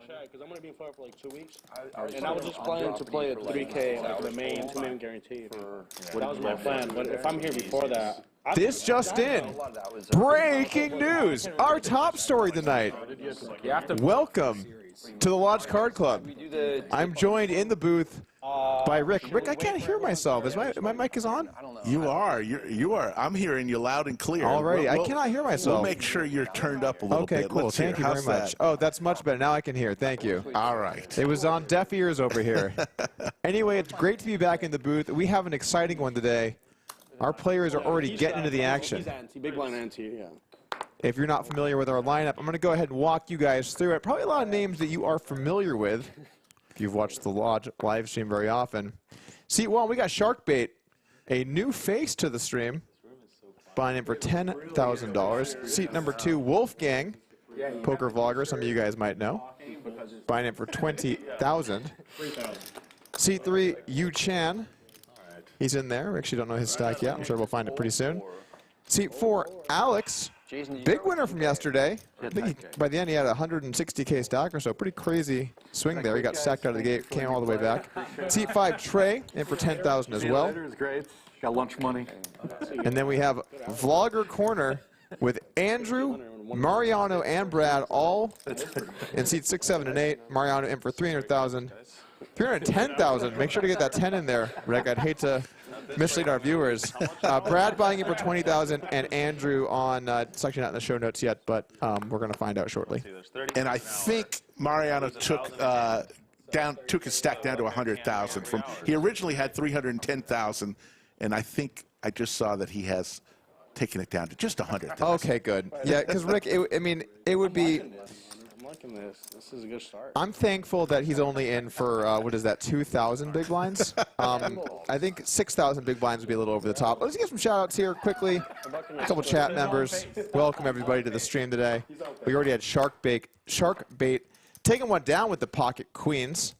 check because I'm gonna be in Florida for like 2 weeks, and I was just planning to play at 3K, like the main 2-man guaranteed. That was my plan. But if I'm here before that, this just in. Breaking news. Our top story tonight. Welcome to the Lodge Card Club. I'm joined in the booth by Rick. Rick, I can't hear myself. Is my mic is on? You are. You are. I'm hearing you loud and clear. Alrighty, I cannot hear myself. We'll make sure you're turned up a little bit. Okay, cool. Let's Thank you very much. Oh, that's much better. Now I can hear. Thank you. All right. It was on deaf ears over here. Anyway, it's great to be back in the booth. We have an exciting one today. Our players are already getting into the action. Big blind anti, yeah. If you're not familiar with our lineup, I'm going to go ahead and walk you guys through it. Probably a lot of names that you are familiar with if you've watched the Lodge live stream very often. Seat 1, we got Sharkbait, a new face to the stream, buying in for $10,000. Seat number 2, Wolfgang, poker vlogger, some of you guys might know, buying in for $20,000. Seat 3, Yoochan. He's in there. We actually don't know his stack yet. I'm sure we'll find it pretty soon. Seat 4, Alex. Big winner from yesterday. I think by the end he had a 160K stack or so. Pretty crazy swing there. He got stacked out of the gate, came all the way back. Seat 5, Trey, in for $10,000 as well. Great. Got lunch money. And then we have Vlogger Corner with Andrew, Mariano, and Brad all in seats 6, 7, and 8. Mariano in for $300,000. $310,000. Make sure to get that 10 in there, Rick. I'd hate to mislead our viewers. Brad buying it for $20,000, and Andrew on. It's actually not in the show notes yet, but we're going to find out shortly. And I think Mariano took his stack down to 100,000. From he originally had 310,000, and I think I just saw that he has taken it down to just 100,000. Okay, good. Yeah, because Rick, I mean, it would be. I'm liking this. This is a good start. I'm thankful that he's only in for, what is that, 2,000 big blinds? I think 6,000 big blinds would be a little over the top. Let's get some shout-outs here quickly. A couple chat members. Welcome, everybody, to the stream today. We already had Sharkbait taking one down with the pocket queens.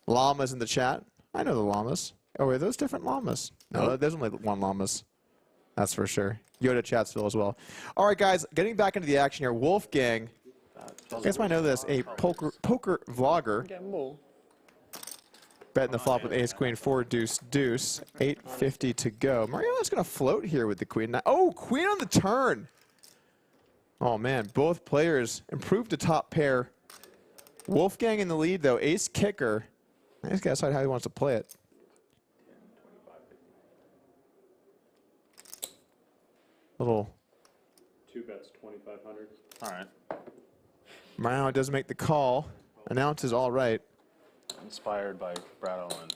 Llamas in the chat. I know the llamas. Oh, are those different llamas? No, there's only one llamas. That's for sure. Yoda chat still as well. All right, guys, getting back into the action here. Wolfgang. You guys might know this, a poker vlogger. Betting the flop with ace, queen, 4, deuce, deuce. 850 to go. Mariano's going to float here with the queen. Oh, queen on the turn. Oh, man, both players improved to top pair. Wolfgang in the lead, though. Ace kicker. He's got to decide how he wants to play it. Little. 2 bets, 2,500. All right. Mariano does make the call. Announces all right. Inspired by Brad Owen.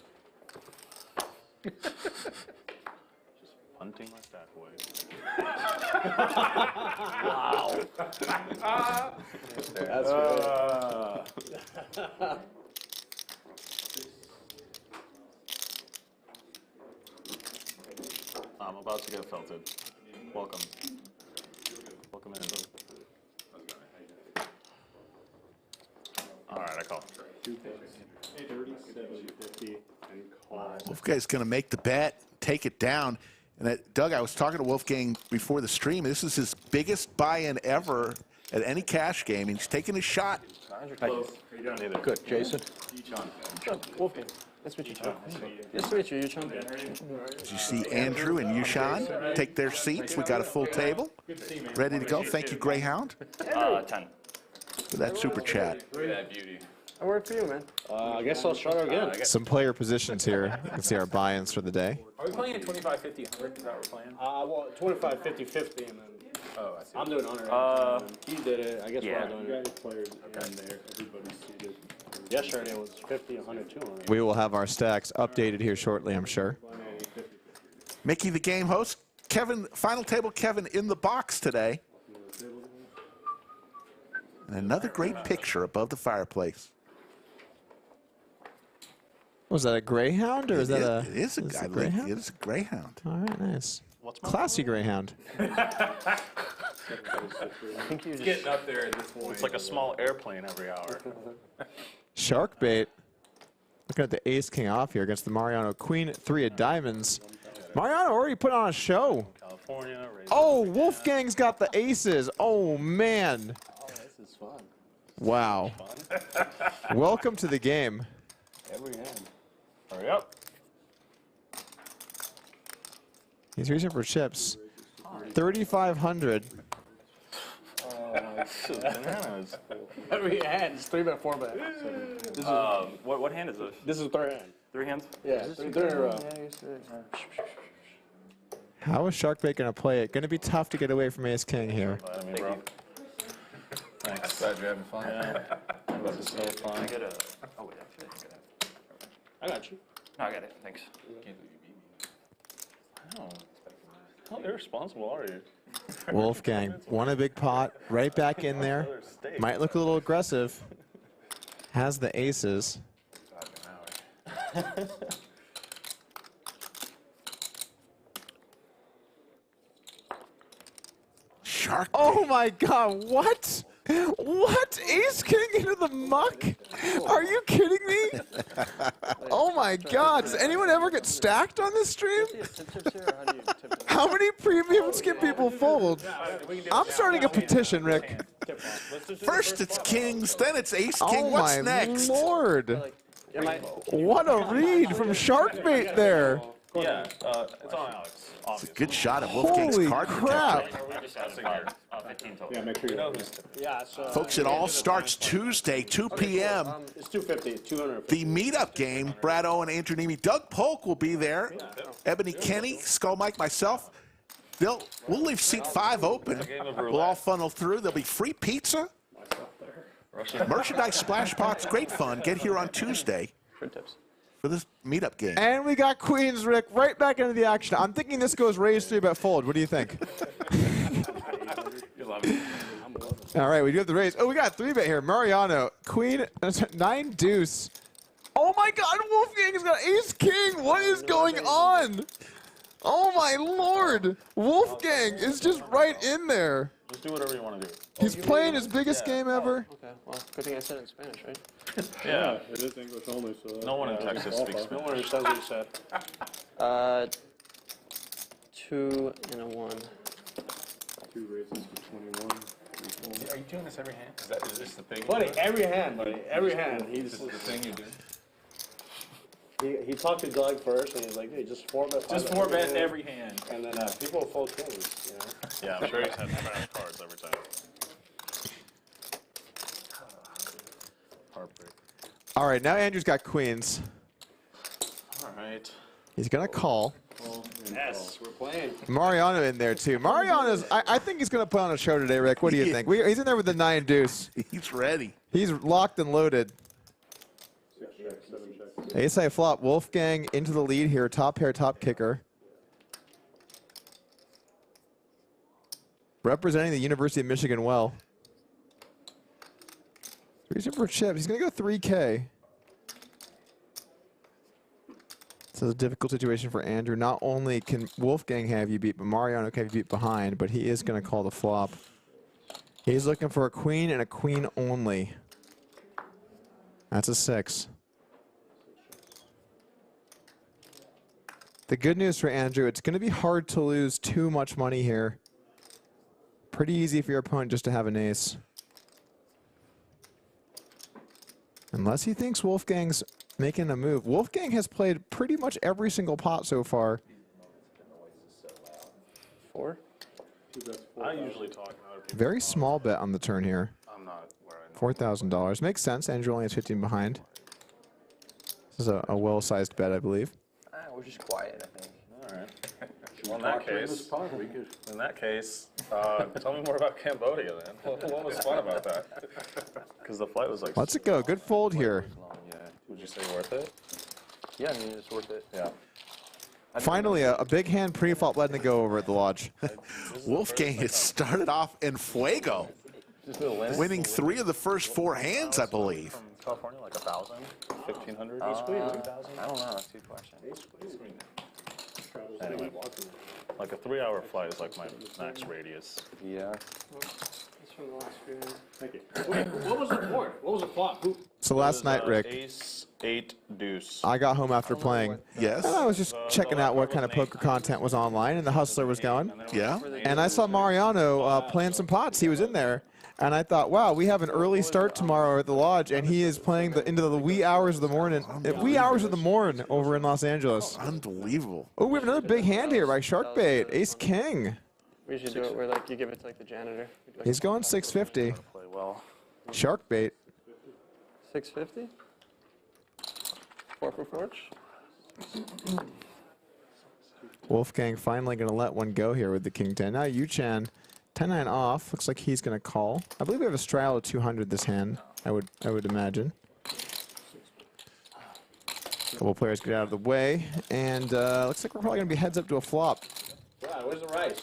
Just punting my stack away. Wow. That's right. I'm about to get felted. Welcome. Welcome in. All right, I call. 37.50 and call. Wolfgang's going to make the bet, take it down. And Doug, I was talking to Wolfgang before the stream. This is his biggest buy-in ever at any cash game. He's taking a shot. Good, Jason. Wolfgang. Nice to meet you, Yoochan. Nice to meet you, Yoochan. As you see Andrew and Yoochan take their seats. We got a full table ready to go. Thank you, Greyhound. 10. For that super chat. I work for you, man. I guess I'll start again. Some player positions here. You can see our buy-ins for the day. Are we playing at 25, 50, 100? Is that what we're playing? Well, 25, 50, 50, and then Oh, I see. I'm doing 100. He did it. I guess we're all doing it. Players in there, everybody's seated. Yesterday it was 50, 100, 200. We will have our stacks updated here shortly, I'm sure. Mickey, the game host. Kevin, final table Kevin in the box today. And another great picture above the fireplace. Was that a Greyhound or is that a? It is a Greyhound. It is a Greyhound. All right, nice. Classy Greyhound. I think you're getting up there at this point. It's like a small airplane every hour. Sharkbait. Looking at the ace king off here against the Mariano queen, 3 of diamonds. Mariano already put on a show. California. Oh, Wolfgang's got the aces. Oh man. Oh, this is fun. Wow. Welcome to the game. Every hand. Hurry up. He's reaching for chips. 3,500. Bananas. Every hand is 3-bet, 4-bet. What hand is this? This is third hand. 3 hands? Yeah, three in a row. How is Sharkbait going to play it? Going to be tough to get away from Ace King here. I mean, bro. Thanks. Glad you're having fun. Yeah. This is so fun. I got a. Oh wait, actually, I think I got you. no, I got it. Thanks. Oh. How irresponsible are you? Wolfgang won a big pot. Right back in there. Might look a little aggressive. Has the aces. Shark. Oh my God, what? What? Ace King into the muck? Are you kidding me? Oh my God, does anyone ever get stacked on this stream? How many premiums can people fold? I'm starting a petition, Rick. First it's kings, then it's ace king. Oh What's my next? Lord. What a read from Sharkbait there. Yeah, it's on Alex. It's a good shot at Wolfgang's Holy card crap. detector. We just had 15 total. Yeah, make sure you Yeah, so. Folks, it all starts Tuesday, 2 p.m. It's 250. It's 250. The meetup game, Brad Owen, Andrew Neeme, Doug Polk will be there. Ebony Kenny, Skull Mike, myself. We'll leave seat 5 open. We'll all funnel through. There'll be free pizza. Merchandise splash pots, great fun. Get here on Tuesday for this meetup game. And we got Queens, Rick, right back into the action. I'm thinking this goes raise 3-bet fold. What do you think? All right, we do have the raise. Oh, we got 3-bet here. Mariano, Queen, 9 deuce. Oh my God, Wolfgang has got ace king. What is going on? Oh my Lord. Wolfgang is just right in there. Just do whatever you want to do. He's playing his biggest game ever. Okay, well, good thing I said it in Spanish, right? Yeah. It is English only, so. No one in Texas speaks No Spanish. one says what you said. 2 and a 1. 2 raises for 21. 3 folds. Are you doing this every hand? Is this the thing? Buddy, every hand, buddy. Every hand. This is the thing you do? He talked to Doug first, and he's like, hey, just 4-bet. Just 4-bet every hand. And then people fold kings, you know? Yeah, I'm sure he's had trash cards every time. Heartbreak. All right, now Andrew's got queens. All right. He's going to call. Yes, we're playing. Mariano in there, too. Mariano's, I think he's going to put on a show today, Rick. What do you think? He's in there with the 9 deuce. He's ready. He's locked and loaded. 6 checks, 7 checks. Ace-high flop. Wolfgang into the lead here. Top pair, top kicker. Representing the University of Michigan well. Reaching for chips. He's going to go 3K. This is a difficult situation for Andrew. Not only can Wolfgang have you beat, but Mariano can have you beat behind, but he is going to call the flop. He's looking for a queen and a queen only. That's a 6. The good news for Andrew, it's going to be hard to lose too much money here. Pretty easy for your opponent just to have an ace. Unless he thinks Wolfgang's making a move. Wolfgang has played pretty much every single pot so far. 4? 2 bets, I usually talk to other people. Very small bet on the turn here. I'm not where I know. $4,000. Makes sense. Andrew only has 15 behind. This is a well-sized bet, I believe. We're just quiet, I think. All right. Well, in that case, tell me more about Cambodia then. What was fun about that? Because the flight was like. Let's go. Good fold here. Yeah. Would you say worth it? Yeah, I mean, it's worth it. Yeah. Finally, a big hand pre-flop letting it go over at the lodge. Wolfgang has started off in fuego, winning 3 of the first 4 hands, I believe. From California, like 1,000, 1,500. 2,000. I don't know. That's a good question. Anyway, like a 3-hour flight is like my max radius. Yeah. That's from the last few. Thank you. What was the board? What was the flop? Who? So last night, Rick, Ace, 8, deuce. I got home after playing. Yes. And I was just checking out what kind of poker content was online, and the Hustler was going. Yeah. And I saw Mariano playing some pots. He was in there. And I thought, wow, we have an early start tomorrow at the lodge, and he is playing into the wee hours of the morning. Wee hours of the morn over in Los Angeles. Unbelievable. Oh, we have another big hand here by Sharkbait. Ace King. We should do it where like you give it to like the janitor. He's going 650. Play well. Sharkbait. 650. 4 for Forge. Wolfgang finally going to let one go here with the King 10. Now Yoochan, 10-9 off. Looks like he's going to call. I believe we have a straddle of 200 this hand. I would imagine. Couple players get out of the way, and looks like we're probably going to be heads up to a flop. Yeah, where's the rice?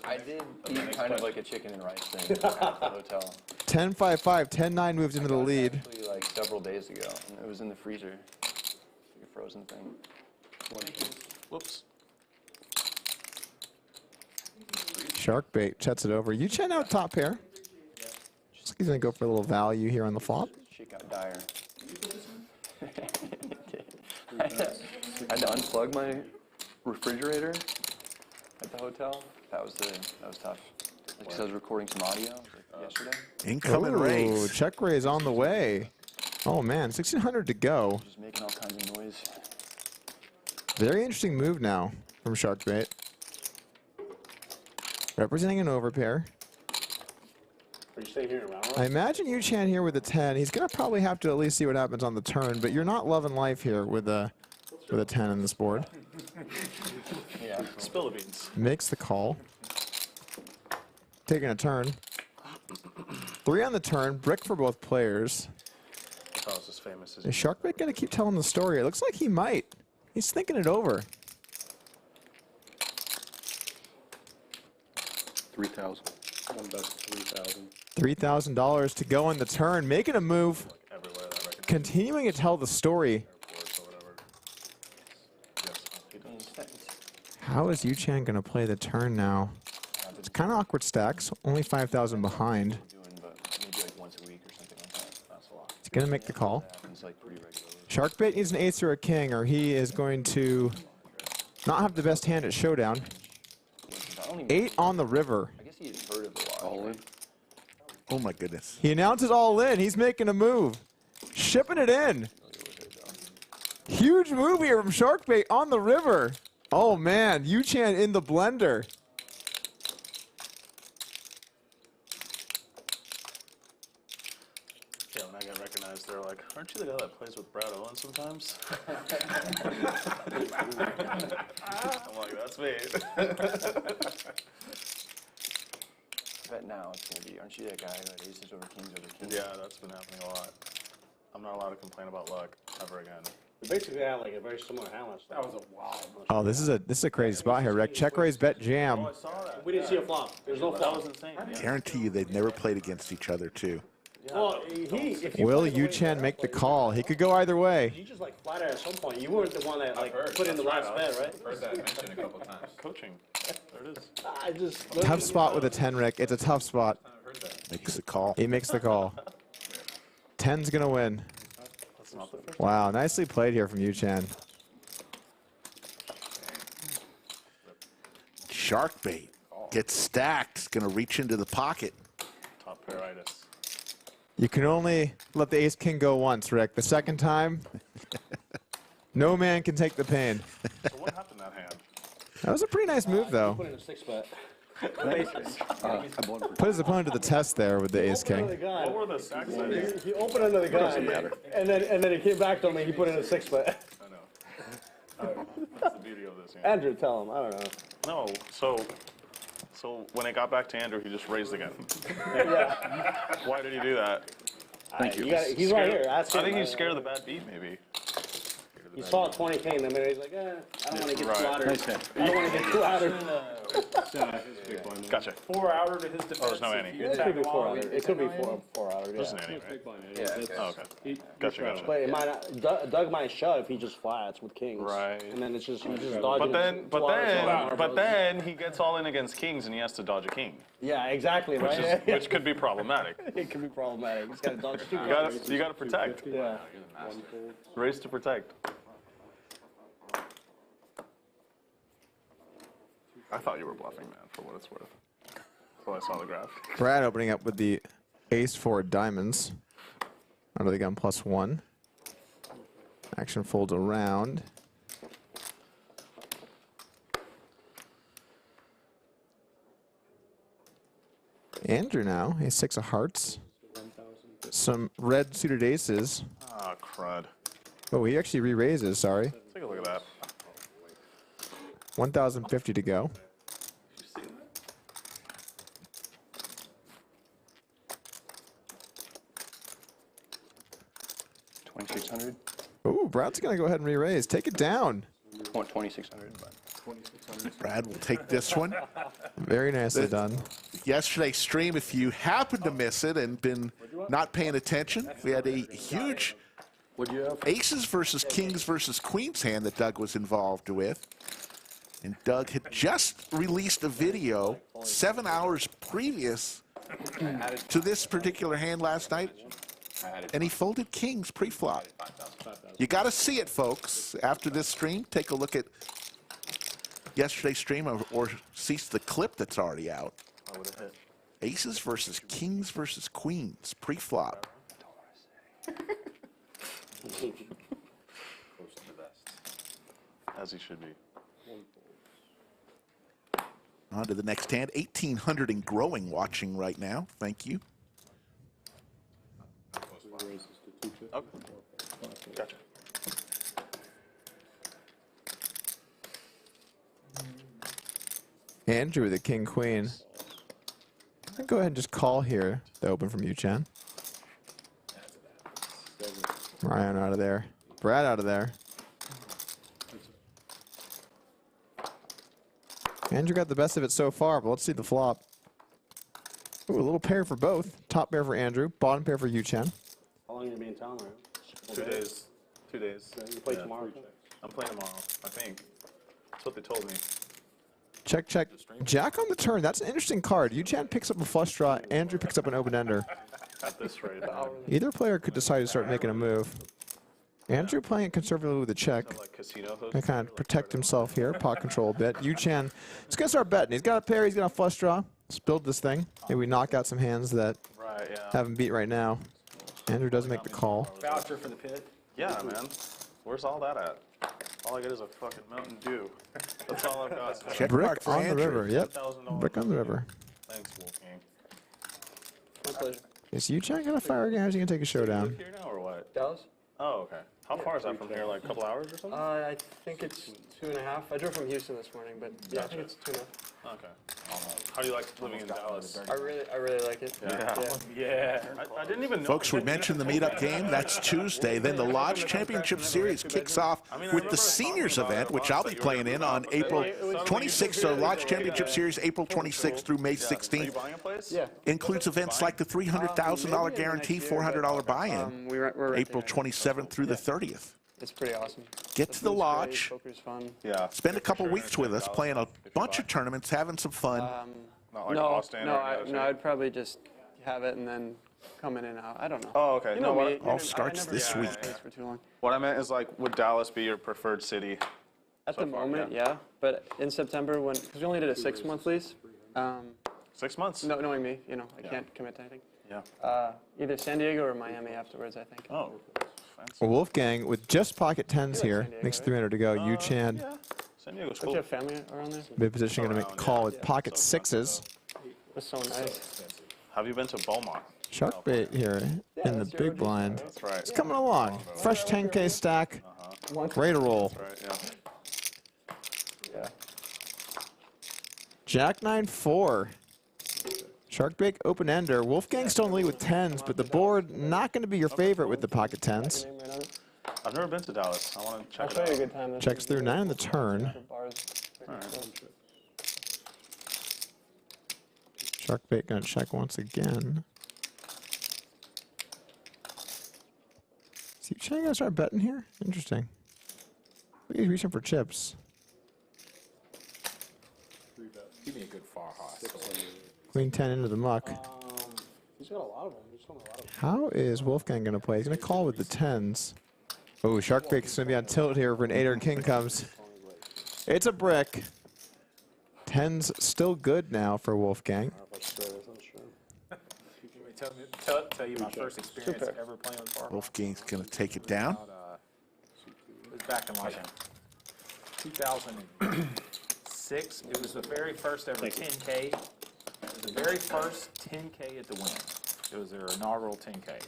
I did eat kind of like a chicken and rice thing at the hotel. 10-5-5. 10-9 moved into the lead. Actually, like several days ago, and it was in the freezer. Like a frozen thing. Whoops. Sharkbait chets it over. Yoochan out top pair. Just like he's going to go for a little value here on the flop. Shit got dire. I had to unplug my refrigerator at the hotel. That was tough. Like, 'cause I was recording some audio like, yesterday. Incoming Ooh, raise. check raise on the way. Oh man, 1600 to go. Just making all kinds of noise. Very interesting move now from Sharkbait. Representing an overpair. Are you staying here around? I imagine Yoochan here with a 10. He's going to probably have to at least see what happens on the turn, but you're not loving life here with a 10 in this board. Yeah. Spill the beans. Makes the call. Taking a turn. 3 on the turn. Brick for both players. Oh, it's as famous as Is Sharkbait going to keep telling the story? It looks like he might. He's thinking it over. 3,000. One best 3,000. $3,000 to go on the turn. Making a move. everywhere. I reckon. Continuing to tell the story. Airports or whatever. Yes, How is Yoochan going to play the turn now? It's kind of awkward stacks. Only 5,000 behind. Doing, but maybe like once a week or something like that. That's a lot. He's going to make the call. That happens like pretty regularly. Sharkbait needs an ace or a king, or he is going to not have the best hand at showdown. I don't even, 8 on the river. I guess he had heard of it a lot. All in. Oh my goodness. He announces all in. He's making a move. Shipping it in. Huge move here from Sharkbait on the river. Oh man, Yoochan in the blender. Yeah, when I get recognized, they're like, aren't you the guy that plays with Brad Owen sometimes? I'm like, that's me. I bet now it's going to be, aren't you that guy who had aces over kings over kings? Yeah, that's been happening a lot. I'm not allowed to complain about luck ever again. We basically had like a very similar hand last time. That was a wow. Oh, this is a crazy spot here, Rick. Check raise, bet jam. I saw that. We didn't see a flop. There's no That flop. was insane. Yeah. Guarantee you they've never played against each other, too. Well, if you Will play the way Yoochan that make the plays, call? He could go either way. You just like flattered at some point. You weren't the one that like heard. put in the That's last right. bet, right? Heard that mentioned a couple times. Coaching. There it is. I just Tough spot with a 10, Rick. It's a tough spot. Heard that. Makes the call. He makes the call. 10's gonna win. That's not the first. Wow, nicely played here from Yoochan. Sharkbait gets stacked. It's going to reach into the pocket. Top pairitis. You can only let the ace king go once, Rick. The second time, no man can take the pain. So what happened that hand? That was a pretty nice move, though. put in a 6-bet. Put his opponent to the test there with the ace king. What were the stacks that is? He opened under the gun, and then he came back to me. He put in a 6-bet. I know. That's the beauty of this. Yeah. Andrew, tell him. I don't know. No, so when it got back to Andrew, he just raised again. Yeah. Why did he do that? Thank you. He's right here. Ask I him. think he's scared of the bad beat, maybe. He saw 20K in the minute. He's like, I don't want to get Right. slaughtered. Nice hand. I don't want to get slaughtered. It's big blind. Gotcha. 4 outer to his defense. Oh, there's no Annie. It could be 4 outer. It could be 4 outer. There's Yeah. an Annie, right? Big blind. Yeah, That's- Oh, okay. he- Gotcha, he's gotcha. But it might not, Doug might shove if he just flats with kings. Right. And then it's just dodging. But then he gets all in against kings and he has to dodge a king, Yeah, exactly. Right. which could be problematic. It could be problematic. He's got to dodge two. You gotta protect. Yeah. Race to protect. I thought you were bluffing, man, for what it's worth. I saw the graph. Brad opening up with the ace-4 diamonds. Under the gun +1. Action folds around. Andrew now, ace-6 of hearts. Some red suited aces. Ah, crud. Oh, he actually re-raises, sorry. Take a look at that. 1,050 to go. $2,600. Ooh, Brad's gonna go ahead and re-raise. Take it down. I want $2,600, but Brad will take this one. Very nicely done. Yesterday's stream, if you happened to miss it and been not paying attention, we had a huge aces versus kings versus queens hand that Doug was involved with. And Doug had just released a video 7 hours previous to this particular hand last night, and he folded kings pre-flop. You got to see it, folks. After this stream, take a look at yesterday's stream or see the clip that's already out. Aces versus kings versus queens pre-flop. As he should be. On to the next hand. 1,800 and growing watching right now. Thank you. Okay. Gotcha. Andrew with the king-queen. Go ahead and just call here. The open from Yoochan. Mariano out of there. Brad out of there. Andrew got the best of it so far, but let's see the flop. Ooh, a little pair for both. Top pair for Andrew, bottom pair for Yoochan. How long are you going to be in town, right? 2 days. 2 days. You play tomorrow? I'm playing tomorrow, I think. That's what they told me. Check, check. Jack on the turn. That's an interesting card. Yoochan picks up a flush draw. Andrew picks up an open ender. At this rate. Either player could decide to start making a move. Andrew playing it conservatively with a check. Like casino host. To kind of protect himself here, pot control a bit. Yoochan is going to start betting. He's got a pair, he's got a flush draw. Let's build this thing. Maybe we knock out some hands that Right, yeah. have him beat right now. Andrew does make the call. Voucher for the pit. Yeah, man. Where's all that at? All I get is a fucking Mountain Dew. That's all I've got. Check mark Brick for on the Andrew. river, yep. $1,000 Brick on the river. Thanks, Wolfgang. my pleasure. Is Yoochan going to fire again or is he going to take a showdown? Here now or what? Dallas? Oh, okay. How far is that from here? Like a couple hours or something? I think it's 2.5. I drove from Houston this morning, but yeah, I think it's 2.5. Okay. How do you like living in Dallas? I really like it. Yeah. I didn't even know. Folks, we mentioned the meetup game. That's Tuesday. Then the Lodge Championship Series kicks off with the seniors event, which I'll be playing in on April 26th. So Lodge Championship Series, April 26th through May Are you 16th. buying a place? Yeah. Includes events like the $300,000 guarantee, $400 buy-in, We're April 27th through the 30th. It's pretty awesome. Get to the food's great, lodge. Poker's fun. Yeah. Spend a couple weeks with us, playing a bunch of tournaments, having some fun. Not like No, Austin or any other shit? I'd probably just have it and then come in and out. I don't know. Oh, okay. You No, know what, me. All starts this week. For too long. what I meant is like, would Dallas be your preferred city? At So the far, moment, yeah. But in September, because we only did a 6-month lease, 6 months? no, knowing me, you know, I can't commit to anything. Yeah. Either San Diego or Miami afterwards, I think. Oh. Fancy. Wolfgang with just pocket 10s here. San Diego, Makes right? 300 to go. Yoochan, Yeah. San Diego's Don't cool. you have family around there? mid position, going to make a call with pocket 6s. That's so nice. Have you been to Beaumont? Sharkbait here in the that's your big OG. blind. That's right. It's coming along. Fresh 10K stack. Ready to roll. Right, yeah. Yeah. Jack 9-4. Sharkbait open ender. Wolfgang still in the lead with 10s, but the board not going to be your favorite with the pocket 10s. Name right on it. I've never been to Dallas. I want to I'll check show it you a out. good time. This Checks is through 9 on the turn. for bars. Sharkbait going to check once again. Is he going to start betting here? Interesting. He's reaching for chips. Give me a good far hot. Queen 10 into the muck. He's got a lot of them. He's got a lot of them. How is Wolfgang going to play? He's going to call with the 10s. Oh, Sharkbait's going to be on tilt here when 8 or king comes. It's a brick. 10s still good now for Wolfgang. tell you my first experience ever playing with far. Wolfgang's going to take it down. It was back in like 2006. It was the very first ever 10K. It was the very first 10K at the Win. It was their inaugural 10K.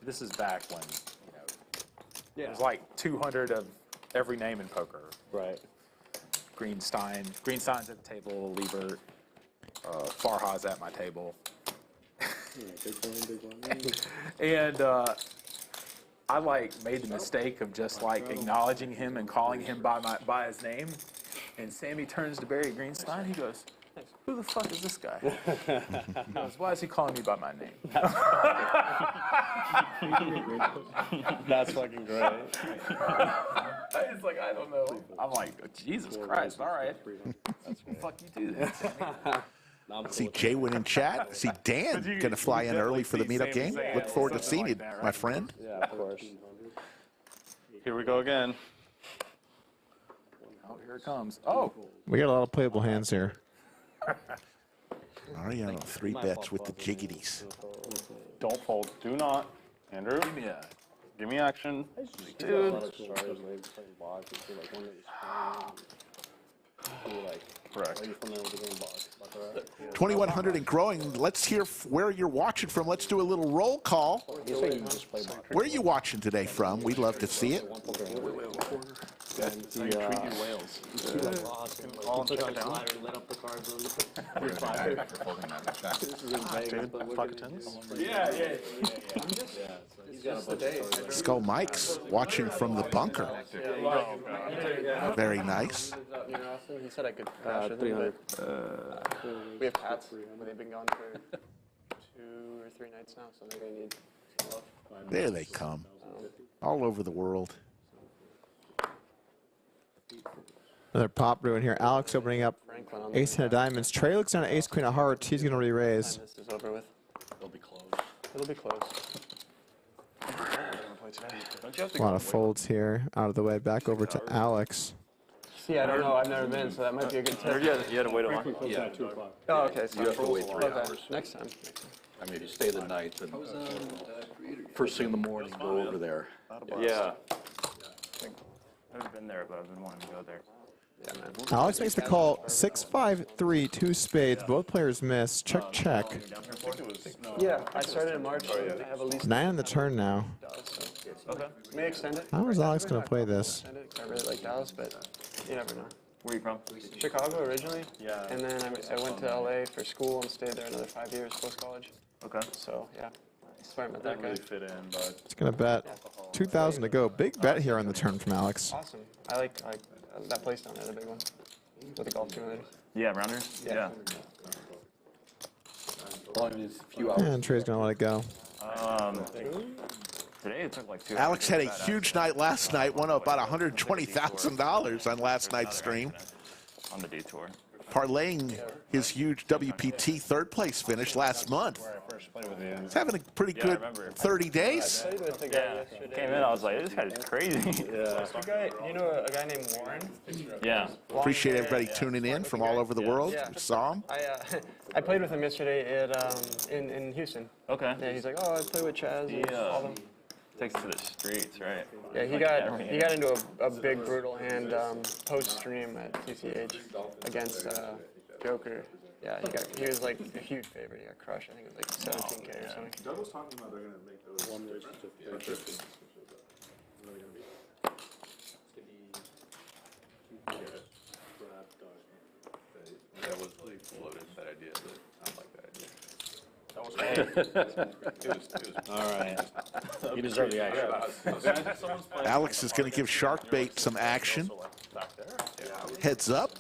This is back when, you know, it was like 200 of every name in poker. Right. Greenstein's at the table, Liebert, Farhaz at my table. And I like made the mistake of just like acknowledging him and calling him by his name. And Sammy turns to Barry Greenstein. He goes, "Who the fuck is this guy?" He goes, "Why is he calling me by my name?" That's fucking great. It's like, I don't know. I'm like, Jesus Christ, all right. That's what the fuck you do then, Sammy? See Jaywin in chat. See Dan going to fly in early for the meetup game. Look forward to seeing you, my friend. Yeah, of course. Here we go again. Oh, here it comes. Oh, We got a lot of playable hands here. Mariano 3 bets with the jiggities. Don't fold. Do not. Andrew, give me action. Dude. Correct. 2,100 and growing. Let's hear where you're watching from. Let's do a little roll call. Where are you watching today from? We'd love to see it. Skull Mike's watching from the bunker. Very nice. He said I could crash with him, but we have cats. They've been gone for 2 or 3 nights now, so they're going to need some love. There they come. All over the world. Another pop brewing here. Alex opening up Franklin on ace 10 of diamonds. Trey looks down at ace queen of hearts. He's going to re-raise. This is over with. It'll be close. It'll be close. A lot of folds here. Out of the way. Back over to Alex. See, I don't know. I've never been, so that might be a good tip. You had to wait a while. Oh, okay. So You have to wait 3 okay. hours. Next time. I mean, if you stay the night, then first thing in the morning, go over there. Yeah. I've been there, but I've been wanting to go there. Yeah, man. Alex makes the call. 6-5-3, 2 spades. Both players miss. Check, check. Yeah, I started in March. I have at least 9 on the turn now. Okay. May extend it. How is Alex going to play this? Extend it. I really like Dallas, but you never know. Where are you from? Chicago originally. Yeah. And then I went to LA for school and stayed there another 5 years post college. Okay. So yeah, sorry about that, Didn't really guy. fit in, but He's going to bet 2,000 to go. Big bet here on the turn from Alex. Awesome. I like that place down there, the big one with the golf tournament. yeah, rounders. Yeah. And Trey's going to let it go. Today it took like 2 Alex had a huge night last night. Won about $120,000 on last night's stream. on the detour. Parlaying his huge WPT 3rd place finish last month. He's having a pretty good 30 days. Yeah. Came in, I was like, this guy's crazy. You know a guy named Warren? Yeah. Appreciate everybody tuning in from all over the world. Yeah. We saw him. I played with him yesterday at in Houston. Okay. Yeah, he's like, oh, I play with Chaz and all them. Takes to the streets, right? Yeah, he got into a big brutal hand post stream at TCH against Joker. Yeah, he was like a huge favorite. He got crushed. I think it was like 17K or something. Doug was talking about they're going to make those one race certificates. That was like floated, that idea, but I don't like that idea. All right. You deserve the action. Alex is going to give Sharkbait some action. Heads up.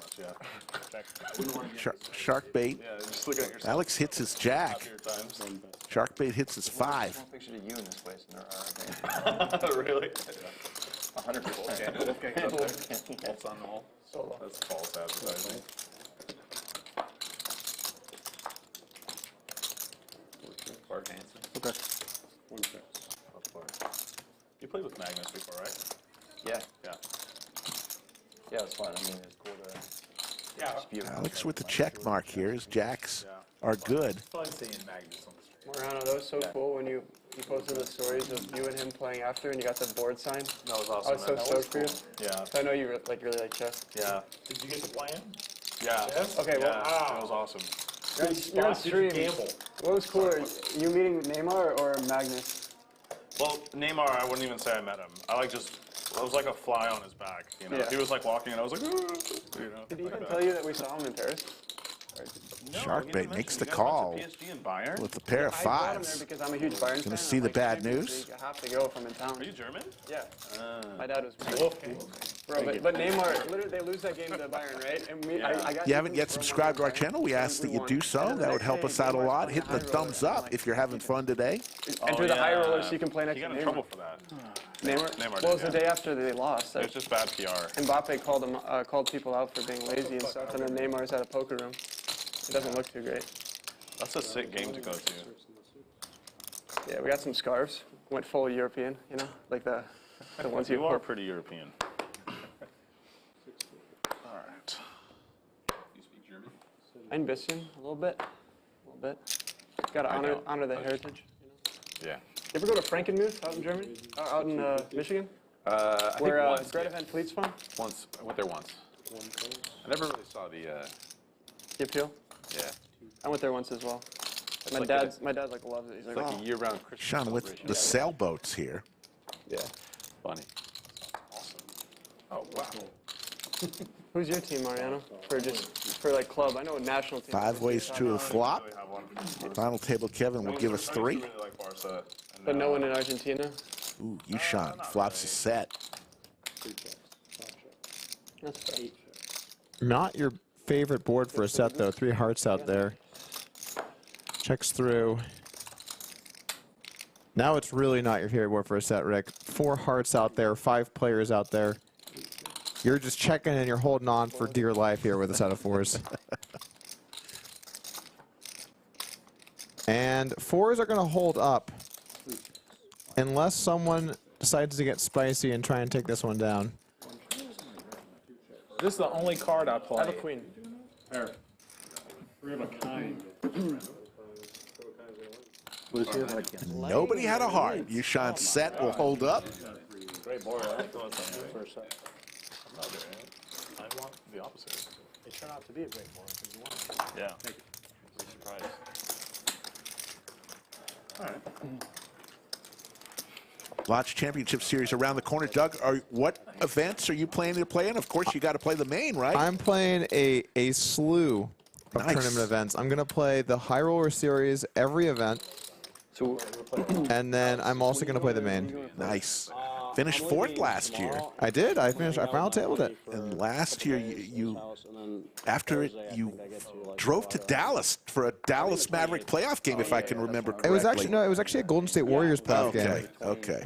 Sharkbait. Alex hits his jack. Sharkbait hits his 5. Picture of you in this place, and there are Really? 100%. That's on the wall. That's false advertising. Bart Hansen. Okay. One check. You played with Magnus before, right? Yeah, Yeah. yeah, it's fun. I mean, it's cool to. Yeah. Alex with the check mark here. His jacks are good. Fun seeing Magnus on the street. Mariano, that was so cool when you posted the stories of you and him playing after, and you got the board signed. That was I awesome. was so man. stoked for you. Yeah. I know you really like chess. Yeah. Did you get to play him? Yeah. Okay, well, Yeah, it was awesome. you're on stream. Gamble. What was cooler, you meeting Neymar or Magnus? Well, Neymar, I wouldn't even say I met him. I was like a fly on his back. You know, Yeah. he was like walking, and I was like, you know. Did he even tell you that we saw him in Paris? No, Sharkbait makes the you guys call went to PSG and Bayern? with a pair of I brought him there fives. because I'm a huge Bayern fan. Gonna see the like, bad Champions news? League, I have to go if I'm in town. Are you German? Yeah. My dad was Wolfgang. Bro, but Neymar, literally, they lose that game to Bayern, right? And I got If you haven't yet subscribed to our channel, we ask that you do so. That would help us out a lot. Hit the thumbs up if you're having fun today. Enter the high roller so you can play next He to got in Neymar. trouble for that. Neymar? Neymar Well, it was did, the day after they lost. It was just bad PR. Mbappe called people out for being lazy and stuff, and then Neymar's at a poker room. It doesn't look too great. That's a sick game to go to. Yeah, we got some scarves. Went full European, you know, like the ones You you are wore. pretty European. All right. You speak German? Ein bisschen, a little bit. Got to honor the heritage. Yeah. You ever go to Frankenmuth out in Germany? Out in Michigan? I think Where once. Greta Van Fleet's from? Once. I went there once. I never really saw the. You feel? Yeah. I went there once as well. My like dad like loves it. He's like, It's like oh. a year-round Christmas Sean, with celebration. the sailboats here. Yeah. Funny. Oh, wow. Who's your team, Mariano? For like club. I know a national team. 5 ways to a flop. Really have one. Final table Kevin will give us 3. I really like Barca. And, But no one in Argentina? Ooh, Yoochan flops a set. That's fair. Not your favorite board for a set, though. 3 hearts out there. Checks through. Now it's really not your favorite board for a set, Rick. 4 hearts out there, 5 players out there. You're just checking and you're holding on for dear life here with a set of 4s. And 4s are going to hold up unless someone decides to get spicy and try and take this one down. This is the only card I play. I have a queen. There. 3 of a kind. Nobody had a heart. Yoochan's set will hold up. Great board, right? First set. I want the opposite. It turned out to be a great board. Because you won. Yeah. Surprise. All right. Lodge Championship Series around the corner. Doug, what events are you planning to play in? Of course, you got to play the main, right? I'm playing a slew of Nice. tournament events. I'm going to play the High Roller Series every event, and then I'm also going to play the main. Nice. Finished 4th last year. I did. I final tabled it. And last year, after it, you drove to Dallas for a Dallas Maverick playoff game, if I can remember correctly. It was actually a Golden State Warriors playoff game. Okay.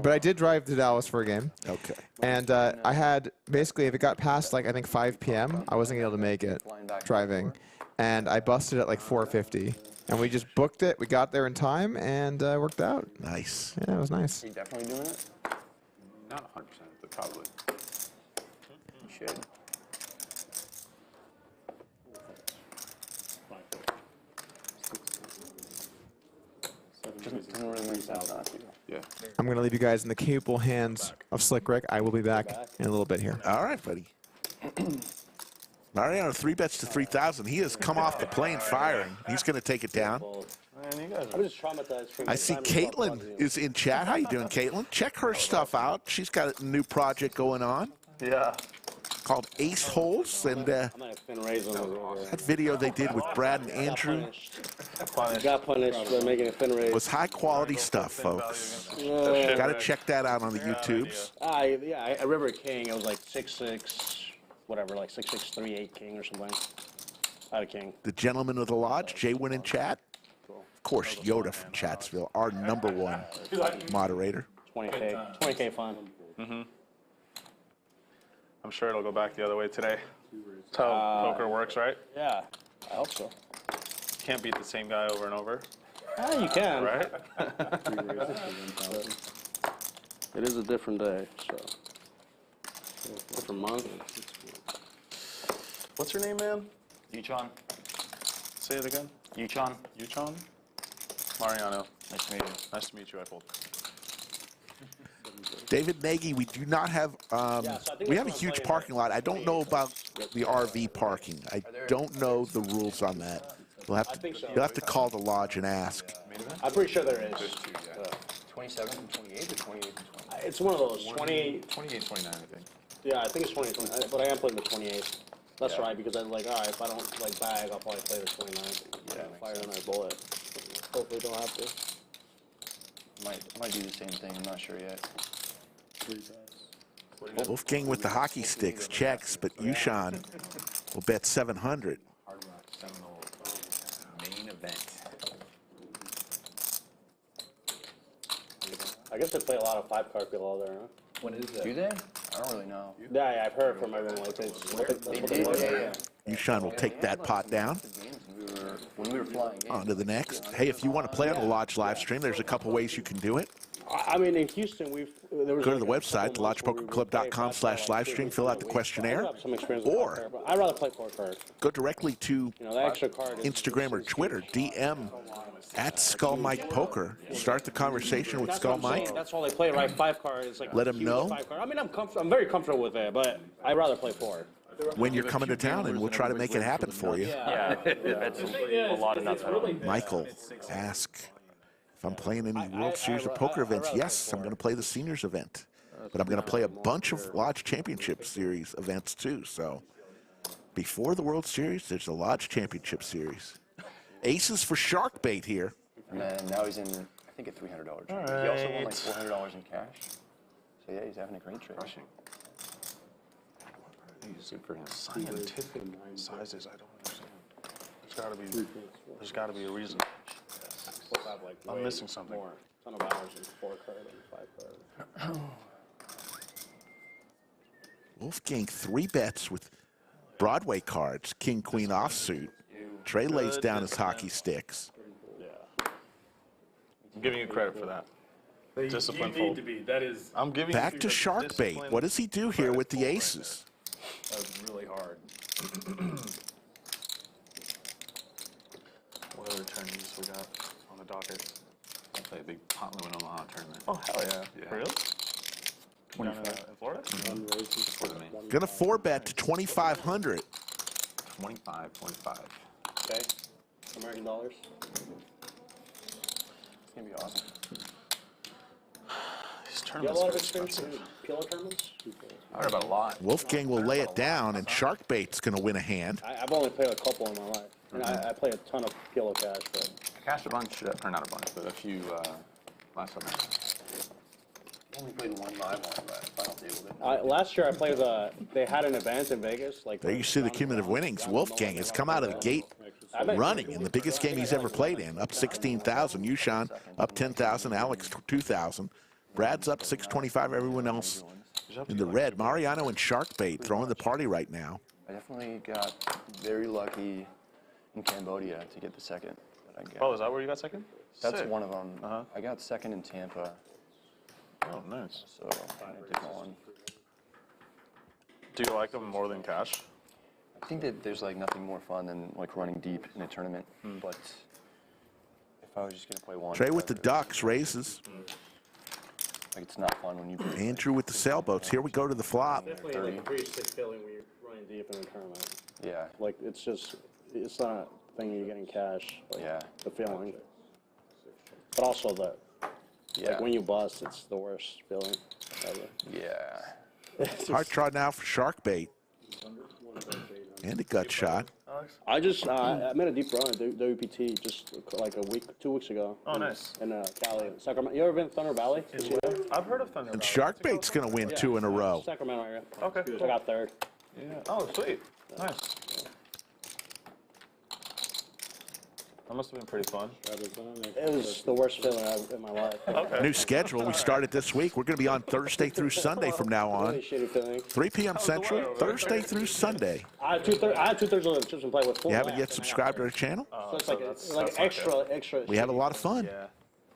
But I did drive to Dallas for a game. Okay. And I had, basically, if it got past, like, I think 5 p.m., I wasn't able to make it driving. And I busted at, like, 4:50. And we just booked it. We got there in time, and worked out. Nice. Yeah, it was nice. Are you definitely doing it? Not 100%, but probably. You should. Doesn't really make sense not to. Yeah. I'm going to leave you guys in the capable hands of Slick Rick. I will be back in a little bit here. All right, buddy. Mariano, 3 bets to 3,000. He has come off the plane firing. He's going to take it down. Man, you guys I'm just traumatized from I see Caitlin is in chat. How you doing, Caitlin? Check her stuff out. She's got a new project going on Yeah. called Ace Holes, and I might have been raised on those. that video they did with Brad and Andrew Got punished for making a fin raise. was high-quality stuff, folks. Got to check that out on the YouTubes. Yeah, I River King, it was like 6'6", whatever, like 6'6", 3'8" king or something. I had a king. The gentleman of the lodge, Jay Wynn in chat. Of course, Yoda from Chatsville, our #1 moderator. 20K fun. I'm sure it'll go back the other way today. That's how poker works, right? Yeah, I hope so. Can't beat the same guy over and over, You can. right? It is a different day, so. Different month. What's your name, man? Yoochan. Say it again. Yoochan. Yoochan? Mariano. Nice to meet you. Nice to meet you, Polk. David Nagy, we do not have, we have a huge parking lot. I don't know about the RV parking. I don't know the rules on that. You'll have to call the lodge and ask. I'm pretty sure there is. 27 and 28 or 28 and 20? It's one of those 28, 28, 29, I think. Yeah, I think it's 28, but I am playing the 28th. That's right, because I'm like, all right, if I don't like bag, I'll probably play the 29th. Yeah, fire another bullet. Hopefully, don't have to. Might do the same thing. I'm not sure yet. Wolfgang with the hockey sticks checks, but Yoochan will bet 700. Hard Rock Seminole main event. I guess they play a lot of 5-card people out there, huh? When is that? Do they? I don't really know. Yeah, I've heard from everyone like this. They did, yeah. Yoochan will take that pot down. When we were flying in. On to the next. Hey, if you want to play on the lodge live stream, there's a couple ways you can do it. I mean, in Houston, there was Go to the website, thelodgepokerclub.com/livestream, fill out the questionnaire, or I'd rather play 4-card. go directly to You know, the extra card. Instagram or Twitter, DM at Skull Mike Poker. Start the conversation with Skull Mike. That's all they play, right? 5-card. It's like Let 'em know. 5-card. I mean, I'm very comfortable with it, but I'd rather play 4. When you're coming to town, and we'll try to make it happen for you. Yeah, that's a lot of nuts. Michael, ask if I'm playing any World Series of Poker events. Yes, I'm going to play the Seniors event, but I'm going to play a bunch of Lodge Championship Series events too. So before the World Series, there's a Lodge Championship Series. Aces for Sharkbait here. And then now he's in, I think, a $300 trade. He also won like $400 in cash. So yeah, he's having a great trade. Super scientific sizes. I don't understand. There's got to be a reason. I'm missing something. More. Ton of hours in 4-card and 5-card. Wolfgang 3 bets with Broadway cards, King Queen offsuit. Trey lays down his hockey sticks. I'm giving you credit for that. Discipline You need to be. That is. I'm giving Back you to Sharkbait. What does he do here with the aces? That was really hard. What other tourneys we got on the docket? I play a big pot limit Omaha tournament. Oh, hell yeah. Yeah. Really? Down in Florida? For the main. Gonna 4-bet to 2,500. 25.5. Okay. American dollars. It's going to be awesome. These You have a tournaments lot are of experience expensive. in pillow tournaments? I heard about a lot. Wolfgang will lay it down, and Sharkbait's gonna win a hand. I've only played a couple in my life. And I play a ton of kilo cash, but I cashed a bunch, or not a bunch, but a few last summer. I only played one live one, but final table did. last year I played they had an event in Vegas. Like There you see the cumulative winnings. Wolfgang has come out of the gate running in the biggest game he's ever played in, up 16,000. Yoochan up 10,000. Alex 2,000. Brad's up 625. Everyone else in the red. Mariano and Sharkbait throwing the party right now. I definitely got very lucky in Cambodia to get the second that I got. Oh, is that where you got second? That's Sick. one of them. Uh-huh. I got second in Tampa, Oh, nice. so a different one. Do you like them more than cash? I think that there's like nothing more fun than like running deep in a tournament. But if I was just gonna play one, Trey with the ducks raises. like it's not fun when you play. Andrew with the sailboats. Here we go to the flop. definitely like a pretty sick feeling when you're running deep in a tournament. Yeah, Like it's not a thing you get in cash. Like, yeah, The feeling. But also yeah, like when you bust, it's the worst feeling ever. yeah. Hard try now for Sharkbait. And a gut shot. I just I made a deep run at WPT just like 2 weeks ago. Oh, nice. In Cali, Sacramento. You ever been to Thunder Valley? I've heard of Thunder And Valley. Sharkbait's going to win 2 in a row. Sacramento area. Okay, I got third. Yeah. Oh, sweet. Nice. That must have been pretty fun. It was the worst feeling in my life. Okay. New schedule. We started this week. We're going to be on Thursday through Sunday from now on. Really shitty feeling. 3 p.m. Central, Thursday through Sunday. I had two-thirds of the chips and play with full. You haven't yet laps. subscribed to our channel? So it's like extra. We have a lot of fun. Yeah.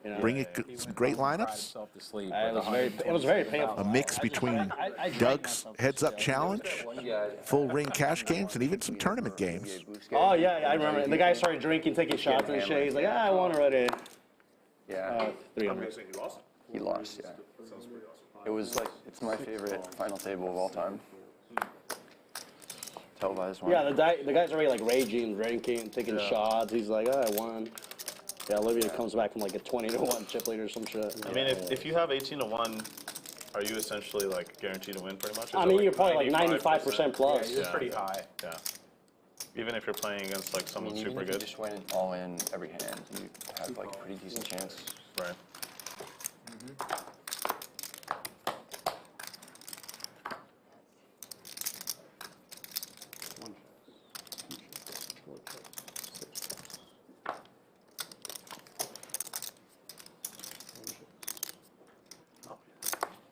You know? Bring some great lineups. Himself to sleep. It was very painful. A mix between Doug's heads-up challenge, full ring cash games, and even some tournament games. Oh yeah, I remember. And the guy started drinking, taking shots and shit. He's like, I won already. Yeah. 300. He lost, yeah. It was like, it's my favorite final table of all time. Televised one. Yeah, the guy's already like raging, drinking, taking shots. He's like, oh, I won. Yeah, Olivia comes back from like a 20-1 chip lead or some shit. I mean, if you have 18-1, are you essentially like guaranteed to win pretty much? I mean, you're probably like 95% plus. It's pretty high. Yeah. Even if you're playing against like someone Even super if you good. just went all in every hand, you have like a pretty decent chance. Right.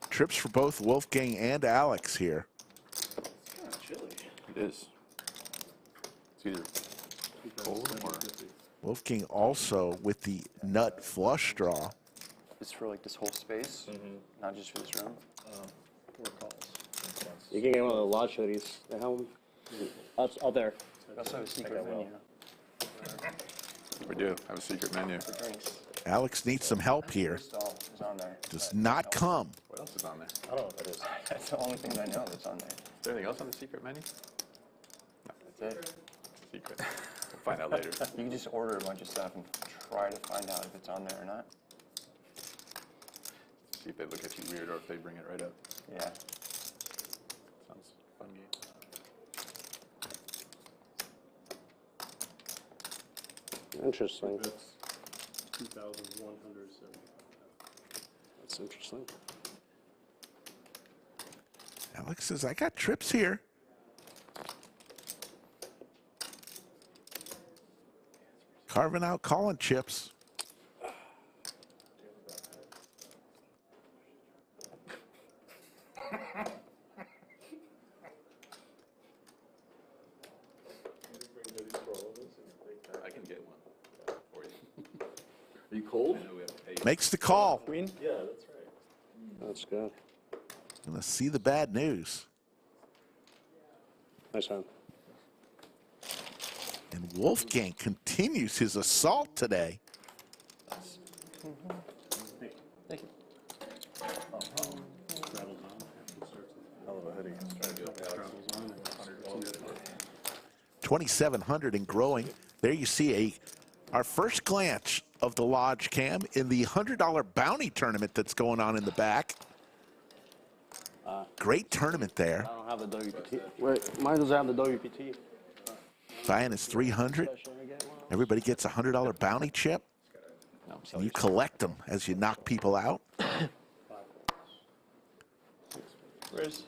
Trips for both Wolfgang and Alex here. It is. It's either cold or... Wolfgang also with the nut flush draw. It's for like this whole space, not just for this round. 4 calls. You can get one of the lodge hoodies. The helm. Out there. We also have a secret menu We do have a secret menu. for drinks. Alex needs some help here. Stall is on there. Does not come. What else is on there? I don't know what that is. That's the only thing that I know that's on there. Is there anything else on the secret menu? That's it. Secret. We'll find out later. You can just order a bunch of stuff and try to find out if it's on there or not. See if they look at you weird or if they bring it right up. Yeah. Sounds fun game. Interesting. That's 2,170. That's interesting. Alex says, I got trips here. Carving out calling chips. I can get one for you. Are you cold? I know we have 8. Makes the call. Queen? Yeah, that's right. That's good. Gonna see the bad news. Nice hand. And Wolfgang continues his assault today. Thank you. Straddles on after it starts. Hell of a hoodie. Straddles on. 2,700 and growing. There you see our first glance of the Lodge Cam in the $100 bounty tournament that's going on in the back. Great tournament there. I don't have the WPT. Wait, mine doesn't have the WPT. Buy-in is 300. Everybody gets a $100 bounty chip. And you collect them as you knock people out. Raise. 7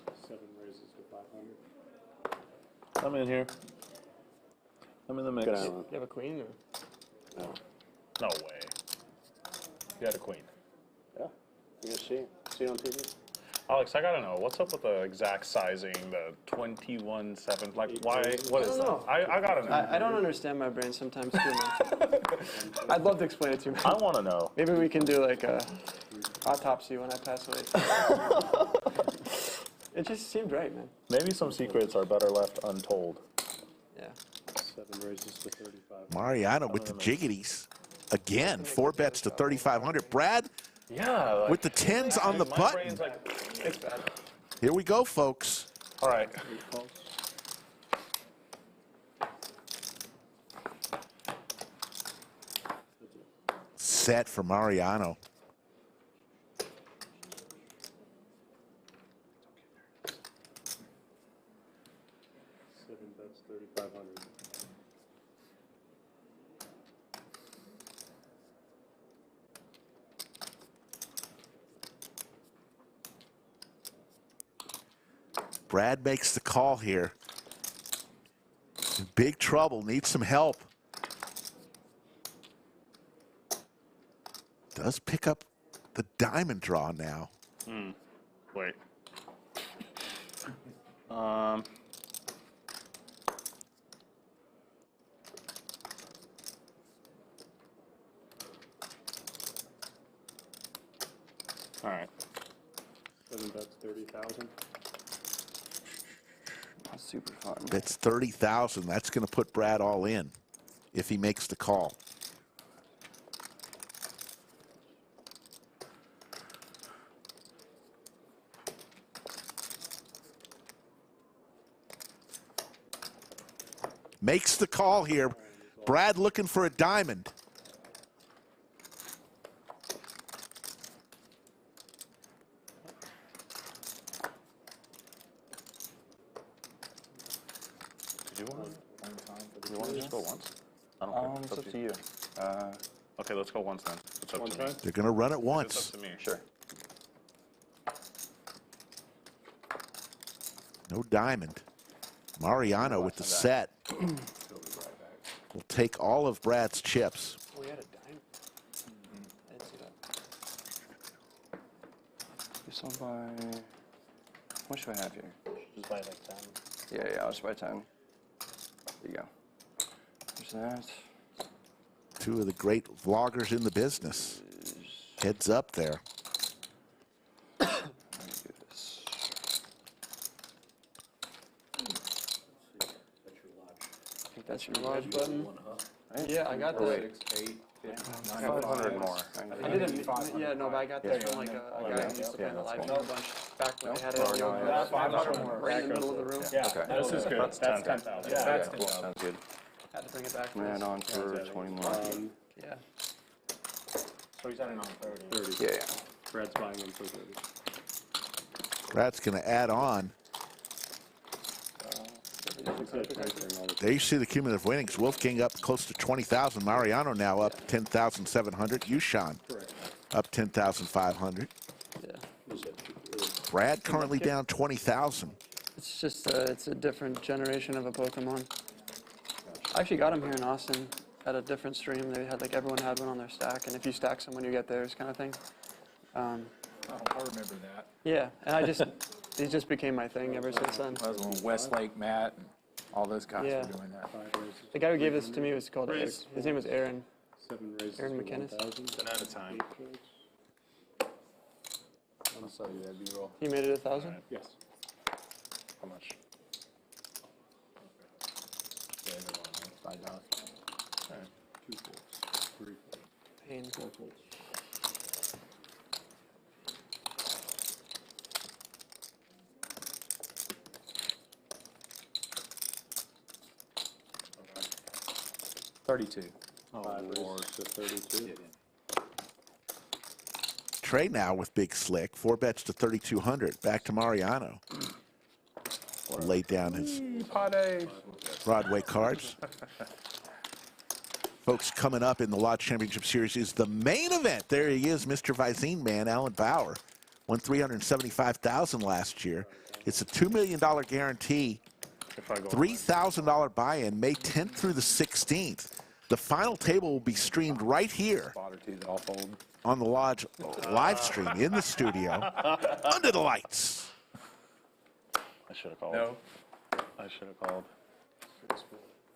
raises to 500. I'm in here. I'm in the mix. Good island. You have a queen? Or? No way. You had a queen. Yeah. You can see it on TV. Alex, I gotta know, what's up with the exact sizing, the 21/7? Like, why? What is that? know. I gotta know. I don't understand my brain sometimes too much. I'd love to explain it to you, man. I want to know. Maybe we can do like a autopsy when I pass away. It just seemed right, man. Maybe some secrets are better left untold. Yeah. 7 raises to 35. Mariano with the jiggities. Again, 4 bets to 3,500. Brad Yeah. Like, with the 10s on the my button. brain's like, it's bad. Here we go, folks. All right. 8 calls. Set for Mariano. Seven bets, 3,500. Brad makes the call here. In big trouble, needs some help. Does pick up the diamond draw now. Wait. All right. 7 bets, 30,000. That's super fun. That's 30,000. That's going to put Brad all in if he makes the call. makes the call here. Brad looking for a diamond. Do you want to just go once? I don't care. It's up to you. Okay, let's go once then. It's up One to me. try? They're going to run it It's once. up to me. Sure. No diamond. Mariano with the set. Will take all of Brad's chips. Oh, we had a dime. I didn't see that. You sold by. What should I have here? Just buy like 10. Yeah, I'll just buy 10. There you go. There's that. Two of the great vloggers in the business. Heads up there. Let me do this. I think that's your lodge button. Right? Yeah, I got that. 500 more. I didn't. Yeah, no, but I got that from like a guy who used to play in the live stream a bunch back when they had it. Right in the middle of the room. Yeah, Okay. this is good. That's 10,000. Yeah, that's Cool. Sounds good. Had to bring it back. For Man this. on for 20 more. Yeah. So he's adding on 30. 30. Yeah. Brad's buying them for 30. Brad's going to add on. There you see the cumulative winnings. Wolfgang up close to 20,000. Mariano now up 10,700. Yoochan up 10,500. Yeah. Brad currently down 20,000. It's just it's a different generation of a Pokemon. I actually got them here in Austin at a different stream. They had like everyone had one on their stack, and if you stack someone, you get theirs, kind of thing. I remember that. Yeah, and it just became my thing ever since then. That was when Westlake, Matt, and all those guys Yeah. were doing that. 5 races. The guy who gave this to me was called Race. his name was Aaron. 7 races Aaron for McInnes. 1,000. 10 at a time. 8 points. I'll sell you that B-roll. He made it 1,000. Yes. How much? Yeah, everyone, $5. 2 folds. 3 folds. Pain. 4 folds. $32. Oh, 5 races to 32. Trey now with Big Slick. 4 bets to 3,200. Back to Mariano. Laid down his Broadway cards. Folks, coming up in the Lodge Championship Series is the main event. There he is, Mr. Visine man, Alan Bauer. Won $375,000 last year. It's a $2 million guarantee. $3,000 buy-in, May 10th through the 16th. The final table will be streamed right here on the Lodge live stream in the studio under the lights. I should have called. No. I should have called.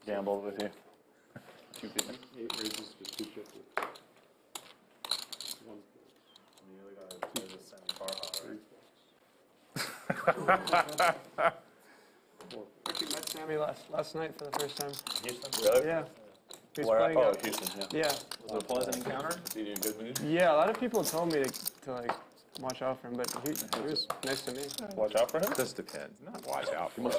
Gambled with you. 8 races to 250. 1 I met Sammy last night for the first time. Houston? Really? Yeah. He was Where? playing. Oh, Houston, yeah. Yeah. Was it a pleasant encounter? Is he in a good mood? Yeah. A lot of people told me to like watch out for him, but he was nice to me. Watch out for him? Just depends. Not watch out for him.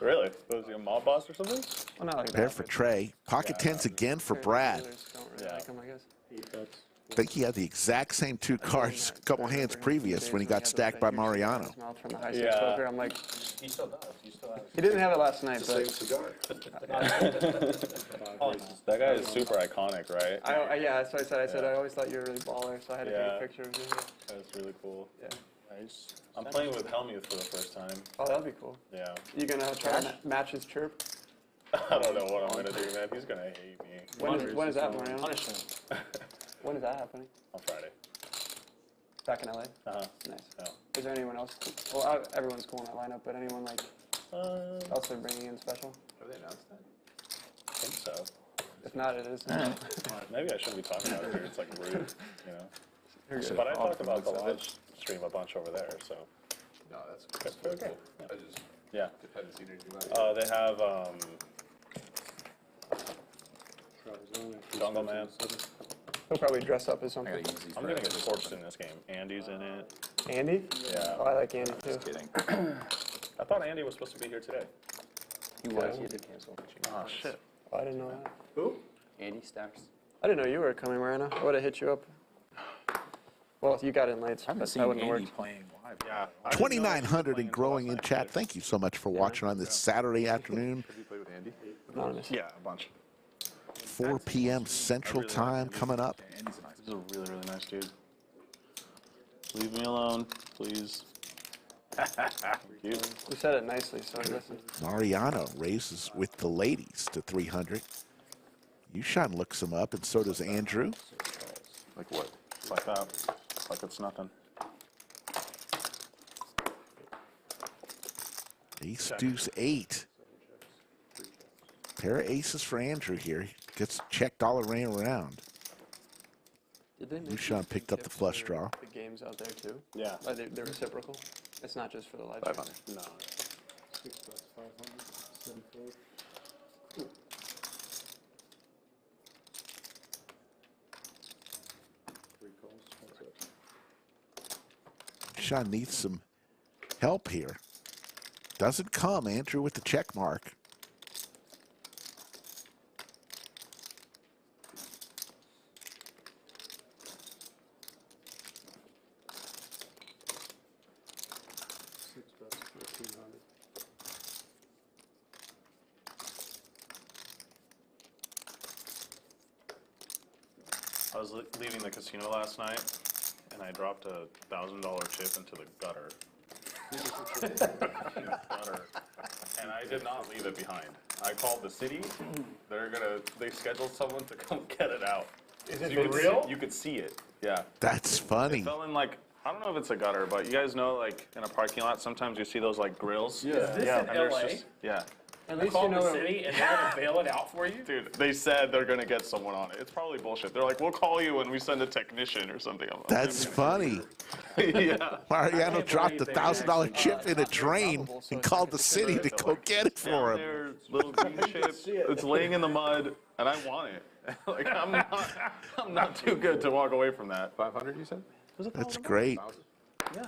Really? Was he a mob boss or something? Well, not like Prepare that, for but Trey. Pocket tens again for Brad. dealers don't really like him, I guess. 8 bets. I think he had the exact same 2 cards a couple hands previous when he got stacked by Mariano. From the high stakes poker, I'm like, He still does. He still has. he didn't have it last night, but That guy is super iconic, right? yeah, that's what I said. I said I always thought you were really baller, so I had to take a picture of you. That's really cool. Yeah. Nice. I'm playing with Helmuth for the first time. Oh, that'd be cool. Yeah. You gonna try to match his chirp? I don't know what I'm gonna do, man. He's gonna hate me. When is that, Mariano? Punish him. When is that happening? On Friday. Back in LA? Uh-huh. Nice. Yeah. Is there anyone else? Well, everyone's cool in that lineup, but anyone like else they're bringing in special? Have they announced that? I think so. If not, it is. Maybe I shouldn't be talking about it here. It's like rude, you know. You're good. But I talked about the Lodge stream a bunch over there, so. No, that's That's really cool. I just Yeah. haven't seen anything about it. They have Jungle Man. He'll probably dress up as I something. gotta use these. I'm gonna get torched in this game. Andy's in it. Andy? Yeah. Oh, I like Andy too. Kidding. I thought Andy was supposed to be here today. He was. He had to cancel. Oh, shit. Oh, I didn't know that. Who? Andy Stacks. I didn't know you were coming, Mariano. I would have hit you up. Well, you got in late. I haven't but seen that wouldn't Andy work. playing live. Yeah. 2,900 and growing in chat. Thank you so much for watching on this Saturday afternoon. Did you play with Andy? Anonymous. Yeah, a bunch. 4 p.m. Central Time coming up. Andy's a nice. This is a really, really nice dude. Leave me alone, please. Thank you. You said it nicely, so I listened. Mariano raises with the ladies to 300. Yoochan looks him up, and so does Andrew. Like what? Like that. Like it's nothing. Ace, deuce, 8. Pair of aces for Andrew here. He gets checked all around. Did they make Yoochan picked up the flush draw. the games out there too? Yeah. Are they're reciprocal? It's not just for the live stream. No. 6 bets, 500, 7 fold. Three calls. That's it. Yoochan needs some help here. Doesn't come, Andrew with the check mark. Six bets, 1,400. I was leaving the casino last night, and I dropped a $1,000 chip into the gutter. And I did not leave it behind. I called the city. They scheduled someone to come get it out. Is it You real? could see it. Yeah. That's funny. It fell in like, I don't know if it's a gutter, but you guys know like in a parking lot, sometimes you see those like grills. Yeah. Is this Yeah. in And there's LA? just, yeah. At I least you called know the city and they're gonna bail it out for you? Dude, they said they're gonna get someone on it. It's probably bullshit. They're like, we'll call you when we send a technician or something. I'm like, That's funny. yeah. Mariano dropped a $1,000 chip in a drain and called the city to go get it for Down him. there, little green chip. It's laying in the mud, and I want it. Like I'm not too good to walk away from that. 500, you said? That's great. Yeah.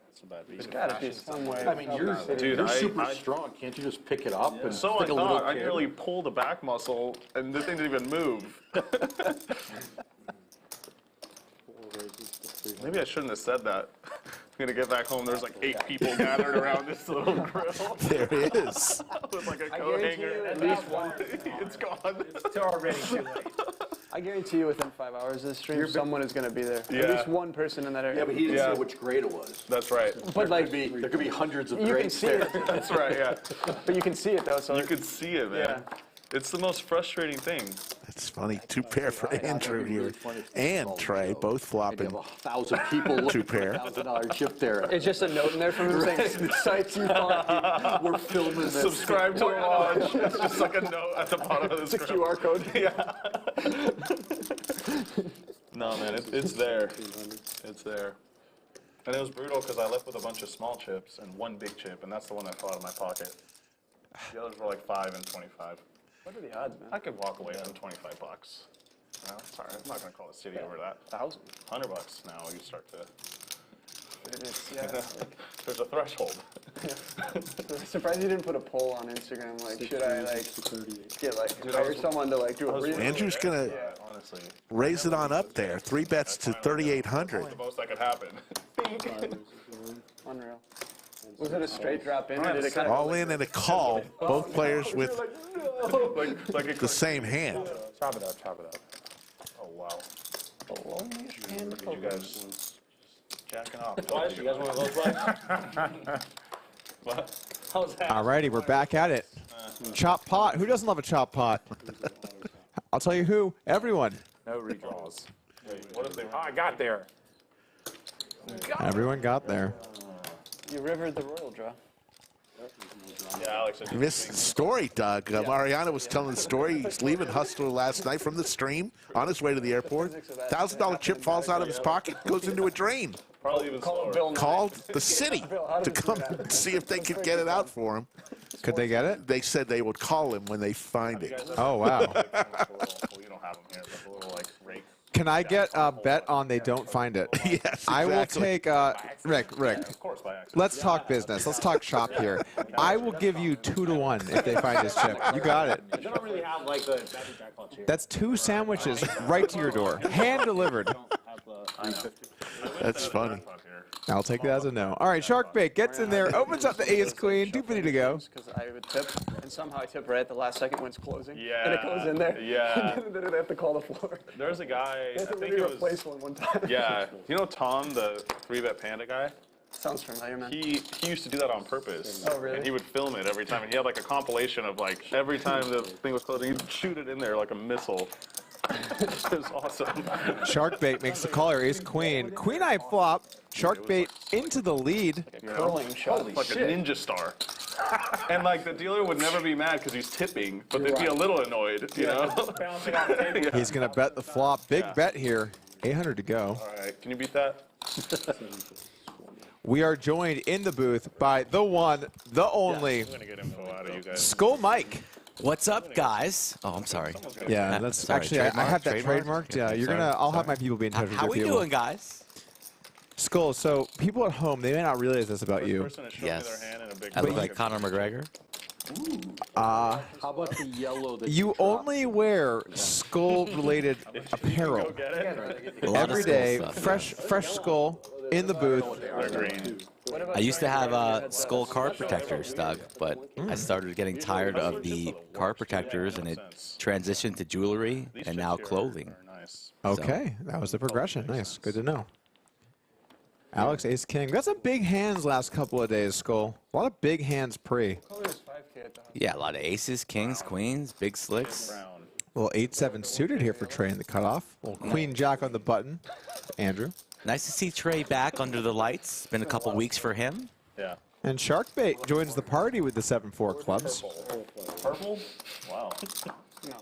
That's a bad beat. There's gotta be some way. I mean, you're, Dude, you're I- super I- strong. Can't you just pick it up? And So I like a little thought. I kid? nearly pulled a back muscle, and the thing didn't even move. 4 raises to 300. Maybe I shouldn't have said that. I'm gonna get back home. There's like 8 people gathered around this little grill There it is. with like a I coat guarantee you hanger. at least one. It's gone. It's already too late. I guarantee you within 5 hours of this stream, someone is going to be there. Yeah. At least one person in that area. Yeah, but he didn't Yeah. say which grade it was. That's right. But like, There could be hundreds of you can grades see there. it. That's right. Yeah. But you can see it though. So You could see it, man. Yeah. It's the most frustrating thing. That's funny. 2 pair for Andrew here. And Trey, both Maybe flopping. have 1,000 people looking for pair. a $1,000 chip there. it's just a note in there from him saying, "Sites you thought." We're filming this. Subscribe to Watch. It's just like a note at the bottom of the It's a QR code. Yeah. No, man, it's there. It's there. And it was brutal because I left with a bunch of small chips and one big chip, and that's the one that fell out of my pocket. The others were like 5 and 25. What are the odds, man? I could walk away from $25. No, sorry, I'm not gonna call the city over that. 1,000. $100 now, you start to. Yeah. There's a threshold. I'm surprised you didn't put a poll on Instagram. Like, should I like To 38. get like hire someone to like do a read? Andrew's going to Honestly, raise it on up there. 3 bets to 3,800. the most that could happen. 5 raises going. Unreal. Was it a straight drop in, or did it kind All in and a call. Both players with like it the same hand. Chop it up, chop it up. Oh wow. of loneliest hand of You poker? guys jacking off. Twice? You guys want to go twice? What? How's that? Alrighty, we're back at it. Chop pot. Who doesn't love a chop pot? I'll tell you who. Everyone. No redraws. Wait, what if they? Oh, I got there. Everyone got there. You rivered the royal draw. Yeah, Alex. You missed the story, Doug. Mariano was telling the story. He's leaving Hustler last night from the stream on his way to the airport. $1,000 chip falls out of his pocket, goes into a drain. Probably even Call slower. it Bill Nye. Called the city to come and see if they could get it out for him. Could they get it? They said they would call him when they find You guys it. ever Oh, wow. well, you don't have them here, but the little like rake Can I get a bet on they don't find it? Yes, I will exactly. take, Rick, Of course, by accident. let's talk business. Let's talk shop here. I will give you 2-1 if they find this chip. You got it. They don't really have like the magic jackpot chip. That's 2 sandwiches right to your door. Hand delivered. That's funny. I'll take that as a no. All right, Sharkbait gets in there, opens up the ace queen, 250 to go. Because I would tip, and somehow I tip right at the last second when it's closing. Yeah. And it goes in there. Yeah. And then they have to call the floor. There's a guy, They I have to think it was, replace one time. yeah. You know Tom, the 3-bet panda guy? Sounds familiar, man. He used to do that on purpose. Oh, really? And he would film it every time. And he had like a compilation of like every time the thing was closing, he'd shoot it in there like a missile. It was awesome. Sharkbait makes the call here, ace queen. Queen eye flop. Sharkbait into the lead. Curling shot. Like a ninja star. And like the dealer would never be mad because he's tipping, but they'd be a little annoyed, you know? Yeah. He's going to bet the flop. Big bet here. 800 to go. All right, can you beat that? We are joined in the booth by the one, the only, I'm gonna get info out of you guys. Skull Mike. What's up, guys? Oh, I'm sorry. Yeah, that's Sorry, actually, I have that trademark? trademarked. Yeah, you're going to, I'll have my people be in touch with How your we people. doing, guys? Skull, so people at home, they may not realize this about you. Person that showed me Yes. their hand in a big I look bag like of- Conor McGregor. How about the yellow that You only wear skull-related Go apparel get it? A lot of every skull day. stuff. Fresh skull in the booth. They're green. I used to have skull card protectors, Doug, but I started getting tired of the card protectors, and it transitioned to jewelry These and chips now here clothing. are nice. Okay, that was the progression. Nice, good to know. Alex, ace king. Got some big hands last couple of days, Skull. A lot of big hands pre. Yeah, a lot of aces, kings, queens, big slicks. Brown. Little 8-7 suited here for Trey in the cutoff. Little queen jack on the button. Andrew. Nice to see Trey back under the lights. It's been a couple weeks for him. Yeah. And Sharkbait joins the party with the 7-4 clubs. Purple? Wow. No.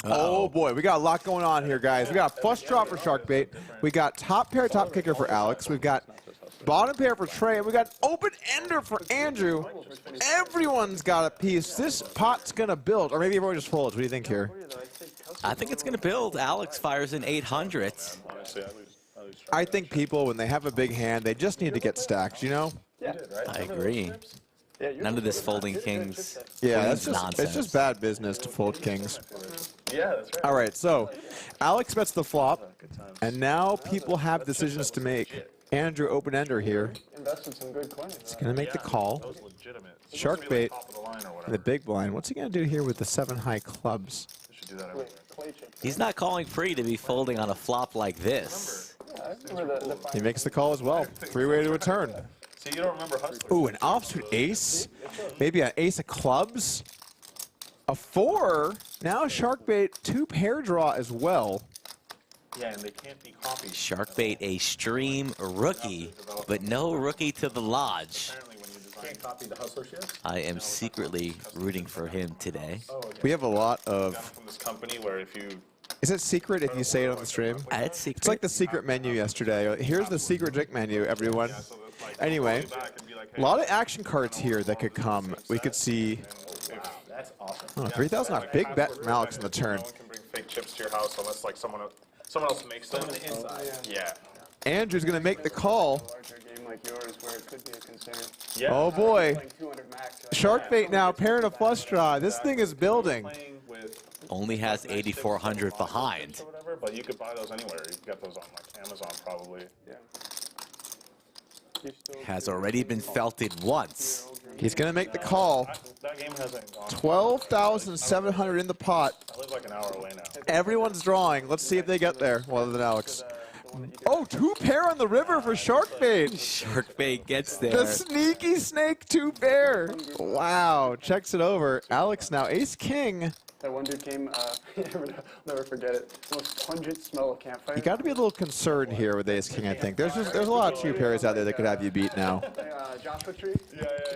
Oh boy, we got a lot going on here, guys. We got a flush draw for Sharkbait. We got top pair, top kicker for Alex. We've got bottom pair for Trey, and we got open ender for Andrew. Everyone's got a piece. This pot's gonna build, or maybe everyone just folds. What do you think here? I think it's going to build. Alex fires in 800. Honestly, I lose track. I think people, when they have a big hand, they just need to get stacked. You know? I agree. None of this folding kings. Yeah, queens that's just nonsense. it's just bad business to fold kings. Yeah, that's right. All right, so Alex bets the flop, and now people have decisions to make. Andrew open ender here. Invested some good coins. He's gonna make the call. That was legitimate. Sharkbait, Top of the line or the whatever. big blind. What's he gonna do here with the 7 high clubs? We should do that everywhere. He's not calling free to be folding on a flop like this. I remember the He makes the call as well. 3-way to a turn. See, you don't remember Hustler. Ooh, an offsuit ace. Maybe an ace of clubs. A 4. Now Sharkbait 2 pair draw as well. Yeah, and they can't be copied. Sharkbait a stream rookie, but no rookie to the lodge. Apparently, when you design copy the Hustler ships, I am secretly rooting for him today. We have a lot down of. from this company where if you Is it secret if you say it on the stream? It's secret. It's like the secret menu yesterday. Here's the secret drink menu, everyone. Anyway, a lot of action cards here that could come. We could see that's awesome. oh, 3,000 off. Big bet from Alex in the turn. No one can bring fake chips to your house unless like someone else makes them. Yeah. Andrew's going to make the call. larger game like yours where it could be a concern. Yeah. Oh boy. Playing 200 max. Right? Sharkbait now pairing a flush draw. This thing is building. Playing with Only has 8,400 behind. or whatever, but you could buy those anywhere. You can get those on like Amazon probably. Yeah. You still Has already been felted once. He's going to make the call. That game hasn't gone. 12,700 in the pot. I live like an hour away now. Everyone's drawing. Let's see if they get there. Well, other than Alex. Oh, 2 pair on the river for Sharkbait. Sharkbait gets The there. sneaky snake 2 pair. Wow. Checks it over. Alex now ace king. That one dude came, never forget it. The most pungent smell of campfire. You got to be a little concerned here with ace king, I think. There's a lot of 2 pairs out there that could have you beat now. Joshua Tree.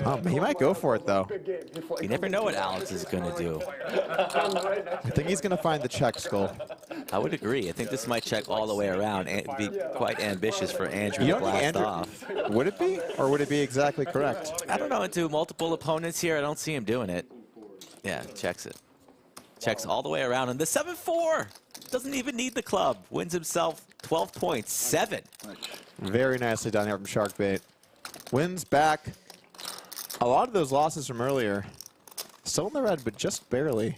Oh, he might go for it though. Good game. You never know what Alex is going to do. I think he's going to find the check, Skull. I would agree. I think this might check all the way around and be quite ambitious for Andrew You to don't think blast Andrew off. would it be, or would it be exactly correct? I don't know. Into multiple opponents here, I don't see him doing it. Yeah, checks it. Checks all the way around. And the 7-4 doesn't even need the club. Wins himself 12.7. Very nicely done here from Sharkbait. Wins back. A lot of those losses from earlier. Still in the red, but just barely.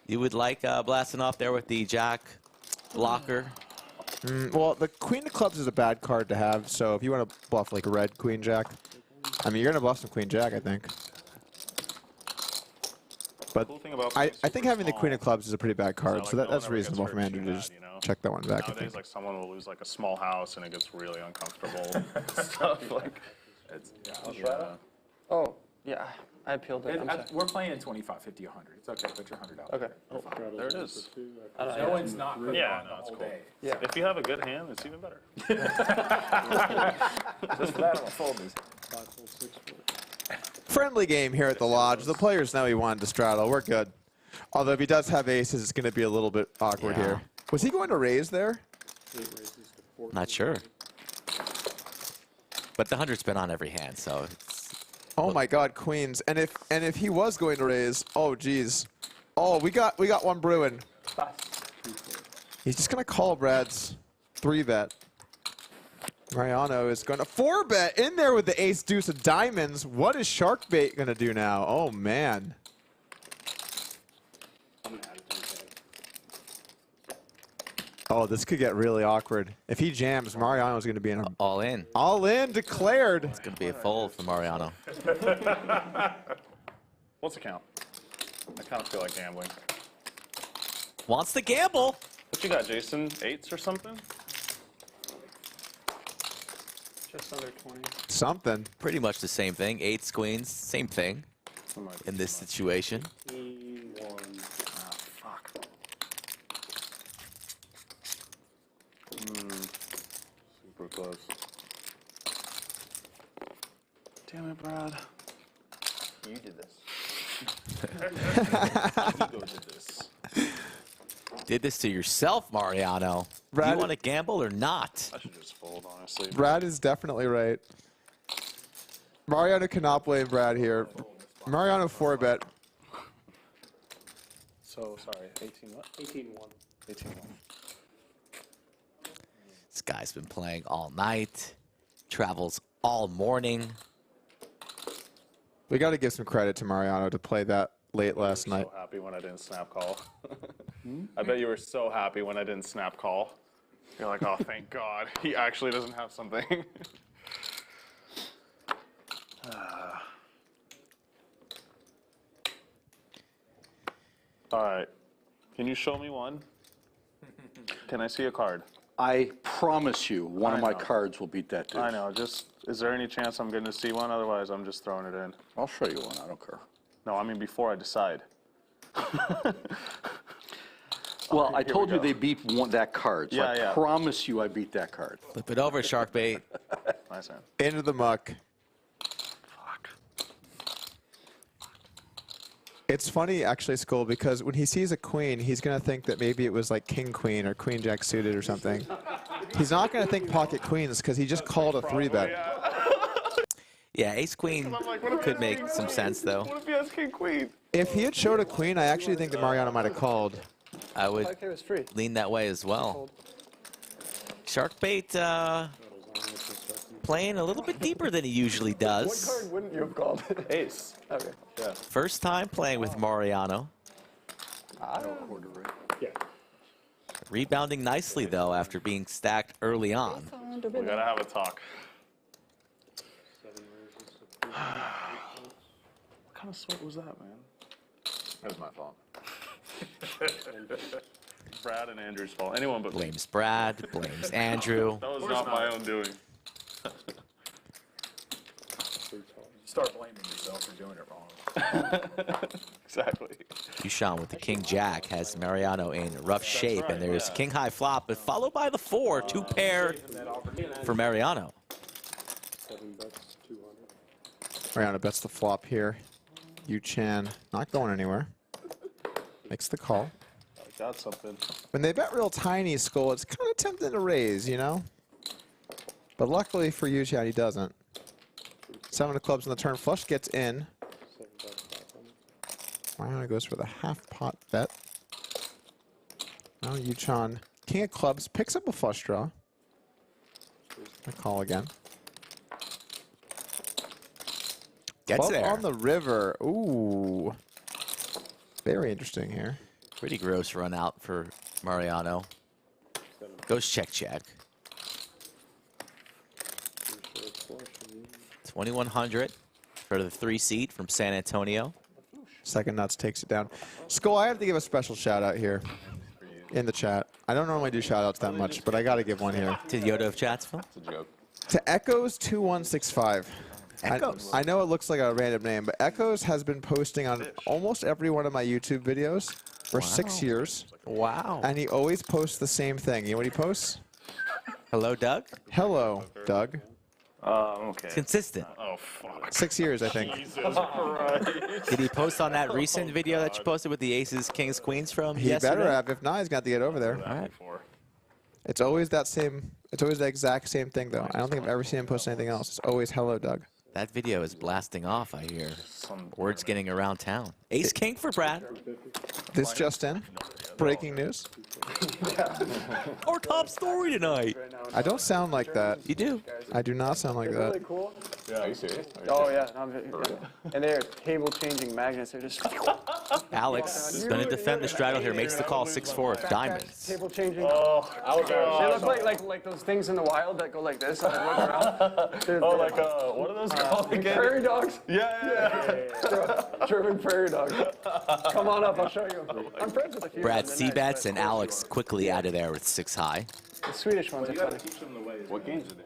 You would like blasting off there with the jack blocker. Well, the queen of clubs is a bad card to have, so if you want to bluff like a red queen jack, I mean, you're going to bluff some queen jack, I think. But Cool thing about I being think super having the queen small of clubs is a pretty bad card, like, so no one that's ever gets reasonable hurt for Andrew to shooting just that, you know? check that one back, I Nowadays, think. like someone will lose like a small house and it gets really uncomfortable. Stuff like, it's, yeah. Oh, yeah. I peeled it. I'm sorry. We're playing in 25, 50, 100. It's okay. Put your 100 out. Okay. There it is. No one's not putting Yeah, on no, the it's whole cool. day. Yeah. If you have a good hand, it's even better. Just for that, I'm gonna fold these. Friendly game here at the Lodge. The players know he wanted to straddle. We're good. Although if he does have aces, it's going to be a little bit awkward Yeah. here. Was he going to raise there? Not sure. But the 100's been on every hand, so it's... Oh my God, queens! And if he was going to raise, oh geez, oh we got one brewing. He's just gonna call Brad's 3-bet. Mariano is going to 4-bet in there with the ace deuce of diamonds. What is Sharkbait gonna do now? Oh man. Oh, this could get really awkward. If he jams, Mariano's going to be in a All in. all in declared. It's going to be a fold for Mariano. What's the count? I kind of feel like gambling. Wants to gamble. What you got, Jason? 8s or something? Just under 20. Something. Pretty much the same thing. 8s, queens, same thing in this situation. Fuck. Super close. Damn it, Brad. You did this. Ego did this. Did this to yourself, Mariano. Do Brad- you want to gamble or not? I should just fold, honestly. Brad is definitely right. Mariano cannot blame Brad here. Mariano 4-bet. So, sorry, 18 what? 18-1. 18-1. This guy's been playing all night, travels all morning. We got to give some credit to Mariano to play that late last night. So happy when I didn't snap call. I bet you were so happy when I didn't snap call. You're like, oh, thank God. He actually doesn't have something. All right. Can you show me one? Can I see a card? I promise you, one of my know. cards will beat that dude. I know. Just, is there any chance I'm going to see one? Otherwise, I'm just throwing it in. I'll show you one. I don't care. No, I mean before I decide. Well, I Here we told you go. they beat that card, so Yeah, I yeah. promise you I beat that card. Flip it over, Sharkbait. Nice hand. Into the muck. Fuck. It's funny, actually, Skull, because when he sees a queen, he's going to think that maybe it was like king-queen or queen-jack suited or something. He's not going to think pocket queens because he just called a 3-bet. Yeah, ace-queen could make some sense, though. What if he has king queen? If he had showed a queen, I actually think that Mariano might have called. I would Okay, it was free. lean that way as well. Sharkbait playing a little bit deeper than he usually What does. card wouldn't you have called? Ace. Okay. Yeah. First time playing with Mariano. Rebounding nicely, though, after being stacked early on. We gotta have a talk. What kind of sweat was that, man? That was my fault. Brad and Andrew's fault. Anyone but me. Blames Brad, blames Andrew. That was not my own doing. Start blaming yourself for doing it wrong. Exactly. Yoochan with the king-jack has Mariano in rough shape, and there's king-high flop, but followed by the 4, 2-pair for Mariano. 7 bets, 200. Mariano bets the flop here. Yoochan not going anywhere. Makes the call. I got something. When they bet real tiny, Skull, it's kind of tempting to raise, you know? But luckily for Yoochan, he doesn't. 7 of clubs on the turn. Flush gets in. 7 bets, 500. Mariano goes for the half pot bet. Now Yoochan, king of clubs, picks up a flush draw. I call again. Gets Club there. on the river. Ooh. Very interesting here. Pretty gross run out for Mariano. Goes check, check. 2100 for the 3-seat from San Antonio. Second nuts takes it down. Skull, I have to give a special shout out here in the chat. I don't normally do shout outs that much, but I got to give one here. To Yoda of Chatsville. To Echoes 2165. Echoes. I know it looks like a random name, but Echoes has been posting on almost every one of my YouTube videos for 6 years. Wow. And he always posts the same thing. You know what he posts? Hello, Doug. Hello, Doug. Okay. It's consistent. Oh, fuck. 6 years, I think. Jesus Christ. Did he post on that recent video that you posted with the aces, kings, queens from He yesterday? better have. If not, he's got to get over there. All right. It's always that same. It's always the exact same thing, though. I don't think I've ever seen him post anything else. It's always hello, Doug. That video is blasting off, I hear. Words getting around town. Ace king for Brad. This just in. Breaking news. Our top story tonight. I don't sound like that. You do. I do not sound like Really that. cool. Yeah, are you serious? Oh yeah, and they're table-changing magnets. They're just Alex is going to defend the straddle here. Makes the call 6-4 diamonds. table-changing. Oh, They look like those things in the wild that go like this. And look around. They're, what are those called again? prairie dogs. Yeah. German prairie dogs. Come on up, I'll show you. I'm friends with a few. Brad of them, they're C-bets nice, and but Alex quickly out of there with 6 high. the Swedish ones are funny. What games are they?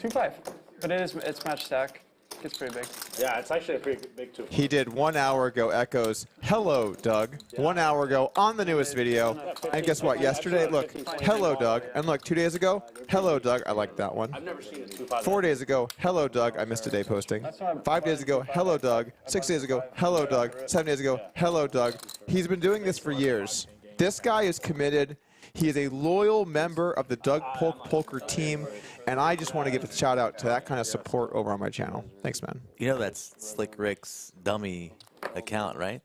2-5, but it's match stack. Gets pretty big. Yeah, it's actually a pretty big 2. He did 1 hour ago. Echoes. Hello, Doug. 1 hour ago on the newest video. And guess what? Yesterday, look. Hello, Doug. And look, 2 days ago. Hello, Doug. I like that one. I've never seen it 2-5. 4 days ago. Hello, Doug. I missed a day posting. 5 days ago. Hello, Doug. 6 days ago. Hello, Doug. 7 days ago. Hello, Doug. He's been doing this for years. This guy is committed. He is a loyal member of the Doug Polk Poker team, and I just want to give a shout out to that kind of support over on my channel. Thanks, man. You know that's Slick Rick's dummy account, right?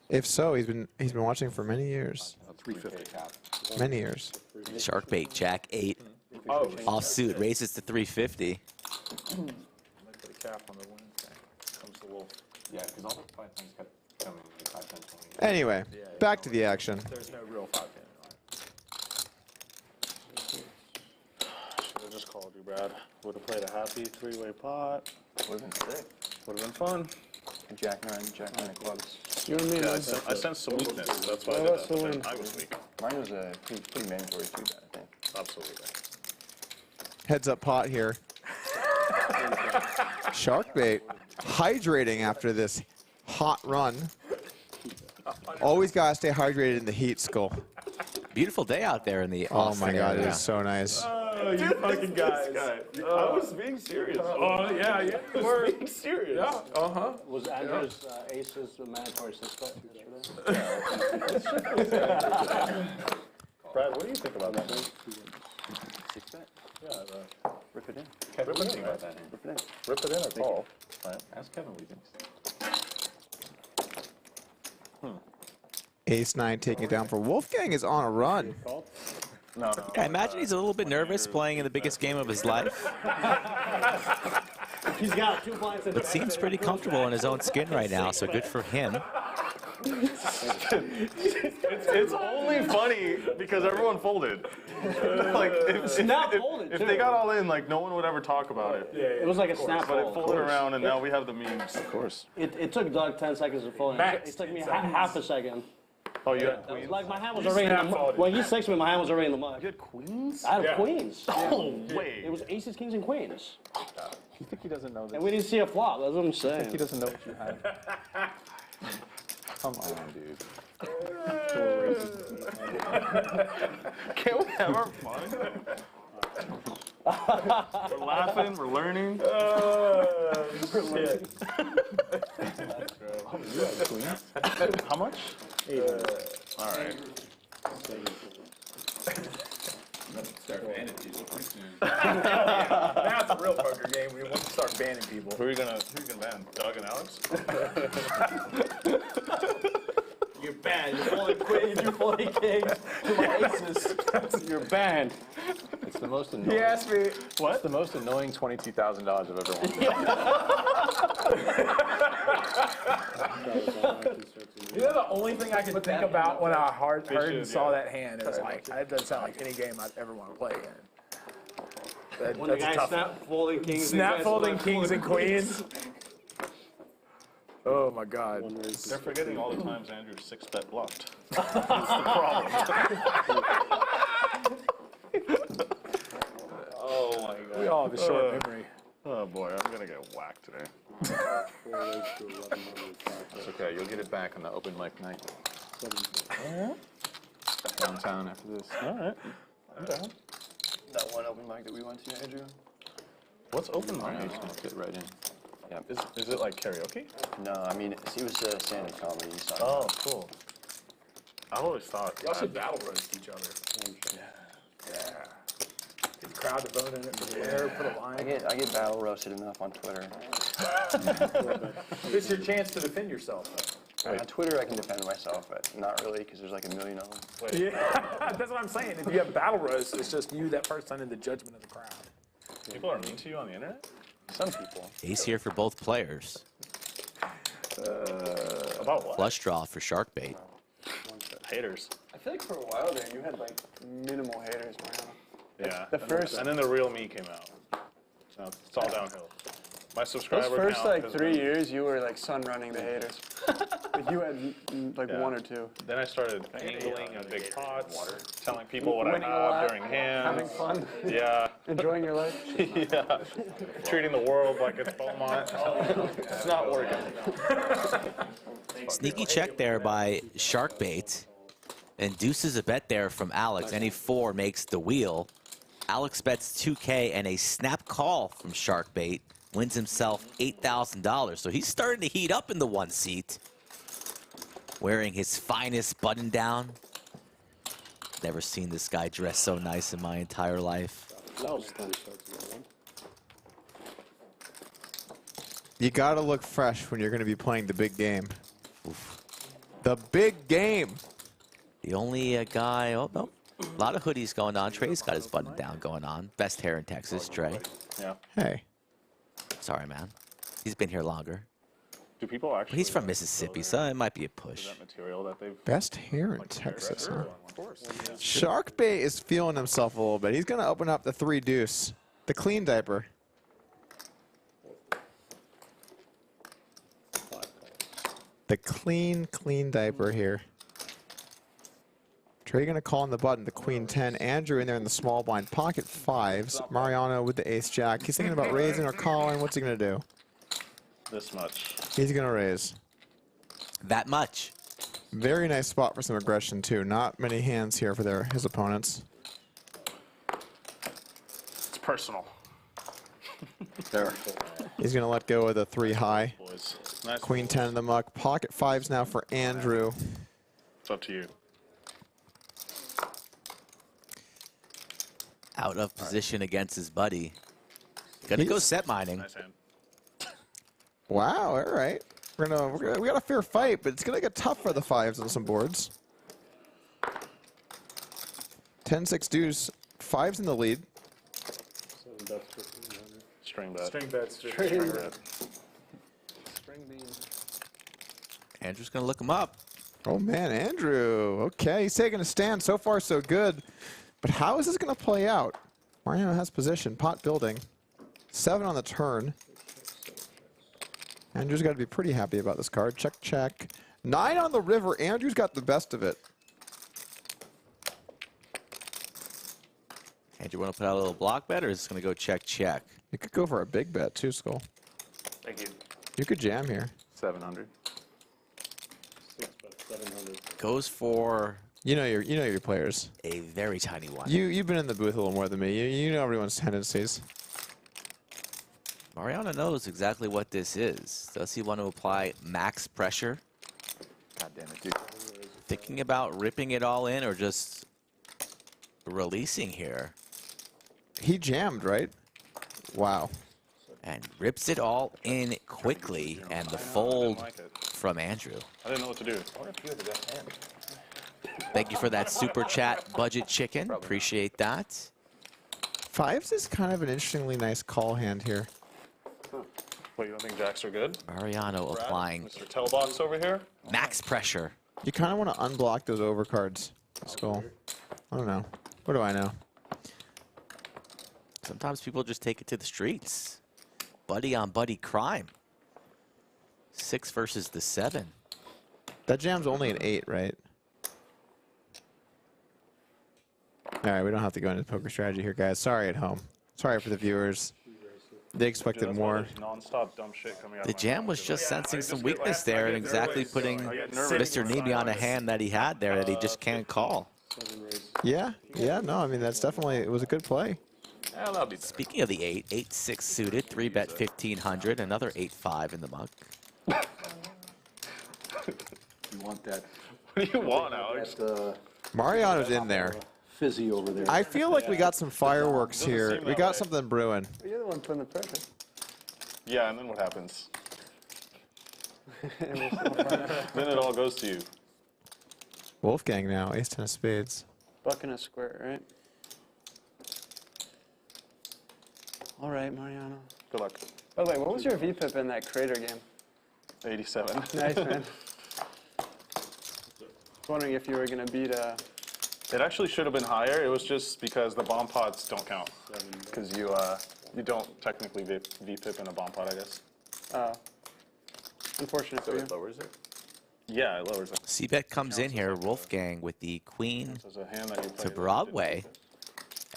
If so, he's been watching for many years. 350. Many years. Sharkbait Jack 8. Offsuit raises to 350. Yeah, because all the 5 times kept coming. 5 times 20. Anyway, back to the action. There's no real 5 pin. Should have just called you, Brad. Would have played a happy 3-way pot. Would have been sick. Would have been fun. Jack 9 of clubs. You and me, Yeah, man. I sensed some weakness. That's why I Well, did that's the win. that. I was weak. Mine was pretty mandatory too, I think. Absolutely. Heads up pot here. Sharkbait hydrating after this hot run. Always gotta stay hydrated in the heat, Skull. Beautiful day out there in the Oh Austin my God, it area. is so nice. Oh, you fucking guys. I was being serious. Oh, yeah, you were. Being serious. Yeah, uh-huh. Was Andrew's aces a mandatory 6-bet yesterday? Brad, what do you think about that? 6-bet? Yeah, Rip it in. Rip it in about that. Rip it in. Rip it in or call. Right. Ask Kevin what he thinks. Ace-9 taking it down for Wolfgang is on a run. No. I imagine he's a little bit nervous playing in the biggest game of his life, He's got 2 blinds in but seems pretty comfortable in his own skin right now, so good for him. It's only funny because everyone folded. Like if they got all in, like no one would ever talk about it. It was like a snap But it fold. folded around, and now we have the memes. Of course. It took Doug 10 seconds to fold. It took me half a second. Oh, you had It was queens. like my hand was already in the mud. When he sexed me, my hand was already in the mud. You had queens? I had queens. Oh wait. It was aces, kings, and queens. You think he doesn't know this? And we didn't see a flop. That's what I'm saying. He doesn't know what you had. Come on, dude. Can't we have our fun? We're laughing, we're learning. How much? 8. All right. Start banning people pretty soon. Now it's a real poker game. We want to start banning people. Who are you gonna ban? Doug and Alex? You banned. You're folding queens, you're folding kings, you're my aces. You're banned. It's the most annoying. He asked me, what? It's the most annoying $22,000 I've ever won. You know, the only thing I could think about when I heard and saw that hand, it was like, that doesn't sound like any game I'd ever want to play again. When the guy snap folding kings, snap folding kings and queens. Oh my God. They're forgetting all the times Andrew 6-bet bluffed. That's the problem. Oh my God. We all have a short memory. Oh boy, I'm gonna get whacked today. That's okay. You'll get it back on the open mic night. Downtown after this. All right. I'm down. That one open mic that we went to, Andrew? What's open All right, mic? just gonna fit right in. Yeah. Is it like karaoke? No, I mean, it was stand-up comedy. So Oh, cool. I always thought. Y'all should battle roast each other. Yeah. Get the crowd to vote in it from the air, put a line. I get battle roasted enough on Twitter. It's your chance to defend yourself. On Twitter, I can defend myself, but not really, because there's like a million of them. Yeah, that's what I'm saying. If you have battle roast, it's just you, that person, and the judgment of the crowd. People are mean to you on the internet? Some people. Ace here for both players. About what? Flush draw for Sharkbait. Haters. I feel like for a while there, you had like minimal haters, Mariano. Yeah. The first, And then the real me came out. So it's all downhill. My subscriber those first count like has 3 been- years, you were like sun running the haters. Like you had like Yeah. 1 or 2. Then I started angling in big pots, telling people what Winning I a lot, have during hands. having fun, Yeah. enjoying your life. Yeah. Treating the world like it's Beaumont. It's not working. Sneaky check there by Sharkbait. Induces a bet there from Alex. Any 4 makes the wheel. Alex bets 2K and a snap call from Sharkbait. Wins himself $8,000. So he's starting to heat up in the 1 seat. Wearing his finest button down. Never seen this guy dress so nice in my entire life. You gotta look fresh when you're gonna be playing the big game. Oof. The big game. The only guy, oh no, a lot of hoodies going on. Trey's got his button down going on. Best hair in Texas, Trey. Yeah. Hey. Sorry, man. He's been here longer. Do people actually? But he's from Mississippi, so it might be a push. That material that they've. Best hair in Texas, huh? Of course. Sharkbait is feeling himself a little bit. He's gonna open up the 3 deuce. The clean diaper. The clean diaper here. Trey gonna call on the button, the queen 10. Andrew in there in the small blind, pocket 5s. Mariano with the ace jack. He's thinking about raising or calling. What's he gonna do? This much. He's gonna raise. That much. Very nice spot for some aggression too. Not many hands here for his opponents. It's personal. There. He's gonna let go of the 3 high. Boys. Nice. Queen 10 in the muck. Pocket 5s now for Andrew. It's up to you. Out of position against his buddy. Gonna go set mining. Nice hand. Wow, all right. We got a fair fight, but it's gonna get tough for the 5s on some boards. 10-6 deuce, 5s in the lead. String bet. String bets. String bet. Andrew's gonna look him up. Oh man, Andrew. Okay, he's taking a stand. So far, so good. But how is this gonna play out? Mariano has position, pot building. 7 on the turn. Andrew's got to be pretty happy about this card. Check, check. 9 on the river. Andrew's got the best of it. Andrew, want to put out a little block bet, or is this going to go check, check? You could go for a big bet too, Skull. Thank you. You could jam here. 700. 700. Goes for You know your players. a very tiny one. You've been in the booth a little more than me. You know everyone's tendencies. Mariano knows exactly what this is. Does he want to apply max pressure? God damn it, dude. Thinking about ripping it all in or just releasing here? He jammed, right? Wow. And rips it all in quickly, and the fold from Andrew. I didn't know what to do. Thank you for that super chat, Budget Chicken. Appreciate that. Fives is kind of an interestingly nice call hand here. What, you don't think jacks are good? Mariano Brad, applying Mr. Telebox over here? max pressure. You kind of want to unblock those overcards. Skull. I don't know. What do I know? Sometimes people just take it to the streets. Buddy on buddy crime. 6 versus the 7. That jam's only an 8, right? All right, we don't have to go into poker strategy here, guys. Sorry at home. Sorry for the viewers. They expected more. Non-stop dumb shit coming out The of my jam mouth. was just sensing some get weakness I there get and exactly nervous. putting I get nervous Mr. Neeme on a hand that he had there that he just can't call. Yeah, no, I mean, that's definitely, it was a good play. Yeah, that'll be better. Speaking of the 8, 8-6 suited, 3-bet 1,500, another 8-5 in the mug. You want that, What do you want, Alex? Mariano's in there. fizzy over there. I feel like we got some fireworks Doesn't here. seem We that got way. something brewing. You're the one putting the pressure. Yeah, and then what happens? Then it all goes to you. Wolfgang now, ace 10 of spades. Buck and a square, right? All right, Mariano. Good luck. By the way, what was your VPIP in that crater game? 87. Nice, man. I was wondering if you were going to beat It actually should have been higher. It was just because the bomb pods don't count. Because you don't technically VPIP in a bomb pod, I guess. unfortunate for you. lowers it? Yeah, it lowers it. C-bet comes in here, Wolfgang with the queen There's a hand that you play to Broadway.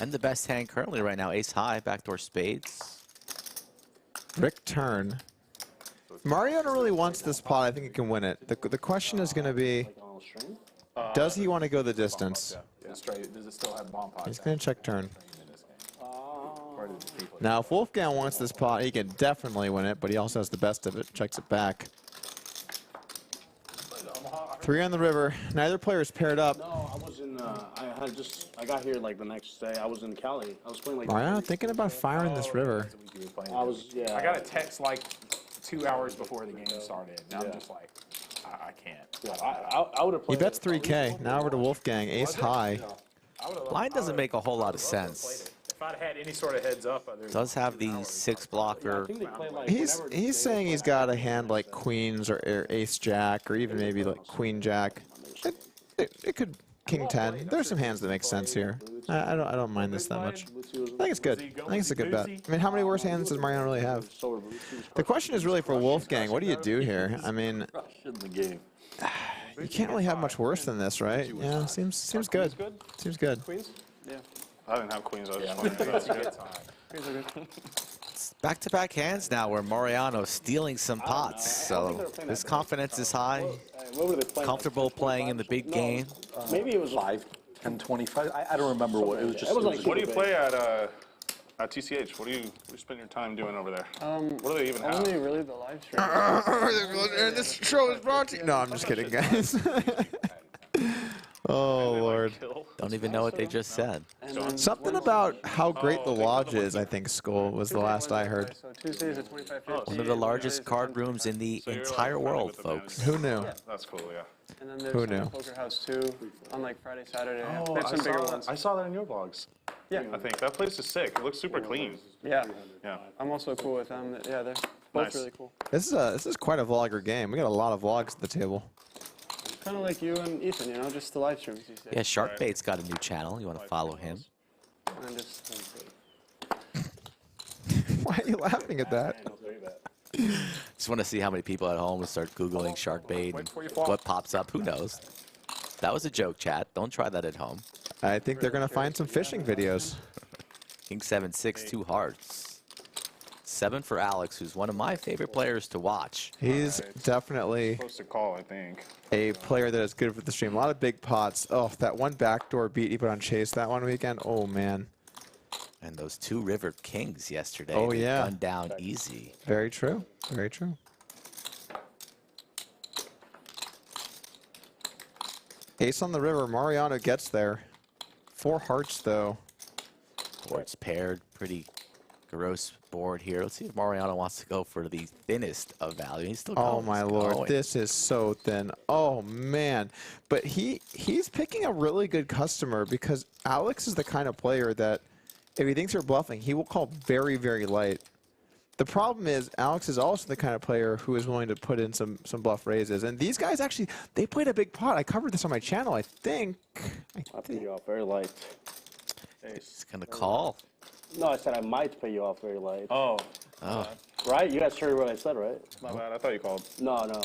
And the best hand currently right now, ace high, backdoor spades. Rick turn. If Mariano really wants this pot, I think he can win it. The question is going to be, does he want to go the distance? Yeah, straight. Does it still have bomb pods? He's going to check turn. Now, if Wolfgang wants this pot, he can definitely win it, but he also has the best of it. Checks it back. 3 on the river. Neither player is paired up. No, I was in. I got here like the next day. I was in Cali. I was playing like. Mariano thinking about firing this river. I was. Yeah. I got a text like 2 hours before the game started. And I'm just like, I can't. Yeah, I would have He played. bets 3K. Now over to Wolfgang, ace high. Line doesn't make a whole lot of sense. If I'd had any sort of heads up, Does have the 6 blocker. He's saying he's got a hand like queens or ace jack or even maybe like queen jack. It could king 10. There's some hands that make sense here. I don't mind this that much. I think it's good. I think it's a good bet. I mean, how many worse hands does Mariano really have? The question is really for Wolfgang. What do you do here? I mean, in the game. you can't really have much worse than this, right? Yeah, seems good. Seems good. Queens? Yeah. I didn't have queens. I was just wondering. That's good. Queens are good. Back-to-back hands now where Mariano's stealing some pots. So his confidence is high. What were they playing? Comfortable playing in the big game. Maybe it was 5, 10, 25. I don't remember what it was. Just It was like What do you play at TCH? What do you spend your time doing over there? What do they even have? Only really the live stream. This show is brought to you. No, I'm just kidding, guys. Oh, Lord. Don't even know what they just said. Something about how great the lodge is, I think, Skull, was the last I heard. So Tuesdays at 25:50. One of the largest card rooms in the entire world, folks. Who knew? That's cool, yeah. And then there's Who some knew? Poker House too, on like Friday, Saturday. Oh, There's some bigger ones. I saw that in your vlogs. Yeah. I think that place is sick. It looks super clean. Yeah. Yeah. I'm also cool with them. Yeah, they're both Nice. really cool. This is quite a vlogger game. We got a lot of vlogs at the table. Kind of like you and Ethan, you know, just the live streams these days. Yeah, Sharkbait's got a new channel. You want to follow him? And just, Why are you laughing at that? Just want to see how many people at home will start Googling Sharkbait and what pops up. Who knows? That was a joke, chat. Don't try that at home. I think they're going to find some fishing videos. King 7-6, 2 hearts. 7 for Alex, who's one of my favorite players to watch. He's definitely Supposed to call, I think. a player that is good for the stream. A lot of big pots. Oh, that one backdoor beat he put on Chase that one weekend. Oh, man. And those 2 River Kings yesterday. Oh, they yeah. Gunned down easy. Very true. Very true. Ace on the river. Mariano gets there. 4 hearts, though. Board's paired pretty a roast board here. Let's see if Mariano wants to go for the thinnest of value. He's still Oh going. my He's lord, going. this is so thin. Oh man, but he's picking a really good customer because Alex is the kind of player that if he thinks you're bluffing, he will call very, very light. The problem is Alex is also the kind of player who is willing to put in some bluff raises. And these guys actually, they played a big pot. I covered this on my channel, I think. I pay you off very light. He's going to call. No, I said I might pay you off very light. Oh. Oh. Right? You guys heard what I said, right? My bad. I thought you called. No, no.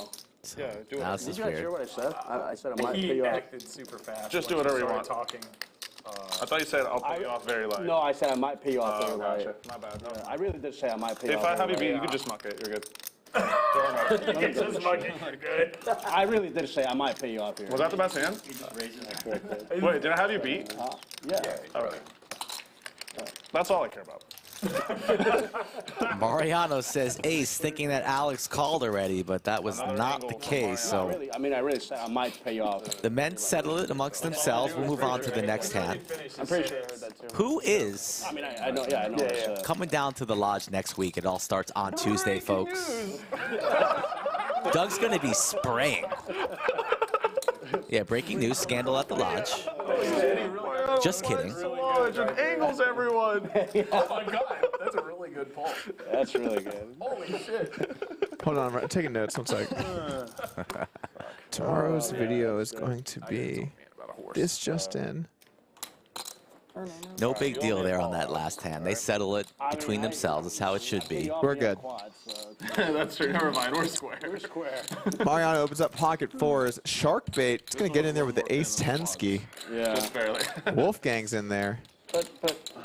Yeah, do Now it. this Did is you guys hear weird. what I said? I said I might pay He you off. acted super fast. Just do when whatever he you started want. talking. I thought you said I'll pay you off very light. No, I said I might pay you off very gotcha. light. My bad. No. Yeah, I really did say I might pay you If off I have very you beat, light. you can just muck it. You're good. Just fucking good. I really did say I might pay you off here. Was that the best hand? Wait, did I have you beat? Yeah. All right. That's all I care about. Mariano says ace, thinking that Alex called already, but that was not the case. No, So I really said I might pay you off. the men settle it amongst themselves. We'll move on to the next hand. I'm pretty sure I heard that too. Who is I mean, I know. Yeah, I know. It's, coming down to the lodge next week? It all starts on Tuesday, folks. Doug's going to be spraying. Yeah, breaking news, scandal at the lodge. Just kidding. Lodge and angles everyone. Oh my god, that's a really good pull. That's really good. Holy shit. Hold on, I'm taking notes. One sec. Tomorrow's video is going to be this just in. No big deal there on that last hand. They settle it between themselves. That's how it should be. We're good. That's true. Never mind. We're square. We're square. Mariano opens up pocket fours. Sharkbait. It's going to get in there with the ace-10 ski. Yeah. Just barely. Wolfgang's in there. But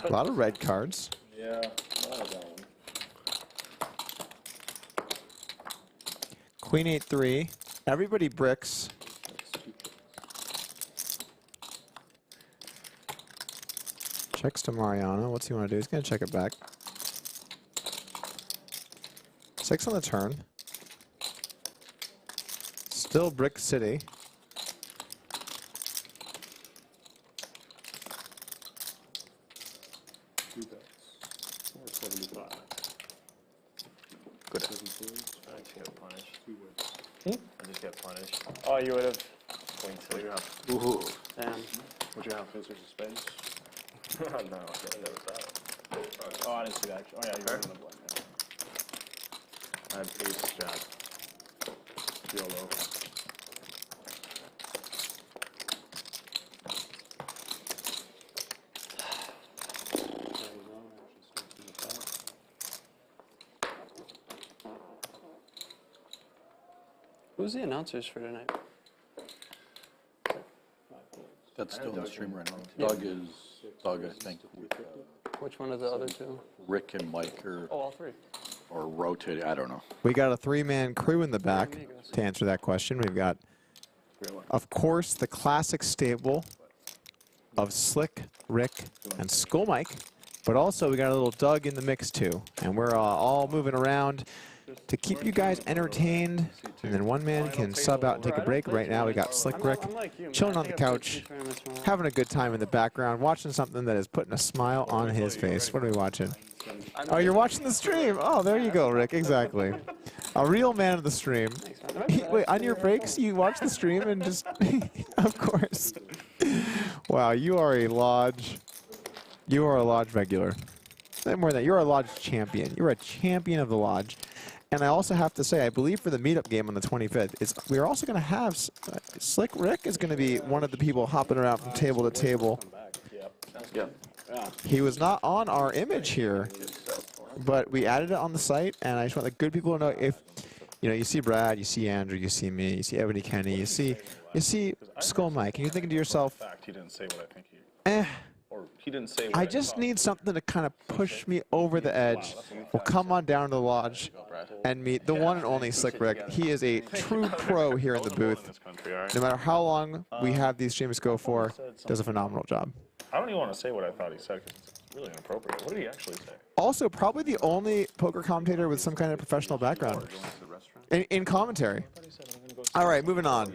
A lot of red cards. Yeah. Queen 8-3. Everybody bricks. Checks to Mariano. What's he want to do? He's going to check it back. 6 on the turn. Still brick city. Two bets. Or 75. Good. 7 points. I just get punished. 2 wins. I just get punished. Oh, you would have. Point what do two. you have? Ooh. Damn. What do you have? Aces or spades? No, I never thought. Oh, I didn't see that. Actually. Oh yeah, you were in the black. I had ace jack. YOLO. Who's the announcers for tonight? That's still in the stream right now. Doug, I think, with Which one of the other two? Rick and Mike Oh, all three. are rotating. I don't know. We got a 3-man crew in the back to answer that question. We've got, of course, the classic stable of Slick, Rick, and Skull Mike. But also, we got a little Doug in the mix, too. And we're all moving around to keep you guys entertained. And then one man can sub out and take a break. Right now, we got Slick Rick chilling on the couch, having a good time in the background, watching something that is putting a smile on his face. What are we watching? Oh, you're watching the stream. Oh, there you go, Rick. Exactly. A real man of the stream. Wait, on your breaks, you watch the stream and just, of course. Wow, you are a lodge. You are a lodge regular. More than that, you're a lodge champion. You're a champion of the lodge. And I also have to say, I believe for the meetup game on the 25th, we're also going to have Slick Rick is going to be one of the people hopping around from table to table. Yep. He was not on our image here, but we added it on the site, and I just want the good people to know if, you see Brad, you see Andrew, you see me, you see Ebony Kenny, you see Skull Mike, and you're thinking to yourself, He didn't say what I think he. eh. Or he didn't say what I just need something to kind of push me over the edge. We'll come on down to the lodge and meet the one and only Slick Rick. He is a true pro here in the booth. No matter how long we have these streams go for, does a phenomenal job. I don't even want to say what I thought he said because it's really inappropriate. What did he actually say? Also, probably the only poker commentator with some kind of professional background in commentary. All right, moving on.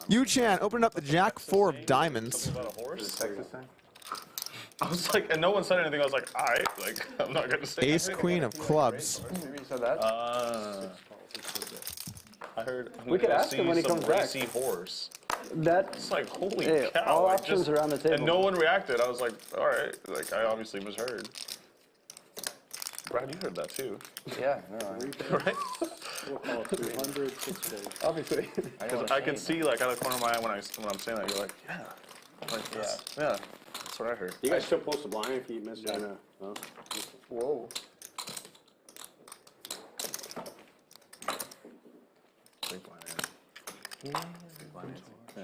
Yoochan opened up the Jack 4 of diamonds. I was like, and no one said anything. I was like, all right, like, I'm not gonna say Ace anything. queen of clubs. Maybe you said that. I heard We could ask him when he comes back. racy horse. That It's like, holy Hey, cow. all like, options are on the table. And no one reacted. I was like, all right, like, I obviously misheard. Brad, you heard that too. Yeah, no, Right? We'll call it 200, 6 obviously. I can see, like, out of the corner of my eye when I'm saying that, you're like, yeah. Like, yeah. That's what I heard. You guys still post a blind if you missed it. No? Whoa. Big blind, yeah. Big blind, yeah.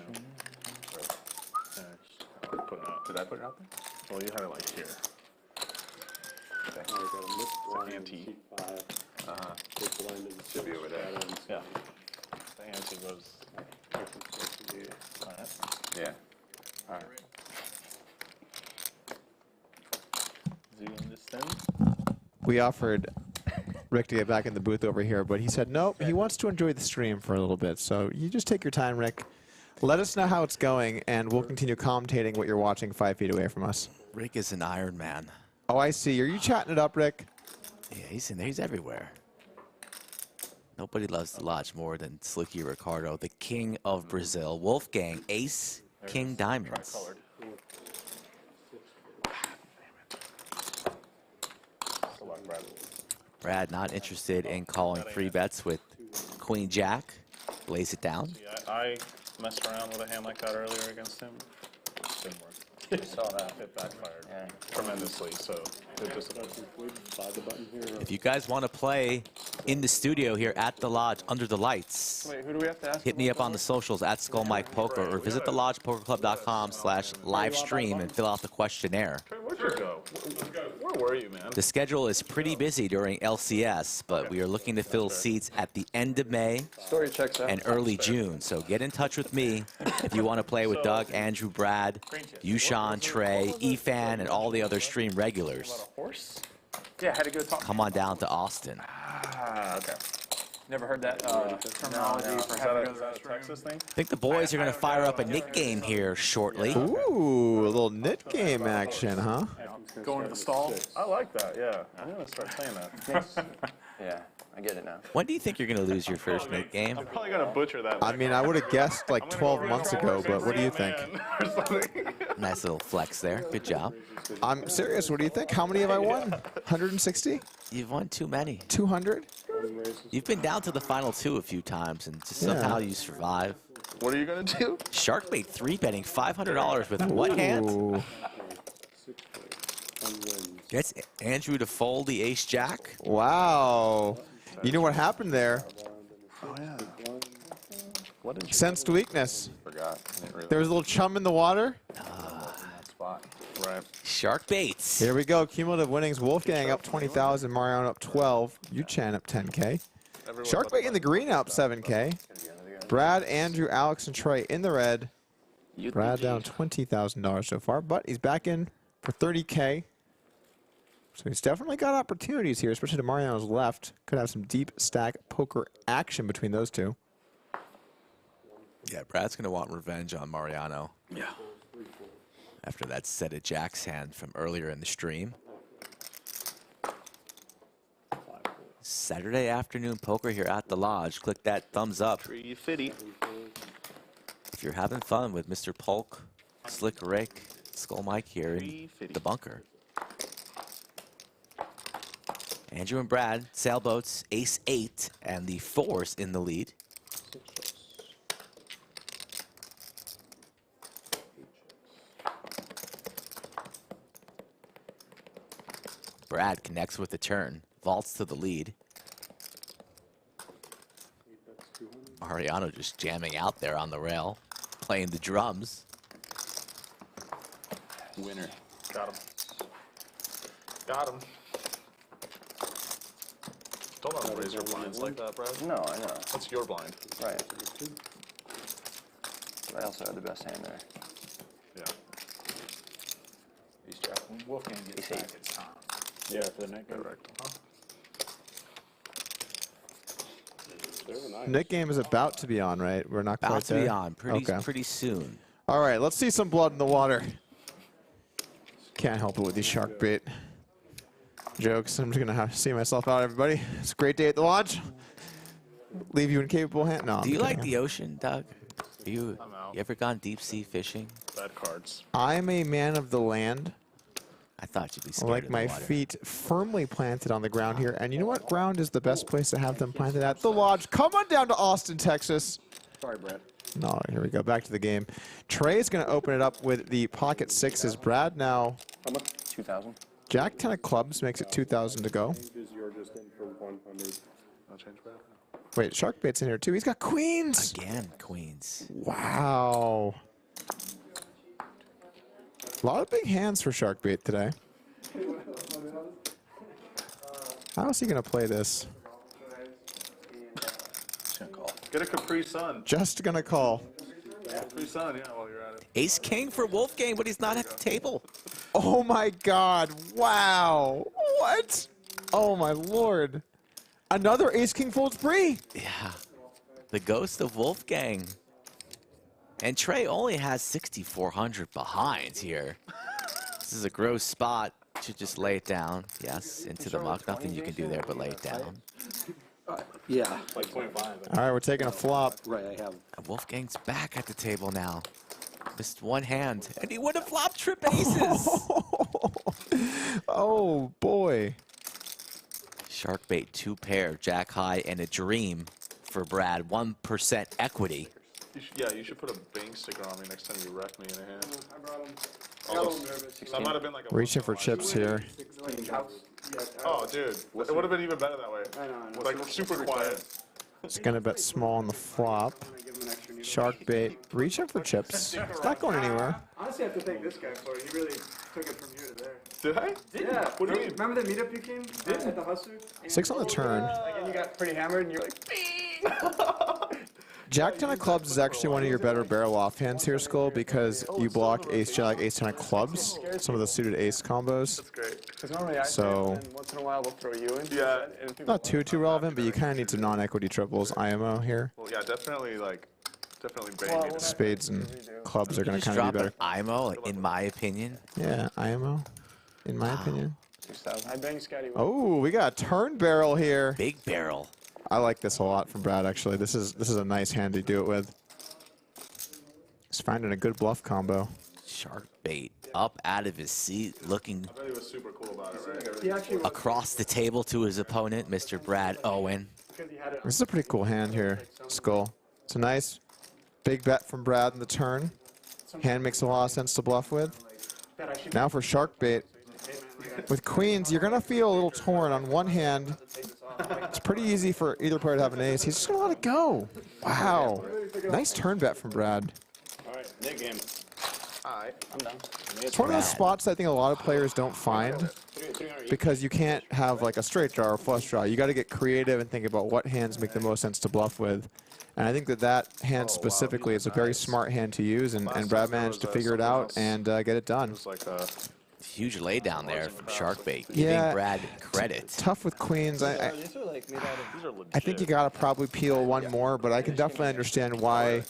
Put it out. Did I put it out there? Well, you had it like here. I got a missed blind, ante. C5. Big blind in the Should be over there. straddles. Yeah. The ante was. Alright. Yeah. Alright. Do you understand? We offered Rick to get back in the booth over here, but he said nope, he wants to enjoy the stream for a little bit. So you just take your time, Rick. Let us know how it's going, and we'll continue commentating what you're watching 5 feet away from us. Rick is an Iron Man. Oh, I see. Are you chatting it up, Rick? Yeah, he's in there. He's everywhere. Nobody loves the lodge more than Slicky Ricardo, the king of Brazil. Wolfgang Ace King Diamonds. Colored. Brad not interested in calling free bets with Queen Jack. Lays it down. Yeah, I messed around with a hand like that earlier against him. Didn't work. I saw that. It backfired tremendously, so it just. Buy the button here. If you guys want to play in the studio here at the lodge under the lights, Wait, who do we have to ask? hit me up on the socials at Skull Mike Poker or visit thelodgepokerclub.com/livestream and fill out the questionnaire. Trey, where'd you go? Where were you, man? The schedule is pretty busy during LCS, but we are looking to fill seats at the end of May Story checks out. and early June. So get in touch with me if you want to play with Doug, Andrew, Brad, Yoochan, Trey, Efan, and all the other stream regulars. Horse? Yeah, I had to go talk. Come on down to Austin. Ah, okay. Never heard that terminology for Is having that to go to that a Texas thing? I think the boys are going to fire up a Nick game here shortly. Ooh, a little knit game action, huh? Going to the stall. I like that, yeah. I'm going to start saying that. yeah, I get it now. When do you think you're going to lose your first Nick game? I'm probably going to butcher that. I mean, I would have guessed like 12 months ago, but what do you think? Nice little flex there. Good job. I'm serious. What do you think? How many have I won? 160? You've won too many. 200? You've been down to the final two a few times, and just somehow you survive. What are you going to do? Sharkbait 3 betting $500 with what hand? Ooh. Gets Andrew to fold the ace-jack. Wow. You know what happened there? Oh, yeah. What did you Sensed weakness. forgot? There was a little chum in the water. Spot. Right. Sharkbaits. Here we go. Cumulative winnings. Wolfgang up 20,000. Mariano up 12. Yoochan up 10K. Sharkbait in the green up 7K. Brad, Andrew, Alex, and Trey in the red. Brad down $20,000 so far, but he's back in for 30K. So he's definitely got opportunities here, especially to Mariano's left. Could have some deep stack poker action between those two. Yeah, Brad's going to want revenge on Mariano. Yeah. After that set of Jack's hand from earlier in the stream. Saturday afternoon poker here at the lodge. Click that thumbs up 350. if you're having fun with Mr. Polk, Slick Rick, Skull Mike here in the bunker. Andrew and Brad, sailboats, ace-8, and the 4s in the lead. Brad connects with the turn, vaults to the lead. Mariano just jamming out there on the rail, playing the drums. Winner. Got him. Got him. Don't raise your blinds like that, Brad. No, I know. That's your blind. Right. But I also had the best hand there. Yeah. Wolfgang gets back at time. Yeah, for the neck. Correct. Nick game is about to be on, right? We're not About quite to there? be on pretty soon. All right, let's see some blood in the water. Can't help it with these Sharkbait jokes. I'm just going to have to see myself out, everybody. It's a great day at the lodge. Leave you in capable hands. No, Do you like the ocean, Doug? You out. ever gone deep sea fishing? Bad cards. I'm a man of the land. I thought you'd be I scared like of the my water. feet firmly planted on the ground here. And you know what ground is the best place to have them planted at? The lodge. Come on down to Austin, Texas. Sorry, Brad. No, here we go. Back to the game. Trey is going to open it up with the pocket sixes. Brad now. How much? 2,000. Jack 10 of clubs makes it 2,000 to go. You're just in for 100. No change, Brad. Wait, Sharkbait's in here too. He's got queens. Again, queens. Wow. A lot of big hands for Sharkbait today. How is he going to play this? Just gonna call. Get a Capri Sun. Just going to call. Capri Sun, yeah, while you're at it. Ace King for Wolfgang, but he's not at the table. Oh my God. Wow. What? Oh my Lord. Another Ace King fold spree. Yeah. The ghost of Wolfgang. And Trey only has 6,400 behind here. This is a gross spot. Should just lay it down. Yes, into the muck. Nothing you can do there but lay it down. Yeah. Like 25. All right, we're taking a flop. Right, I have. And Wolfgang's back at the table now. Missed one hand, and he would have flopped trip aces. Oh boy. Sharkbait 2 pair, jack high, and a dream for Brad. 1% equity. You should put a bank sticker on me next time you wreck me in a hand. I brought him. That might have been like a Reaching for chips here. Oh, dude. It would have been even better that way. I know. Like, super quiet. It's going to bet small on the flop. Sharkbait reaching for chips. It's not going anywhere. Honestly, I have to thank this guy for it. He really took it from here to there. Did I? Yeah. What do you mean? Remember the meetup you came at the Hustler? Six on the turn. Like, and you got pretty hammered, and you're like, Jack 10 of clubs is actually one of your better barrel off hands here, Skull, because you block ace jack, ace 10 of clubs, some of the suited ace combos. That's great. because normally I So- and then once in a while we'll throw you in. Yeah. And people Not too relevant, but you kind of need some non-equity triples, IMO here. Well, yeah, definitely bang me to Spades and clubs are going to Just kind of drop be better. an IMO, in my opinion. Yeah, IMO, in my opinion. I bang Scotty. Oh, we got a turn barrel here. Big barrel. I like this a lot from Brad, actually. This is a nice hand to do it with. He's finding a good bluff combo. Sharkbait up out of his seat, looking I bet he was super cool about it, right? He actually across the table to his opponent, Mr. Brad Owen. because he had it. This is a pretty cool hand here, Skull. It's a nice big bet from Brad in the turn. Hand makes a lot of sense to bluff with. Now for Sharkbait. With queens, you're going to feel a little torn. On one hand, it's pretty easy for either player to have an ace. He's just going to let it go. Wow. Nice turn bet from Brad. All right, Nick game. All right. I'm done. It's one of those spots that I think a lot of players don't find because you can't have like a straight draw or flush draw. You got to get creative and think about what hands make the most sense to bluff with. And I think that hand specifically is a very smart hand to use, and Brad managed to figure it out and get it done. It was like a Huge laydown there from Sharkbait, Yeah. giving Brad credit. Tough with queens. I These are like made out of. these are legit. I think you got to probably peel one more, but I can definitely understand why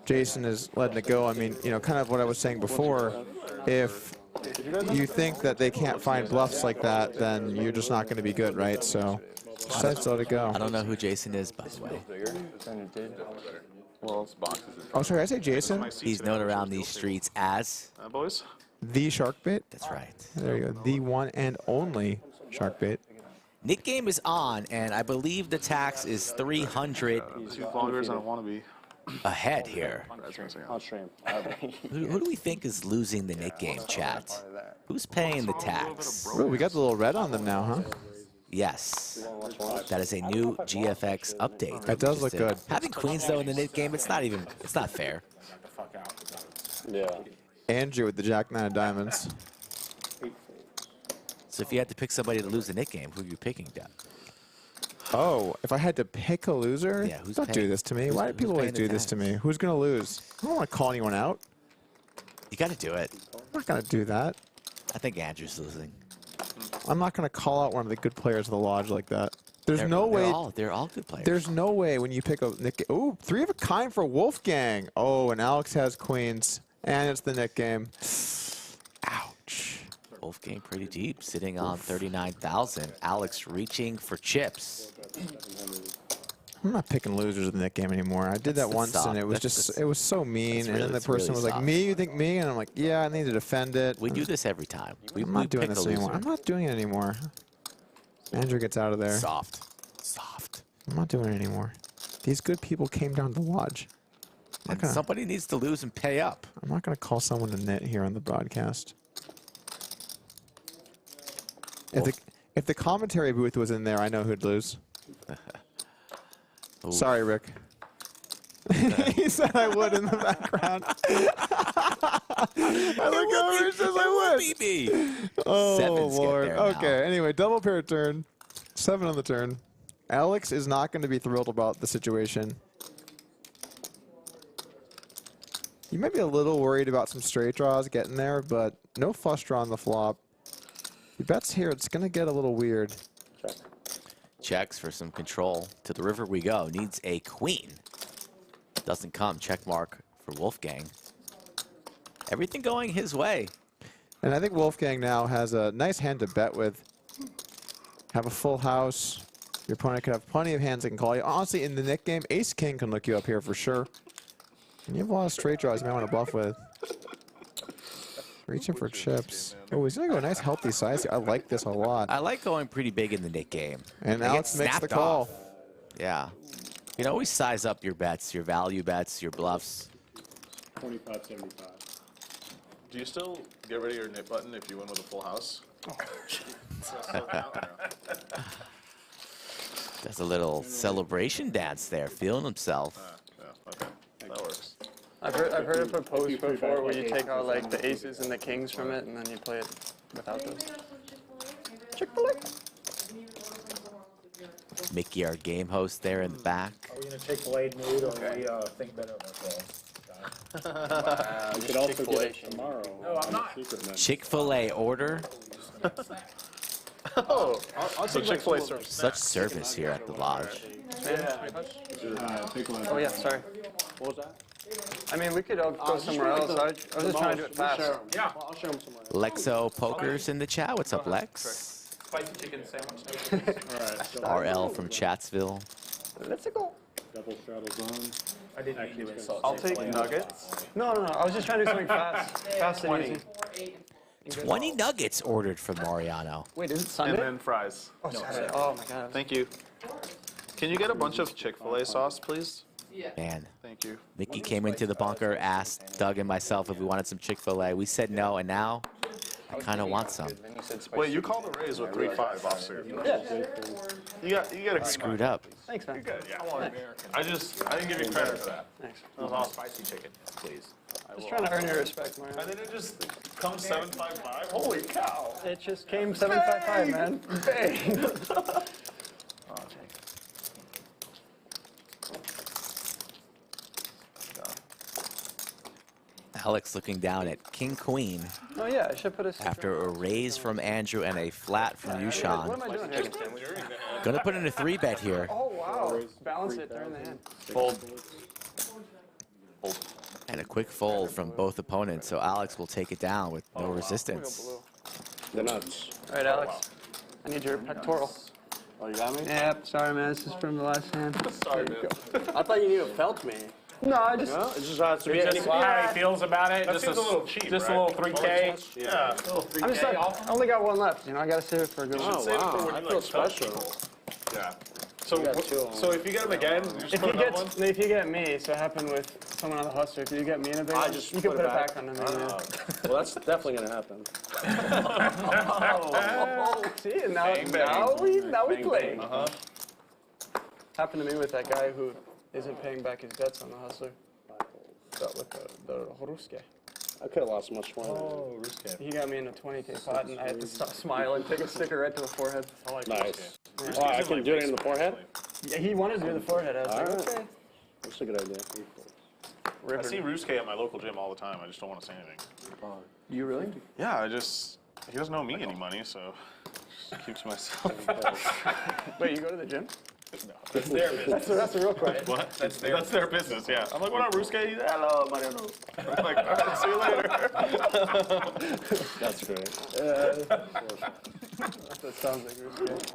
Jason is letting it go. I mean, you know, kind of what I was saying before. If you think that they can't find bluffs like that, then you're just not going to be good, right? So just let it go. I don't know who Jason is, by the way. Well, boxes. Oh, sorry, I say Jason? He's known around these streets as. Boys? The Sharkbait? That's right. There you go. The one and only Sharkbait. Nick game is on, and I believe the tax is 300 Two followers and a wannabe. ahead here. On stream. Who do we think is losing the Nick game, chat? Who's paying the tax? Ooh, we got the little red on them now, huh? Yes. That is a new GFX update. That does look good. Having queens, though, in the Nick game, it's not fair. Yeah. Andrew with the Jack 9 of diamonds. So if you had to pick somebody to lose the Nick game, who are you picking, Doug? Oh, if I had to pick a loser? Yeah, who's don't do paying- this to me. who's- Why do who's people always paying the do this to me? Who's going to lose? I don't want to call anyone out. You got to do it. I'm not going to do that. I think Andrew's losing. I'm not going to call out one of the good players of the lodge like that. There's no way. They're all good players. There's no way when you pick a Nick. Ooh, 3 of a kind for Wolfgang. Oh, and Alex has queens. And it's the Nick game. Ouch. Wolfgang pretty deep, sitting on 39,000. Alex reaching for chips. I'm not picking losers in that game anymore. I did that once, and it was it was so mean. And then the person was like, "Me? You think me?" And I'm like, "Yeah, I need to defend it." We do this every time. I'm not doing this anymore. I'm not doing it anymore. Andrew gets out of there. Soft. I'm not doing it anymore. These good people came down to watch. And somebody needs to lose and pay up. I'm not going to call someone a nit here on the broadcast. If the commentary booth was in there, I know who'd lose. Sorry, Rick. He said I would in the background. I look over and says I would. Oh, Seven's Lord. get there now. Okay, anyway, double pair turn. 7 on the turn. Alex is not going to be thrilled about the situation. You might be a little worried about some straight draws getting there, but no flush draw on the flop. He bets here, it's going to get a little weird. Checks for some control. To the river we go. Needs a queen. Doesn't come. Check mark for Wolfgang. Everything going his way. And I think Wolfgang now has a nice hand to bet with. Have a full house. Your opponent could have plenty of hands that can call you. Honestly, in the Nick game, Ace-King can look you up here for sure. And you have a lot of straight draws you might want to bluff with. Reaching for chips. Oh, he's going to go a nice healthy size. I like this a lot. I like going pretty big in the Nick game. And Alex makes the call. Yeah. You can always size up your bets, your value bets, your bluffs. 25-75. Do you still get rid of your nit button if you win with a full house? Does a little celebration dance there, feeling himself. Yeah, okay. That works. I've heard it proposed before where you take out like the aces and the kings from it and then you play it without those. Chick-fil-A. Mickey, our game host there in the back. Are we in a Chick-fil-A mood, or we think better of ourselves? You could also get it tomorrow. No, I'm not. Chick-fil-A order. Oh, so Chick-fil-A service. Such service here at the lodge. Oh yeah, sorry. What was that? I mean, we could all go somewhere else. I was just trying to do it fast. Yeah, I'll show him somewhere. Lexo Poker's in the chat. What's up, Lex? Spicy chicken sandwich. RL from Chatsville. Let's go. Double straddles on. I didn't mean to insult. I'll take nuggets. No. I was just trying to do something fast and easy. 20 nuggets ordered from Mariano. Wait, is it Sunday? And then fries. Oh, Saturday. Oh my God. Thank you. Can you get a bunch of Chick-fil-A sauce, please? Man, Thank you. Mickey came into the bunker, asked Doug and myself if we wanted some Chick-fil-A. We said no, and now I kind of want some. Wait, you called the Rays with 3-5, officer. Yeah. You got Screwed up. Thanks, man. Good, yeah. I didn't give you credit for that. Thanks. It was all spicy chicken, please. Just trying to earn your respect, man. And then it just comes 7.55. Holy cow! It just came 755, man. Bang. Alex looking down at King Queen Oh yeah, I should put a. after a raise from Andrew and a flat from What am Yoochan. I doing here? Gonna put in a 3-bet here. Oh wow. Balance it during the hand. Fold. And a quick fold from both opponents, so Alex will take it down with no resistance. The nuts. All right, Alex. I need your pectoral. Oh, you got me? Yep. Sorry, man. This is from the last hand. Sorry, man. I thought you knew it felt me. No, I just. No, it just has to be See any how he feels about it. That Just seems a little cheap, Just right? a little 3K. Yeah. I'm just like, I only got one left. You know, I gotta save it for a good one. Oh, Save it for wow. when I you, feel like, touch special. people. Yeah. So, You got two on. so if you get them again, you just If put you another get, one? if you get me, so it happened with someone on the hustler. If you get me in a big I one, just you can put put it it back back. on them. Yeah. Well, that's definitely gonna happen. See, and now, Bang, bang. now we Bang, play. bang. Uh-huh. Happened to me with that guy who isn't paying back his debts on the hustler. That with the Horuske. I could have lost much more. Oh, Ruske. He got me in a 20K pot, and I had to stop smile and take a sticker right to the forehead. Nice. Oh, I can do it in the forehead? Yeah, he wanted to do the forehead. I was like, Alright. okay. That's a good idea. I see Ruske at my local gym all the time. I just don't want to say anything. You really? Yeah, he doesn't owe me any money, so just keeps myself. Wait, you go to the gym? No, that's their business. That's the real question. What? That's their business, yeah. I'm like, what up, Ruske? He's, hello, Mariano. I'm like, all right, see you later. That's great. That sounds like it was good.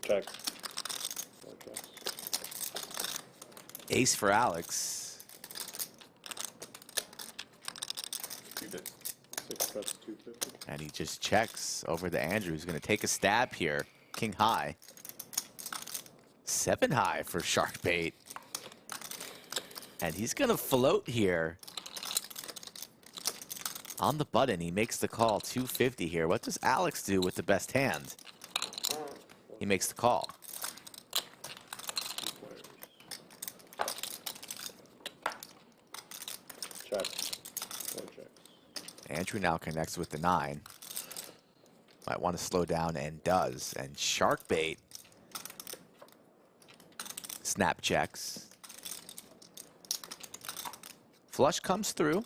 Check. Ace for Alex. You did. 6 bets, 250. And he just checks over to Andrew, who's going to take a stab here. King high. 7 high for Sharkbait. And he's going to float here. On the button, he makes the call, 250 here. What does Alex do with the best hand? He makes the call. Check. 4 checks. Andrew now connects with the 9. Might want to slow down and does. And Sharkbait snap checks. Flush comes through.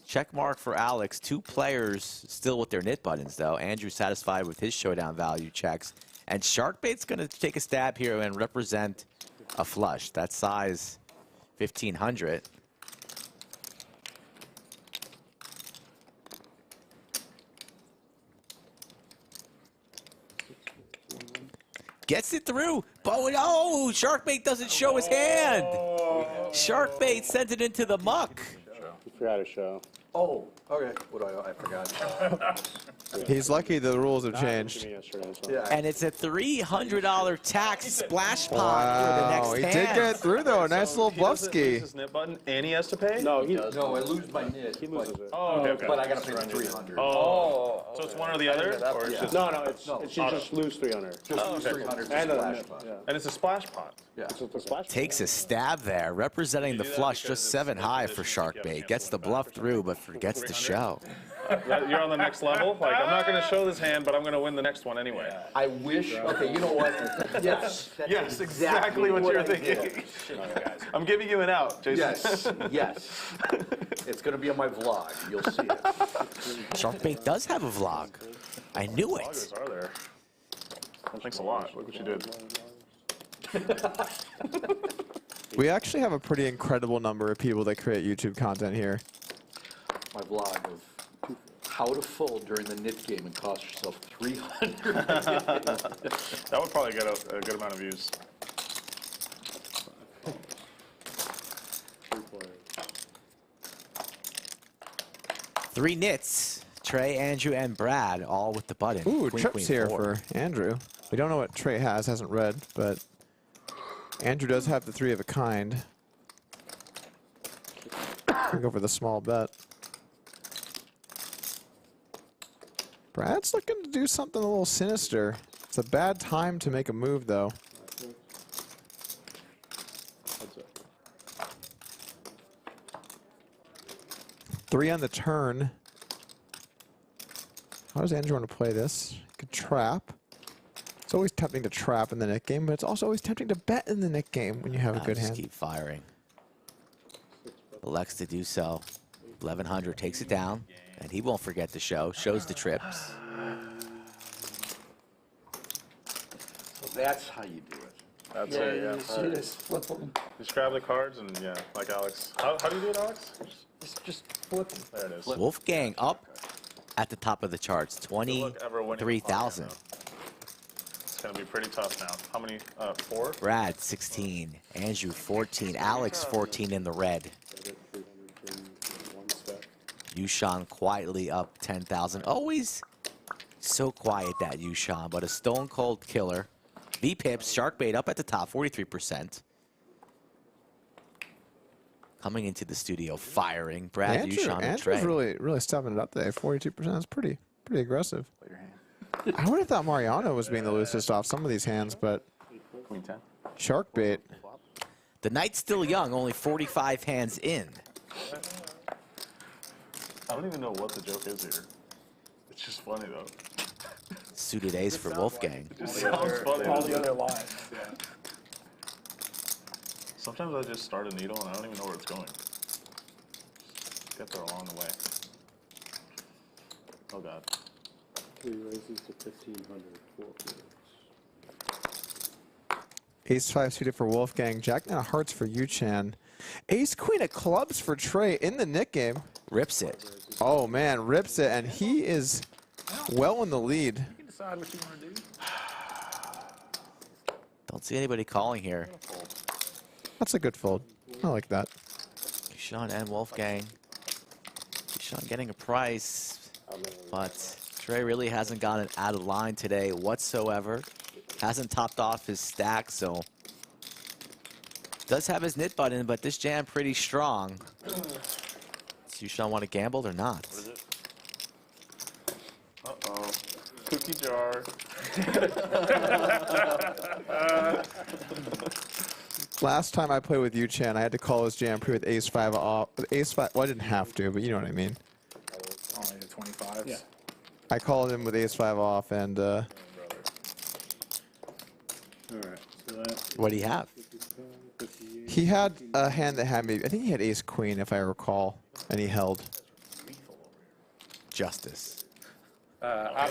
Check mark for Alex. 2 players still with their knit buttons, though. Andrew satisfied with his showdown value checks. And Sharkbait's going to take a stab here and represent a flush. That size 1,500. Gets it through. But oh, Sharkbait doesn't show his hand. Sharkbait sent it into the muck. You forgot to show. Oh, okay. What I forgot. He's lucky the rules have changed. Yeah. And it's a $300 tax splash pot Wow, for the next he hand. did get through though. A nice little He doesn't lose bluffski. his knit button and he has to pay? No, he No, I lose my knit. He loses it. Oh, okay. But I gotta pay the 300. Oh, so it's one or the other? Or it's just, No, it's you just lose 300. Just lose 300 for And splash pot. yeah. and it's a splash pot. Yeah. It's a splash. Takes a stab there, representing the do that flush, because just it's 7 high limited for edition, if you have a Sharkbait. chance Gets to the win back bluff or through, but forgets to show. You're on the next level? Like, I'm not going to show this hand, but I'm going to win the next one anyway. I wish. Okay, you know what? Yes. Yes, exactly what you're thinking. I'm giving you an out, Jason. Yes. Yes. It's gonna be on my vlog. You'll see it. Sharkbait does have a vlog. I knew it. Vloggers are there. Thanks a lot. Look what you did. We actually have a pretty incredible number of people that create YouTube content here. My vlog of how to fold during the knit game and cost yourself 300. That would probably get a good amount of views. 3 players. 3 knits. Trey, Andrew, and Brad, all with the button. Ooh, Queen, trips queen, here 4. for Andrew. We don't know what Trey has, hasn't read, but Andrew does have the 3 of a kind. I'll go for the small bet. Brad's looking to do something a little sinister. It's a bad time to make a move, though. That's it. 3 on the turn. How does Andrew want to play this? Could trap. It's always tempting to trap in the net game, but it's also always tempting to bet in the net game when you have a good Just hand. keep firing. Elects to do so. 1100 takes it down, and he won't forget to show. Shows the trips. So that's how you do it. That's it, yeah. You just flip them. Just grab the cards and, yeah, like Alex. How do you do it, Alex? Just flip them. There it is. Wolfgang up at the top of the charts, Good luck ever winning the 23,000. pocket, though. It's going to be pretty tough now. How many? 4? Brad 16, Andrew 14, Alex 14 in the red. I get 300 from 1 stack. Yoochan quietly up 10,000. Always so quiet, that Yoochan, but a stone cold killer. V-Pips, Sharkbait up at the top, 43%. Coming into the studio, firing. Brad, Yoochan, and Andrew's Trey. really stepping it up today. 42% is pretty aggressive. I would have thought Mariano was being the loosest off some of these hands, but Queen 10. Sharkbait. The night's still young, only 45 hands in. I don't even know what the joke is here. It's just funny, though. Suited ace for Wolfgang. It just sounds funny. All the other lines. Sometimes I just start a needle and I don't even know where it's going. Just get there along the way. Oh God. 3 raises to 1,500. 4 players. Ace-5 suited for Wolfgang. Jack-9 of hearts for Yoochan. Ace-Queen of clubs for Trey in the Nick game. Rips it. Oh, man, rips it, and he is well in the lead. You can decide what you want to do. Don't see anybody calling here. That's a good fold. I like that. Yoochan and Wolfgang. Yoochan getting a price, but Trey really hasn't gotten out of line today whatsoever. Hasn't topped off his stack, so does have his knit button, but this jam pretty strong. Does Yoochan want to gamble or not? What is it? Uh-oh. Cookie jar. Last time I played with Yoochan, I had to call his jam pre with Ace-5 off. Ace-5, well, I didn't have to, but you know what I mean. Only the 25s. Yeah. I called him with Ace-5 off, and Alright, so that What do you have? 55, 58. he had a hand that had maybe, I think he had Ace-Queen, if I recall, and he held. Justice. I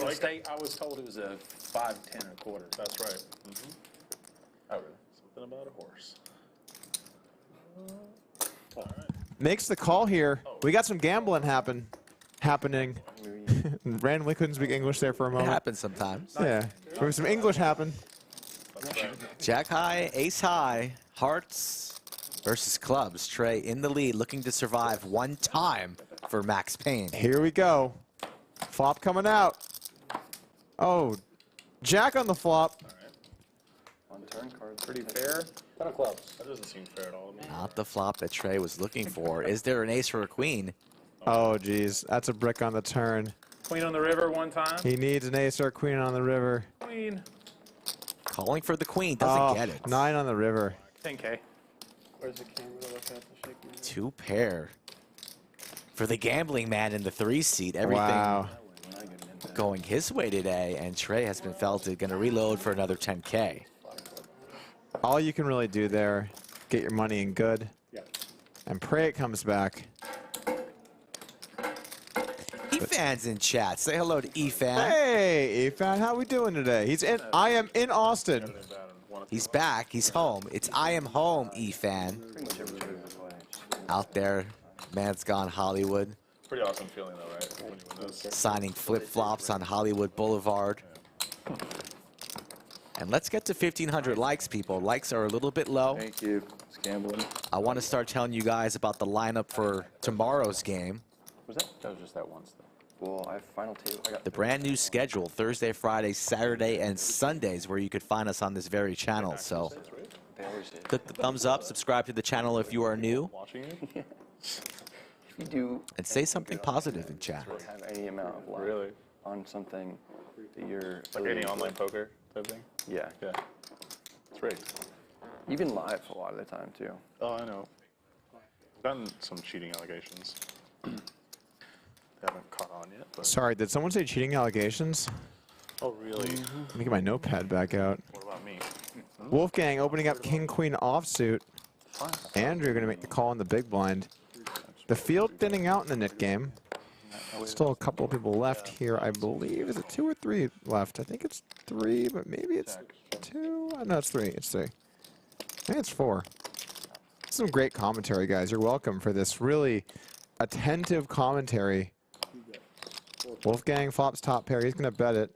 was told it was a 5-10 or quarter. That's right. Oh, really? Something about a horse. All right. Makes the call here. We got some gambling happening. Randomly couldn't speak English there for a It moment. happens sometimes. Yeah, there was some English happen. That's right. Jack high, ace high, hearts versus clubs. Trey in the lead, looking to survive one time for Max Payne. Here we go. Flop coming out. Oh, Jack on the flop. On turn card. Pretty fair. 10 of clubs. That doesn't seem fair at all to me. Not the flop that Trey was looking for. Is there an ace or a queen? Oh, geez, that's a brick on the turn. Queen on the river one time. He needs an ace or a queen on the river. Queen. Calling for the queen, doesn't get it. 9 on the river. 10K. Where's the camera to look at the shake me? Two pair. For the gambling man in the 3 seat, everything Wow. going his way today, and Trey has been felted, going to reload for another 10K. All you can really do there, get your money in good, and pray it comes back. E-Fan's in chat. Say hello to E-Fan. Hey, Efan, how we doing today? He's in. I am in Austin. He's back. He's home. It's I am home, E-Fan. Out there, man's gone Hollywood, Pretty awesome feeling though, right? When you win those. signing flip-flops on Hollywood Boulevard. And let's get to 1,500 likes, people. Likes are a little bit low. Thank you. It's gambling. I want to start telling you guys about the lineup for tomorrow's game. Was that? That was just that once, though. Well, I have final table. I got The brand new schedule, Thursday, Friday, Saturday, and Sundays, where you could find us on this very channel. So They always did. click the thumbs up, subscribe to the channel if you are new, Watching you? If you do and say something positive in chat. have any amount of luck Really? on something that you're Like any online poker type thing? yeah, Yeah. It's rigged. even live a lot of the time too. Oh, I know. I've gotten some cheating allegations. They haven't caught on yet, but. Sorry, did someone say cheating allegations? Oh, really? Let me get my notepad back out. What about me? Wolfgang opening up King-Queen offsuit. Fine. Andrew going to make the call on the big blind. The field thinning out in the knit game. Still a couple of people left here, I believe. Is it 2 or 3 left? I think it's 3, but maybe it's 2. No, it's 3. It's 3. I think it's 4. Some great commentary, guys. You're welcome for this really attentive commentary. Wolfgang flops top pair. He's going to bet it.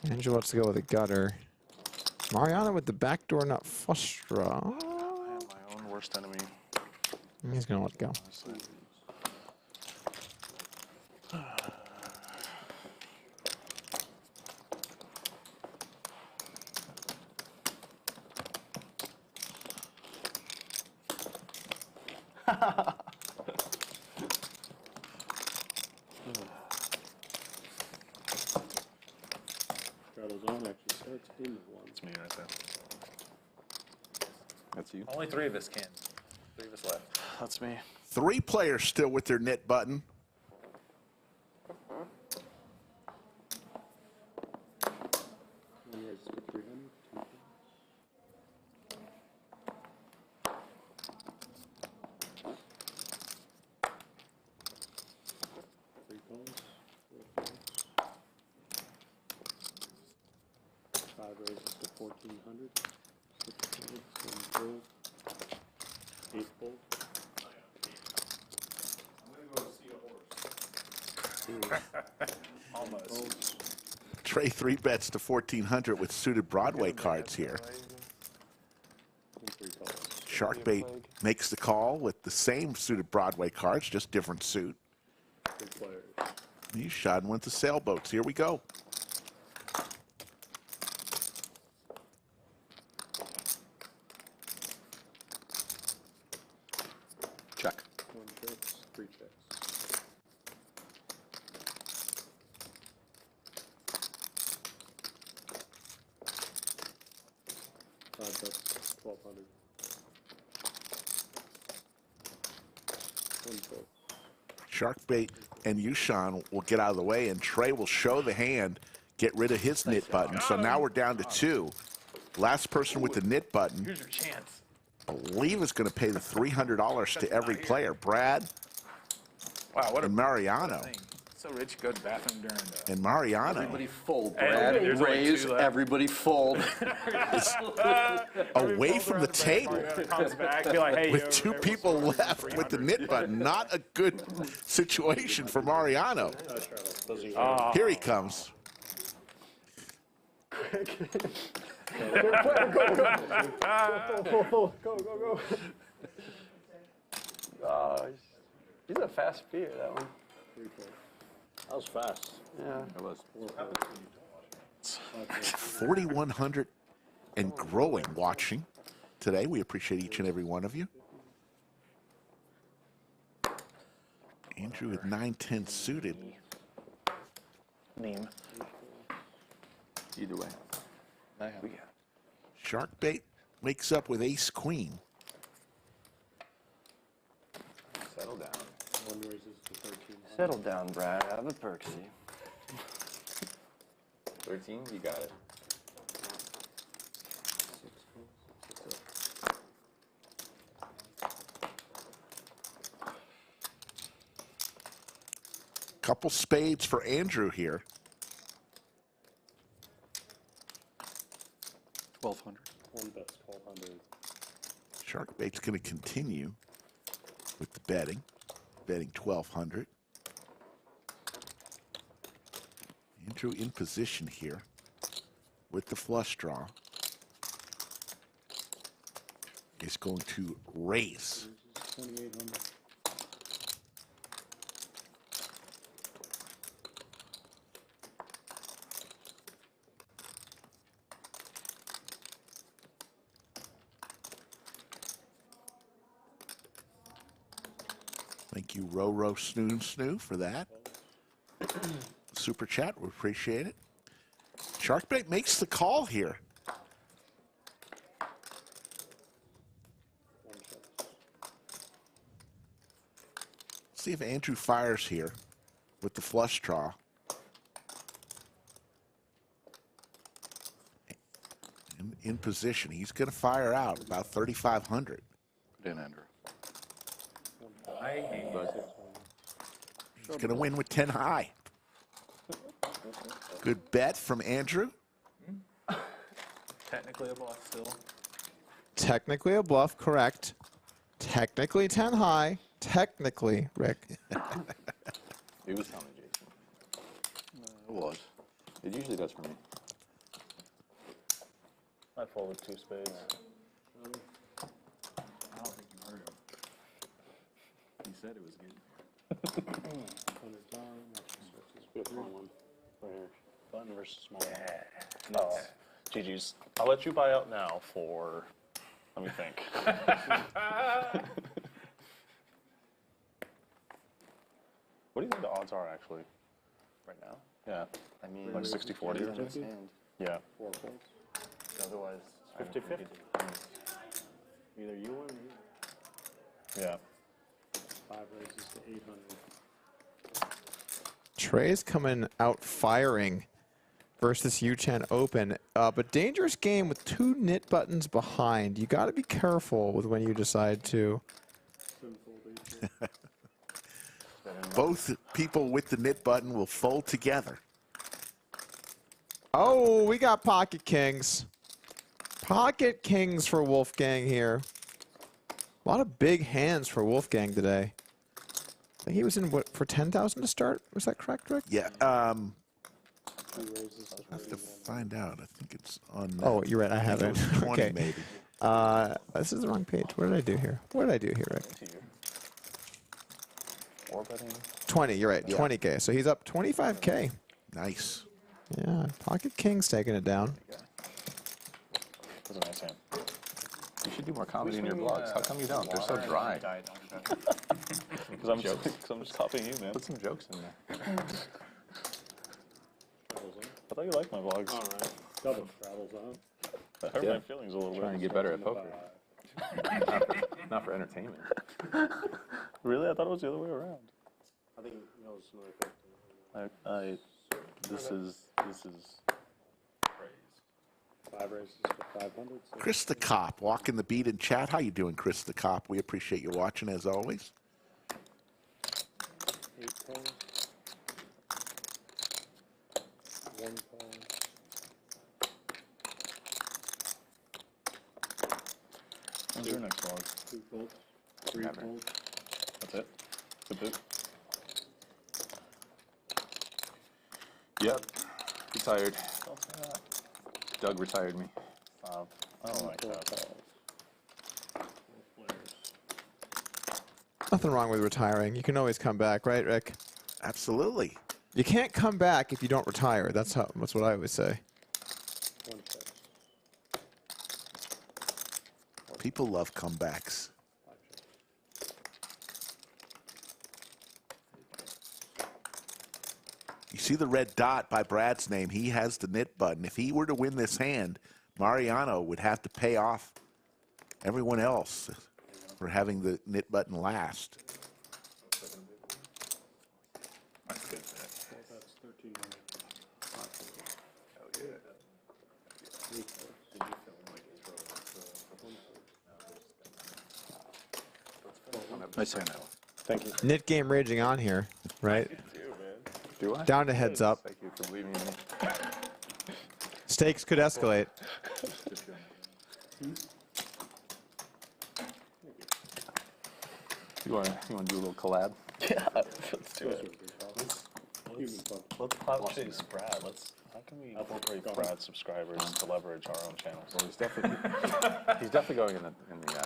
Andrew wants to go with a gutter. Mariano with the backdoor nut flush draw. I am my own worst enemy. He's going to let it go. Straddles on actually starts in the one. It's me right there. That's you. Only 3 of us can. 3 of us left. That's me. 3 players still with their knit button. One raises to 300. 2 calls. 3 calls. 4 5 raises to 1400. 6 fold, 7 fold, 8 fold. Almost. Trey 3 bets to 1400 with suited Broadway cards here. And 3 calls. Sharkbait makes the call with the same suited Broadway cards, just different suit. Good players. Yoochan went to sailboats. Here we go. Check. 1 checks, 3 checks. 5 bets, 1200. 1 fold. Sharkbait and Yoochan will get out of the way, and Trey will show the hand, get rid of his knit button. So now we're down to 2. Last person with the knit button, Here's your chance. I believe, is going to pay the $300 to every player. Brad Wow, what a and Mariano. thing. So Rich, go to the bathroom during the. And Mariano Everybody fold, Hey, Brad. there's only Raise, 2 left. everybody fold. away from the table Comes back, be like, hey, with 2 people left with the knit button. Not a good situation for Mariano. Here he comes. Go. He's a fast speeder, that one. 3 fold. That was fast. Yeah. It was. 4,100 and growing watching today. We appreciate each and every one of you. Andrew with 9-10 suited. Neeme. Either way. Sharkbait wakes up with ace queen. Settle down. 1 raises to 1300. Settle down, Brad. Have a perksy. 13, you got it. 6 folds. Couple spades for Andrew here. 1200. 1 bet's 1200. Sharkbait's going to continue with the betting 1,200. Andrew in position here with the flush draw. Is going to raise. 2800. Thank you, Ro Snoo, for that. Super chat, we appreciate it. Sharkbait makes the call here. 1 check. See if Andrew fires here with the flush draw. In position, he's going to fire out about 3,500. Put in, Andrew. He's going to win with 10 high. Good bet from Andrew. Technically a bluff still. Technically a bluff, correct. Technically 10 high. Technically, Rick. It was coming, Jason. It was. It usually does for me. I fold with 2 spades. I don't think you heard him. He said it was good. 100 down. Good fun one. Right here. Button versus small. No. GG's. I'll let you buy out now for. Let me think. What do you think the odds are actually? Right now? Yeah. I mean, Like 60-40? in his hand. Yeah. 4 folds. Otherwise, 50-50? Either you win or you. Yeah. 5 raises to 800. Trey's coming out firing versus Yoochan Open, but dangerous game with 2 knit buttons behind. You got to be careful with when you decide to. 7 fold, 8 fold. Both people with the knit button will fold together. Oh, we got pocket kings. Pocket kings for Wolfgang here. A lot of big hands for Wolfgang today. I think he was in, what, for 10,000 to start? Was that correct, Rick? Yeah. I have to find out. I think it's on. Oh, you're right. I have it. 20 Okay. maybe. This is the wrong page. What did I do here? What did I do here, Rick? 20. You're right. Yeah. 20K. So he's up 25K. Nice. Yeah. Pocket king's taking it down. That's a nice hand. You should do more comedy in your vlogs. How come you don't? They're so dry. Because I'm just copying you, man. Put some jokes in there. I thought you liked my vlogs. All right. Double straddles on. That hurt my feelings a little bit. Trying to get better at poker. Not for entertainment. Really? I thought it was the other way around. I think he knows another 50. This is. 5 races for 500. Chris the Cop, walking the beat in chat. How you doing, Chris the Cop? We appreciate you watching as always. 8 calls. 1 call. What's your next vlog? 2 folds. 3 folds. That's it? That's it? Yep. Retired. Doug retired me. I don't like that. Nothing wrong with retiring. You can always come back, right, Rick? Absolutely. You can't come back if you don't retire. That's what I always say. 1 6. People love comebacks. You see the red dot by Brad's name. He has the knit button. If he were to win this hand, Mariano would have to pay off everyone else for having the knit button last. That's 1300. Nice hand, Al. Thank you. Knit game raging on here, right? Do I? Down to heads up. Thank you for believing in me. Stakes could escalate. You want to do a little collab? Yeah, let's do it. Let's clout chase Brad. How can we incorporate Brad's subscribers to leverage our own channels? Well, he's definitely going in the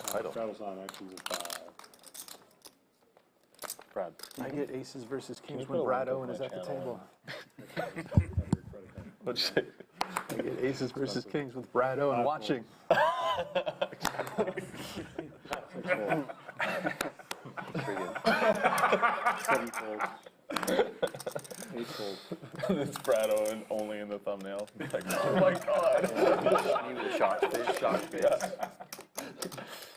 title. Straddles on actions of 5. Brad. I get aces versus kings you when put a Brad link Owen on is my at the channel? table. What'd you say? I get aces versus kings with Brad Owen watching. 7 folds. 8 folds. It's Brad Owen only in the thumbnail. Like, oh my god.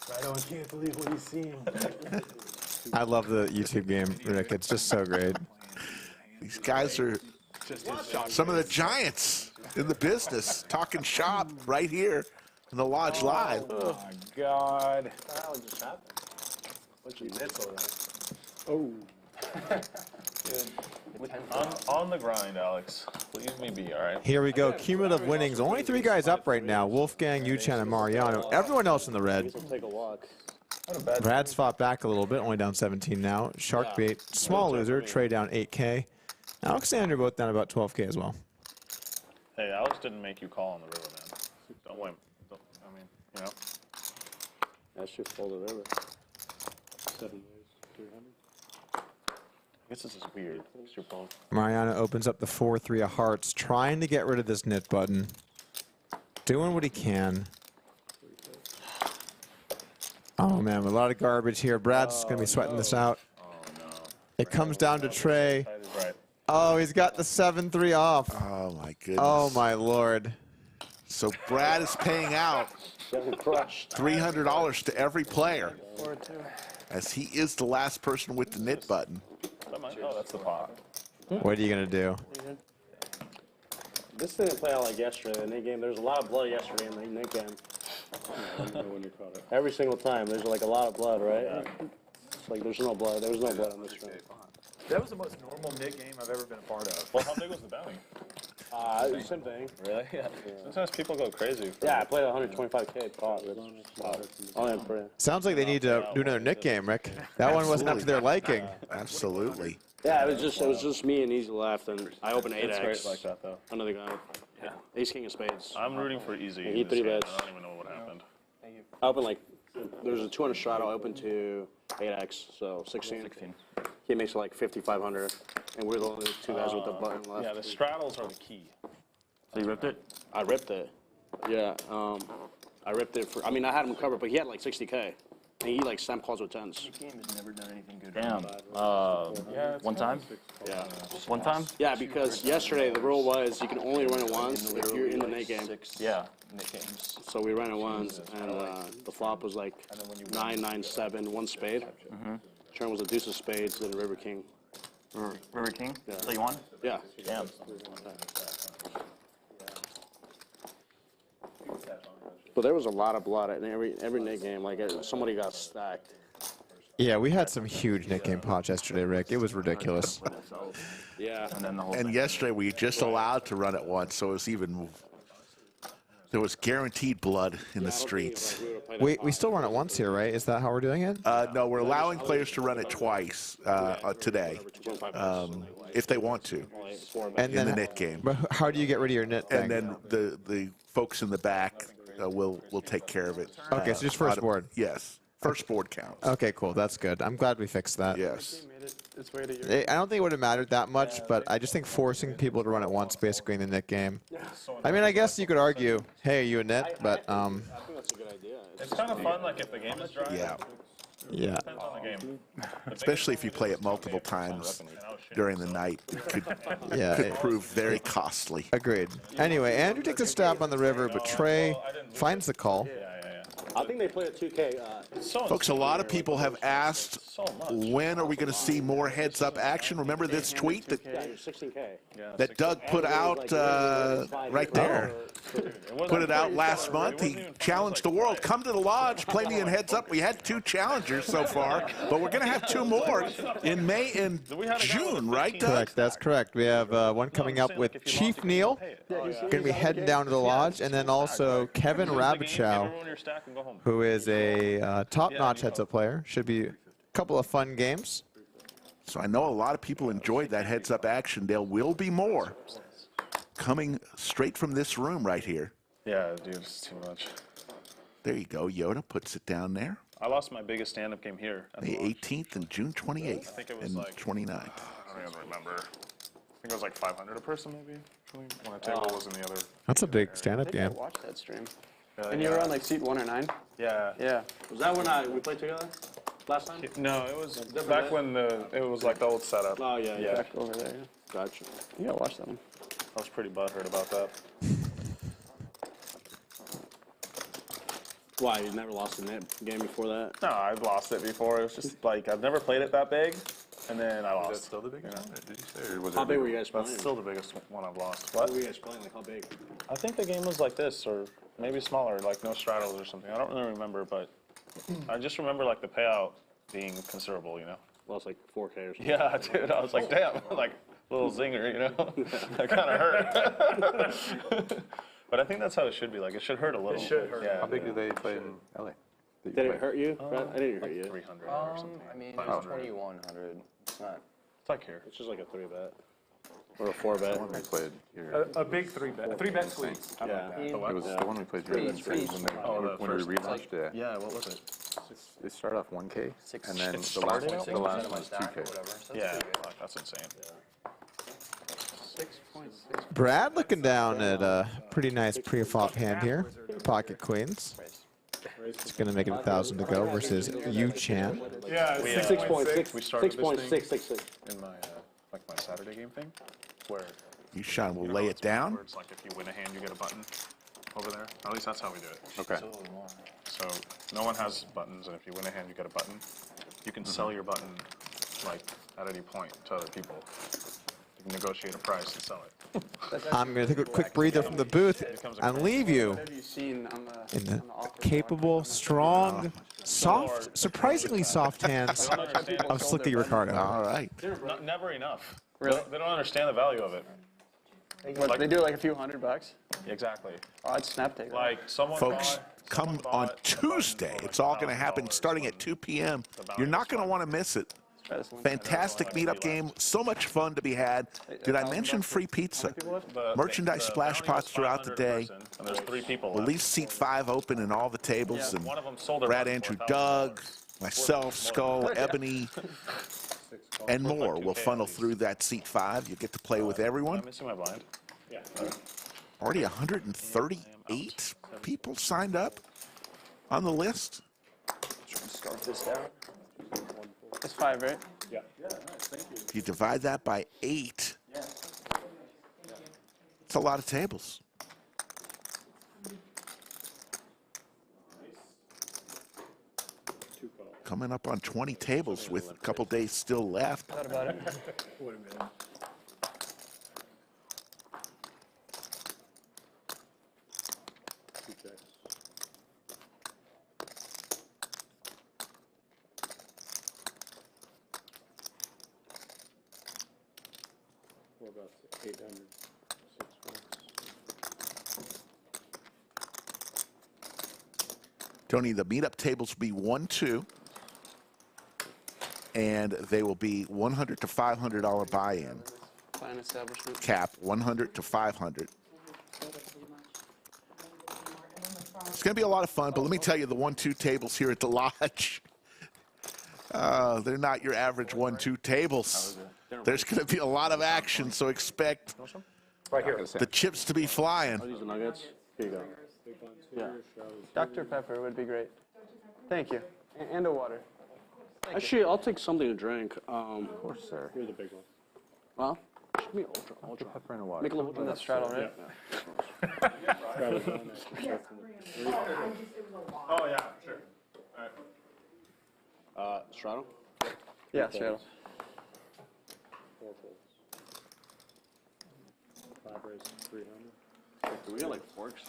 Brad Owen can't believe what he's seeing. I love the YouTube game, Rick. It's just so great. These guys are some of the giants in the business, talking shop right here in the Lodge Live. Oh my god. What just happened? Bunch of nits over there. Oh. On the grind, Alex. Leave me be, all right? Here we go. Cumulative winnings. Only 3 guys up right now. Wolfgang, Yoochan, and Mariano. Everyone else in the red. We'll take a walk. Brad's fought back a little bit, only down 17 now. Sharkbait, small loser. Trey down 8K. Alexander both down about 12K as well. Hey, Alex didn't make you call on the river, man. Don't blame. I mean, you know. That's your fold of river. 7 ways. 300. I guess this is weird. It's your both. Mariano opens up the 4-3 of hearts, trying to get rid of this knit button. Doing what he can. Oh, man, a lot of garbage here. Brad's going to be sweating this out. Oh, no. It comes down to Trey. Right. Oh, he's got the 7-3 off. Oh, my goodness. Oh, my Lord. So Brad is paying out $300 to every player, as he is the last person with the knit button. Oh, that's the pot. What are you going to do? This didn't play out like yesterday, the Nick game. There was a lot of blood yesterday in the Nick game. Every single time, there's like a lot of blood, right? It's like there's no blood. There was no blood on this round. That was the most normal Nick game I've ever been a part of. Well, how big was the bounty? Same thing. Really? Yeah. Sometimes people go crazy. Yeah, I played 125K pot. Only for Sounds like they need to do another Nick game, Rick. That one wasn't up to their liking. Absolutely. Yeah, it was just me and Easy left, and I opened 8X. It's great like that, though. Under the gun. Yeah. Ace King of Spades. I'm rooting for easy. He in this 3 game. bets. I don't even know what happened. I opened like, there's a 200 straddle open to 8X, so 16. He makes like 5,500, and we're the only 2 guys with the button left. Yeah, the straddles are the key. So you ripped it? I ripped it. Yeah, I ripped it for, I mean, I had him covered, but he had like 60K. And he like slam calls with 10s. Damn. One time? Yeah. One time? Yeah, because yesterday the rule was you can only run it once if you're in the Nick game. Yeah. Nick games. So we ran it once, and the flop was like 9, 9, 7, 1 spade. Turn was a deuce of spades, then River King. River King? Yeah. So you won? Yeah. Damn. But there was a lot of blood in every Nick game. Like somebody got stacked. Yeah, we had some huge Nick game pots yesterday, Rick. It was ridiculous. Yeah. And then the whole And yesterday we just allowed to run it once, so it was even. There was guaranteed blood in the streets. We still run it once here, right? Is that how we're doing it? No, we're allowing players to run it twice today, if they want to, And in the net game. But how do you get rid of your net thing? And then the folks in the back will take care of it. Okay, so just first board. Yes, first board counts. Okay, cool. That's good. I'm glad we fixed that. Yes. I don't think it would have mattered that much, but I just think forcing people to run it once, basically, in the Nick game. I mean, I guess you could argue, hey, are you a net? But I think that's a good idea. It's kind of fun, like if the game is dry. Yeah. Yeah. Depends on the game. Especially if you play it multiple times during the night, it could prove very costly. Agreed. Anyway, Andrew takes a stab on the river, but Trey finds the call. I think they played at 2K. Folks, a lot of people have asked, when are we going to see more heads-up action? Remember this tweet that 16K. that Doug put out right there? Put it out last month. He challenged the world. Come to the lodge, play me in heads up. We had 2 challengers so far, but we're going to have 2 more in May and June, right, Doug? Correct. That's correct. We have one coming up with Chief Neil, going to be heading down to the lodge, and then also Kevin Rabichow, who is a top-notch heads-up player. Should be a couple of fun games. So I know a lot of people enjoyed that heads-up action. There will be more coming straight from this room right here. Yeah, dude, it's too much. There you go. Yoda puts it down there. I lost my biggest stand-up game here. May 18th and June 28th I think it was and like 29th. I don't even remember. I think it was like 500 a person, maybe. When the table was in the other. That's a big stand-up I game. watched that stream. And you were on like seat 1 or 9? Yeah. Yeah. Was that when we played together last time? No, it was back when it was like the old setup. Oh, yeah. Back over there. Yeah. Gotcha. You gotta watch that one. I was pretty butthurt about that. Why, you never lost a net game before that? No, I've lost it before. It was just like I've never played it that big, and then I lost. Is that still the biggest one? Did you say? Or was How it big were you guys That's playing? still the biggest one I've lost. What What? were you guys playing? Like, how big? I think the game was like this, or maybe smaller, like no straddles or something. I don't really remember, but I just remember like the payout being considerable, you know? Well, it's like 4K or something. Yeah, dude. I was like, damn, like little zinger, you know? That kind of hurt. But I think that's how it should be. Like, it should hurt a little. It should hurt. Yeah. How big do they play in LA? Did it hurt you? Brad? I didn't hurt you. 300 or something. I mean, Oh. it's 2,100. It's not. It's like here. It's just like a 3-bet. Or a 4-bet. When we played here. A big 3-bet. A 3-bet squeeze. Yeah. It was the one we played here. When we relaunched it. Yeah, what was it? It started off 1K, and then It the last started one, out the last one was 2K. Yeah, fuck, that's insane. 6.6. Brad looking down at a pretty nice pre-flop hand here. Pocket queens. It's going to make it 1,000 to go versus Yoochan. Yeah, We, 6.6. we started this thing 6.666. in my like my Saturday game thing, where Yoochan will lay it down. where it's like if you win a hand, you get a button over there. At least that's how we do it. Okay. So no one has buttons, and if you win a hand, you get a button. You can sell your button like at any point to other people. You can negotiate a price and sell it. I'm going to take a quick breather from the booth and leave you What have you seen on the, in the on the offer? capable, strong, soft, surprisingly soft hands of Slicky Ricardo. All right. Never enough. Really? They don't understand the value of it. What, they do like a few $100? Exactly. Oh, I'd snap take that. Like someone Folks, come on bought Tuesday. It's all going to happen starting at 2 p.m. You're not going to want to miss it. Fantastic meetup game. So much fun to be had. Did I mention free pizza? Merchandise splash pots throughout the day. And there's 3 people We'll left. leave seat 5 open in all the tables. And One of them sold their Brad, money Andrew, for $1,000. Doug, myself, Skull, Ebony, and more will funnel through that seat 5. You get to play with everyone. I'm missing my blind. Yeah. Already 138 people signed up on the list. Start this down. That's 5, right? Yeah. If you divide that by 8, it's a lot of tables. Coming up on 20 tables with a couple days still left. Thought about it. Wait a minute. Two checks. What about 800? 6 bucks. Tony, the meetup tables will be 1, 2. And they will be $100 to $500 buy-in Fine establishment. cap, 100 to 500. It's going to be a lot of fun, but let me tell you, the 1-2 tables here at the lodge, they're not your average 1-2 tables. There's going to be a lot of action, so expect the chips to be flying. Are these the nuggets? Here you go. Yeah. Dr. Pepper would be great. Thank you. And a water. Actually, I'll take something to drink. Of course, sir. You're the big one. Well, should be ultra. Pepper and a water. Make a little bit of That's straddle, right? Straddles on that. Oh, yeah, sure. All right. Straddle? Yeah, straddle. 4 folds. 5 raises 300. Do we got like forks?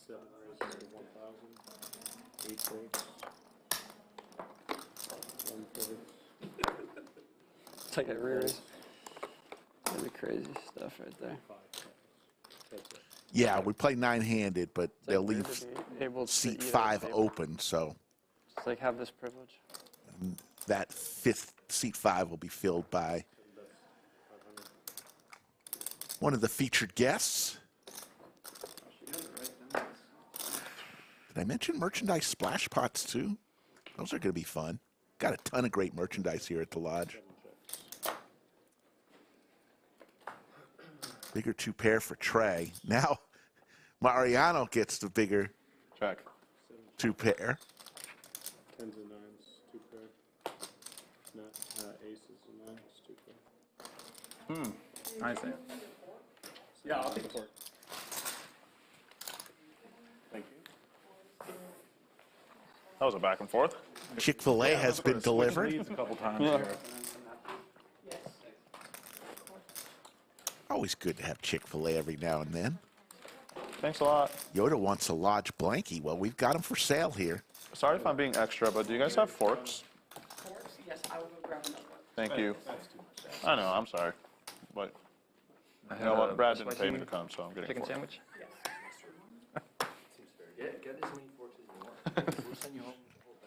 7 raises 1,000. 8 folds. 1 fold. It's like a rears. That'd be crazy stuff right there. 5 That's it. Yeah, we play 9-handed, but they'll Weird leave to be able to seat eat at 5 the table. open, so Just like have this privilege. that 5th seat 5 will be filled by one of the featured guests. Did I mention merchandise splash pots too? Those are going to be fun. Got a ton of great merchandise here at the lodge. Bigger 2 pair for Trey. Now, Mariano gets the bigger Check. 2 pair. 10s and 9s, 2 pair. Not aces and 9s, 2 pair. I see. Yeah, I'll take a fork. Thank you. That was a back and forth. Chick-fil-A has been delivered. Leads a couple times here. Always good to have Chick-fil-A every now and then. Thanks a lot. Yoda wants a lodge blankie. Well, we've got them for sale here. Sorry if I'm being extra, but do you guys have forks? Forks? Yes, I will go grab another one. Thank you. I know, I'm sorry. But you know what? Brad didn't pay me to come, so I'm getting Chicken forks. sandwich? Yeah, get as many forks as you want. We'll send you home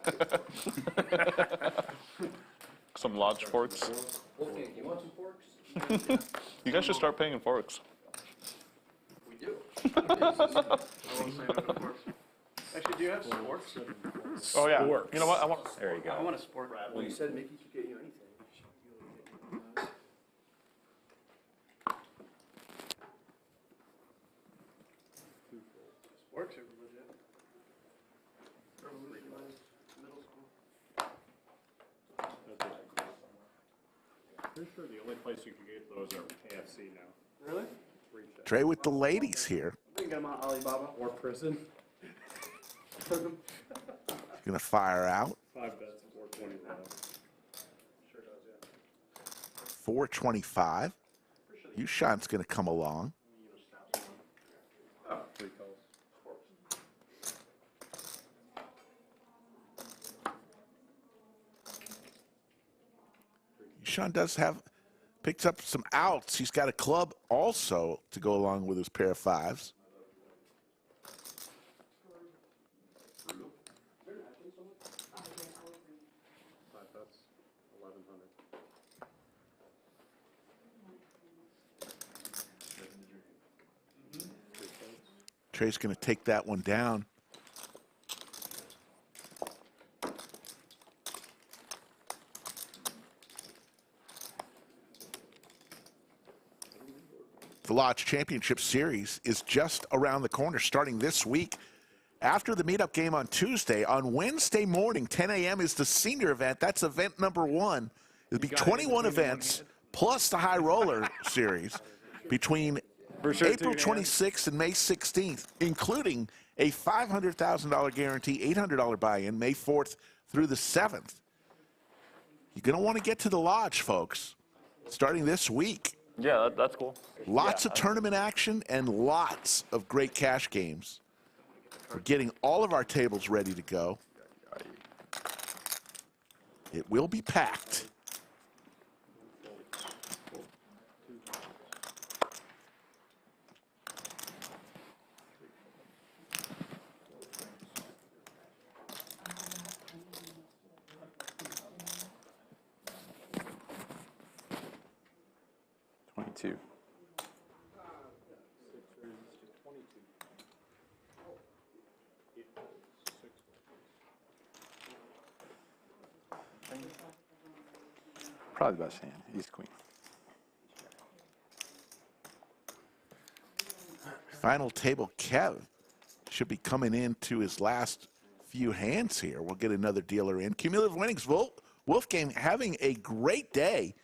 with a whole bag. Some lodge forks. Wolfgang, you want some forks? You guys should start paying in forks. We do. Actually, do you have sports? Oh yeah. You know what? I want. There you go. I want a sport. Well, you said Mickey could get you anything. Sports are legit. Pretty sure the only place you can get those are KFC now. Really? Trey with the ladies here. We can get them on Alibaba. Or prison. He's going to fire out. 5 bets, 425. Sure does, yeah. 425. Yoochan's going to come along. Oh, 3 calls. Yoochan does have Picks up some outs. He's got a club also to go along with his pair of fives. That's 1100. Trey's going to take that one down. The Lodge Championship Series is just around the corner, starting this week. After the meetup game on Tuesday, on Wednesday morning, 10 a.m. is the senior event. That's event number 1. It'll be 21 events plus the High Roller Series between April 26th and May 16th, including a $500,000 guarantee, $800 buy-in, May 4th through the 7th. You're going to want to get to the Lodge, folks, starting this week. Yeah, that's cool. Lots of tournament action and lots of great cash games. We're getting all of our tables ready to go. It will be packed. Probably the best hand. He's queen. Final table, Kev should be coming into his last few hands here. We'll get another dealer in. Cumulative winnings, Wolfgang having a great day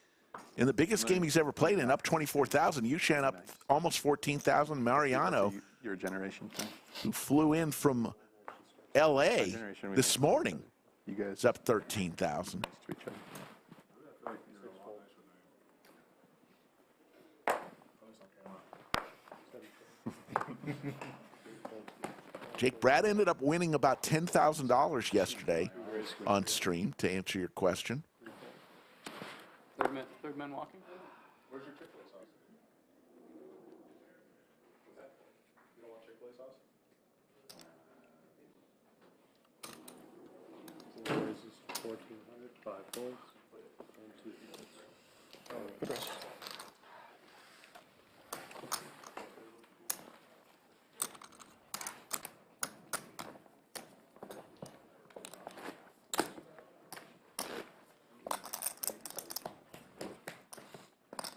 in the biggest game he's ever played in, up 24,000. Yoochan up almost 14,000. Mariano, Your generation thing. who flew in from L.A. this morning, You guys is up 13,000. to each other. Jake, Brad ended up winning about $10,000 yesterday on stream, to answer your question. Third man walking? Where's your Chick-fil-A sauce? You don't want Chick-fil-A sauce? This is 1400, 5 folds, and 2 folds.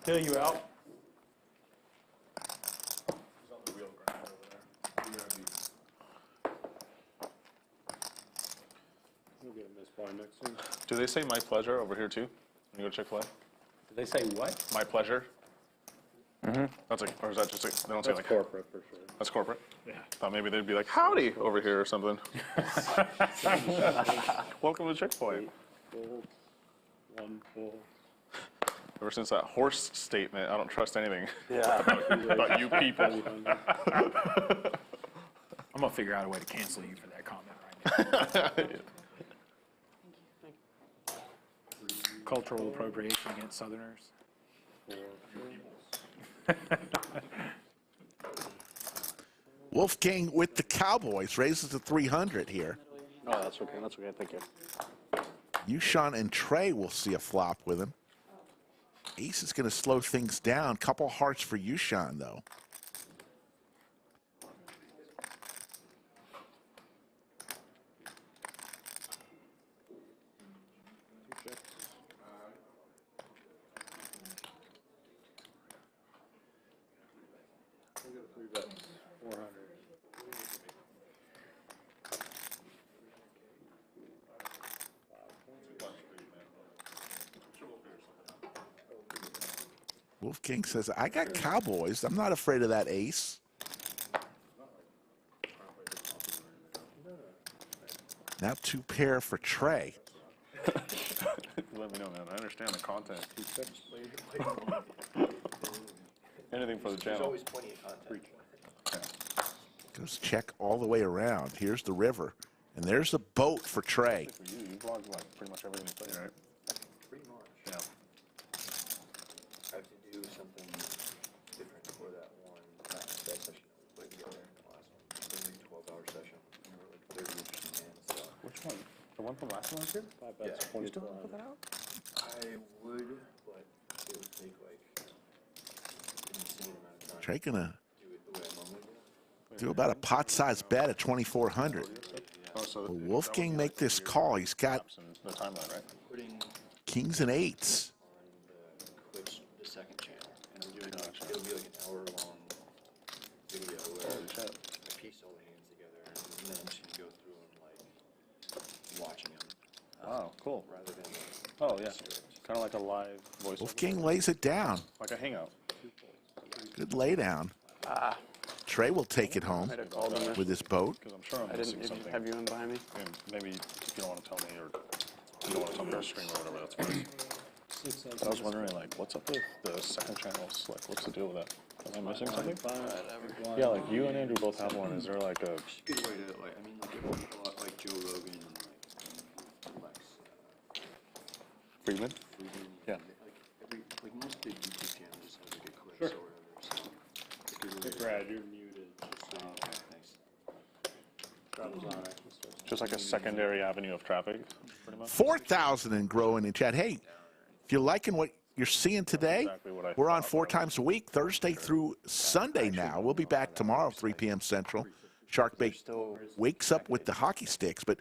Kill you out. We'll get a miss by next one. Do they say my pleasure over here too? When you go to Chick-fil-A? Did they say what? My pleasure? That's like, or is that just like, they don't say That's like, corporate for sure. that's corporate? Yeah. Thought maybe they'd be like, howdy over here or something. Welcome to Chick-fil-A. Fold, 1 fold. Ever since that horse statement, I don't trust anything Yeah. about you people. 300. I'm gonna figure out a way to cancel you for that comment right now. Cultural appropriation against Southerners. 4 Wolfgang with the Cowboys raises to 300 here. Oh, that's okay. That's okay. Thank you. Yoochan and Trey will see a flop with him. Ace is going to slow things down. Couple hearts for Yoochan, though. We'll get 3 bets. 400. Wolfgang says, I got Cowboys. I'm not afraid of that ace. Now 2 pair for Trey. Let me know, man. I understand the content. Anything for the channel. There's always plenty of content. Goes check all the way around. Here's the river. And there's the boat for Trey. For you, you vlog like pretty much everything you play, right? Pretty much. Yeah. I The one from last month here? Yeah. You still haven't put that out? I would, but it would take like an insane amount of time. Trey gonna Do it the way I normally do. do about a pot-sized bet at 2,400. Oh, so Will Wolfgang make this call? He's got the timeline, right? Putting kings and eights. on the second channel, and I'm doing it'll be like an hour-long video where I piece all the hands together, and then I'm just gonna go through and like watching them. Oh, cool. Rather than Oh, yeah. Kind of like a live voice. Wolfgang lays it down. Like a hangout. Good lay down. Trey will take it home Might have called him. with his boat. Because I'm sure I'm I missing didn't something. have you in behind me. And maybe if you don't want to tell me or you don't want to tell me or stream or whatever, that's fine. But I was wondering, like, what's up with the second channels? Like, what's the deal with that? Am I missing something? Yeah, like you and Andrew both have one. Is there like a... It's a good way to, like, I mean, like, a lot like Joe Rogan and, like, Friedman? Friedman. Yeah. Like most big YouTube channels have, like, a clips or whatever, so it's a good way Hey, to... Brad, you're muted. Just so you know. Okay, thanks. Straddles on, I can start. Just like a secondary avenue of traffic, pretty much? 4,000 and growing in chat. Hey, if you're liking what you're seeing today, exactly what I we're on thought. 4 times a week, Thursday through Sunday now. We'll be back tomorrow, 3 p.m. Central. Sharkbait wakes up with the hockey sticks. But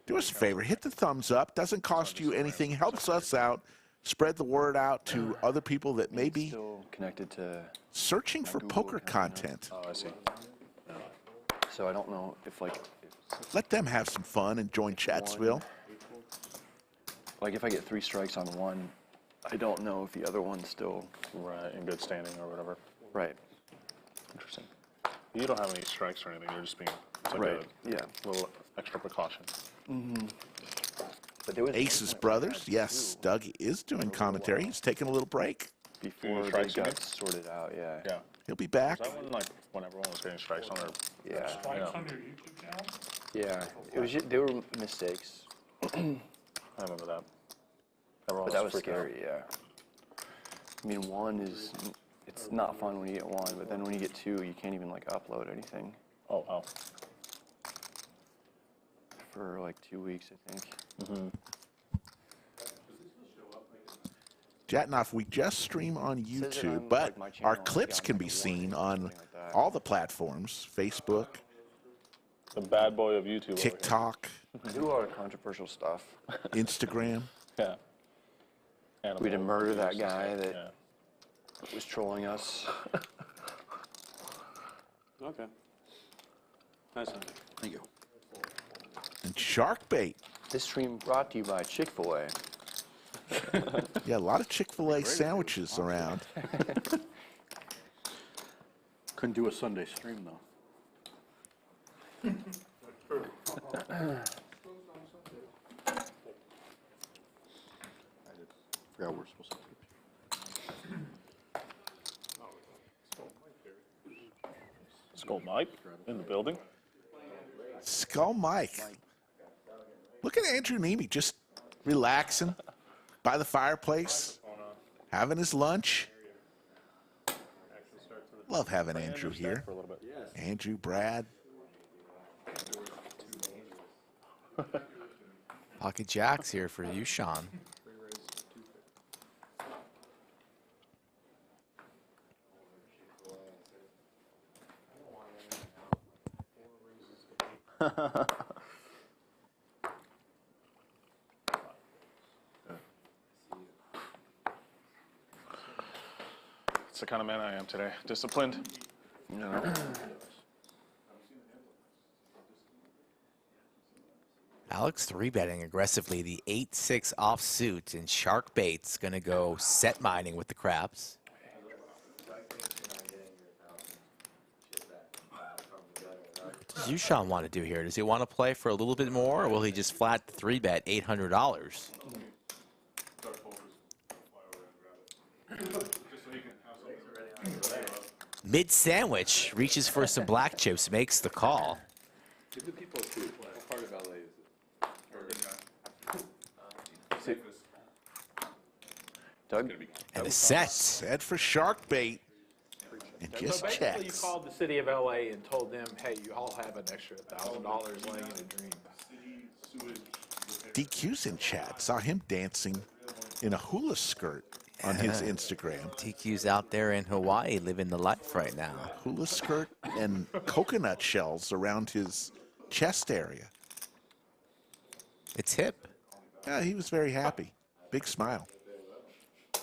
do us a favor, hit the thumbs up. Doesn't cost you anything. Helps us out. Spread the word out to other people that may be Still connected to, searching for poker content. Oh, I see. so I don't know if like, Let them have some fun and join Chatsville. like if I get 3 strikes on one, I don't know if the other one's still Right, in good standing or whatever. right. Interesting. You don't have any strikes or anything. You're just being it's like Right. a Yeah. little extra precaution. But there was Aces Brothers, yes, Doug is doing commentary. He's taking a little break. before they strikes got again? sorted out. Yeah. Yeah. He'll be back. That one, like, when everyone was getting strikes on their... Yeah. Yeah. Yeah. It was just, they were mistakes, I remember that. Everyone but that was freaking out. scary. Yeah. I mean, one is it's not fun when you get one, but then when you get 2, you can't even like upload anything Oh, wow. for like 2 weeks, I think. Jatnoff, we just stream on Says it YouTube, on, but like, my channel, our like, clips on, can like, be a seen warning or on something like that. all the platforms, Facebook, The bad boy of YouTube. over here. TikTok, I do a lot of controversial stuff. Instagram. Yeah. We had to murder that abuse and guy stuff, that yeah. was trolling us. Okay. Nice one. Thank you. And Sharkbait. This stream brought to you by Chick-fil-A. Yeah, a lot of Chick-fil-A sandwiches around. Couldn't do a Sunday stream, though. Forgot we're supposed to. Skull Mike in the building. Skull Mike. Look at Andrew Neeme just relaxing by the fireplace, having his lunch. Love having Andrew here. For a little bit. Andrew, Brad. Pocket Jacks here for Yoochan. It's the kind of man I am today. Disciplined. No. Alex 3-betting aggressively the 8-6 offsuit, and Sharkbait's going to go set mining with the craps. What does Yoochan want to do here? Does he want to play for a little bit more, or will he just flat 3-bet $800? Mid-sandwich, reaches for some black chips, makes the call. Give the people a clue. What part of LA is it? Doug? And a set. Set for Sharkbait. And just So basically, you checks. called the city of LA and told them, hey, you all have an extra $1,000 laying in a dream. City sewage repair DQ's in chat. Saw him dancing in a hula skirt on his Instagram. TQ's out there in Hawaii living the life right now. Hula skirt and coconut shells around his chest area. It's hip. Yeah, he was very happy. Big smile.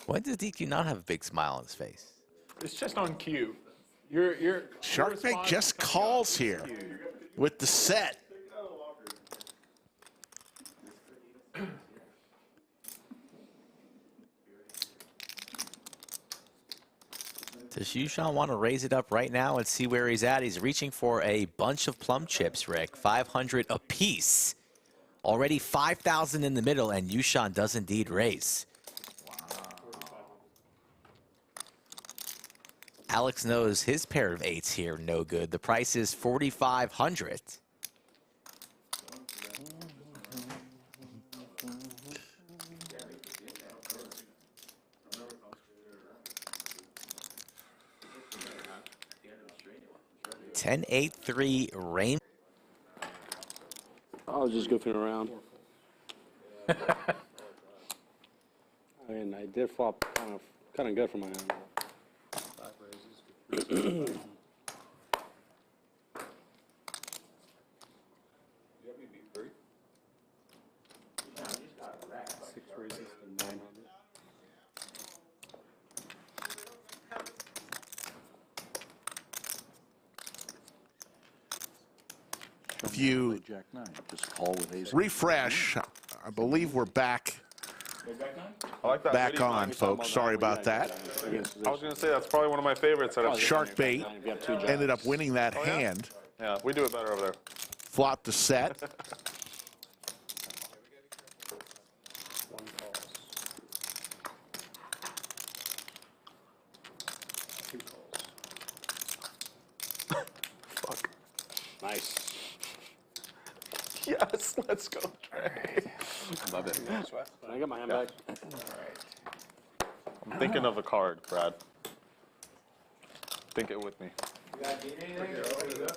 Why does DQ not have a big smile on his face? It's just on cue. Sharkbait just calls here with the set. Does Yoochan want to raise it up right now and see where he's at? He's reaching for a bunch of plum chips, Rick. 500 apiece. Already 5,000 in the middle, and Yoochan does indeed raise. Alex knows his pair of 8s here no good. The price is 4,500. $10.83 Rain. I was just goofing around. I mean, I did flop kind of good for my hand. 5 raises. You have me beat 3? 6 raises and 900. If you Jack 9, just call with ace. refresh, I believe we're back. I like that Back video on, you talking folks. about Sorry that. about that. I was going to say, that's probably one of my favorites. Sharkbait ended up winning that Oh, yeah? hand. Yeah, we do it better over there. Flopped the set. Fuck. Nice. Yes, let's go, Trey. Love it. Can I get my hand back? I'm thinking of a card, Brad. Think it with me.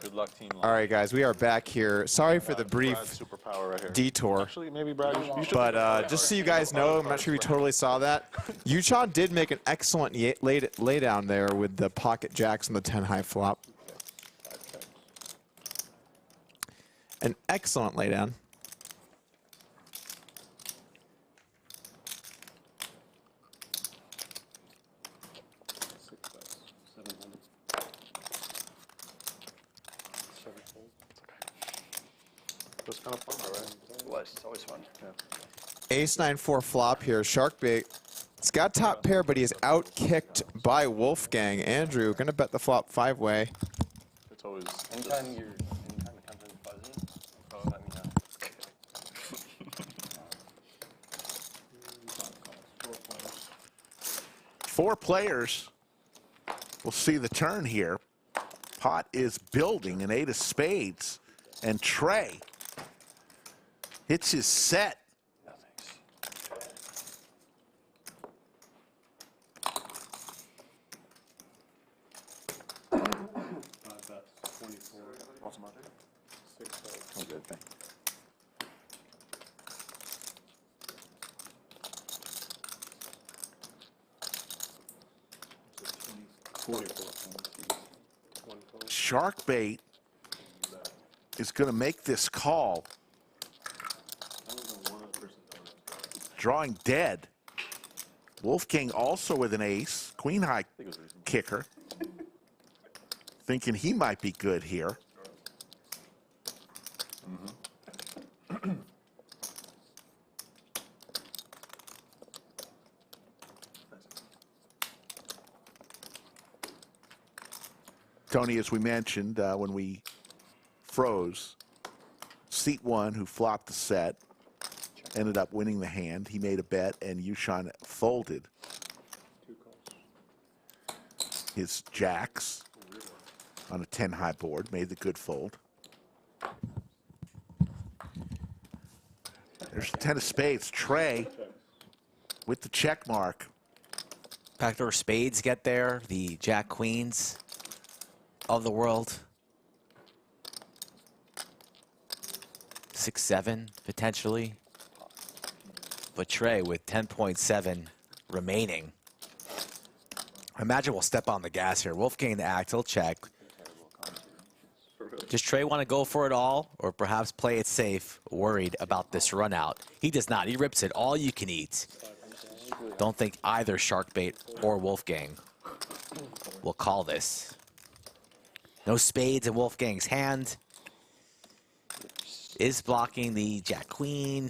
Good luck, team. All right, guys, we are back here. Sorry for the brief Brad's superpower right here. detour. Actually, maybe Brad, you should. But just so you guys know, I'm not sure if you totally saw that. Yoochan did make an excellent lay down there with the pocket jacks and the 10 high flop. An excellent laydown. It was kind of fun, right? It was. It's always fun. Yeah. Ace 9-4 flop here. Sharkbait. It's got top pair, but he is out-kicked by Wolfgang. Andrew, gonna bet the flop 5-way. It's always. Anytime it comes in buzzing, let me know. 4 players. We'll see the turn here. Pot is building an 8 of spades. And Trey hits his set. No, thanks. 5 bets, 24. What's the matter? 6 bets. Oh, good thing. Sharkbait is going to make this call. Drawing dead. Wolfgang also with an ace. Queen high kicker. Thinking he might be good here. Tony, as we mentioned when we froze, seat 1, who flopped the set, ended up winning the hand. He made a bet, and Yoochan folded his jacks on a 10 high board, made the good fold. There's the 10 of spades. Trey with the check mark. Backdoor spades get there. The jack queens of the world. 6-7 potentially. But Trey with 10.7 remaining. I imagine we'll step on the gas here. Wolfgang AK, he'll check. Does Trey want to go for it all, or perhaps play it safe, worried about this run out? He does not. He rips it all you can eat. Don't think either Sharkbait or Wolfgang will call this. No spades in Wolfgang's hand. Is blocking the Jack Queen.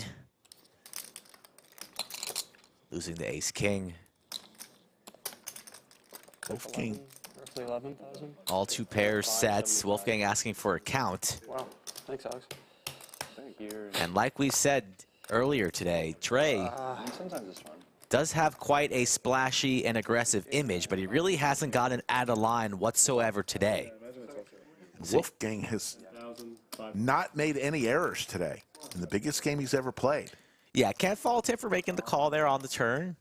Losing the Ace King. Wolfgang. Roughly 11,000. All two pairs sets. Wolfgang asking for a count. Wow. Thanks, Alex. And like we said earlier today, Trey Sometimes it's fun. does have quite a splashy and aggressive image, but he really hasn't gotten out of line whatsoever today. Wolfgang has not made any errors today in the biggest game he's ever played. Yeah, can't fault him for making the call there on the turn.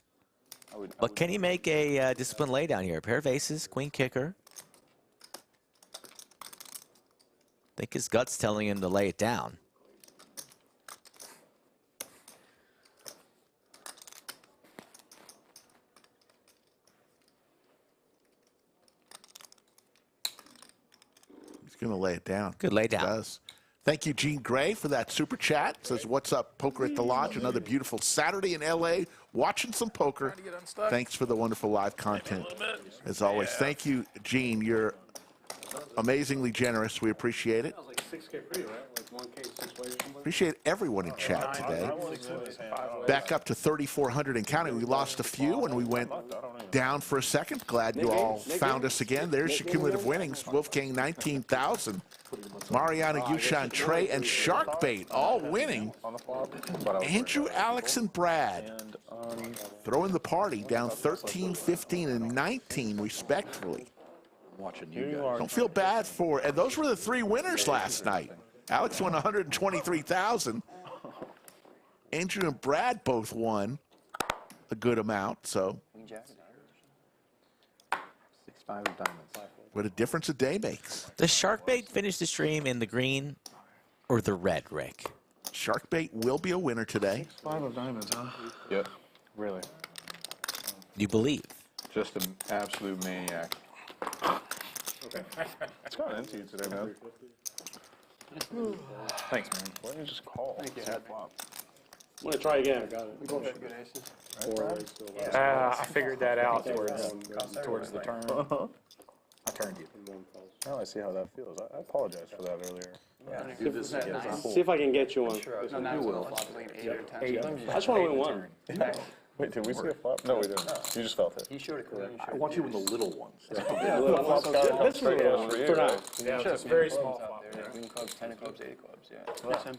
But can he make a disciplined laydown here? A pair of aces, queen kicker. I think his gut's telling him to lay it down. He's going to lay it down. Good lay down. He does. Thank you, Gene Gray, for that super chat. Says, what's up, Poker at the Lodge? Another beautiful Saturday in L.A. watching some poker. Thanks for the wonderful live content. As always, thank you, Gene. You're amazingly generous. We appreciate it. Like 6K free, right? Like 1K 6 ways or something? Appreciate everyone in chat today. Back up to 3,400 and counting. We lost a few and we went down for a second. Glad you all found us again. There's your cumulative winnings. Wolfgang 19,000. Mariano, Yoochan, Trey, and Sharkbait all winning. Andrew, Alex, and Brad throwing the party down 13, 15, and 19 respectively. Watching you guys. Don't feel bad for, and those were the three winners last night. Alex won 123,000. Andrew and Brad both won a good amount, so 6-5 of diamonds. what a difference a day makes. Does Sharkbait finish the stream in the green or the red, Rick? Sharkbait will be a winner today. 5 of diamonds, huh? Yep. Really. You believe? Just an absolute maniac. It's gone into you today, man. Thanks, man. Why don't you just call? Thank you. I'm gonna try again. I got it. Good aces. I figured that out towards the turn. I turned you. Now I see how that feels. I apologize for that earlier. Do this again. See if I can get you one. No, now it's like 8 or 10. I just want to win one. Wait, did we see a flop? No, we didn't. You just felt it. He showed it clearly. I want you in the little ones. This is for now. Yeah, just very small flop. Queen clubs, 10 of clubs, 8 of clubs. Yeah. That's him.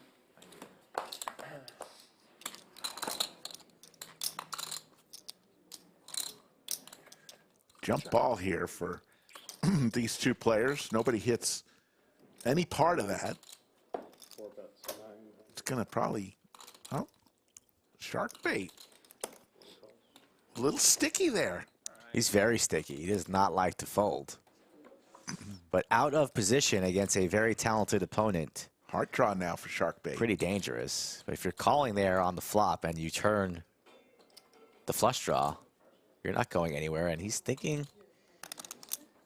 Jump ball here for these two players. Nobody hits any part of that. It's going to probably, oh, Sharkbait. A little sticky there. He's very sticky. He does not like to fold. But out of position against a very talented opponent. Hard draw now for Sharkbait. Pretty dangerous. But if you're calling there on the flop and you turn the flush draw, you're not going anywhere. And he's thinking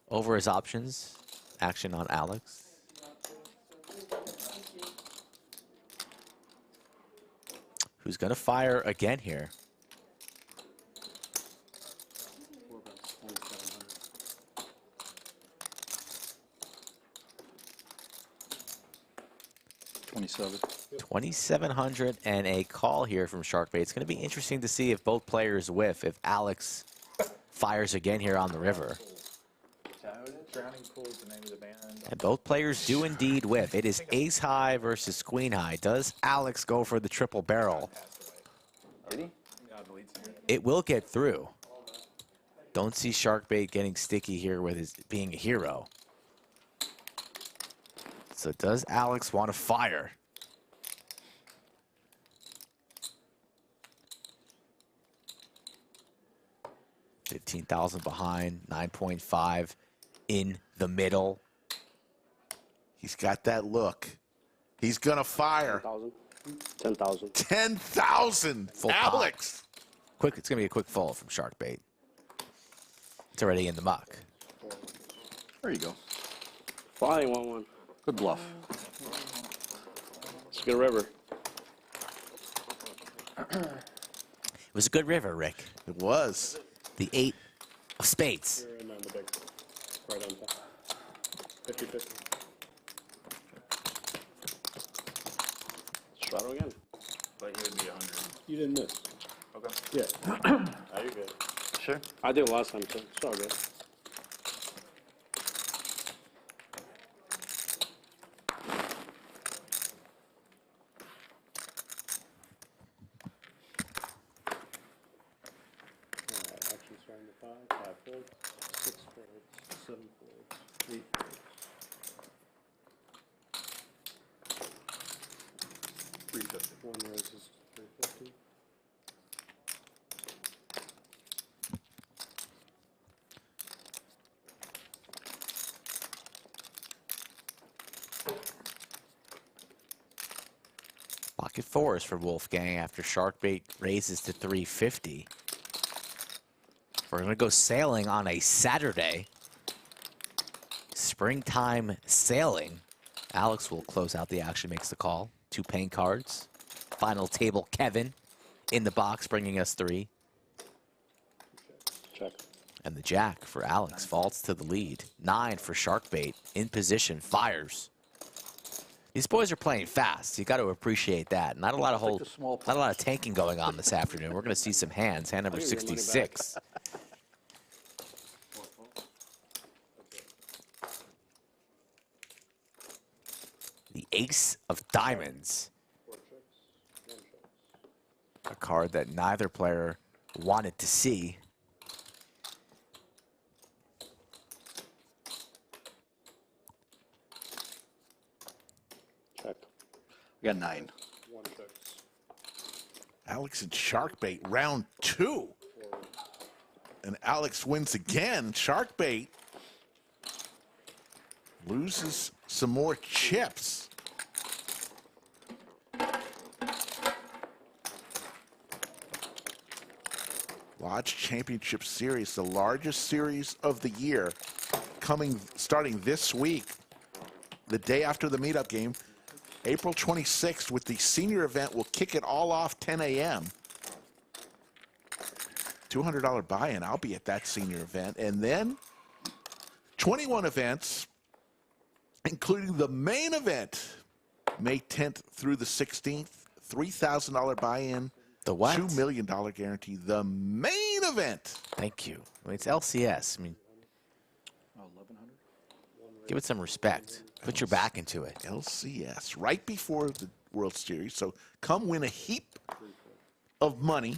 over his options. Action on Alex. Who's going to fire again here? $2,700 and a call here from Sharkbait. It's going to be interesting to see if both players whiff, if Alex fires again here on the river. And both players do indeed whiff. It is ace high versus queen high. Does Alex go for the triple barrel? It will get through. Don't see Sharkbait getting sticky here with his being a hero. So does Alex want to fire? $15,000 behind, 9.5 in the middle. He's got that look. He's going to fire. 10,000. 10,000. Alex. Quick, it's going to be a quick fold from Sharkbait. It's already in the muck. There you go. Flying 1-1. Good bluff. Let's get a river. It was a good river, Rick. It was. The 8 of spades. You're in on the big. Right on top. 50-50. Straddle again. Like it would be 100. You didn't miss. Okay. Yeah. Are you good? Sure. I did it last time too. It's all good. Alright, action starting to 5. 5 folds. 6 folds. 7 folds. 8 folds. 350. 1 raises 350. Pocket 4s for Wolfgang after Sharkbait raises to 350. We're going to go sailing on a Saturday. Springtime sailing. Alex will close out the action, makes the call. 2 paying cards. Final table, Kevin in the box, bringing us 3. Check. And the jack for Alex falls to the lead. 9 for Sharkbait in position, fires. These boys are playing fast. You got to appreciate that. Not a lot of not a lot of tanking going on this afternoon. We're going to see some hands. Hand number 66. The ace of diamonds. A card that neither player wanted to see. Check. We got 9. 1 6. Alex and Sharkbait, round 2. And Alex wins again. Sharkbait loses some more chips. Lodge Championship Series, the largest series of the year, starting this week, the day after the meetup game, April 26th, with the senior event. We'll kick it all off 10 a.m. $200 buy-in. I'll be at that senior event. And then 21 events, including the main event, May 10th through the 16th. $3,000 buy-in. The what? $2 million guarantee. The main event. Thank you. I mean, it's LCS. I mean, 1,100. give it some respect. Put your back into it. LCS, right before the World Series. So come win a heap of money,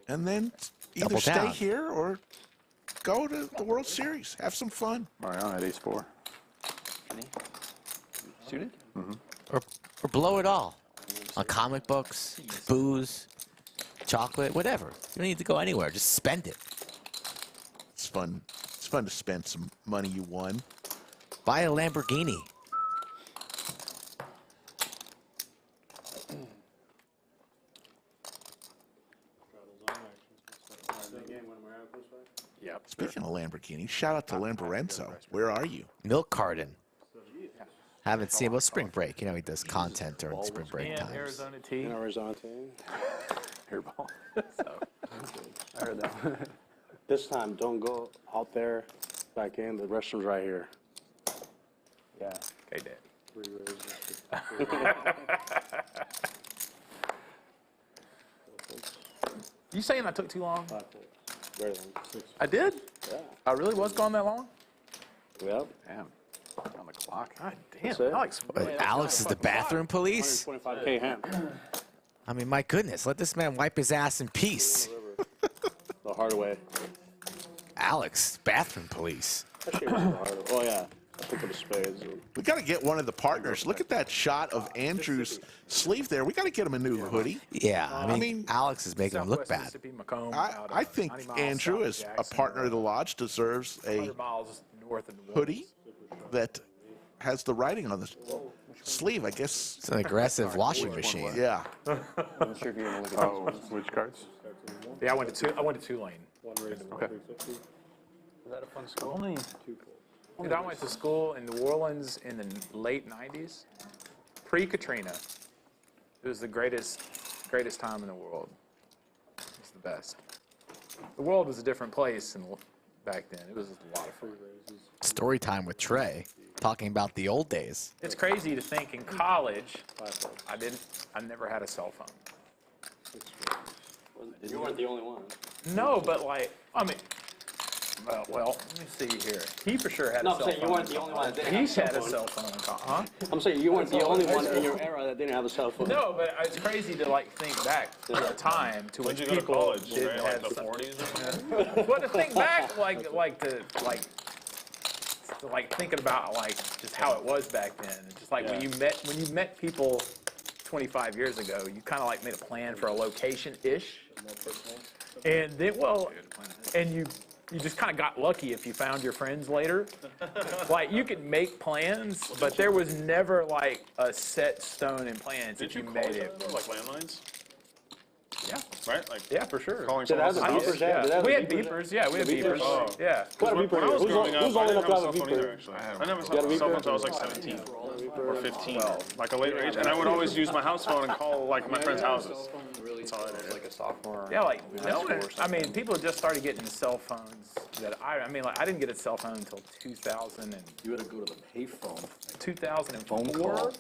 and then either Double stay down. here or go to the World Series. Have some fun. Mariano had ace 4. Suited? Or blow it all. On comic books, booze, chocolate, whatever. You don't need to go anywhere. Just spend it. It's fun. It's fun to spend some money you won. Buy a Lamborghini. Yep. Speaking of Lamborghini, shout out to Lamborenzo. Where are you? Milk carton. Haven't seen him. Well, spring break. You know, he does content during spring break And times. Arizona tea. Arizona team. Hairball. I heard that. This time, don't go out there, back in. The restroom's right here. Yeah. Okay, Dad. 3 raises. You saying I took too long? 5 folds. Very long. 6. I did? Yeah. I really was gone that long? Yep. Damn. On the clock. God damn, That's it. Alex. Wait, Alex is the bathroom police? 125K hand. I mean, my goodness. Let this man wipe his ass in peace. The hard way. Alex, bathroom police. Actually, it was the hard way. Oh, yeah. I think of the spades. We got to get one of the partners. Look at that shot of Andrew's sleeve there. We got to get him a new hoodie. Yeah, I mean, Alex is making him look Southwest bad. Mississippi, Macomb, I out of think 90 miles Andrew, south as a Jackson, partner of the lodge, deserves a 100 miles north of New Orleans. hoodie that has the writing on the sleeve, I guess. It's an aggressive washing machine. Yeah. I'm sure if you're gonna look at Oh, which cards? Yeah, I went to Tulane. One race, Okay. 350. is that a fun school? Dude, I went to school in New Orleans in the late 90s, pre-Katrina. It was the greatest time in the world. It's the best. The world was a different place back then. It was a lot of fun. Story time with Trey, talking about the old days. It's crazy to think in college, I never had a cell phone. You weren't the only one. No, but like, I mean, well, let me see here. He for sure had a cell phone. I'm saying you weren't the only one that didn't have He's a had cell a phone. cell phone in college, huh? I'm saying you weren't the only one in your era that didn't have a cell phone. No, but it's crazy to like think back to a time to which When'd you go to people college? didn't Right? have Like the cell- 40s or something? But to think back, like thinking about like just how it was back then, and just like when you met people 25 years ago, you kind of like made a plan for a location-ish, and then and you just kind of got lucky if you found your friends later. Like you could make plans, but there was never like a set stone in plans Did if you you call made each it. other, like landlines? Yeah. Right? Like Yeah, for sure. calling Did it someone have else's the house? beepers? Yeah, Did it have we the had beepers? beepers. Yeah, we had beepers. Oh. Yeah. What a When beeper I was is? growing up, Who's I old didn't enough have to a have a cell phone either, beeper? actually. I never got a had a cell beeper? phone until I was like 17 or 15, like a later age. And I would always use my house phone and call like my friends' houses. Really, like a sophomore. Yeah, like no one. I mean, people just started getting cell phones. I mean, like I didn't get a cell phone until 2000 and You had to go to the payphone. 2004.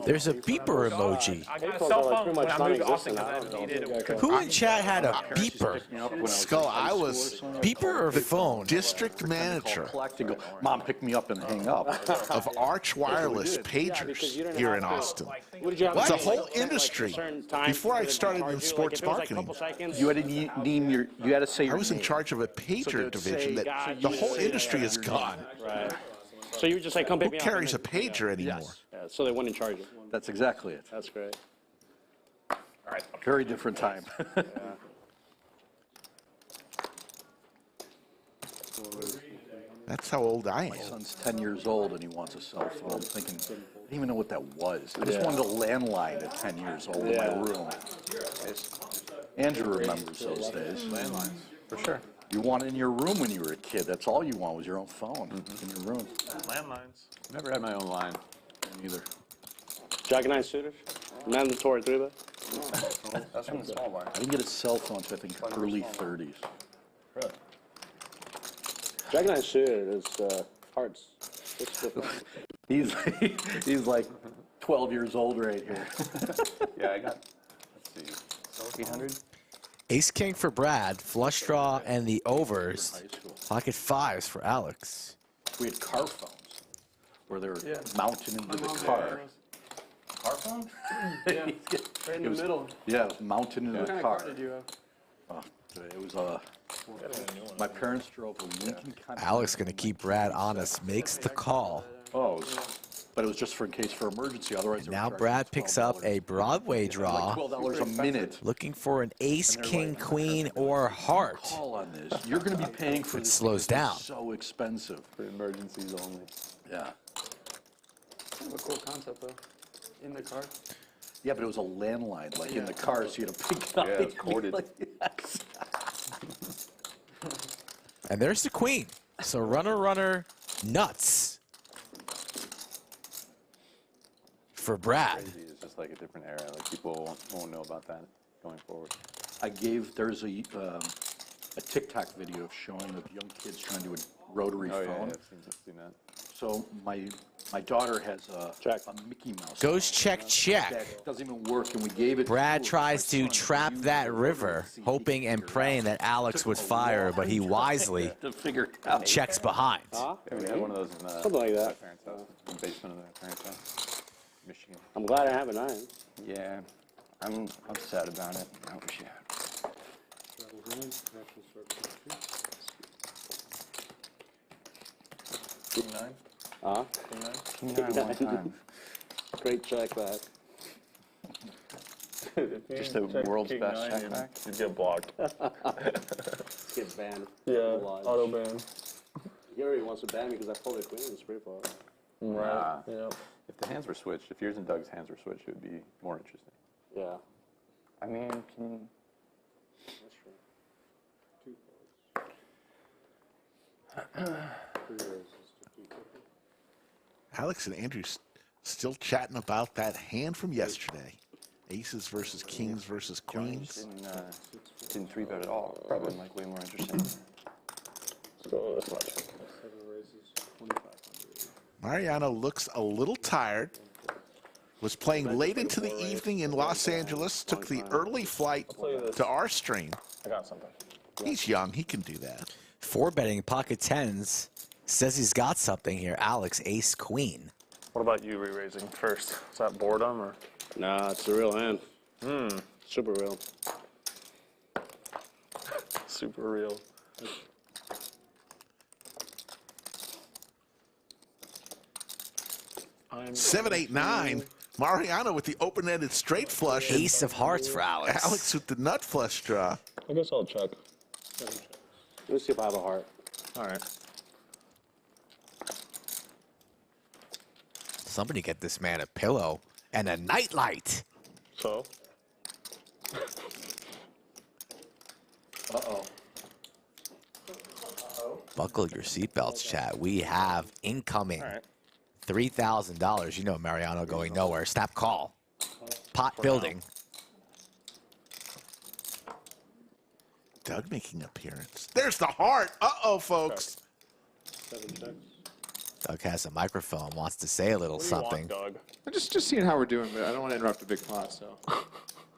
There's a beeper emoji. I got a cell phone when I moved to Austin non-existent. because I needed it. Who in chat had a beeper? Skull, I was Beeper or phone? district manager Collect and go, Mom, pick me up and hang up. of Arch Wireless because pagers you didn't here have in to, Austin. What did you have It's to a do? whole Like, industry. certain times Before I for the started charge in you, sports like, if it was, like, marketing, couple seconds, You had to name your, you had to say I your was in name. charge of a So they pager would division say, that the whole industry is gone. Right. So you would just say, come pick Who me up. carries a and then- pager anymore? Yeah, so they wouldn't charge you. That's exactly it. That's great. Very different time. That's how old I My am. son's 10 years old and he wants a cell phone. I'm thinking, I didn't even know what that was. I just wanted a landline at 10 years old in my room. Andrew remembers those days. Landlines, for sure. You want it in your room when you were a kid. That's all you want was your own phone in your room. Landlines. Never had my own line. Neither. Jack and 9 suitors? Mandatory 3-bet? That's from the small bar. I didn't get a cell phone until I think early 30s. Really? Jack and 9 suited is hearts. It's different. He's like 12 years old right here. Yeah, I got, let's see, 800? Ace King for Brad, flush draw, and the overs. High school. Pocket fives for Alex. We had car phones where they were mounted into the car. Car phone? Yeah, right in the middle. Yeah, it was mounted into What the kind of car. car did you have? It was my parents drove a Lincoln Continental. Alex gonna keep Brad honest, makes the call. Oh, but it was just for in case for emergency. Otherwise, they were Now charging Brad us picks up a Broadway like draw, $12 a minute. looking for an ace, king, queen, or heart. Call on this. You're going to be paying for It this. slows It's down. So expensive. For emergencies only. Yeah. Kind of a cool concept, though. In the car. Yeah, but it was a landline, like in the car, so you had to pick it up. Yeah, it's corded. Yes. And there's the queen. So runner, nuts for Brad. Crazy. It's just like a different era. Like people won't know about that going forward. There's a TikTok video showing of young kids trying to do a rotary Oh yeah, phone. I've seen that. So my daughter has a Mickey Mouse. Goes check. That doesn't even work, and we gave it. Brad to her. tries My to son trap used that the river, rotary to see if he hoping could and figure it praying out. that Alex would Took a fire, but he long wisely time to figure it out. checks behind. Yeah, we had one of those in Something like that. my parents' house, in the basement of their parents' house, Michigan. I'm glad I have a 9. Yeah, I'm sad about it. I wish you had. Straddles 9, National Sharkbait King 9? Huh? King 9 one time. Great check back. Just the world's best check back. You get blocked. Get banned. Yeah, Lodge. auto ban. He already wants to ban me because I pulled a queen in the spray ball. Right. Yeah. If the hands were switched, if yours and Doug's hands were switched, it would be more interesting. Yeah. I mean, can That's true. Two folds. 3 raises to 250. Alex and Andrew still chatting about that hand from yesterday. Aces versus kings versus queens. didn't 3-bet at all. Probably like way more interesting. Let's go this much. 7 raises, 2,500. Mariano looks a little tired. Was playing late into the evening in Los Angeles. Took the early flight to our stream. I got something. He's young. He can do that. 4-betting pocket tens. Says he's got something here. Alex, ace, queen. What about you re-raising first? Is that boredom or? Nah, it's a real hand. Super real. Super real. 7, 8, 9. Mariano with the open-ended straight flush. Ace of hearts for Alex. Alex with the nut flush draw. I guess I'll check. 7 checks. Let me see if I have a heart. All right. Somebody get this man a pillow and a nightlight. So? Uh-oh. Buckle your seatbelts, chat. We have incoming $3,000. You know Mariano going nowhere. Snap call. Pot building. Doug making appearance. There's the heart. Uh-oh, folks. 7 checks. Doug has a microphone, wants to say a little something. Doug? I'm just seeing how we're doing, but I don't want to interrupt the big pot, so.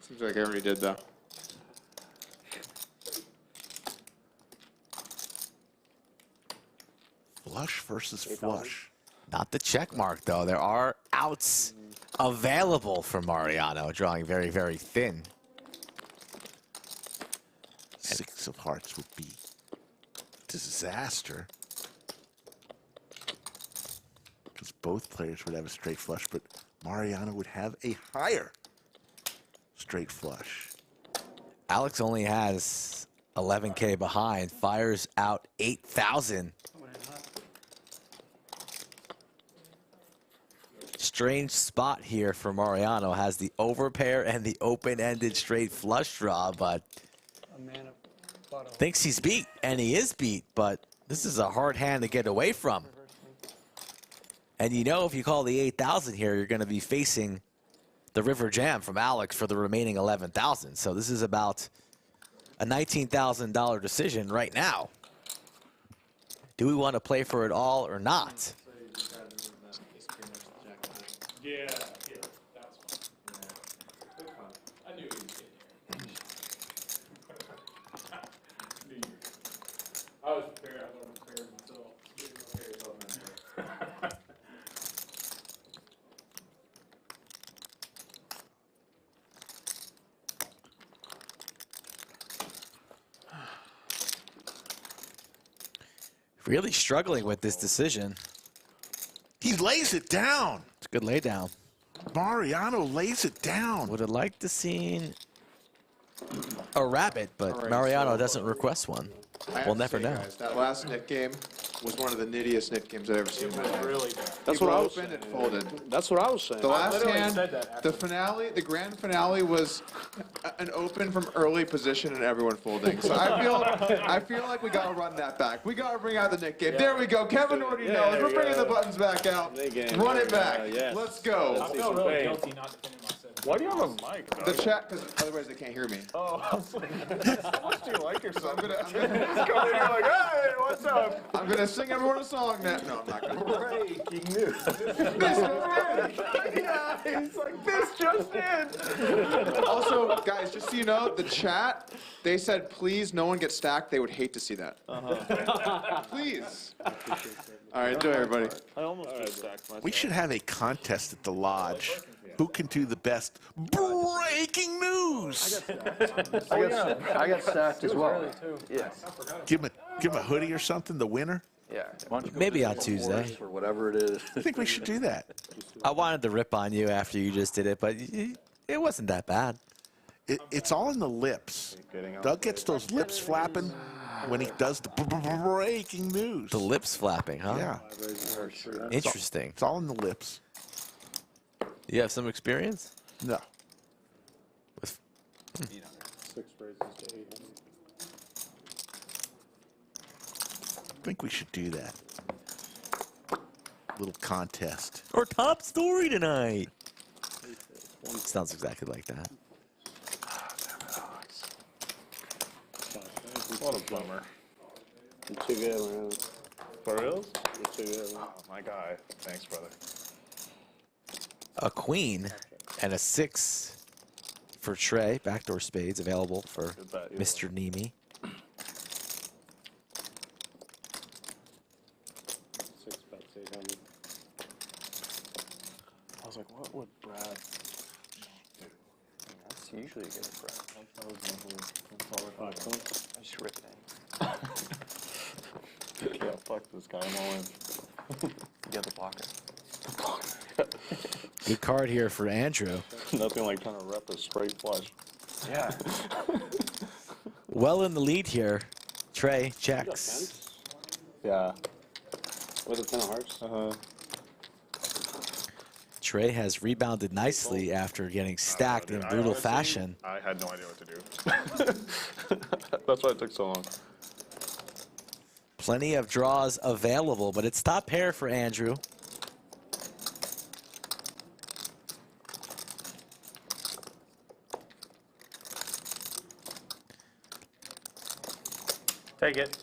Seems like I already did, though. Flush versus flush. Not the check mark, though. There are outs available for Mariano, drawing very, very thin. 6 of hearts would be disaster. Because both players would have a straight flush, but Mariano would have a higher straight flush. Alex only has 11K behind, fires out 8,000. Strange spot here for Mariano. Has the overpair and the open-ended straight flush draw, but thinks he's beat, and he is beat, but this is a hard hand to get away from. And you know if you call the 8,000 here, you're going to be facing the River Jam from Alex for the remaining 11,000. So this is about a $19,000 decision right now. Do we want to play for it all or not? Yeah, that's one. I knew he was getting here. I was prepared. I wasn't prepared until Really struggling with this decision. He lays it down. It's a good lay down. Mariano lays it down. Would have liked to seen a rabbit, but Mariano doesn't request one. We'll never know. Guys, that last knit game was one of the nittiest knit games I've ever seen in my life. really That's You what I was opened saying. and folded. That's what I was saying. The last literally hand, said that after. the finale, the grand finale was an open from early position and everyone folding. So I feel like we gotta run that back. We gotta bring out the knit game. There we go. Kevin already knows. there We're we bringing go. the buttons back out. Knit game. Run it back. Yes. Let's go. I feel really guilty not defending myself. Why do you have a mic, Doug? The chat, because otherwise they can't hear me. Oh, I was like, how much do you like So yourself? I'm gonna Come in here like, hey, what's up? I'm gonna sing everyone a song now. No, I'm not gonna. Breaking news. Yeah, he's like, this just in. Also, guys, just so you know, the chat, they said, please, no one get stacked. They would hate to see that. Please. All right, enjoy, everybody. I almost just stacked myself. We should have a contest at the lodge. Who can do the best breaking news? I got stacked as well. Yeah. Give him a hoodie or something, the winner? Yeah. Why don't you go Maybe to on the Tuesday. forest Or whatever it is. I think we should do that. I wanted to rip on you after you just did it, but it wasn't that bad. It's all in the lips. Doug gets those lips flapping when he does the breaking news. The lips flapping, huh? Yeah, Interesting. it's all in the lips. You have some experience? No. With 6 raises to 800. I think we should do that. Little contest. Our top story tonight. Sounds exactly like that. What a bummer. You're too good, man. For reals? You're too good, man. Oh, my guy. Thanks, brother. A queen and a 6 for Trey. Backdoor spades available for Good bet, Mr. Neeme. 6 bets 800. I was like, what would Brad do? That's usually a good Brad. I just rip it in. Yeah, fuck this guy. I'm all in. You got the blocker. Good card here for Andrew. Nothing like trying to rep a straight flush. Yeah. Well in the lead here. Trey checks. Yeah. With a 10 of hearts. Trey has rebounded nicely after getting stacked in brutal fashion. I had no idea what to do. That's why it took so long. Plenty of draws available, but it's top pair for Andrew. Take it.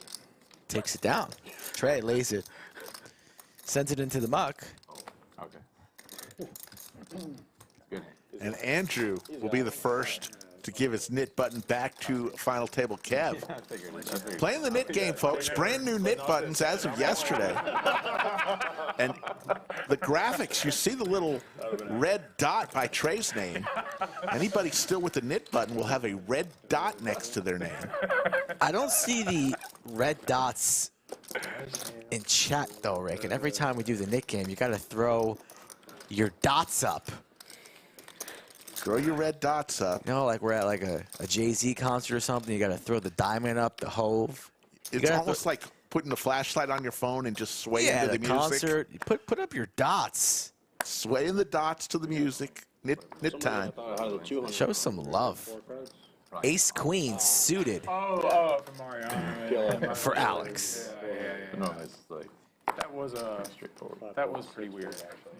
Takes it down. Trey lays it. Sends it into the muck. Okay. Good. And Andrew will be the first to give his knit button back to Final Table Kev. Playing the knit game, folks. Brand new knit buttons as of yesterday. And the graphics, you see the little red dot by Trey's name. Anybody still with the knit button will have a red dot next to their name. I don't see the red dots in chat though, Rick. And every time we do the knit game, you got to throw your dots up. Throw your red dots up. You know, like we're at like a Jay-Z concert or something. You got to throw the diamond up, the hove. It's almost like putting a flashlight on your phone and just swaying to the music. Concert. You put up your dots. Swaying the dots to the music. Knit time. Show some love. Ace Queen suited Oh, for Mariano. for Alex. No, it's like That was straightforward. That was pretty weird, actually.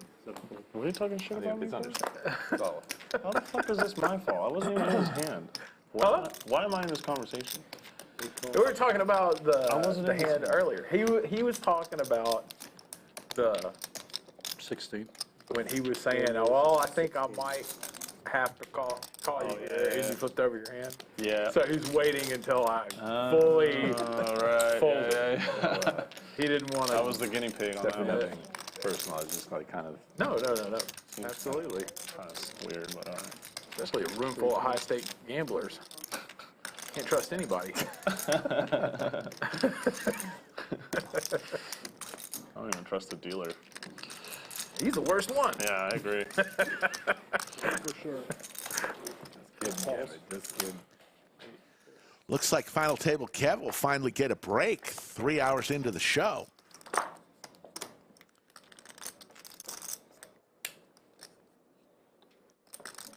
Were you talking shit about me? It's understandable. How the fuck is this my fault? I wasn't even in his hand. Why am I in this conversation? We were talking about wasn't the in this hand one. earlier. He was talking about the 16. when he was saying, "Oh, well, I think I might have to call you," and you flipped over your hand. Yeah. So he's waiting until I fully Right. folded. Yeah. He didn't want to. I was the guinea pig on that Definitely. one. Personal, I was just like kind of No. Absolutely. kind of weird, but alright. Especially a room full of high-stake gamblers. Can't trust anybody. I don't even trust the dealer. He's the worst one. Yeah, I agree. For sure. That's good. Looks like Final Table Kev will finally get a break 3 hours into the show.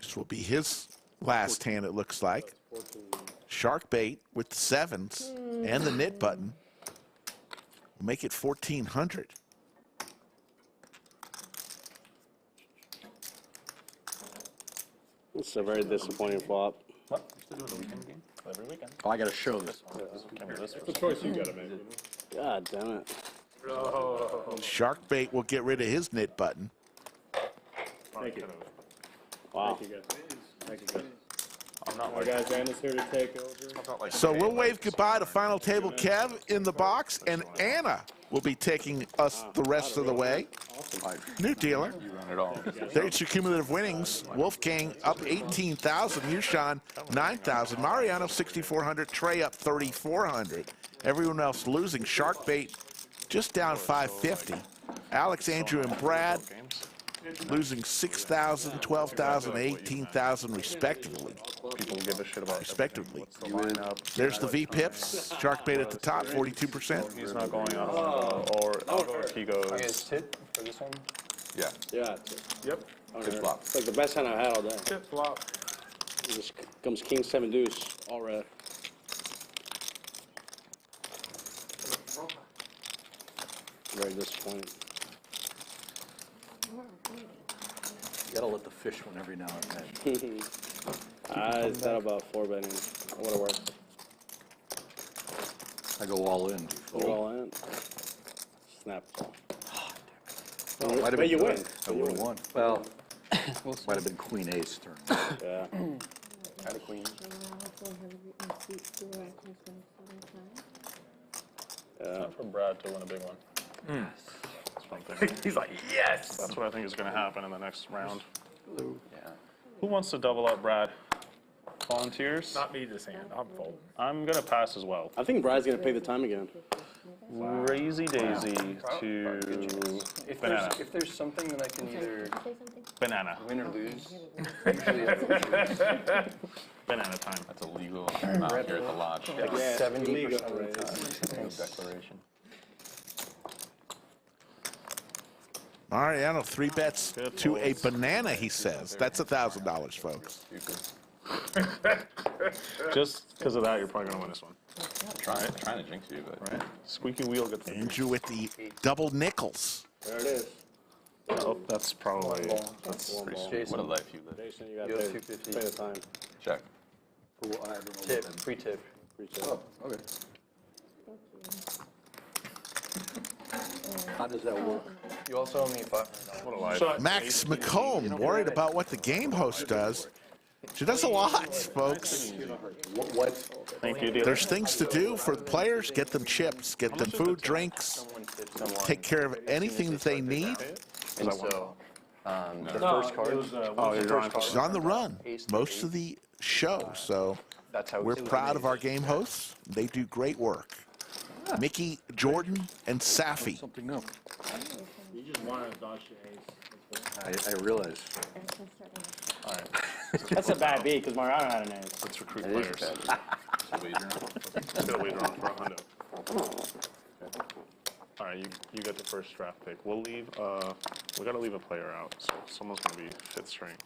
This will be his last hand, it looks like. Sharkbait with the 7s and the knit button will make it 1,400. It's a very disappointing flop. What? You're still doing the weekend game? Every weekend. Oh, I got to show this. It's a choice you gotta make. God damn it. Sharkbait will get rid of his knit button. Thank you. Wow. Thank you, guys. Thank you, guys. I'm not My like, guys, Anna's here to take over. I'm not like So we'll wave goodbye to Final Table Kev in the box, and Anna will be taking us the rest of the way. New dealer. you run it all. There's your cumulative winnings. Wolfgang up 18,000. Yoochan 9,000. Mariano 6,400. Trey up 3,400. Everyone else losing. Sharkbait just down 550. Alex, Andrew, and Brad losing 6,000, 12,000, 18,000 respectively. People give a shit about Respectively. the lineup. There's the V-Pips. Sharkbait at the top, 42%. He's not going out. Or I'll go if he goes. I guess tip for this one. Yeah. Yeah. Yep. Good flop. It's like the best hand I've had all day. Tip flop. It just comes king 7 deuce, all red. Very disappointing. You gotta let the fish win every now and then. I thought about 4 betting. It would have worked. I go all in. Go all in. Snap. Oh, might have but been you good. win. I would have won. Well, Might have been queen ace turn. Yeah. had a queen. Yeah. For Brad to win a big one. That's what I'm thinking. He's like, yes. That's what I think is going to happen in the next round. Yeah. Who wants to double up, Brad? Volunteers? Not me this hand. I'm folding. I'm going to pass as well. I think Brad's going to pay the time again. Crazy daisy to banana. If there's something that I can either Banana. win or lose, usually I lose. Banana time. That's illegal amount here at the lodge. Like Yeah, 70% illegal. of the time. No declaration. Mariano 3 bets Good to a folds. banana, he says. That's $1,000, folks. Just because of that, you're probably going to win this one. Trying to jinx you, but Right? Squeaky wheel gets the Andrew with the double nickels. There it is. Oh, that's probably That's one ball. Jason, what a life you live. Jason, you got You to have pay 250. the time. Check. tip, free tip. Appreciate it. Oh, okay. How does that work? You also owe me $500. what a life. Max McComb, worried about what the game host does. She does a lot, folks. What? Thank you, dealer. There's things to do for the players. Get them chips, get them food, drinks, Someone tipped someone. take care of anything that they need. And so, the first card. Oh, you're drawing. She's on the run most of the show, so That's how we're it's proud of our game hosts. They do great work. Mickey, Jordan, and Safi. Something new. You just want to dodge your ace. I realize. All right. That's a bad beat because Mariano had an ace. Let's recruit players. Let's get a wager on for a hundo. All right, you get the first draft pick. We'll leave. We got to leave a player out, so someone's gonna be 5th string.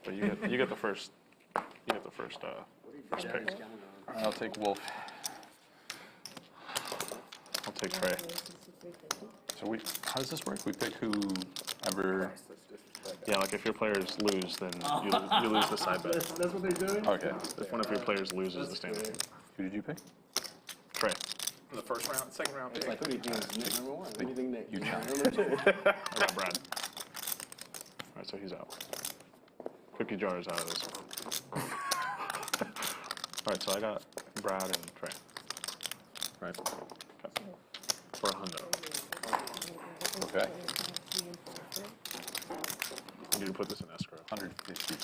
But you get the first. You get the first pick. I'll take Wolf. I'll take Trey. So how does this work? We pick whoever. Yeah, like if your players lose, then you lose the side bet. That's what they're doing? Okay. If one of your players loses the standing. Who did you pick? Trey. The first round, second round pick. Like, who do you think is number 1? Who do you think Nick? Yoochan. Number 2. I got Brad. All right, so he's out. Cookie jar is out of this one. All right, so I got Brad and Trey. Right. Okay. For a hundo. Okay. You need to put this in escrow. 150.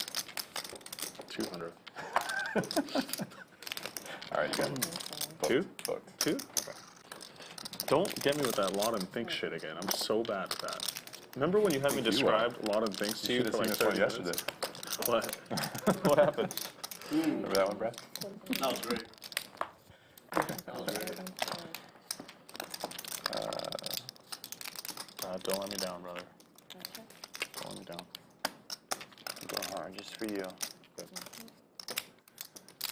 200. All right, you got it. Two? Booked. 2? Okay. Don't get me with that lot and think shit again. I'm so bad at that. Remember when you had me describe lot and thinks to you Should for have like seen this one 30 minutes? yesterday. What? What happened? Remember that one, Brad? That was great. Don't let me down, brother. Don't let me down. I'm going hard just for you.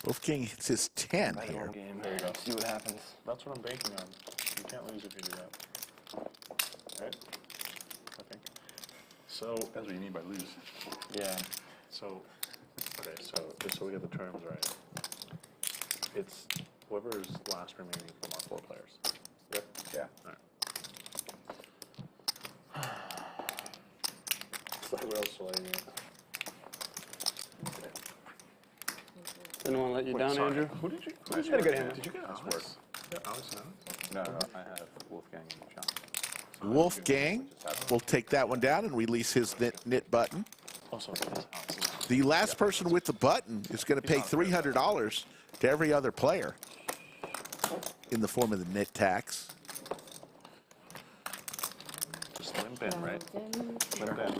Wolfgang hits his 10 Play here. one game. See what happens. That's what I'm banking on. You can't lose if you do that. Right? I think. So, That's what you mean by lose. Yeah. so, okay, so just so we get the terms right. It's whoever's last remaining from our 4 players. Yep. Yeah. All right. It's like real sweaty. Didn't want to let you down, Sorry. Andrew. Who did you? Had a good hand. Did you get Alex? Yeah, Alex and Alex. No, I have Wolfgang and Yoochan. Wolfgang will take that one down and release his knit button. Also, it is Alex. The last person with the button is going to pay $300 to every other player in the form of the knit tax. Just limp in, right? Limp in.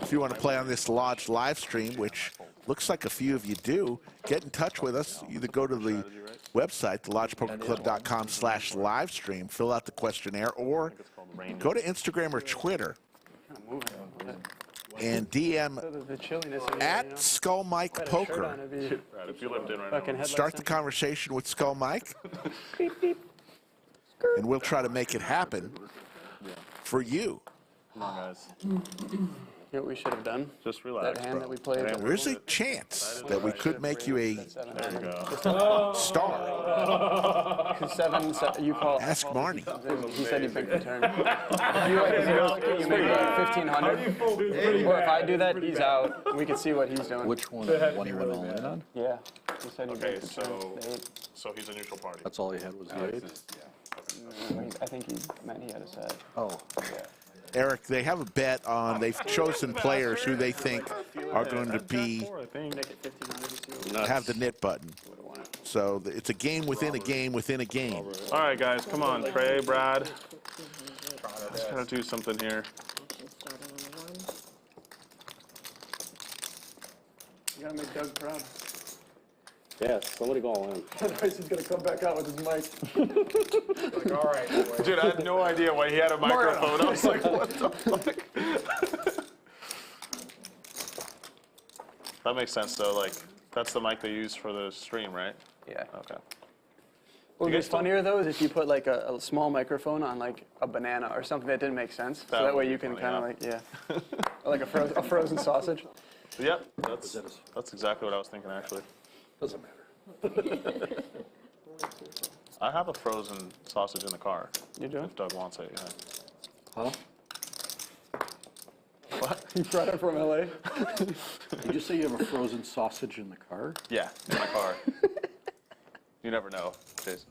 If you want to play on this Lodge live stream, which looks like a few of you do, get in touch with us. Either go to the website, thelodgepokerclub.com/livestream, fill out the questionnaire, or go to Instagram or Twitter And DM The chilliness in at here, Skull Mike Got a shirt Poker. on, it'd be Brad, if you lived in right fucking now. headlights Start the on. conversation with Skull Mike. And we'll try to make it happen for you. Come on, guys. You know what we should have done? Just relax, That hand bro. that we played. There is a chance that we could make you a There you go. star. 7, you call. Ask Marnie. He said he'd big return. You maybe like 1,500. Or if I do that, he's out. We can see what he's doing. Which one? The one he went all in on? Yeah. He said he'd Okay, big return. so he's a neutral party. That's all he had was the 8. I think he meant he had a set. Oh. Eric, they have a bet on, they've chosen players who they think are going to be, have the knit button. So it's a game within a game within a game. All right, guys, come on, Trey, Brad. Let's gotta do something here. You gotta make Doug proud. Yes, somebody go all in. Otherwise he's gonna come back out with his mic. Like, all right, boy. Dude, I had no idea why he had a microphone. I was like, what the fuck? That makes sense, though. Like, that's the mic they use for the stream, right? Yeah. Okay. What would You be guys funnier though is if you put like a small microphone on like a banana or something that didn't make sense. So that way you can kind of like, yeah. Or like a frozen sausage. Yep, that's exactly what I was thinking, actually. Doesn't matter. I have a frozen sausage in the car. You do? If Doug wants it, yeah. Huh? What? You brought it from LA? Did you say you have a frozen sausage in the car? Yeah, in my car. You never know, Jason.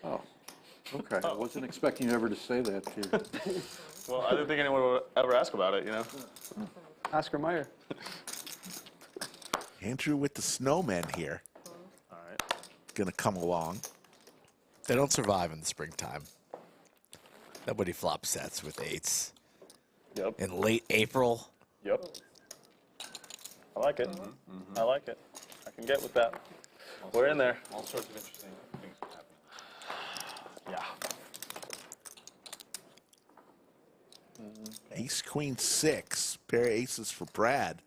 Oh. Okay. I wasn't expecting you ever to say that, too. Well, I didn't think anyone would ever ask about it, you know? Oscar Mayer. Andrew with the snowmen here. All right. Gonna come along. They don't survive in the springtime. Nobody flops sets with 8s. Yep. In late April. Yep. I like it. I like it. I can get with that. We're in there. All sorts of interesting things happen. Yeah. Ace, queen, 6. Pair of aces for Brad.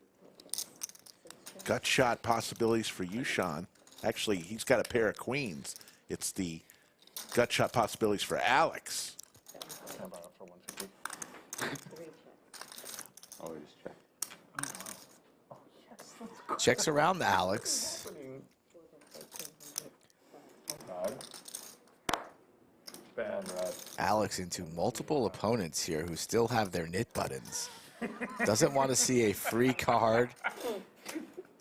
Gut shot possibilities for Yoochan. Actually, he's got a pair of queens. It's the gut shot possibilities for Alex. Can I buy it for 150? Oh, we just check. Checks around Alex. Bad, Brad. Alex into multiple opponents here who still have their knit buttons. Doesn't want to see a free card.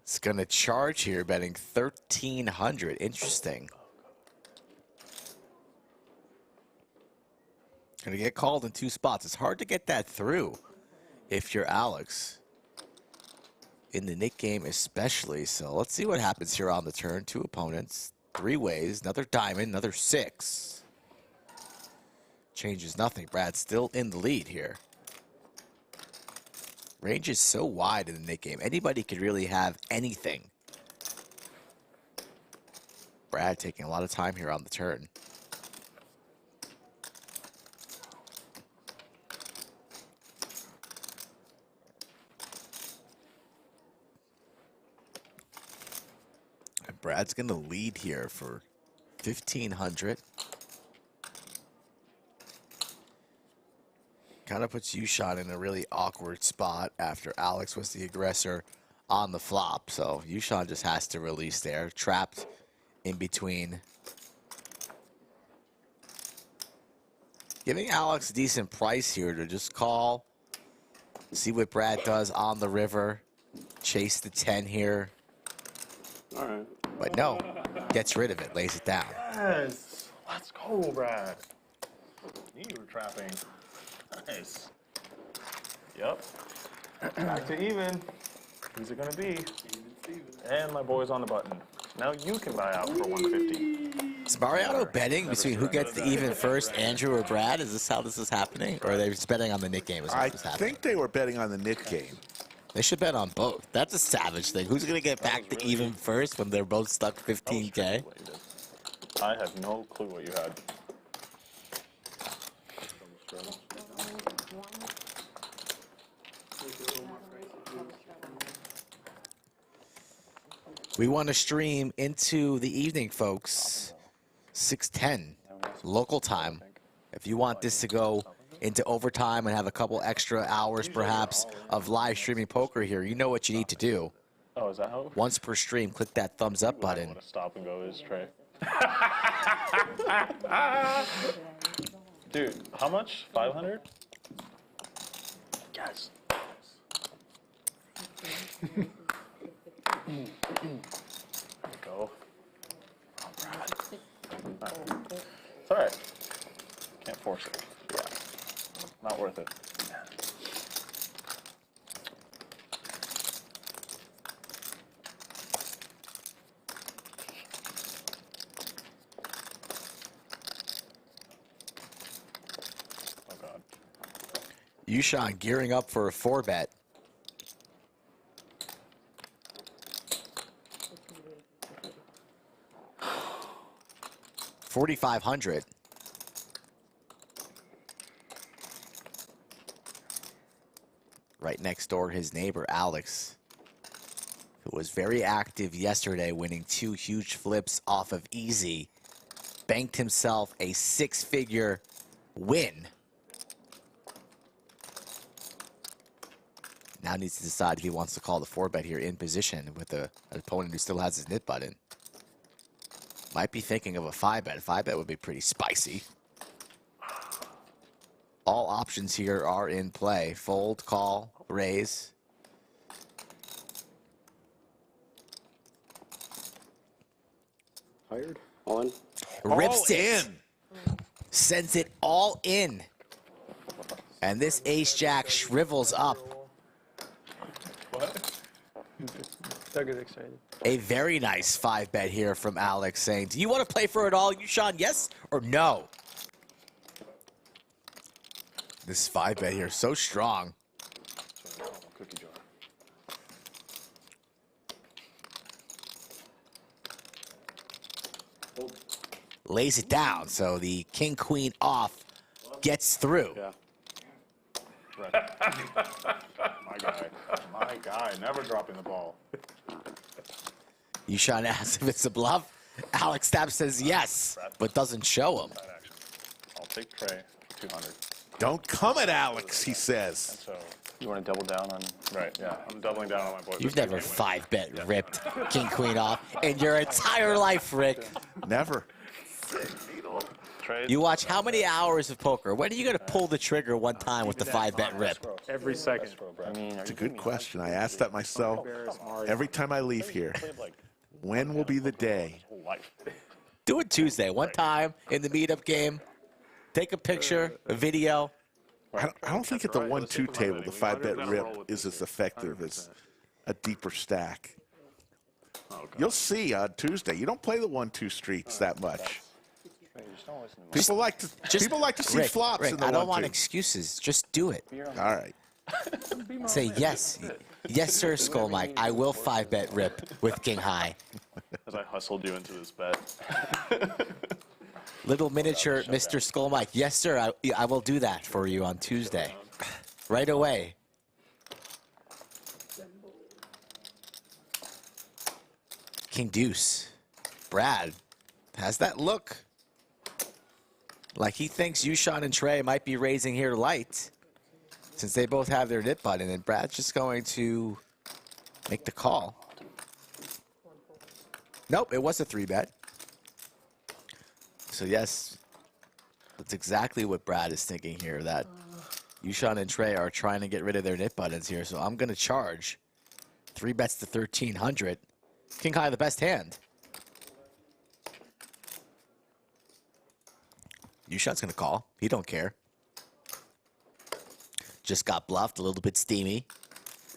It's going to charge here, betting 1,300. Interesting. Going to get called in 2 spots. It's hard to get that through if you're Alex. In the knit game especially. So let's see what happens here on the turn. 2 opponents, 3 ways, another diamond, another 6. Changes nothing. Brad's still in the lead here. Range is so wide in the knit game. Anybody could really have anything. Brad taking a lot of time here on the turn. And Brad's going to lead here for 1,500. Kind of puts Yoochan in a really awkward spot after Alex was the aggressor on the flop. So Yoochan just has to release there, trapped in between. Giving Alex a decent price here to just call, see what Brad does on the river, chase the 10 here. All right. But no, gets rid of it, lays it down. Yes. Let's go, Brad. You were trapping. Nice. Yep. Back to even. Who's it gonna be? And my boy's on the button. Now you can buy out for 150. Is Mariano betting between who gets the even first, Andrew or Brad? Is this how this is happening? Or are they just betting on the knit game? I think they were betting on the knit game. They should bet on both. That's a savage thing. Who's going to get back to even first when they're both stuck 15K? I had no clue what you had. We want to stream into the evening, folks. 6:10 local time. If you want this to go into overtime and have a couple extra hours, perhaps, of live streaming poker here, you know what you need to do. Oh, is that how? Once per stream, click that thumbs up button. What a stop and go is, Trey. Dude, how much? 500? Yes. Go. Oh, Brad. It's all right. Can't force it. Yeah. Not worth it. Oh, God. Yoochan gearing up for a 4-bet. $4,500. Right next door, his neighbor, Alex, who was very active yesterday, winning 2 huge flips off of easy, banked himself a 6-figure win. Now needs to decide if he wants to call the 4-bet here in position with an opponent who still has his nit button. Might be thinking of a 5-bet. A 5-bet would be pretty spicy. All options here are in play. Fold, call, raise. Hired. All in. Rips it. Sends it all in. And this ace-jack shrivels up. What? Doug is excited. A very nice 5-bet here from Alex saying, do you want to play for it all, Yoochan? Yes or no? This 5-bet here, so strong. Cookie jar. Lays it down, so the king-queen off gets through. Yeah. Right. My guy, never dropping the ball. Yoochan asks if it's a bluff. Alex Stapp says yes, but doesn't show him. I'll take Trey, 200. Don't come at Alex, he says. So, You want to double down on? right, yeah, I'm doubling down on my boys. You've never 5-bet ripped king-queen off in your entire life, Rick. Never. Trey, You watch how many hours of poker? When are you going to pull the trigger one time with the 5-bet rip? Every second. I mean, It's a good question. I ask that myself every time I leave here. When will be the day? Do it Tuesday, one time in the meetup game. Take a picture, a video. I don't think at the 1-2 table the 5-bet rip is as effective as a deeper stack. You'll see on Tuesday. You don't play the 1-2 streets that much. People like to see Rick, flops Rick, in the 1-2. I don't want excuses. Just do it. All right. Say yes. Yes, sir, Skull Mike. I will 5-bet rip with King High. As I hustled you into this bet. Little miniature Mr. Skull Mike. Yes, sir. I will do that for you on Tuesday. Right away. King Deuce. Brad has that look. Like he thinks Yoochan and Trey might be raising here light, since they both have their nit button, and Brad's just going to make the call. Nope, it was a 3-bet. So yes, that's exactly what Brad is thinking here, that Yoochan and Trey are trying to get rid of their nit buttons here, so I'm going to charge 3 bets to 1,300. King High, the best hand. Yoochan's going to call. He don't care. Just got bluffed, a little bit steamy.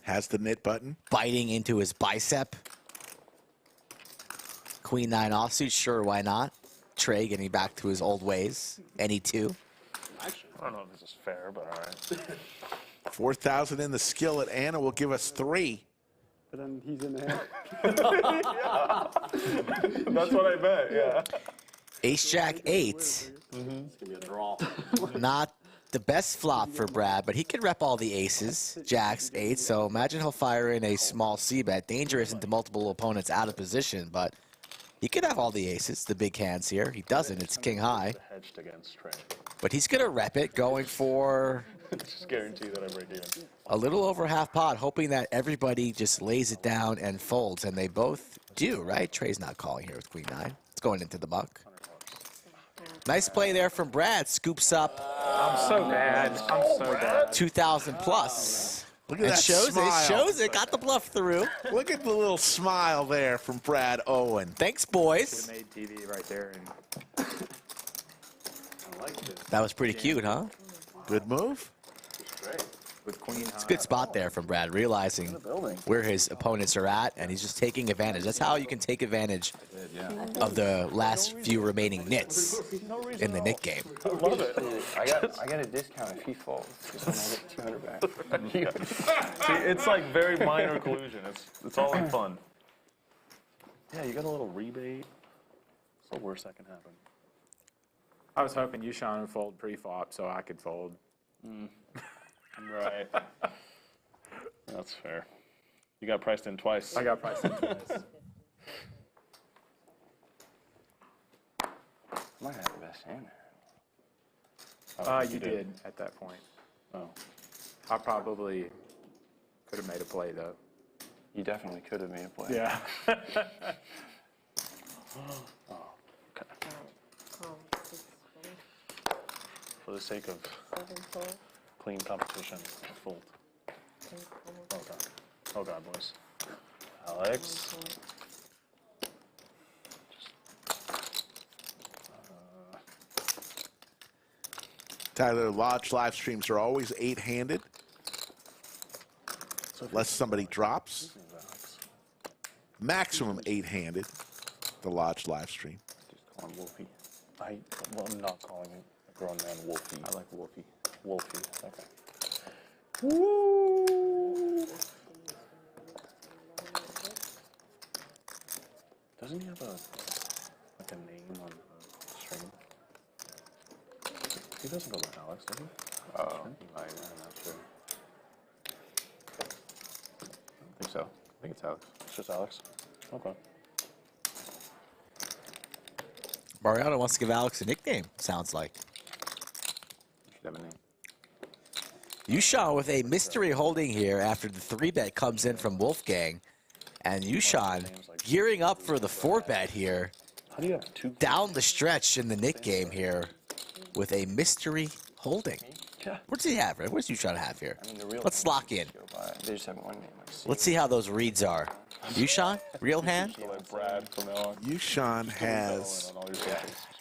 Has the nit button. Biting into his bicep. Queen 9 offsuit, sure, why not? Trey getting back to his old ways. Any 2. I don't know if this is fair, but all right. 4,000 in the skillet. Anna will give us 3. But then he's in the hand. That's what I bet, yeah. Ace Jack 8. It's gonna be a draw. Not the best flop for Brad, but he can rep all the aces, jacks, eights. So imagine he'll fire in a small c-bet. Dangerous into multiple opponents out of position, but he could have all the aces, the big hands here. He doesn't. It's king high. Hedged against Trey. But he's going to rep it, going for Just guarantee that I break even. a little over half pot, hoping that everybody just lays it down and folds. And they both do, right? Trey's not calling here with queen nine. It's going into the buck. Nice play there from Brad. Scoops up. I'm so bad. I'm so bad. 2,000 plus. Look at And that shows smile. it. Shows it. Got the bluff through. Look at the little smile there from Brad Owen. Thanks, boys. Made TV right there. And That was pretty cute, huh? Good move. with queen high. It's a good spot there from Brad, realizing where his opponents are at, and he's just taking advantage. That's how you can take advantage of the last few remaining nits in the nit game. I love it. I got a discount if he folds. Just when I get 200 back. See, it's like very minor collusion. It's all in fun. Yeah, you got a little rebate. It's the worst that can happen. I was hoping Yoochan would fold pre-flop so I could fold. Right. That's fair. You got priced in twice. I got priced in twice. I might have the best hand there. You did at that point. Oh. I probably could have made a play, though. You definitely could have made a play. Yeah. For the sake of clean competition, fold. Oh god. Oh god, boys. Alex. Tyler, Lodge live streams are always 8-handed. Unless somebody drops. Maximum 8-handed, the Lodge live stream. Just call him Wolfie. I'm not calling a grown man Wolfie. I like Wolfie. Wolfie, okay. Woo! Doesn't he have a name on the stream? He doesn't go by Alex, does he? Oh, he might. I'm not sure. I don't think so. I think it's Alex. It's just Alex? Okay. Mariano wants to give Alex a nickname, sounds like. You should have a name. Yoochan with a mystery holding here after the 3-bet comes in from Wolfgang. And Yoochan gearing up for the 4-bet here. How do you have two? Down the stretch in the nit game here with a mystery holding. What does he have, right? What does Yoochan have here? I mean, the real Let's lock in. They just have one name. Let's see how those reads are. Yoochan, real hand? Like Brad from now on. Yoochan has,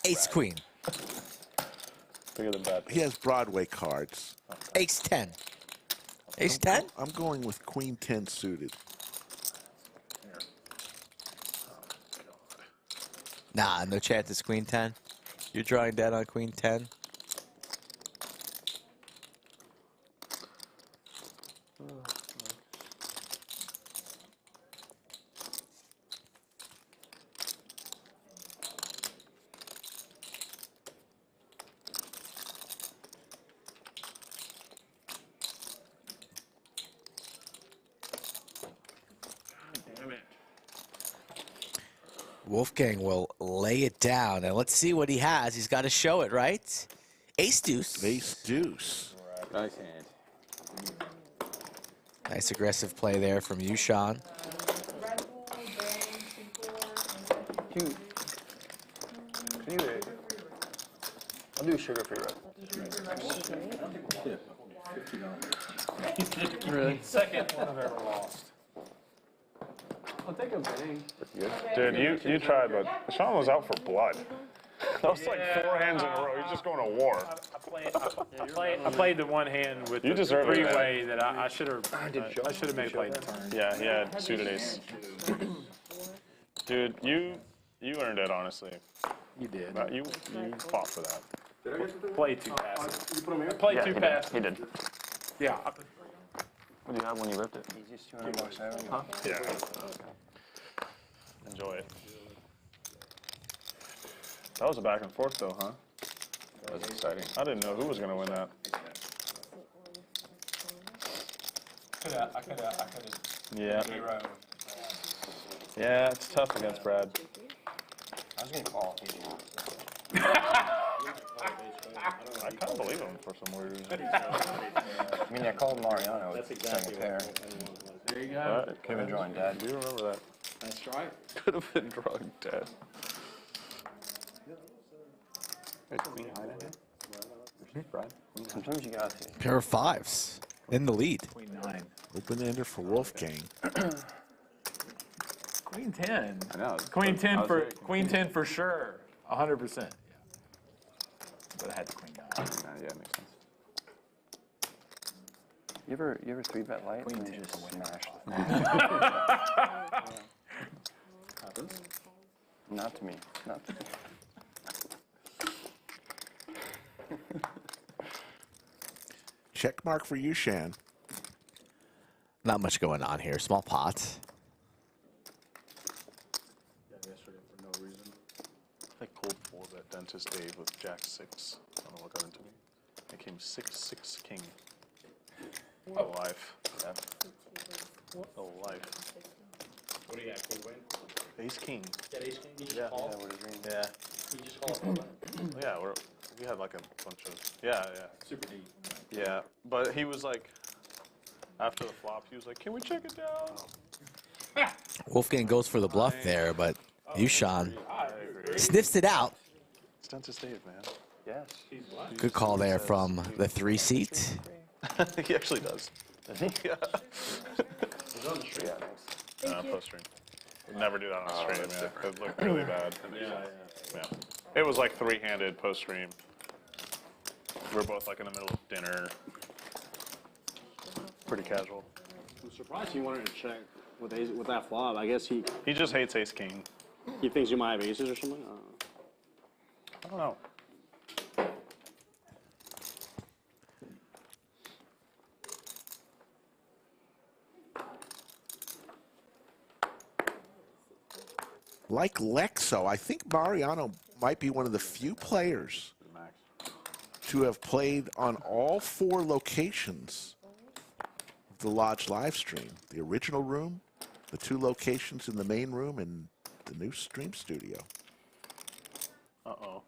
Ace queen. Bigger than Brad. he has Broadway cards. Ace 10. Ace 10? I'm going with Queen 10 suited. Nah, no chance it's queen 10. You're drawing dead on queen 10. Wolfgang will lay it down, and let's see what he has. He's got to show it, right? Ace deuce. Ace deuce. Nice hand. Nice aggressive play there from Yoochan. Can you I'll do a sugar-free Red. Really? Second one I've ever lost. I'll take a bang. Dude, you tried, but Sean was out for blood. That was like 4 hands in a row. He's just going to war. I played the one hand with You the deserve it, three-way that I should have made a play the turn. Yeah, he had suited ace. Dude, you earned it, honestly. You did. You fought for that. Played too passive. I played too passive. He did. Yeah. What do you have when you ripped it? Easiest $200 I ever. Huh? Yeah. Enjoy it. That was a back and forth, though, huh? That was exciting. I didn't know who was going to win that. I could have. Yeah. Yeah, it's tough against Brad. I was going to call. I kind of believe him for some weird reason. I mean, I called Mariano. That's exactly second pair. There you go. What? Could have been drawing dead. Do you remember that? That's right. Could have been drawing dead. Hey, queen high in Brad? Sometimes you got to. Pair of fives in the lead. Queen 9. Open-ender for Wolfgang. Queen 10. I know. Queen 10 for Queen 10 for sure. 100%. Yeah. But I had the Queen 9. Yeah, makes sense. You ever 3-bet light Queen and then 10 just for smash the Happens? Not to me. Not to me. Check mark for Yoochan. Not much going on here. Small pot. Yeah, yesterday for no reason. I pulled 4-bet Dentist Dave with Jack 6. I don't know what got into me. I came 6-6 king. A life. Yeah. A life. What do you got? King win? Ace king. That ace king? You just Yeah. call? Yeah, what a dream. Yeah. You just call it. Yeah, we had like a bunch of. Yeah. Super deep. Yeah. But he was like, after the flop, he was like, can we check it down? Wolfgang goes for the bluff there, but Yoochan I agree. sniffs it out. It's Dentist Dave, man. Yes. Good call there from the 3 seat. He actually does. Does he? Yeah. He's on the street. Post stream. Would never do that on stream, yeah. It looked really bad. Yeah. It was like 3-handed post stream. We were both like in the middle of dinner. Pretty casual. I'm surprised he wanted to check with that flop. I guess he He just hates ace king. thinks you might have aces or something. I don't know. Like Lexo, I think Mariano might be one of the few players to have played on all 4 locations of the Lodge live stream. The original room, the 2 locations in the main room, and the new stream studio. Uh-oh.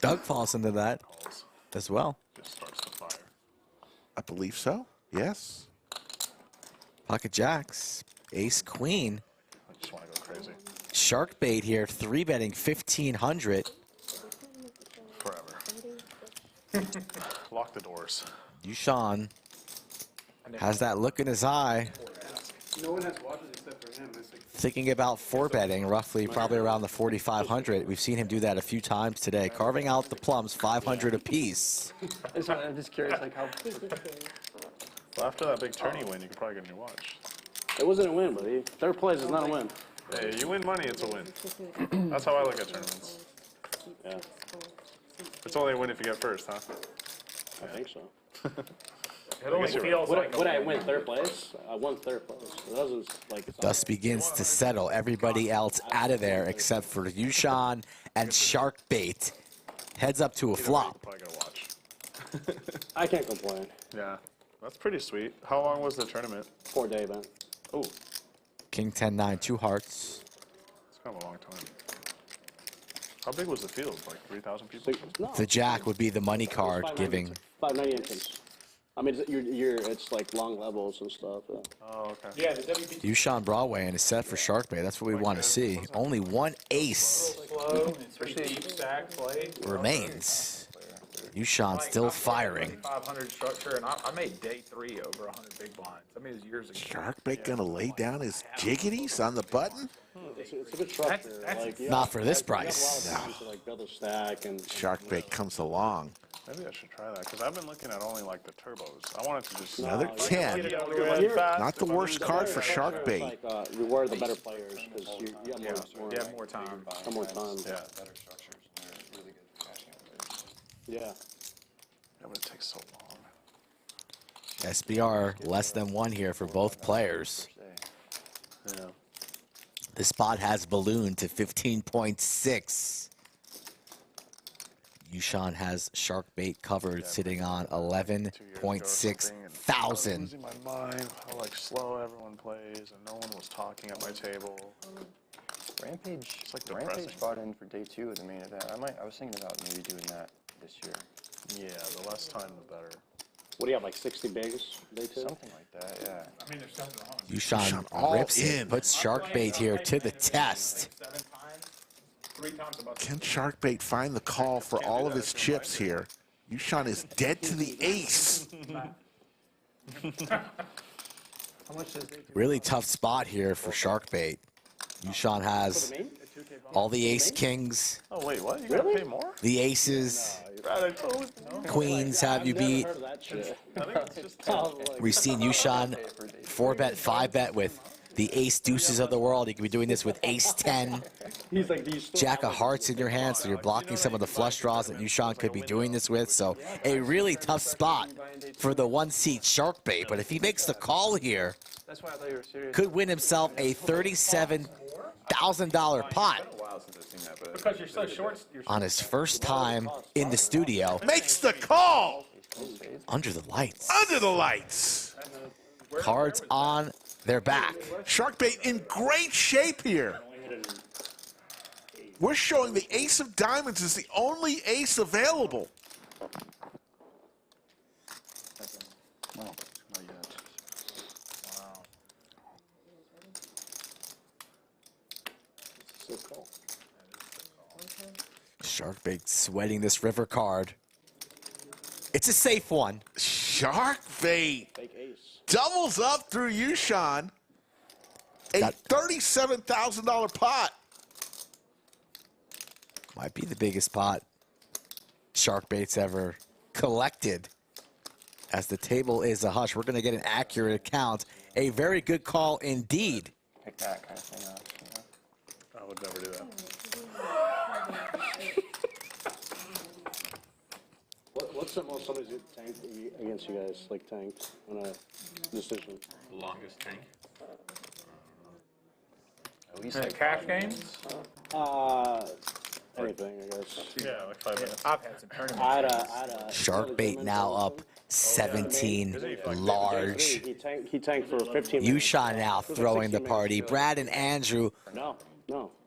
Doug falls into that as well. Just starts the fire. I believe so, yes. Pocket jacks. Ace queen. I just want to go crazy. Sharkbait here, 3-betting 1,500. Forever. Lock the doors. Yoochan has that look in his eye. No one has watches except for him. Thinking about 4-betting, roughly, probably around the 4,500. We've seen him do that a few times today. Carving out the plums, 500 apiece. I'm just curious, like how. Well, after that big tourney win, you could probably get a new watch. It wasn't a win, buddy. Third place is not a win. Hey, you win money, it's a win. That's how I look at tournaments. Yeah, It's only a win if you get first, huh? I think so. It only feels like Would I win third place? I won third place. It doesn't like. It's Thus begins to settle everybody else out of there except for Yoochan and Sharkbait. Heads up to a flop. Probably gonna watch. I can't complain. Yeah, that's pretty sweet. How long was the tournament? 4-day event. Oh, King 10-9, 2 hearts. it's kind of a long time. How big was the field? Like 3,000 people? No, The jack would be the money card, 590 giving 590 entrance. I mean, it's like long levels and stuff. Yeah. Oh, okay. Yeah, the WPT Yoochan Broadway and is set for Sharkbait. That's what we want to see. Only 1 ace slow, especially deep stack play. remains. Yoochan still firing. 500 structure, and I made day 3 over 100 big blinds. I mean, it was years ago. Sharkbait gonna lay down his jiggities on the button? It's a good structure. That's like, yeah, Not for this you have a lot price. of things to, like build a stack and. Sharkbait comes along. Maybe I should try that because I've been looking at only like the turbos. I wanted to just Another you 10. Not the worst card for Sharkbait. Like, reward the better players because you have more. You have more time. Have more time. Yeah. Better structures and they're really good cashing out players. Yeah. Yeah, but it takes so long. SBR less than 1 here for both players. Yeah. The spot has ballooned to 15.6. Yoochan has Sharkbait covered, sitting on 11.6 thousand. Losing my mind how like slow everyone plays, and no one was talking at my table. Rampage. It's like Rampage depressing. brought in for day 2 of the main event. I was thinking about maybe doing that this year. Yeah, the less time, the better. What do you have, like 60 bigs? Day 2? Something like that, yeah. I mean, there's nothing wrong. Yoochan all rips in. it, puts Sharkbait here to the test. 7 times, 3 times about Can Sharkbait find the call for all of his chips here? Yoochan is dead to the ace. Really tough spot here for Sharkbait. Yoochan has all the ace kings, Oh wait, what? You gotta pay more? the aces, Brad, I totally queens have you beat. Heard of that shit. I think it's just We've seen Yoochan 4-bet, 5-bet with the ace deuces of the world. You could be doing this with ace 10, He's like, these jack of hearts in your hand, so you're blocking some of the flush draws that Yoochan could be doing this with. So a really tough spot for the one-seat Sharkbait. But if he makes the call here, That's why I thought you were serious. could win himself a $37,000 pot because you're so short. You're on his first time in the studio Makes the call under the lights. under the lights. Cards on their back. Sharkbait in great shape here. We're showing the ace of diamonds is the only ace available. no, not yet. Sharkbait sweating this river card. It's a safe one. Sharkbait fake ace. doubles up through Yoochan. A $37,000 pot. Might be the biggest pot Sharkbait's ever collected. As the table is a hush, we're going to get an accurate account. A very good call indeed. Pick that kind of thing up. I would never do that. What's the most somebody's tanked against you guys, like tanked on a decision? The longest tank. At least in a like cash 5 game. minutes. Anything, I guess. Yeah, like 5 minutes. I've had some tournaments. I had a Sharkbait now up 17 large. He tanked for 15 minutes. Yoochan now throwing the party. Brad and Andrew No.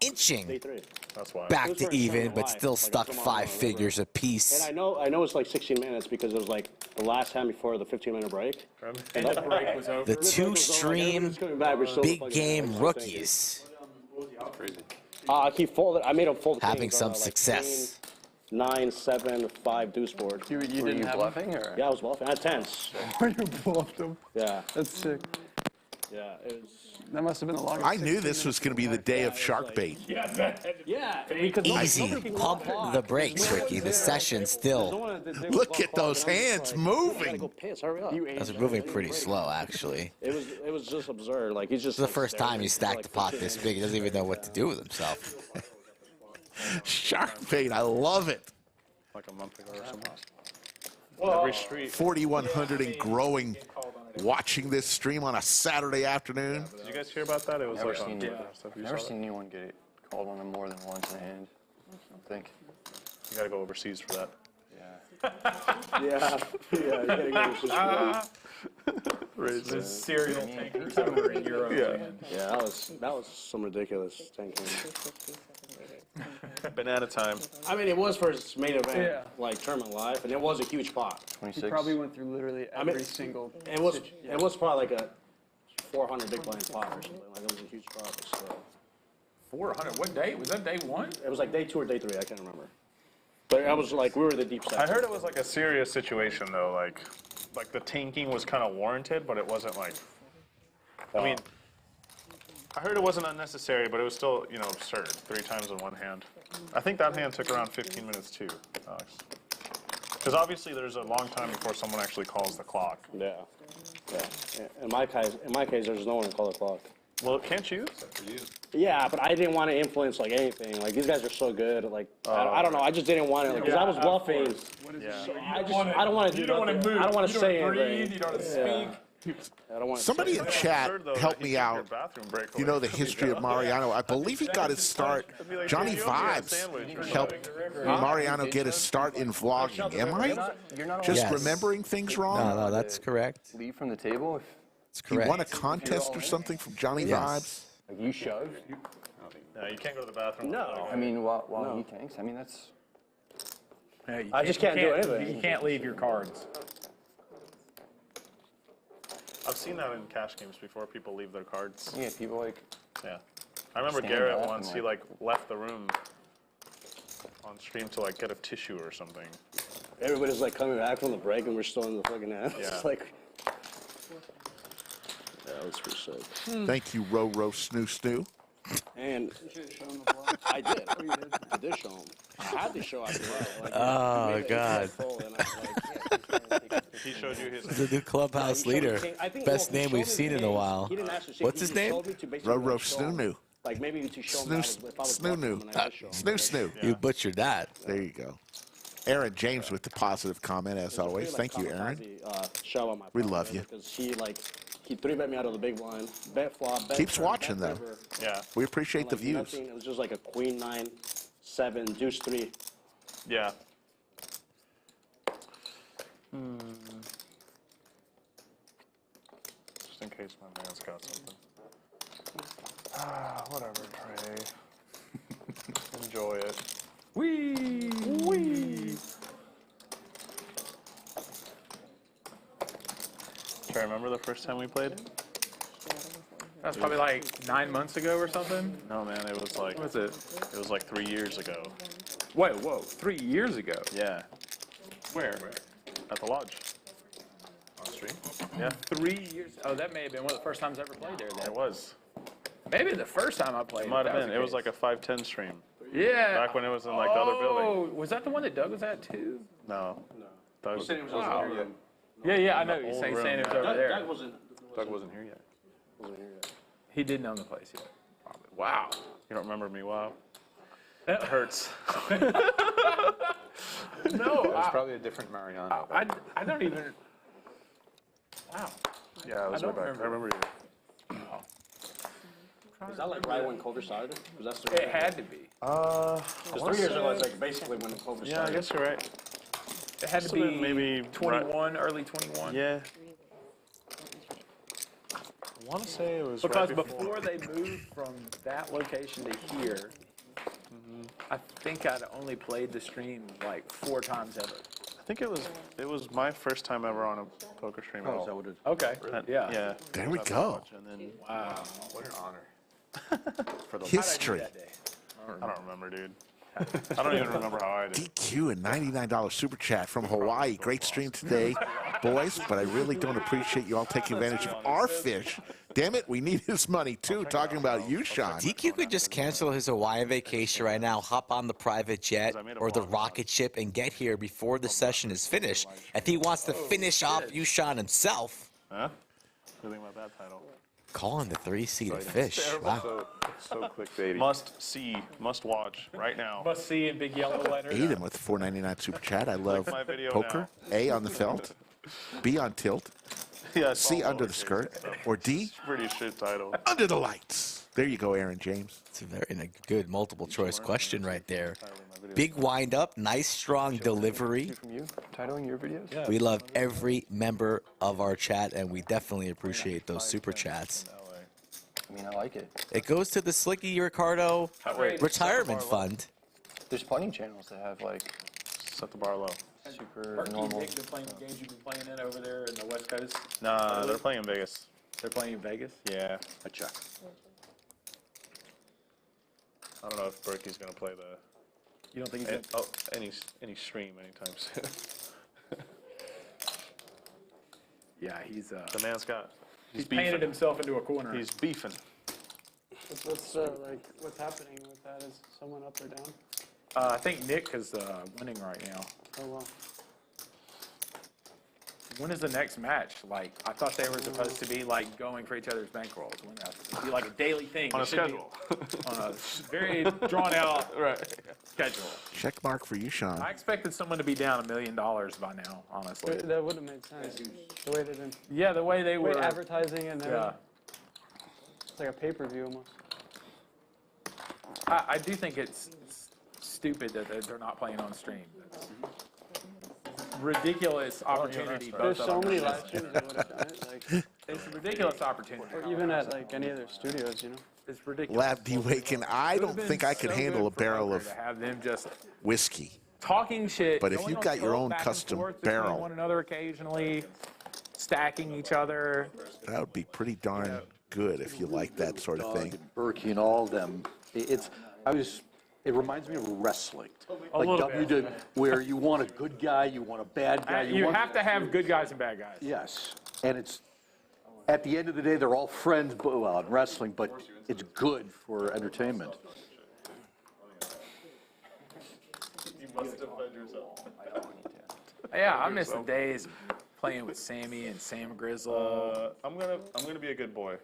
inching Day 3. That's why. back to even, but still stuck 5 figures And apiece. I know it's like 16 minutes because it was like the last hand before the 15-minute break. And the break was over. The two stream big game rookies Crazy. He folded. I made him fold. the having kings some on, like, success. 9, 7, 5 deuce board. You didn't have bluffing, or? Yeah, I was bluffing. I had 10s. You bluffed him. Yeah, That's sick. yeah. It was. That must have been the longest. I knew this was going to be the day of Sharkbait. Yeah, because Easy. Pump the brakes, Ricky. The session still. Look at those hands moving. Go piss. Hurry up. That's moving pretty slow, actually. It was just absurd. Like he's just. This is the first time he stacked the pot this big. He doesn't even know what to do with himself. Sharkbait, I love it. Like a month ago or something. Every street. 4,100 and growing. Watching this stream on a Saturday afternoon. Did you guys hear about that? It was Never like on seen, Twitter and stuff. You never saw seen anyone get it called on them more than once in hand. I don't think. that? You gotta go overseas for that. Yeah. Yeah, you gotta go. The serial tankers over in Europe. Man. Yeah, that was some ridiculous tanking. Banana time. I mean, it was for his main event, Yeah. like tournament live, and it was a huge pot. 26. He probably went through literally every mean, single. It was probably like a 400 big blind pot or something. Like it was a huge pot. But still. 400. What day? Was that day 1? It was like day 2 or day 3. I can't remember. But I was like, we were the deep side. I heard it was like a serious situation though. Like the tanking was kind of warranted, but it wasn't like. I mean, I heard it wasn't unnecessary, but it was still, you know, absurd. 3 times in one hand. I think that hand took around 15 minutes too, Alex. Because obviously there's a long time before someone actually calls the clock. Yeah. In my case, there's no one to call the clock. Well, can't you? Yeah, but I didn't want to influence like anything. Like these guys are so good. Like I don't know. I just didn't want it because I was bluffing. Yeah. So I don't want to do. You don't want to nothing. move. I don't want to say You don't anything. breathe. You don't want to speak. I don't want Somebody in chat help me out. You know the history of Mariano. I believe he got his start. Johnny Vibes helped Mariano get his start in vlogging. Am I just remembering things wrong? No, that's correct. Leave from the table. That's correct. He won a contest or something from Johnny Vibes. Like you shoved. No, you can't go to the bathroom. No. I mean, while he tanks. I mean, that's. Yeah, I just can't do anything. You can't leave your cards. I've seen that in cash games before. People leave their cards. Yeah, people like. Yeah. I remember Stand Garrett up once. and, He like left the room on stream to like get a tissue or something. Everybody's like coming back from the break and we're still in the fucking ass. Yeah. It's like. Yeah, that was pretty sick. Thank you, Ro Snoo Snoo. And I did. I did show him. I had to show after that. Like, Oh, God. He showed you his. The new clubhouse leader. Best name we've seen in a while. What's his name? Ro Snoo Snoo. Like maybe to show him Snoo Snoo. You butchered that. There you go. Aaron James with the positive comment as always. Thank you, Aaron. We love you. Because he 3-bet me out of the big blind. Bet flop. Bet Keeps turn, watching bet though. river. Yeah. We appreciate the Like, views. nothing. It was just like a queen 9, 7, deuce 3. Yeah. Just in case my man's got something. Whatever, Trey. Enjoy it. Wee! Wee! Trey, remember the first time we played? That was probably like 9 months ago or something. No, man, it was like. What was it? It was like 3 years ago. Wait, whoa, 3 years ago. Yeah. Where? At the lodge. On stream. Yeah. 3 years. Oh, that may have been one of the first times I ever played there. Then. It was. Maybe the first time I played. It might have that been. the It was case. like a 510 stream. Yeah. Back when it was in like the other building. Oh, was that the one that Doug was at too? No. Doug was Wow. Yeah, I know. He's saying it was over there. Doug wasn't here yet. He didn't own the place yet. Probably. Wow. You don't remember me? Wow. That hurts. No, It was probably a different Mariano. I don't even. Wow. Yeah, I was way back. I remember you. Is that like right when COVID started? Was that It had to be. Because 3 years ago, it's like basically when COVID started. Yeah, I guess you're right. It had to be maybe 21, early 21. Yeah. I want to say it was Because right before they moved from that location to here, I think I'd only played the stream like 4 times ever. I think it was my first time ever on a poker stream at all. Is that what it is? Okay. Yeah. Yeah. There we go. And then, Wow. What an honor. History. I don't remember, dude. I don't even remember how I did. DQ and $99 super chat from Hawaii. Great stream today, boys, but I really don't appreciate you all taking advantage of our fish. Damn it, we need his money too. Talking about Yoochan. DQ could just cancel his Hawaiian vacation right now, hop on the private jet or the rocket ship and get here before the session is finished. If he wants to finish off Yoochan himself, Huh? Feeling about that title. calling the 3-seated fish. Wow. So clickbaity. Must see, must watch right now. Must see in big yellow letters. Aiden with $4.99 super chat. I love my video poker. A on the felt. B on tilt. Yeah, C under the skirt. Or D Pretty shit title. under the lights. There you go, Aaron James. It's a very good multiple choice question right there. Big wind up, nice strong delivery. From you, titling your videos? Yeah. We love every member of our chat, and we definitely appreciate those super chats. I mean, I like it. It goes to the Slicky Ricardo Retirement Fund. The's plenty of channels that have like Set the bar low. super normal. Nick been playing the games you've been playing in over there in the West Coast? Nah, they're playing in Vegas. They're playing in Vegas? Yeah. A check. I don't know if Berkey's gonna play the You don't think he's going any stream anytime soon. Yeah, he's The man's got. he's painted beefing. himself into a corner. He's beefing. What's happening with that? Is someone up or down? I think Nick is winning right now. Oh, wow. when is the next match? Like, I thought they were supposed to be like going for each other's bankrolls. When it be like a daily thing On a It should be schedule. on a very drawn out schedule. Check mark for you, Sean. I expected someone to be down $1 million by now. Honestly, That would have made sense. The way they've been yeah, the way they were advertising and Yeah, it's like a pay-per-view almost. I do think it's stupid that they're not playing on stream. That's ridiculous opportunity. There's so many live streams that would have done it. Like, It's a ridiculous opportunity. or even at like any other studios, you know. It's ridiculous. Lab D-Waken, I don't think I could handle a barrel of to have them just whiskey. talking shit. But if going you've on got your stroke own back and custom forth between barrel. one another occasionally, stacking each other. That would be pretty darn good if you like that sort of thing. Berkey and all of them. It reminds me of wrestling. A Like little bit. where you want a good guy, you want a bad guy. You want, have to have good guys and bad guys. Yes, and it's at the end of the day, they're all friends. But well, in wrestling, but it's good for entertainment. You must defend yourself. Yeah, I miss the days playing with Sammy and Sam Grizzle. I'm gonna be a good boy.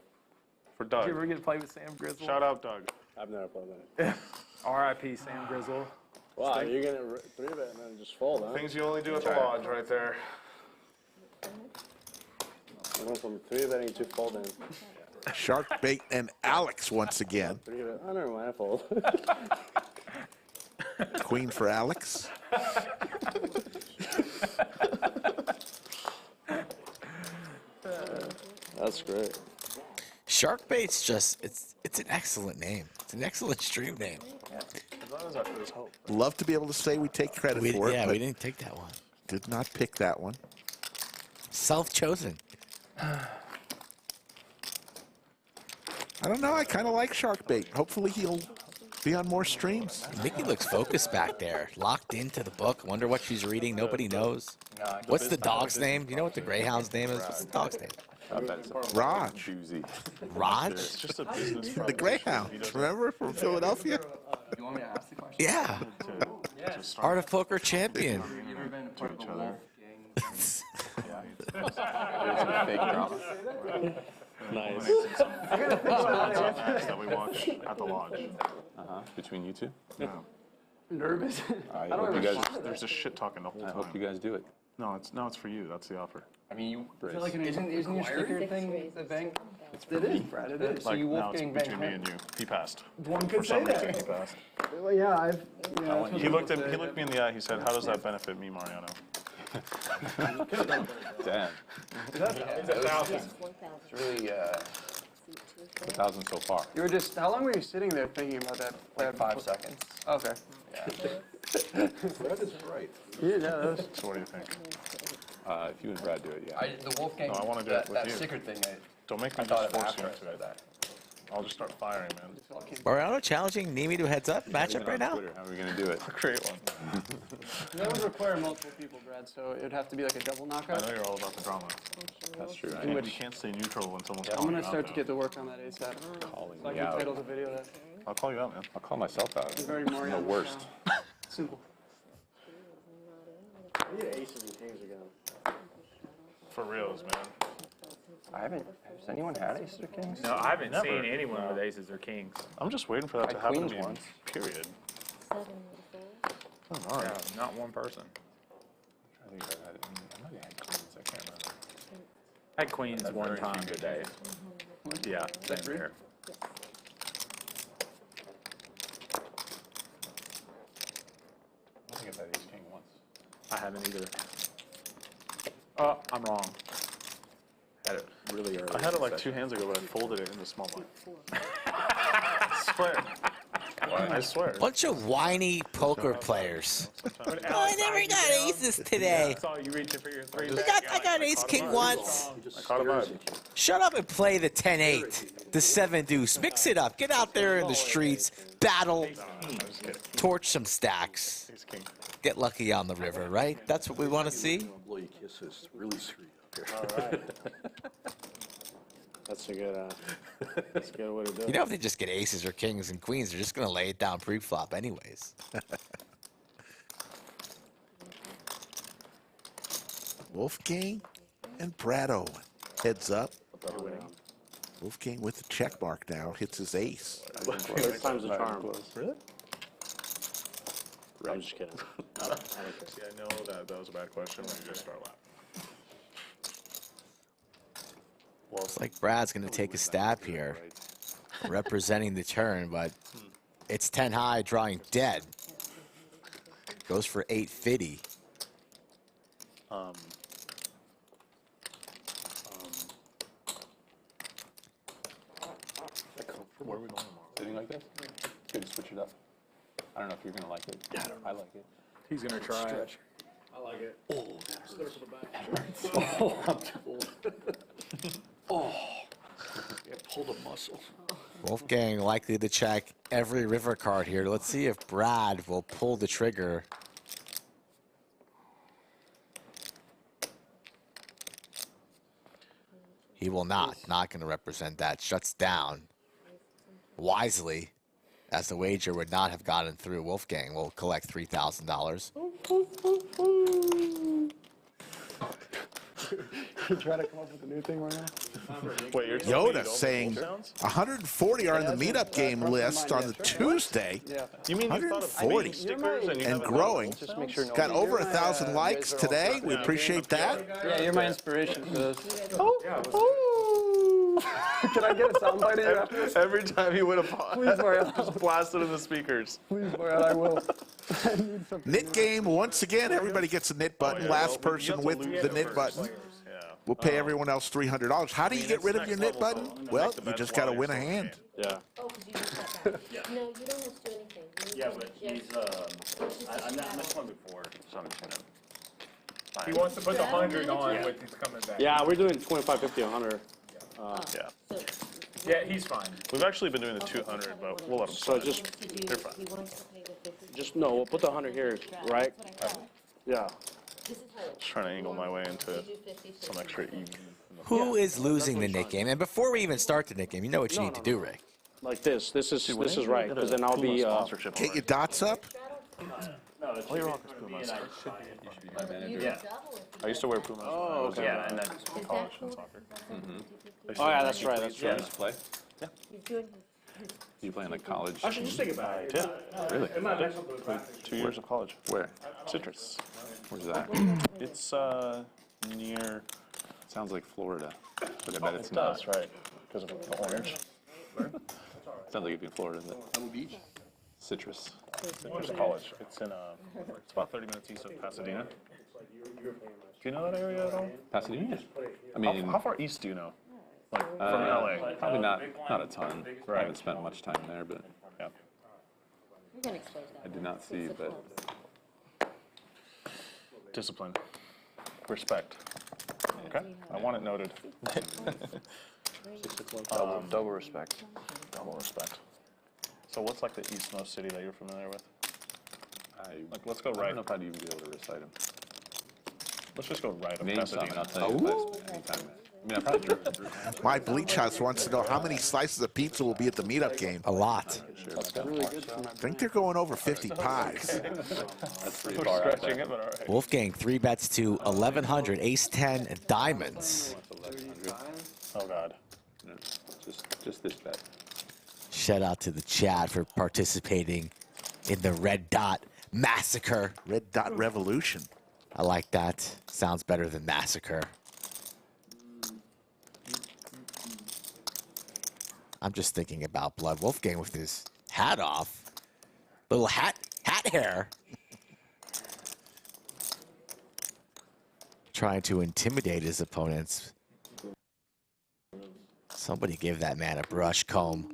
For Doug. Did you ever get to play with Sam Grizzle? Shout out Doug. I've never played that. R.I.P. Sam Grizzle. Wow, you're gonna 3-bet and then just fold, huh? Things you only do at the lodge right there. I went from 3-betting to folding. Sharkbait and Alex once again. 3-bet. Oh, never mind, I fold. Queen for Alex. That's great. Sharkbait's just, it's an excellent name. It's an excellent stream name. As long as there's hope. Love to be able to say we take credit for it, Yeah, but we didn't take that one. did not pick that one. Self-chosen. I don't know. I kind of like Sharkbait. Hopefully he'll be on more streams. Mickey looks focused back there, locked into the book. Wonder what she's reading. Nobody knows. What's the dog's name? Do you know what the greyhound's name is? What's the dog's name? Raj. Raj? It's just a business The proposition. Greyhound. Remember from Philadelphia? You want me to ask the question? Yeah. Art of Poker champion. Have you ever been part of a Wolfgang? Fake drama. Nice. That we watch at the lodge. Between you two? Nervous. I hope you guys. There's just shit talking the whole I time. hope you guys do it. No, it's for you. That's the offer. I mean, you. Isn't your sticker thing the bank? It is, Brad. It is. So Like you now it's Wolfgang between me bank. and you. He passed. One For could some say reason, that. he passed. Well, yeah, I've. Yeah, He looked me in the eye. He said, "How does that benefit me, Mariano?" Damn. It's 1,000. It's really 1,000 so far. You were just. How long were you sitting there thinking about that? Like 5 seconds. Okay. That is right. Yeah, that was. So what do you think? If you and Brad do it, yeah. The Wolfgang, No, I wanna do that, it with that you. sticker thing, Don't make me I thought just of force you after into I it. said that. I'll just start firing, man. Mariano challenging Neeme to heads up matchup right now? Twitter, how are we gonna do it? I'll create one. That would require multiple people, Brad. So it would have to be like a double I knockout. know you're all about the drama. That's true. You can't stay neutral when someone's I'm calling gonna you start out, to get to work on that ASAP. Calling So I me can out. title the video that. though. I'll call you out, man. I'll call myself out. Very I'm the Mariano worst. style. Simple. I need aces and kings again. For reals, man. Has anyone had aces or kings? No, I haven't Never. seen anyone with aces or kings. I'm just waiting for that to I happen to queens me. once. Period. No, not one person. I think I had it. I might have had queens. I can't remember. I had queens one time today. Yeah, same here. I think I've had ace king once. I haven't either. Oh, I'm wrong. Had it really early. I had it like 2 hands ago, but I folded it into small blind. I swear. I swear. Bunch of whiny poker players. Oh, I never got aces today. I saw you reaching for your 3. I got ace king once. I caught him out. Shut up and play the 10-8, the 7 deuce. Mix it up. Get out there in the streets, battle, torch some stacks. Ace king. Get lucky on the river, right? That's what we want to see. Blow you kisses. Really sweet up here. All right. That's a good way to do it. You know, if they just get aces or kings and queens, they're just going to lay it down pre-flop anyways. Wolfgang and Brad Owen. Heads up. Wolfgang with the check mark now hits his ace. Third time's the charm. Really? I'm just kidding. See, I know that was a bad question when you just start laughing. Looks like Brad's going to take a stab here, representing the turn, but it's 10 high, drawing dead. Goes for 850. Where are we going tomorrow? Sitting like this? Good to switch it up. I don't know if you're going to like it. Yeah, I like it. He's going to try it. I like it. Oh, Start to the back. oh, I'm too old. Oh, yeah, pulled a muscle. Wolfgang likely to check every river card here. Let's see if Brad will pull the trigger. He will not. Not going to represent that. Shuts down wisely, as the wager would not have gotten through. Wolfgang will collect $3,000. You try to come up with a new thing right now? Wait, you're Yoda saying 140 are in the meetup game list on the Tuesday. Yeah. You mean you thought of 140 stickers and you and haven't growing. Just make sure Got over 1,000 likes today. We appreciate that. Yeah, you're my inspiration for this. Can I get a soundbite of you after this? Every time you win a pot, Please, Mariano. just blast it in the speakers. Please, Mariano, I will. I need something Knit new. game, once again, everybody gets a knit button. Last person with the knit button will pay everyone else $300. How do you get rid of your knit button? Well, you just got to win a hand. Yeah. Oh, because you just got that. No, you don't have to do anything. Yeah, but he's, I met one before, so I'm just gonna. He wants to put the 100 on with he's coming back. Yeah, we're doing 25, 50, 100. Yeah. Yeah, he's fine. We've actually been doing the 200, but we'll let them So slide. just, fine. He wants to pay the 50. just no, we'll put the 100 here, right? Yeah. This is how Just trying to angle my way into some extra E. Who is losing the knit game? And before we even start the knit game, you know what you need to do, Rick. Like this. This is right, because then I'll be. Get your dots up. No, it's Oh, you're welcome. Pumas. Yeah. I used to wear Pumas. Oh, okay. Yeah, and then College and soccer. Oh yeah, that's right. That's yeah, right. just play. You're doing You play in like college? Actually, just think about it. Yeah. Really? It might make something. 2 years of college. Where? Citrus. Where's that? It's near. Sounds like Florida, but I bet it's It not. does, right? Because of the orange. Sounds like it'd be in Florida, isn't it? Pebble Beach? Citrus. Citrus College. It's in. It's about 30 minutes east of Pasadena. Do you know that area at all? Pasadena? I mean, How far east do you know? Like from LA? probably not a ton. I haven't spent much time there, but Yeah. You're going to expose I that. did not see, but Discipline. Respect. Okay. I want it noted. Double respect. Double respect. So what's like the eastmost city that you're familiar with? Like, let's go I right. don't know if I'd even be able to recite them. Let's just go right of Name some, and I'll Pasadena. tell you if I spent any time there. I mean, I probably drew. My bleach house wants to know how many slices of pizza will be at the meetup game. A lot. Let's go. I think they're going over 50 pies. That's pretty We're far out stretching there. it, but all right. Wolfgang 3 bets to 1,100, ace 10, diamonds. 1,100. Oh God. No, just this bet. Shout out to the chat for participating in the Red Dot Massacre. Red Dot Revolution. I like that. Sounds better than massacre. I'm just thinking about Blood Wolfgang with his hat off. Little hat hair. Trying to intimidate his opponents. Somebody give that man a brush comb.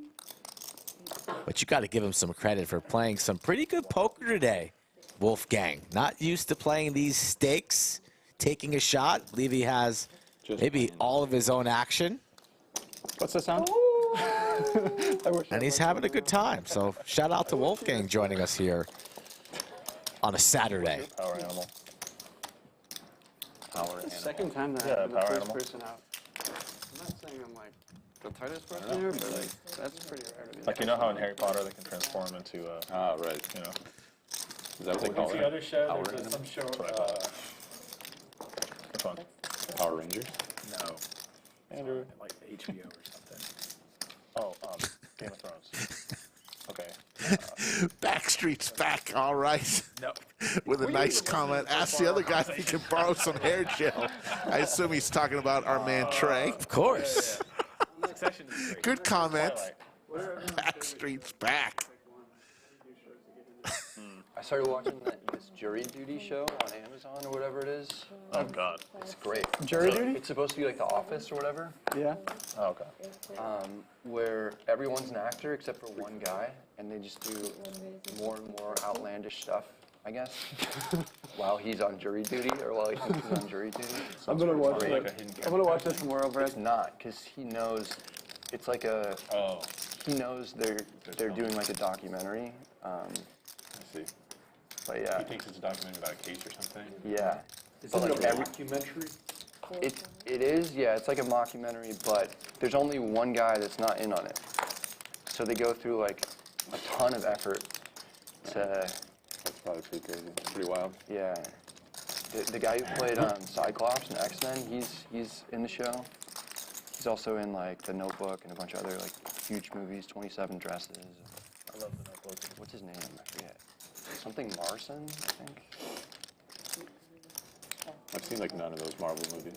But you got to give him some credit for playing some pretty good poker today. Wolfgang, not used to playing these stakes, taking a shot. I believe he has maybe all of his own action. What's the sound? And he's having a good time. So shout out to Wolfgang joining us here on a Saturday. Power animal. Power animal. Second time that Yeah, happened, the power first animal. person out. I'm not saying I'm like the tightest person here, but like, that's pretty rare to be. Like, you know how in Harry Potter they can transform into Ah, right. you know. Is that what they call What's it? the other show? Power There's animal? some show. Which one? Power Rangers. Andrew? No. Andrew. Like HBO or something. Oh, Game of Thrones. Okay. Backstreet's back, all right. No. With a nice comment. Ask the other guy if he can borrow some hair gel. I assume he's talking about our man Trey. Of course. Succession is great. Good comment. Backstreet's back. I started watching this jury duty show on Amazon or whatever it is. Oh, God. It's great. Jury duty? It's supposed to be like The Office or whatever, Yeah. Oh, okay. where everyone's an actor except for one guy, and they just do more and more outlandish stuff, I guess, while he's on jury duty or while he thinks he's on jury duty. I'm gonna watch Great. it. I'm gonna watch this tomorrow, Brad. It's not, because he knows, it's like a, he knows they're doing like a documentary. I see. But yeah. He thinks it's a documentary about a case or something? Yeah. Is But it like a every, documentary? it is, yeah, it's like a mockumentary, but there's only one guy that's not in on it. So they go through like a ton of effort to, That's probably pretty crazy. Pretty wild. yeah. The guy who played Cyclops in X-Men, he's in the show. He's also in like The Notebook and a bunch of other like huge movies, 27 Dresses. I love The Notebook. What's his name? I forget. Something Marson, I think. I've seen like none of those Marvel movies.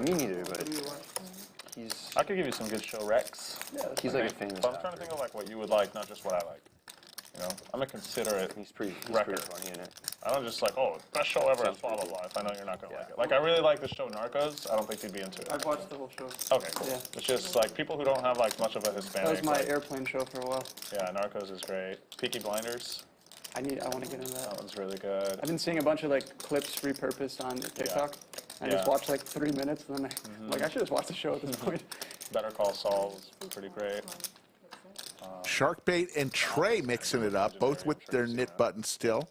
Me neither, but he's I could give you some good show recs. he's like a famous But I'm trying to think of like what you would like, not just what I like. You know, I'm a considerate He's pretty record. funny in it. I don't just like, oh, best show ever, blah, blah, blah, if I know you're not going to like it. Like, I really like the show Narcos. I don't think you'd be into it. I've watched the whole show. Okay, cool. Yeah. It's just like people who don't have like much of a Hispanic. That was my like, airplane show for a while. Yeah, Narcos is great. Peaky Blinders, I want to get into that that. one's really good. I've been seeing a bunch of like clips repurposed on TikTok. I just Yeah. watched like 3 minutes, and then I'm like, I should just watch the show at this point. Better Call Saul is pretty great. Sharkbait and Trey mixing it up, both with their knit buttons still.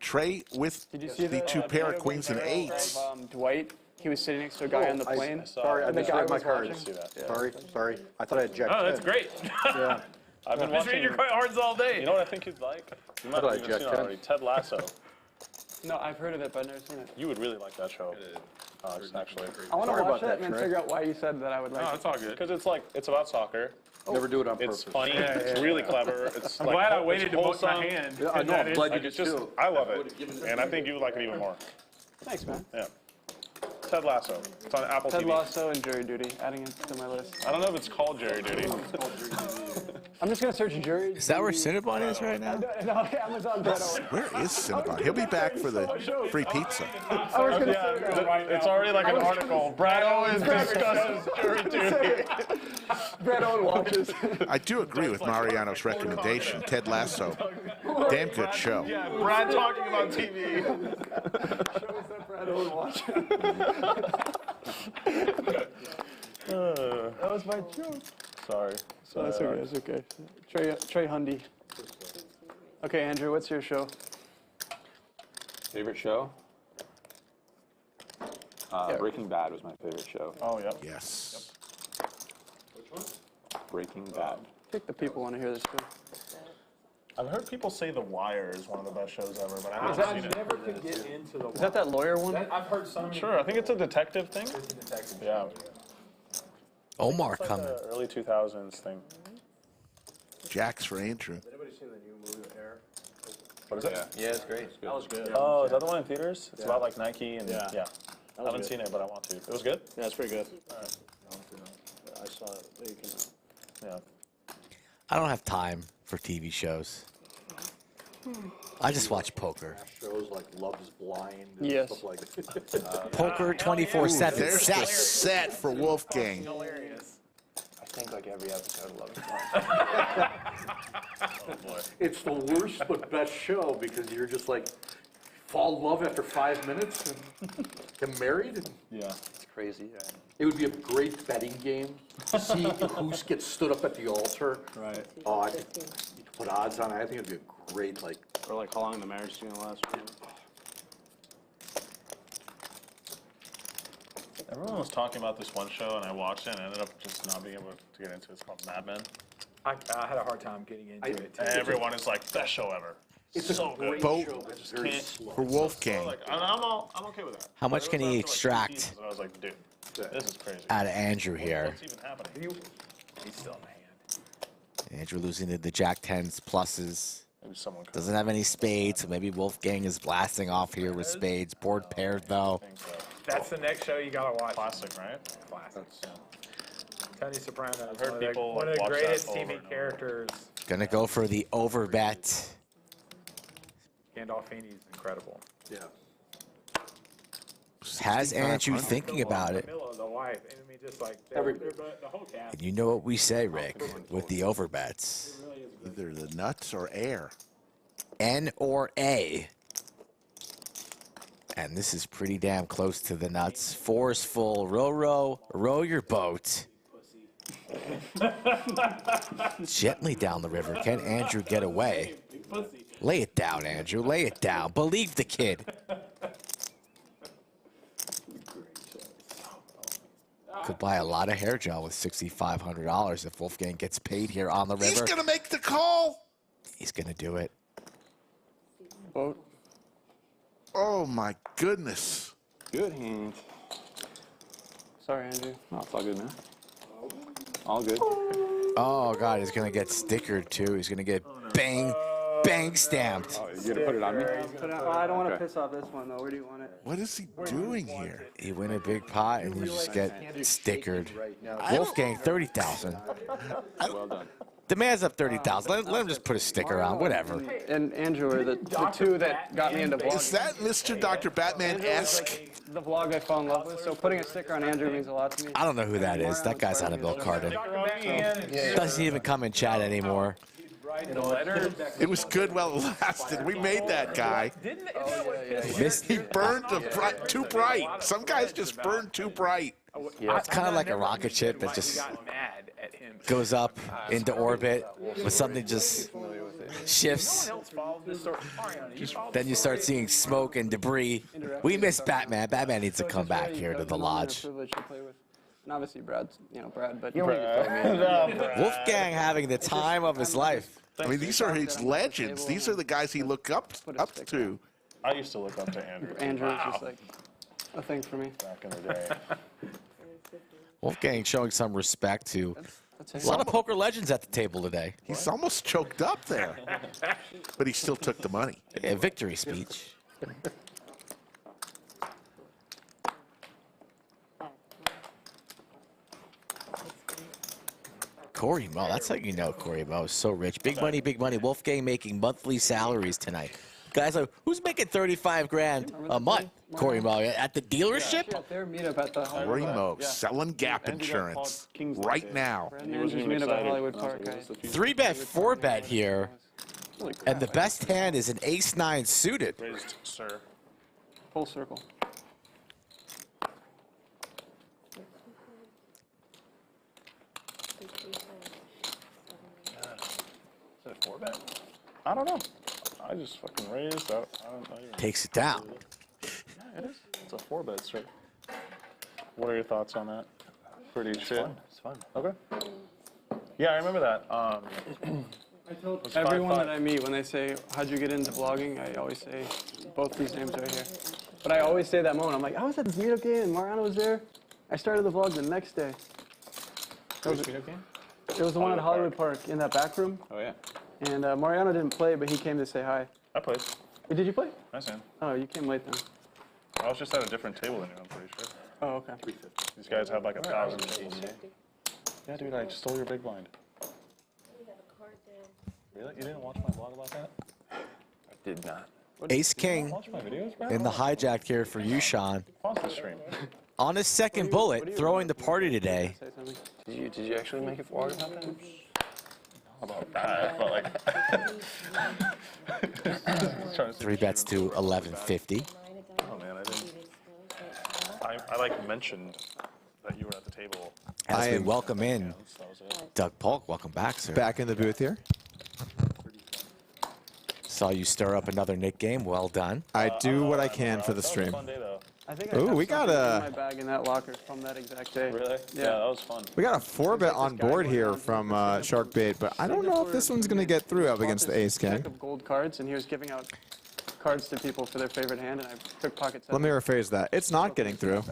Trey with Did you see the two pair of video queens and game eights. of, Dwight? He was sitting next to a guy on the plane. Sorry, I and the guy misread my was cards. watching. Sorry. I thought I had jacked. Oh, that's great. Yeah. I've been Just read watching. your cards all day. You know what I think you'd like? You might How have do I even jack seen it 10? already. Ted Lasso. No, I've heard of it, but I've never seen it. You would really like that show. Actually. I want to Sorry watch about it that, and then Trey. figure out why you said that I would like No, it. it's all good. Because it's like, it's about soccer. Never do it on purpose. It's funny. It's really clever. It's I'm like, glad I it's waited to book my wholesome. hand. Yeah, I know. I'm glad you Like, did it's just, too. I love it. And I think you would like it even more. Thanks, man. Yeah. Ted Lasso. It's on Apple Ted TV. Lasso and Jury Duty, adding it to my list. I don't know if it's called Jerry Duty. I'm just gonna search Jury. Is that where Cinnabon is right now? No, Amazon Brad Owen. Where is Cinnabon? He'll be back for the free pizza. I was gonna say that. It's already like an article. Brad Owen discusses Jury Duty. Brad Owen watches. I do agree with Mariano's recommendation. Ted Lasso. Damn good show. Yeah, Brad talking about TV. Shows that Brad Owen watches. That was my joke. Sorry. That's okay. That's okay. Trey Hundy. Okay, Andrew, what's your show? Favorite show? Breaking Bad was my favorite show. Oh, yeah. Yes. Breaking Bad. I think the people want to hear this too. I've heard people say The Wire is one of the best shows ever, but I haven't seen it. never could get into the. Is that lawyer one? I've heard so many. Sure, I think it's a detective thing. It's a detective. Yeah. Omar It's like coming. the early 2000s thing. Jack's for Andrew. Anybody seen the new movie Air? What is it? Yeah, it's great. That was good. Oh, is that the one in theaters? It's about like Nike and Yeah. I That was haven't good. seen it, but I want to. It was good? Yeah, it's pretty good. Alright. I saw it. You can, Yeah. I don't have time for TV shows. I just watch poker. Shows like Love is Blind and Yes. stuff like that. Poker 24/7. There's the Set. set for Wolfgang. Hilarious. I think like every episode of Love is Blind. Oh boy. It's the worst but best show because you're just like fall in love after 5 minutes and get married. And Yeah. It's crazy. Yeah. it would be a great betting game to see who gets stood up at the altar. right. Oh, I could, you could put odds on it. I think it'd be a great like. Or like how long the marriage is gonna last. Everyone was talking about this one show, and I watched it and ended up just not being able to get into it. It's called Mad Men. I had a hard time getting into it. And everyone is like, best show ever. It's a so good. boat I just can't. for Wolfgang. Like, I'm okay with that. How much can he extract And I was like, dude, this is crazy. out of Andrew here? What's even happening? He's still in the hand. Andrew losing the Jack 10s pluses. Maybe someone could. Doesn't have any spades, so maybe Wolfgang is blasting off here with spades. Board paired, though. That's the next show you gotta watch. Classic, right? Classic. Tony Soprano. I've heard people one of the watch that greatest over TV and over. characters. Gonna go for the over bet. Gandolfini's incredible. Yeah. Has Andrew thinking about it? Camilla, the wife. I mean, just like they're the whole cast. And you know what we say, Rick, with the over bets. Either the nuts or air. N or A. And this is pretty damn close to the nuts. Forceful. Row your boat. Gently down the river. Can Andrew get away? Lay it down, Andrew. Lay it down. Believe the kid. Could buy a lot of hair gel with $6,500 if Wolfgang gets paid here on the river. He's going to make the call. He's going to do it. Boat. Oh, my goodness. Good hand. Sorry, Andrew. Oh, it's all good, man. All good. Oh, God, he's going to get stickered, too. He's going to get bang stamped. Oh, you gonna put it on me? I don't want to piss off this one, though. Where do you want it? What is he doing here? You win a big pot, and you just get stickered. Wolfgang, 30,000. Well done. The man's up 30,000. Let him just put a sticker on, whatever. And Andrew are the two that got me into vlogging. Is that Mr. Dr. Batman-esque? The vlog I fell in love with, so putting a sticker on Andrew means a lot to me. I don't know who that is. That guy's on a milk carton. Doesn't even come in chat anymore. It was good while it lasted. We made that guy. He burned too bright. Some guys just burn too bright. It's kind of like a rocket ship that just goes up into orbit with something just shifts. Then you start seeing smoke and debris. We miss Batman. Batman needs to come back here to the lodge. And obviously Brad's, Brad, but Wolfgang having the time of his life. I mean, these are his legends. These are the guys he looked up to. I used to look up to Andrew. Andrew is just like a thing for me. Back in the day. Wolfgang showing some respect to a lot of poker legends at the table today. He's almost choked up there. But he still took the money. A victory speech. Corey Mo, that's how you know Corey Mo is so rich. Big money, big money. Wolfgang making monthly salaries tonight. Guys like, who's making 35 grand a month? Corey Mo at the dealership? Their meetup at the Corey Mo selling gap insurance right now. Andrew's meetup at Hollywood Park. 3-bet, 4-bet here. And the best hand is an ace-9 suited. Raised, sir. Full circle. Is it a 4-bet? I don't know. I just fucking raised. I don't know. Takes it down. Yeah, it is. It's a 4-bet straight. What are your thoughts on that? Pretty shit. It's fun. Okay. Yeah, I remember that. I told everyone that I meet when they say, how'd you get into vlogging? I always say both these names right here. But I always say that moment. I'm like, I was at this meetup game and Mariano was there. I started the vlog the next day. It was the one at Hollywood Park in that back room. Oh, yeah. And Mariano didn't play, but he came to say hi. I played. Did you play? I see. Oh, you came late then. I was just at a different table than you, I'm pretty sure. Oh, okay. These guys have like 1,000 tables. Yeah, dude, I stole your big blind. Really? You didn't watch my vlog about that? I did not. Ace King Watch my videos, bro? in the hijack here for Yoochan. Pause the stream. On his second bullet, throwing the party today. Did you actually make it vlog about that? About that, but like 3 bets to 1150. Oh man, I didn't. I like mentioned that you were at the table. As we welcome in Doug Polk. Welcome back, sir. Back in the booth here. Saw you stir up another Nick game. Well done. I do what I can for the That was a stream. fun day, though. I think I Ooh, have we got something in a- my bag in that locker from that exact day. Really? Yeah. That was fun. We got a 4-bet on board here from Sharkbait, but I don't know if this one's going to get through up against the Ace King. Deck of gold cards, and he was giving out cards to people for their favorite hand, and I took pocket Let me rephrase that. It's not getting through.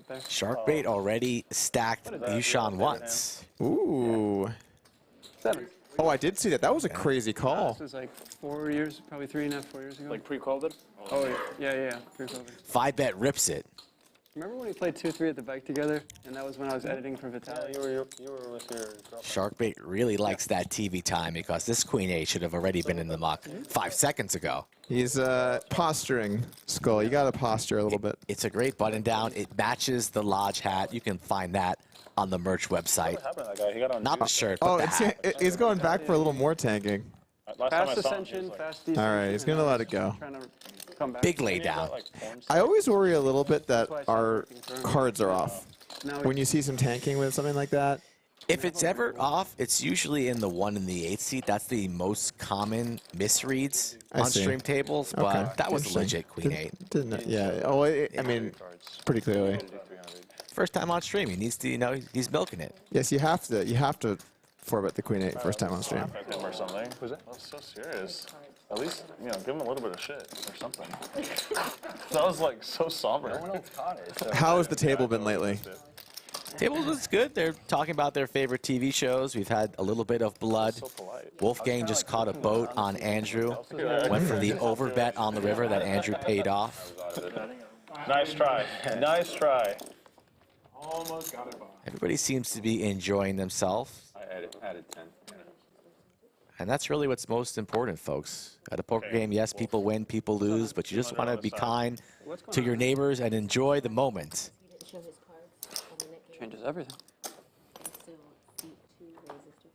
Sharkbait already stacked Yoochan once. Ooh. 7. Oh, I did see that. That was a crazy call. This was like 4 years, probably 3.5, 4 years ago. Like pre-COVID? Oh, yeah, pre-COVID. 5-bet rips it. Remember when we played 2-3 at the bike together, and that was when I was editing for Vitaly? You were with your girlfriend. Sharkbait really likes that TV time because this Queen A should have already been in the muck 5 seconds ago. He's posturing, Skull. You got to posture a little bit. It's a great button down. It matches the Lodge hat. You can find that on the merch website. What happened to that guy? He got on Not the juice. shirt, but Oh, the hat. he's going back for a little more tanking. Last time I Fast saw him, he ascension, was like, fast descension. All right, he's going to let it go. Trying to come back. Big lay down. I always worry a little bit that our cards are off. Now When you see some tanking with something like that. If it's ever off, it's usually in the 1 and the 8 seat. That's the most common misreads I on see. stream tables, but Okay, that was interesting. legit Queen 8. Didn't, yeah. Oh, I mean, pretty clearly. First time on stream, he needs to, he's milking it. Yes, you have to. You have to 4-bet the Queen 8 first time on stream. At him or something. Was that? That's so serious. At least, give him a little bit of shit or something. That was like so somber. No one else caught it. So. How has the table been lately? Tables was good. They're talking about their favorite TV shows. We've had a little bit of blood. So polite. Wolfgang just caught a boat on Andrew. Went for the overbet on the river that Andrew paid off. Nice try. Nice try. Almost got it by. Everybody seems to be enjoying themselves. I added 10. And that's really what's most important, folks. At a poker game, yes, people win, people lose, but you just want to be kind to your neighbors and enjoy the moment. He didn't show his cards on the net game. changes everything. So seat 2 raises to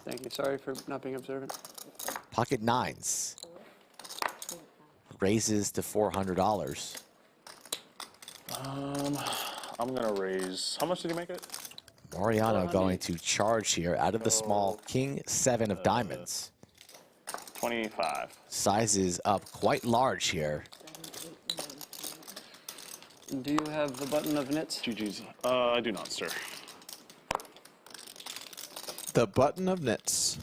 400. Thank you. Sorry for not being observant. Pocket nines raises to $400. I'm gonna raise. How much did you make it? Mariano going to charge here out of the small King 7 of diamonds. 25. Sizes up quite large here. Do you have the button of nits? GG's. I do not, sir. The button of nits.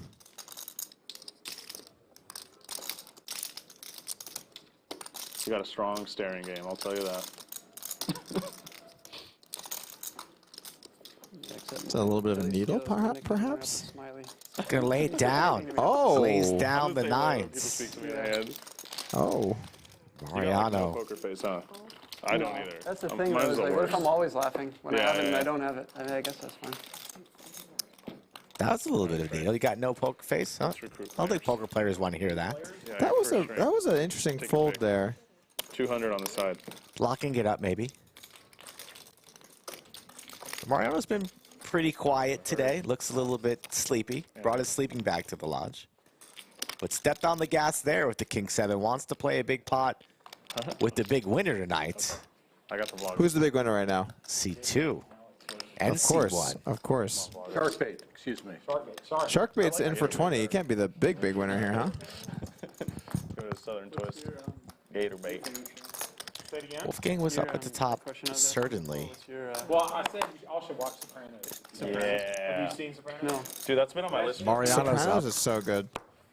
You got a strong staring game, I'll tell you that. It's a little bit of a needle, perhaps? Gonna lay it down. Oh. Lays down the People nines. speak to me in the head. Oh. You got, like, no Mariano. poker face, huh? I don't either. That's the Um, thing. mine's Though, is the like, what if worst. I'm always laughing when I Yeah, have it and yeah. I don't have it? I mean, I guess that's fine. That was a little bit of a needle. You got no poker face, huh? recruit I don't think poker players want to hear that. Yeah, That was for a sure. that was an interesting Take a fold pick. there. 200 on the side. Locking it up, maybe. Mariano's been pretty quiet today. Looks a little bit sleepy. Brought his sleeping bag to the lodge. But stepped on the gas there with the King 7. Wants to play a big pot with the big winner tonight. I got the vlog. Who's the big winner right now? C2 and Of course, C1. of course. Sharkbait, excuse me. Sharkbait's in for 20. He can't be the big winner here, huh? Go to Southern Twist. Gator bait. Say it again? Wolfgang was up at the top, certainly. What's your, Well, I said you all should watch Sopranos. Yeah. Have you seen Sopranos? no. Dude, that's been on my list. Mariano's Sopranos up. is so good.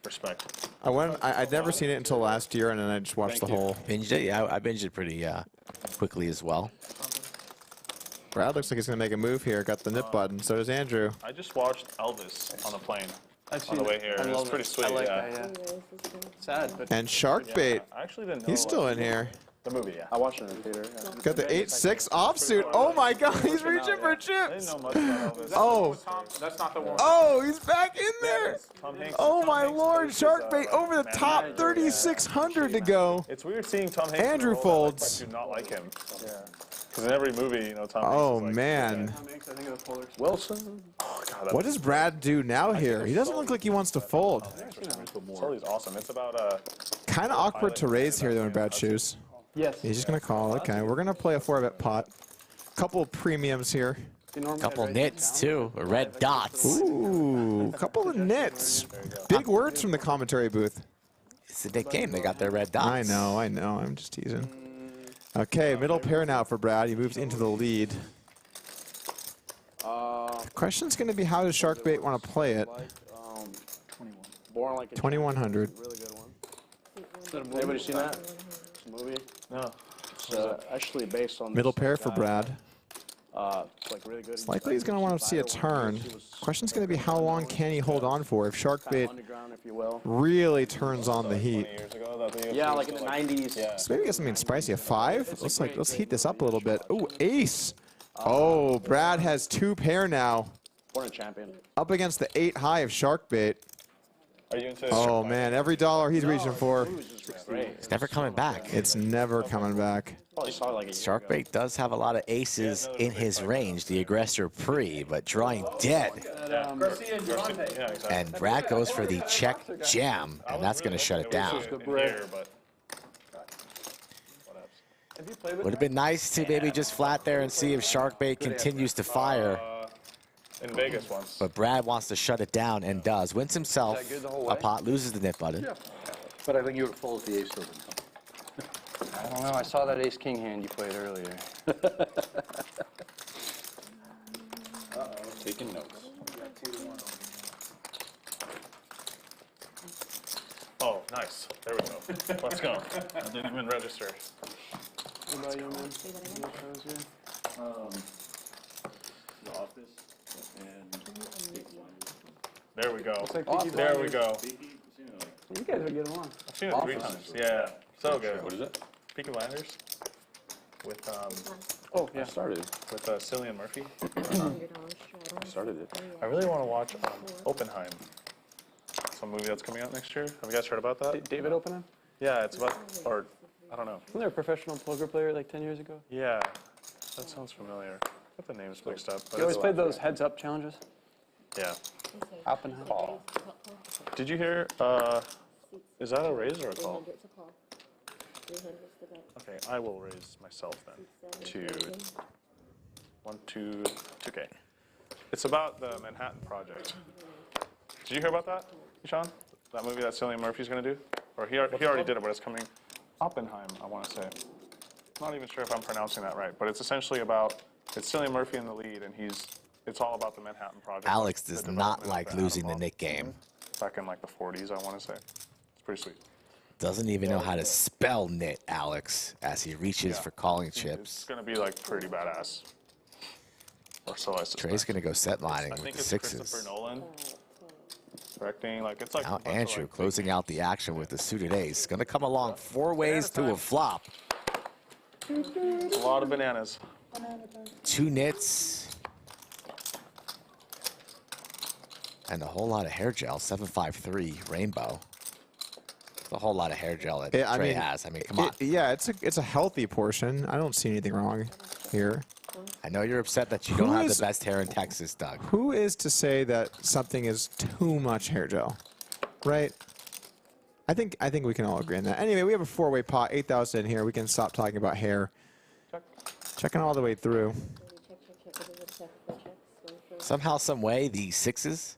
Respect. I'd never seen it until last year, and then I just watched the whole. Binged it? Yeah, I binged it pretty quickly as well. Brad looks like he's gonna make a move here. Got the nip button. So does Andrew. I just watched Elvis on the plane I've on seen the way it. here. I It was love pretty it. sweet. I like yeah. that, yeah. Sad, but And Sharkbait. I actually didn't know. He's still in here. The movie, yeah. I watched it in the theater. Got the 8-6 offsuit. Oh my God, he's reaching for I didn't chips. know much about Elvis. Oh, That's not the one. oh, he's back in there. Tom Hanks. Oh Tom my Hanks Lord, faces, Sharkbait over the top, manager, 3,600 to go. It's weird seeing Tom Hanks. in a Andrew role folds. That, I do not like him. Yeah. Because in every movie, Tom Hanks Oh is like, man, Tom Hanks, I think of the Polar Express. Wilson. Oh god. what does Brad do now here? He doesn't look like he wants to fold. Sully's awesome. It's about Kind of awkward to raise here though in Brad's shoes. Yes. He's just gonna call. Okay, we're gonna play a 4-bet pot. Couple of premiums here. Couple nits too, red dots. Ooh, couple of nits. Big words from the commentary booth. It's a big game. They got their red dots. I know. I'm just teasing. Okay, middle pair now for Brad. He moves into the lead. The question's going to be, how does Sharkbait want to play it? 2100. Really good one. Anybody seen that? It's a movie. No. It's actually based on Middle this pair for guy. Brad. It's like really good. It's likely he's going to want to see a turn. Question's going to be, how long can he hold on for if Sharkbait Underground, if you will. really turns on the heat? Yeah, like in the 90s. Yeah. So maybe get something spicy. A 5? Let's heat this up a little bit. Ooh, ace. Oh, Brad has 2 pair now. Born a champion. Up against the 8 high of Sharkbait. Are you into Oh man, every dollar he's reaching for. It's never coming back. It's never coming back. Sharkbait does have a lot of aces in his range, the aggressor pre, but drawing dead. And Brad goes for the check jam, and that's going to shut it down. Would have been nice to maybe just flat there and see if Sharkbait continues to fire. In Vegas once. But Brad wants to shut it down and does. Wins himself a pot, loses the nip button. Yeah. But I think you would fold the ace over. I don't know. I saw that ace-king hand you played earlier. Taking notes. Oh, nice. There we go. Let's go. I didn't even register. What about you, man? The office and There we go. Peaky There we go. You guys would get along. I've seen it 3 times. Yeah. So good. What is it? Peaky Blinders. With Oh yeah. started with Cillian Murphy. started it. I really want to watch Oppenheim. Some movie that's coming out next year. Have you guys heard about that? David Oppenheim? Yeah, it's about, or I don't know. Wasn't there a professional poker player like 10 years ago? Yeah, that sounds familiar. Got the names mixed up. But You always it's- played those heads-up challenges? Yeah. Oppenheim. Call. Did you hear? Is that a raise or a call? Okay, I will raise myself then to 2K. It's about the Manhattan Project. Did you hear about that, Yoochan? That movie that Cillian Murphy's going to do? Or he already did it, but it's coming. Oppenheim, I want to say. I'm not even sure if I'm pronouncing that right, but it's essentially about, it's Cillian Murphy in the lead, and it's all about the Manhattan Project. Alex does not like losing the Nick game. Back in like the 40s, I want to say. It's pretty sweet. Doesn't even know how to spell nit, Alex, as he reaches for calling chips. It's going to be like pretty badass. Or so I suspect. Trey's going to go set lining I with think the it's sixes. Christopher Nolan. Directing, like, it's like Now a bunch of, Andrew like, closing out the action with the suited ace. Going to come along 4 ways to a flop. a lot of bananas. 2 nits. And a whole lot of hair gel, 753 rainbow. It's a whole lot of hair gel that Trey has. I mean, come on. Yeah, it's a healthy portion. I don't see anything wrong here. I know you're upset that you don't have the best hair in Texas, Doug. Who is to say that something is too much hair gel, right? I think we can all agree on that. Anyway, we have a 4-way pot, 8,000 in here. We can stop talking about hair. Checking all the way through. Somehow, some way, the sixes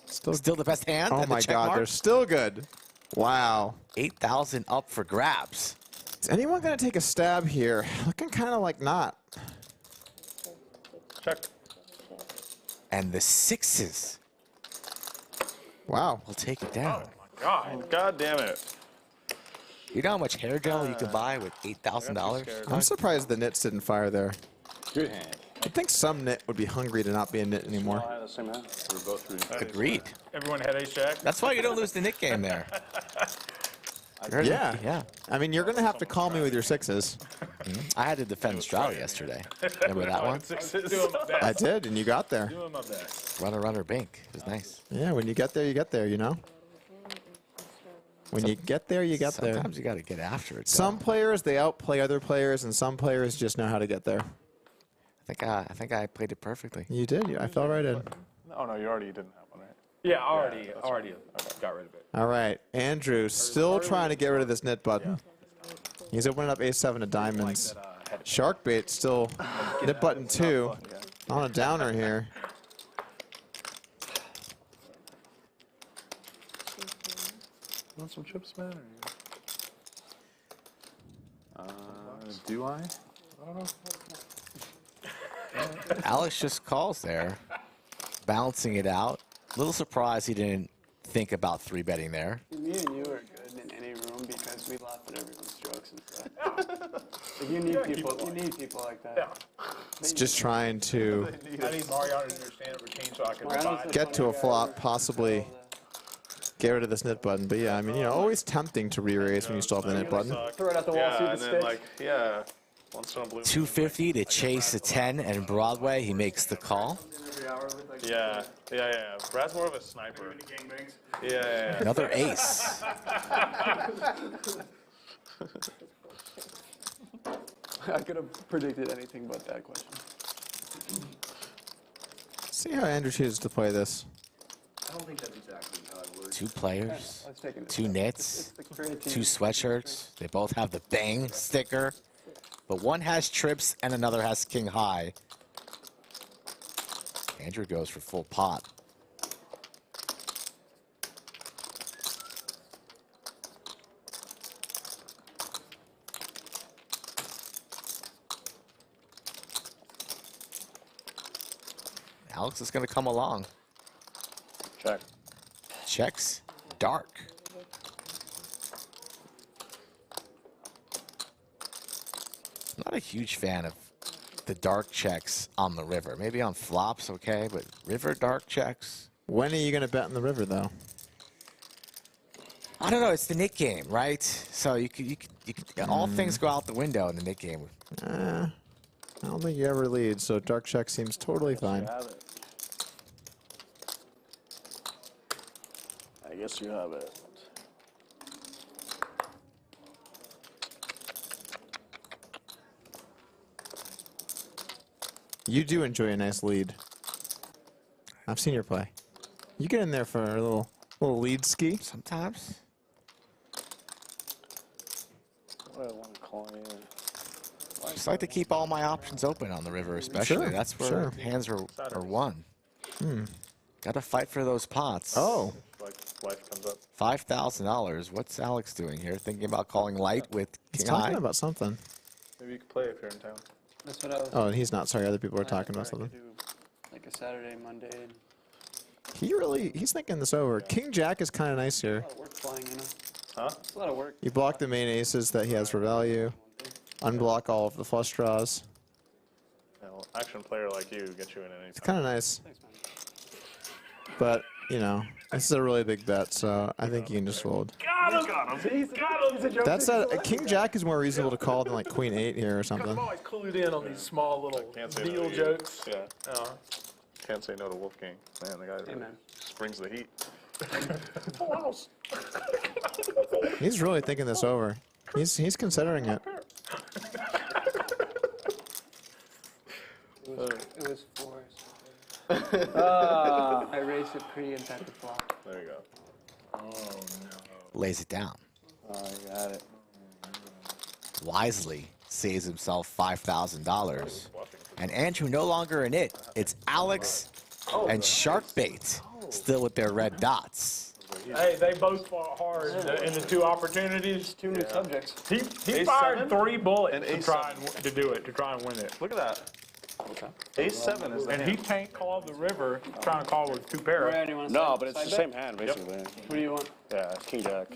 still the best hand. Oh and the my check God, mark. they're still good. Wow. 8,000 up for grabs. Is anyone going to take a stab here? Looking kind of like not. Check. And the sixes. Wow. We'll take it down. God, God damn it. You know how much hair gel you can buy with $8,000? I'm surprised the nits didn't fire there. Good hand. I think some nit would be hungry to not be a nit anymore. I had the same hand. We were both through. Agreed. Everyone had ace jack. That's why you don't lose the Nick game there. Yeah. Yeah. I mean, you're going to have to call me with your sixes. I had to defend Straddle yesterday. Remember that one? I did, and you got there. Doing my best. Runner, bink. It was nice. Yeah, when you get there, you know? When you get there, you get there. Sometimes you got to get after it. Some players, they outplay other players, and some players just know how to get there. I think I played it perfectly. You did. I fell right in. Oh, no, you already didn't have one, right? Yeah, already got rid of it. All right. Andrew, still trying to get rid of this nit button. He's opening up ace-7 of diamonds. Sharkbait still nit button 2 on a downer here. want some chips, man? Do I? I don't know. Alex just calls there, balancing it out. A little surprised he didn't think about 3-betting there. Me and you are good in any room because we laugh at everyone's jokes and stuff. Like you need people like that. Yeah. It's just trying to I need Mariano to understand routine so I can provide. get to a flop, possibly get rid of this knit button. But yeah, I mean, you know, always tempting to re-raise when you still have the knit button. Throw it at the wall, see Yeah, the and then stick. like, yeah. Once in a blue. 250 to chase a 10 and Broadway. He makes the call. Yeah. Brad's more of a sniper. Yeah. Another ace. I could have predicted anything but that question. See how Andrew chooses to play this. I don't think that's exactly how it works. 2 players, Let's take it. 2 knits, It's the creativity. 2 sweatshirts. They both have the bang sticker, but one has trips and another has king high. Andrew goes for full pot. Alex is going to come along. Check. Checks dark. Not a huge fan of the dark checks on the river. Maybe on flops, okay, but river dark checks. When are you going to bet in the river, though? I don't know. It's the Nick game, right? So you could all things go out the window in the Nick game. I don't think you ever lead, so dark check seems totally fine. I guess you have it. You do enjoy a nice lead. I've seen your play. You get in there for a little lead ski. Sometimes. What do I want to call you? Just like to keep all my options open on the river, especially. Sure, That's where sure. hands are won. Got to fight for those pots. Oh. Like life comes up. $5,000. What's Alex doing here? Thinking about calling light with He's king high? talking about something. Maybe you could play if you're in town. That's what I was. Oh, and he's not. Sorry, other people are planning talking about for. I something. could do like a Saturday, Monday. He's thinking this over. King Jack is kind of nice here. A lot of work flying, you know. Huh? It's a lot of work. You block the main aces that he has for value. Unblock all of the flush draws. Yeah, well, action player like you gets you in any It's time. kind of nice. Thanks, man. But, you know, this is a really big bet, so I think you can just fold. Got him. That's a King Jack is more reasonable to call than like Queen 8 here or I'm something. always clued in on these small little Can't say no deal to you. jokes. Yeah. Can't say no to Wolfgang. Man, the guy really man. springs the heat. He's really thinking this over. He's considering it. It was 4. I raised it pre-impacted flop. There you go. Lays it down. Oh, I got it. Wisely saves himself $5,000. And Andrew no longer in it. It's Alex and Sharkbait still with their red dots. Hey, they both fought hard in the 2 opportunities. 2 new subjects. He Ace fired seven? 3 bullets And to ace try to do it, to try and win it. Look at that. Ace-7 is the And he hand. can't call the river trying to call with 2 pair. Brian, you want to No, but it's the same hand basically. What do you want? Yeah, it's King Jack.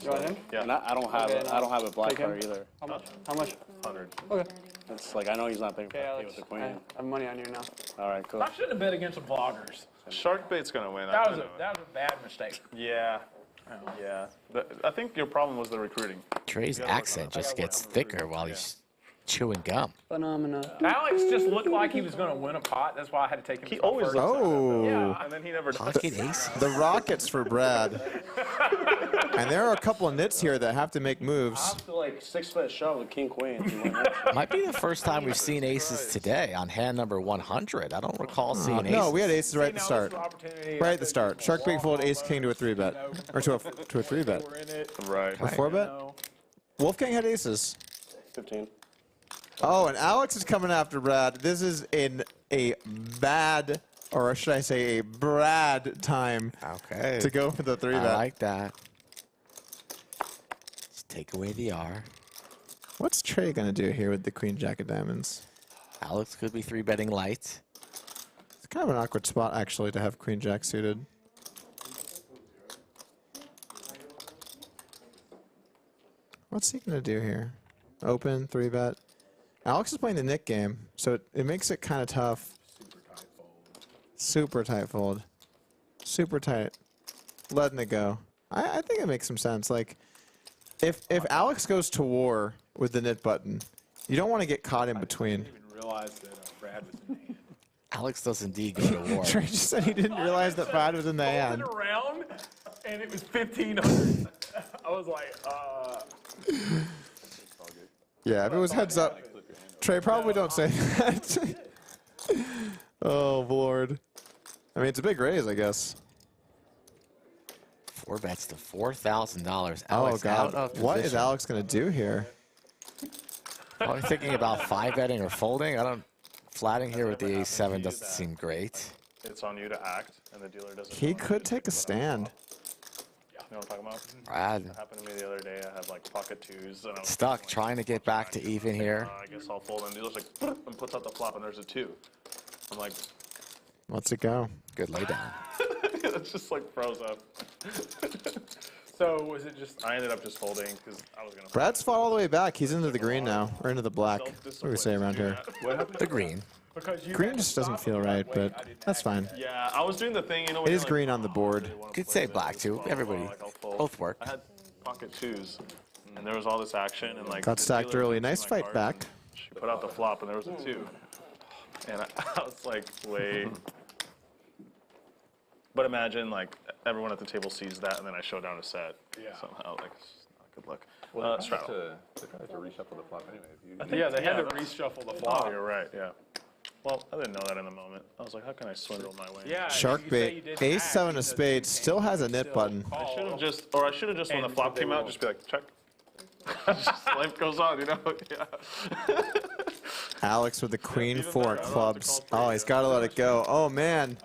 You want him? And I don't have Okay, it. no. I don't have a black Take him. card either. How much? How much? 100. Okay. It's like I know he's not paying for Okay, it Alex. with the I queen. have money on you now. All right, cool. I shouldn't have bet against the vloggers. Sharkbait's gonna win. That I was know. a bad mistake. Yeah. Yeah. I think your problem was the recruiting. Trey's accent just gets thicker while he's chewing gum. Phenomena. Alex just looked like he was going to win a pot. That's why I had to take him. He to always first. looks like that, though. Oh. And then he never does. Pocket ace. The Rockets for Brad. And there are a couple of nits here that have to make I moves. have to like 6-foot shove with King Queen. Might be the first time we've seen aces today on hand number 100. I don't recall seeing aces. No, we had aces right at the See, now start. this is an opportunity. Right at the start. Sharkbait fold ace king to a 3-bet. Or to a 3-bet. We're in it. Right. A 4-bet? Wolfgang had aces. 15. Oh, and Alex is coming after Brad. This is in a bad, or should I say a Brad time Okay. to go for the 3-bet. I like that. Take away the R. What's Trey gonna do here with the queen jack of diamonds? Alex could be 3-betting light. It's kind of an awkward spot actually to have queen jack suited. What's he gonna do here? Open 3-bet. Alex is playing the Nick game, so it makes it kind of tough. Super tight fold. Super tight. Letting it go. I think it makes some sense. Like, if Alex goes to war with the knit button, you don't want to get caught in between. I didn't even realize that Brad was in the hand. Alex does indeed go to war. Trey just said he didn't realize that Brad was in the hand. Around, and it was 1,500. I was like, Yeah, if it was heads up, Trey, probably don't say that. Oh, Lord. I mean, it's a big raise, I guess. 4 bets to $4,000. Oh, God. What is Alex going to do here? Probably thinking about 5-betting or folding. Flatting here with the A7 doesn't seem great. It's on you to act, and the dealer doesn't. He could take a stand. You know what I'm talking about? Brad. That happened to me the other day. I had like pocket twos. And I was Stuck, like, trying to get back to even here. I guess I'll fold. And the dealer's like, and puts out the flop, and there's a 2. I'm like, Let's it go. Good laydown. it's just like froze up. So was it just? I ended up just folding because I was gonna. Brad's fought all the way back. He's into the green now, or into the black. What do we say around here? The green. Green just doesn't feel right, but that's fine. Yeah, I was doing the thing, you know. It is green on the board. Could say black too. Everybody. Both work. I had pocket 2s, and there was all this action, and like. Got the stacked dealer early. looked at Nice my fight cards, back. and She put out the flop, and there was a 2, and I was like, wait. But imagine like everyone at the table sees that, and then I show down a set. Yeah. Somehow, like, it's not good luck. Well, they straddle. probably have to reshuffle the flop anyway. yeah, they had to reshuffle the flop. Oh, you're right. Yeah. Well, I didn't know that in the moment. I was like, how can I swindle my way? Yeah. Sharkbait A7 of spades still has a knit button. I should have just, when the flop came out, just be like, check. Just life goes on, you know. Yeah. Alex with the queen 4 clubs. Oh, he's got to let it go. Oh, man.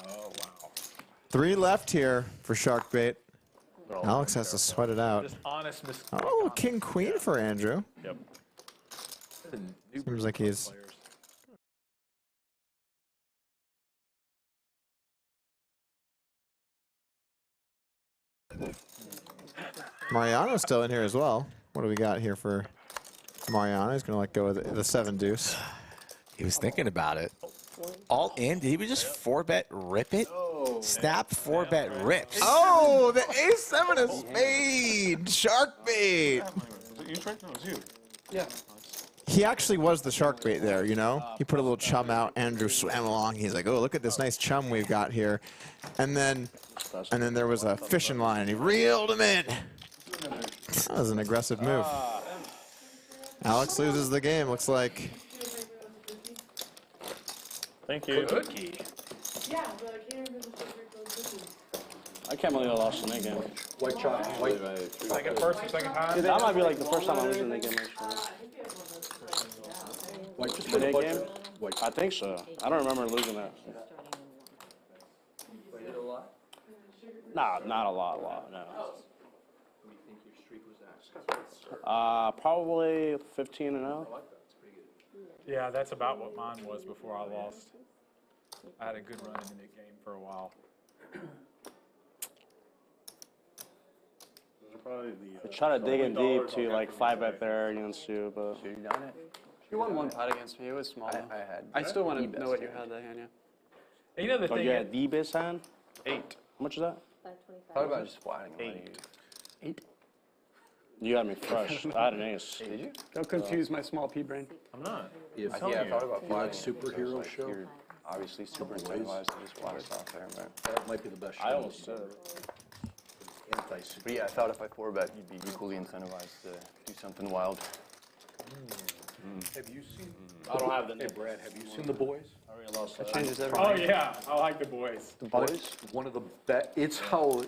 3 left here for Sharkbait. Alex has to sweat it out. Just honest mistake. Oh, king queen for Andrew. Yep. Seems like he's. Mariano's still in here as well. What do we got here for Mariano? He's going to let go of the 7 deuce. He was thinking about it. All in? Did he just 4-bet rip it? Snap 4-bet rips. Oh, the A7 of spade. Sharkbait. You tricked? No, it was you. Yeah. He actually was the Sharkbait there, you know? He put a little chum out. Andrew swam along. He's like, oh, look at this nice chum we've got here. And then there was a fishing line, and he reeled him in. That was an aggressive move. Alex loses the game, looks like. Thank you. Cookie. Yeah, but I can't remember the cookie. I can't believe I lost in that game. White chalk, white. Second, first or second time? That might be like the first time I lose in that game. White The day game? I think so. I don't remember losing that. Nah, not a lot, no. Probably 15-0. Yeah, that's about what mine was before I lost. I had a good run in the Nick game for a while. I try to dig in deep to like 5-bet there against you, but You done it? You won 1 pot against me. It was small. I had. I still want to know what you had that hand, yeah. And you know the oh, thing you is, had the best hand? 8. How much is that? Thought about just flatting. 8. You had me fresh. I had an ace. Did you? Don't confuse my small pea brain. I'm not. If Yeah, I thought about flatting. superhero Like, show? You're obviously super incentivized to just flat us off there, but. That might be the best show. I almost said Anti-super. But yeah, I thought if I 4-bet, you'd be equally incentivized to do something wild. Have you seen? I don't have the Hey, Brad, have you seen The Boys? I already lost that. Changes everything. oh yeah, I like the boys. The Boys? One of the best. It's how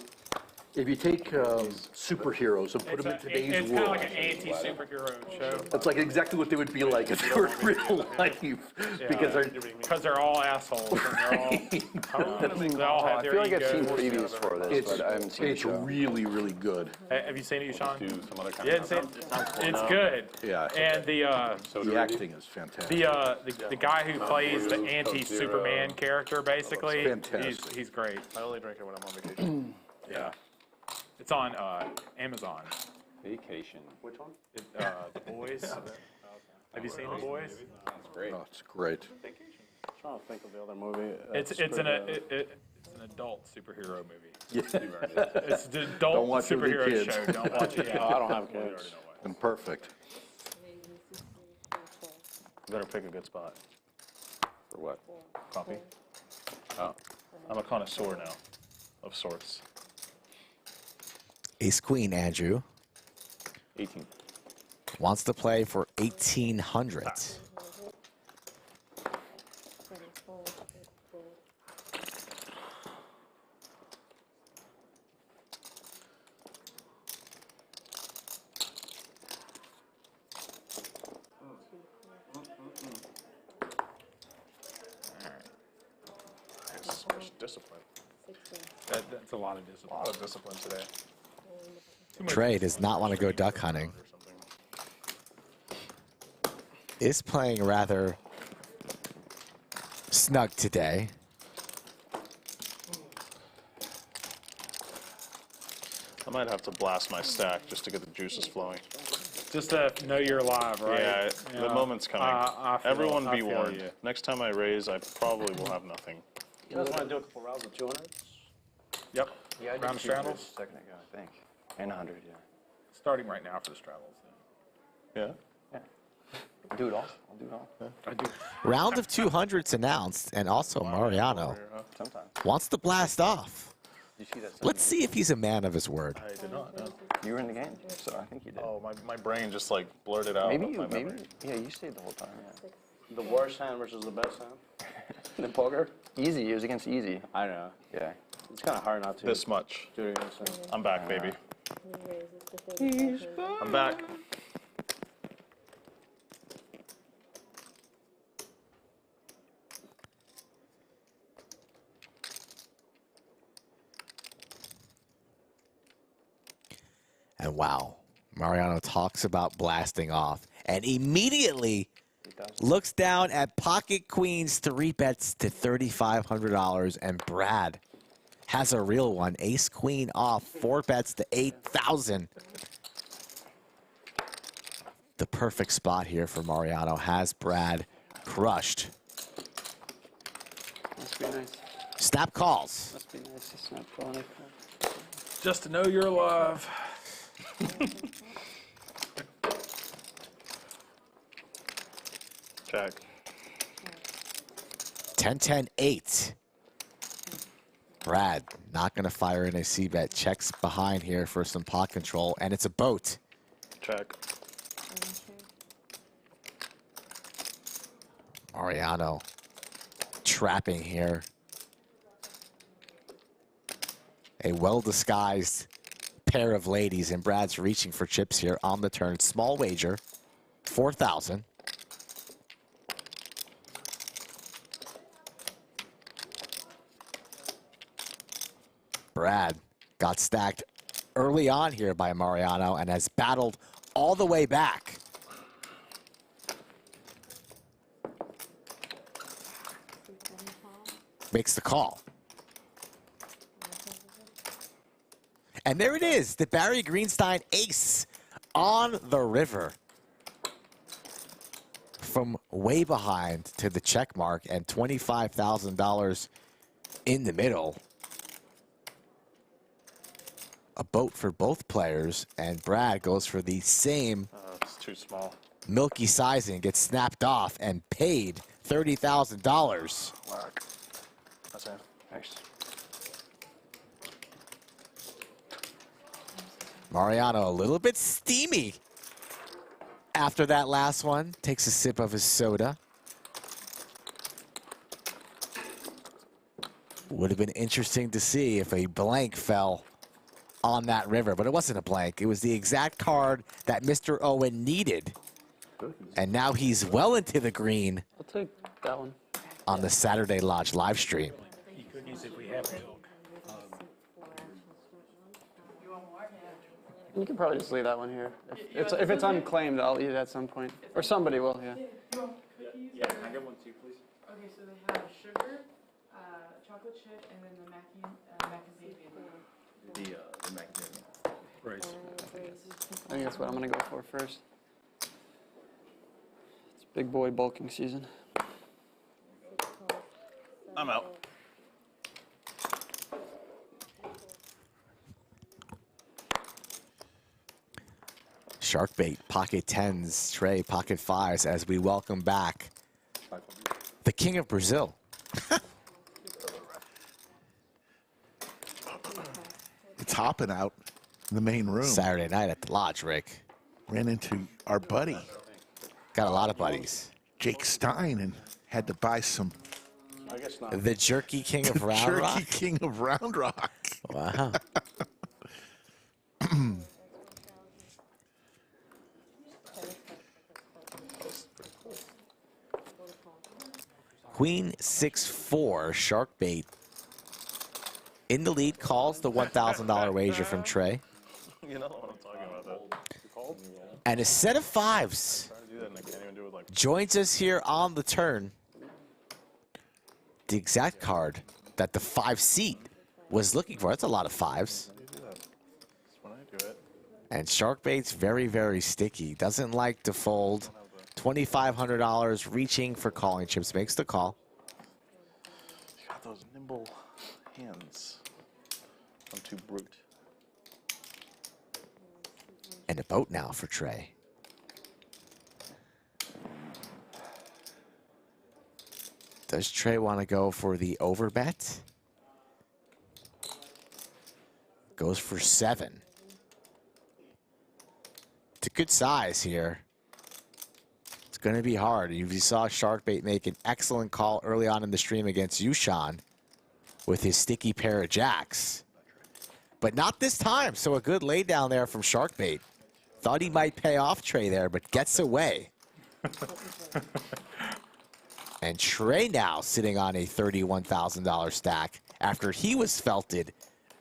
If you take superheroes and put them in today's It's kind world, of like an anti-superhero show. that's like exactly what they would be like if they were in real life. Because they're all assholes. And they all have I their feel like I've seen egos. previews for this, but I haven't seen the It's show. really, really good. Have you seen it, Yoochan? Do some other kind Yeah, of it's good. Yeah. And The acting is fantastic. the guy who plays the anti-Superman character, basically, Fantastic. he's great. I only drink it when I'm on vacation. Yeah. It's on Amazon. Vacation. Which one? The Boys. Have you seen The Boys? That's great. Oh, it's great. I'm trying to think of the other movie. It's an adult superhero movie. It's an adult Don't watch it with the superhero kids. show. Don't watch it. I don't have kids. And perfect. You better pick a good spot. For what? Coffee? Oh. I'm a connoisseur now, of sorts. Ace Queen, Andrew. 18. Wants to play for 1,800. Discipline. That's a lot of discipline. A lot of discipline today. Trey does not want to go duck hunting. Is playing rather snug today. I might have to blast my stack just to get the juices flowing. Just to know you're alive, right? Yeah, the moment's coming. I feel- Everyone I be feel warned. you. Next time I raise, I probably will have nothing. You guys want to do a couple rounds of 200? Yep. Yeah, I did Round 200 straddles? a second ago, I think. And 100, yeah. Starting right now for the straddles. Yeah? Yeah. I'll do it all. I'll do it all. I do. Round of 200's announced, and also Mariano Sometimes. wants to blast off. You see that? Let's see if he's a man of his word. I did not know. You were in the game, so I think you did. Oh, my brain just like blurted out. maybe of you, my maybe. memory. Yeah, you stayed the whole time. Yeah. The worst hand versus the best hand? The poker? Easy. It was against easy. I know. Yeah. It's kind of hard not to This much. do it against him. I'm back, baby. I'm back. And wow, Mariano talks about blasting off and immediately looks down at pocket queens, 3 bets to $3,500, and Brad has a real one. Ace queen off, 4 bets to 8,000. The perfect spot here for Mariano has Brad crushed. Must be nice. Snap calls. Must be nice to snap call on a call. Just to know you're alive. Check. 10-10-8. Brad not going to fire in a C-bet. Checks behind here for some pot control, and it's a boat. Check. Mariano trapping here. A well-disguised pair of ladies, and Brad's reaching for chips here on the turn. Small wager, 4,000. Brad got stacked early on here by Mariano and has battled all the way back. Makes the call. And there it is, the Barry Greenstein ace on the river. From way behind to the check mark and $25,000 in the middle. A boat for both players, and Brad goes for the same It's too small. milky sizing, gets snapped off and paid $30,000. Whack. That's it. Nice. Mariano a little bit steamy after that last one. Takes a sip of his soda. Would have been interesting to see if a blank fell on that river, but it wasn't a blank. It was the exact card that Mr. Owen needed. And now he's well into the green I'll take that one. on the Saturday Lodge live stream. You could use it if we have milk. You can probably just leave that one here. If it's unclaimed, I'll eat it at some point. Or somebody will, yeah. Yeah, can I get one too, please? Okay, so they have sugar, chocolate chip, and then the macadamia. The macadamia. Right. I think that's what I'm going to go for first. It's big boy bulking season. I'm out. Sharkbait, pocket 10s, Trey, pocket 5s, as we welcome back the King of Brazil. It's hopping out in the main room. Saturday night at the Lodge, Rick. Ran into our buddy, Got a lot of buddies. Jake Stein, and had to buy some I guess not. The Jerky King of Round Jerky Rock. King of Round Rock. Wow. Queen 6-4, Sharkbait. In the lead, calls the $1,000 wager from Trey. You know what I'm talking about, that. And a set of fives Trying to do that and I can't even do it like. joins us here on the turn. The exact card that the 5-seat was looking for. That's a lot of fives. How do you do that? That's when I do it. And Sharkbait's very, very sticky. Doesn't like to fold. $2,500 reaching for calling chips. Makes the call. You got those nimble hands. I'm too brute. And a boat now for Trey. Does Trey want to go for the over bet? Goes for 7. It's a good size here. It's going to be hard. You saw Sharkbait make an excellent call early on in the stream against Yoochan with his sticky pair of jacks. But not this time, so a good lay down there from Sharkbait. Thought he might pay off Trey there, but gets away. And Trey now sitting on a $31,000 stack after he was felted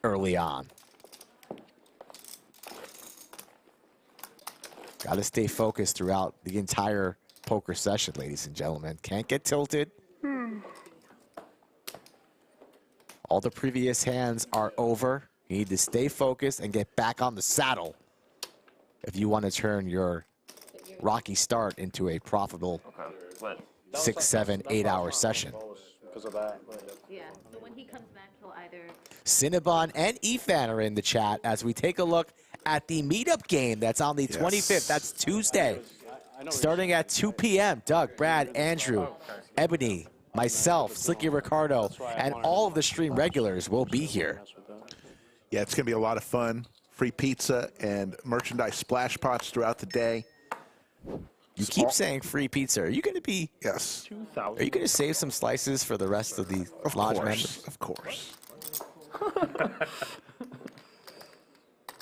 early on. Got to stay focused throughout the entire poker session, ladies and gentlemen. Can't get tilted. All the previous hands are over. You need to stay focused and get back on the saddle if you want to turn your rocky start into a profitable 6, 7, 8 hour session. Because of that. But Yeah, so when he comes back, he'll either... Cinnabon and Efan are in the chat as we take a look at the meetup game that's on the 25th. That's Tuesday. Starting at 2 p.m. Doug, Brad, Andrew, Ebony, myself, Slicky Ricardo, and all of the stream regulars will be here. Yeah, it's going to be a lot of fun. Free pizza and merchandise splash pots throughout the day. You keep saying free pizza. Are you going to be? Yes. Are you going to save some slices for the rest of the lodge members? Of course.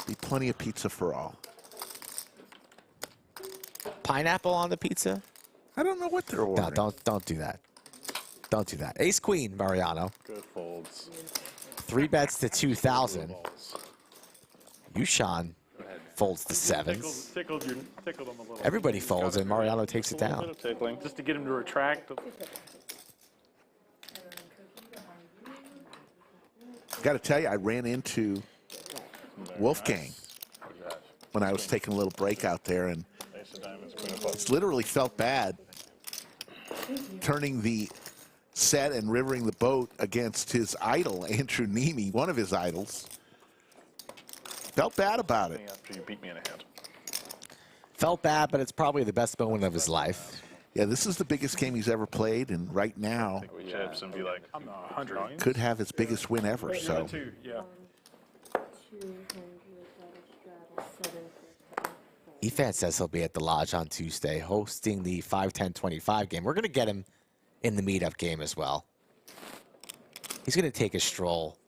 Be plenty of pizza for all. Pineapple on the pizza? I don't know what they're ordering. No, don't do that. Don't do that. Ace Queen, Mariano. good folds. 3 bets to 2,000. Yoochan folds to 7s. Tickled them a little. Everybody folds, and Mariano takes it A little down. bit of tickling. Just to get him to retract. Got to tell you, I ran into Wolfgang when I was taking a little break out there, and Ace of diamonds, queen of clubs. it's literally felt bad turning the set and rivering the boat against his idol, Andrew Neeme, one of his idols. Felt bad about it. After you beat me in a hand. Felt bad, but it's probably the best moment of his life. Yeah, this is the biggest game he's ever played, and right now Chips and be like, I'm 100. could have his biggest win ever. So Two, yeah. 200 straddle 7. Efan says he'll be at the lodge on Tuesday hosting the 5-10-25 game. We're going to get him in the meetup game as well. He's going to take a stroll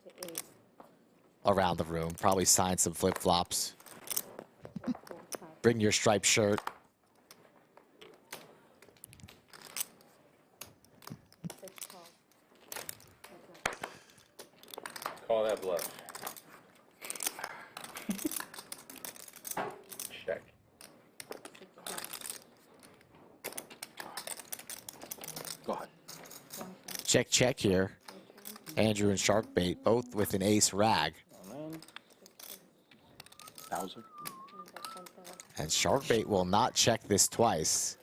around the room. Probably sign some flip-flops. Bring your striped shirt. Call that bluff. Check. Go ahead. Check, check here. Andrew and Sharkbait both with an ace rag. And Sharkbait will not check this twice.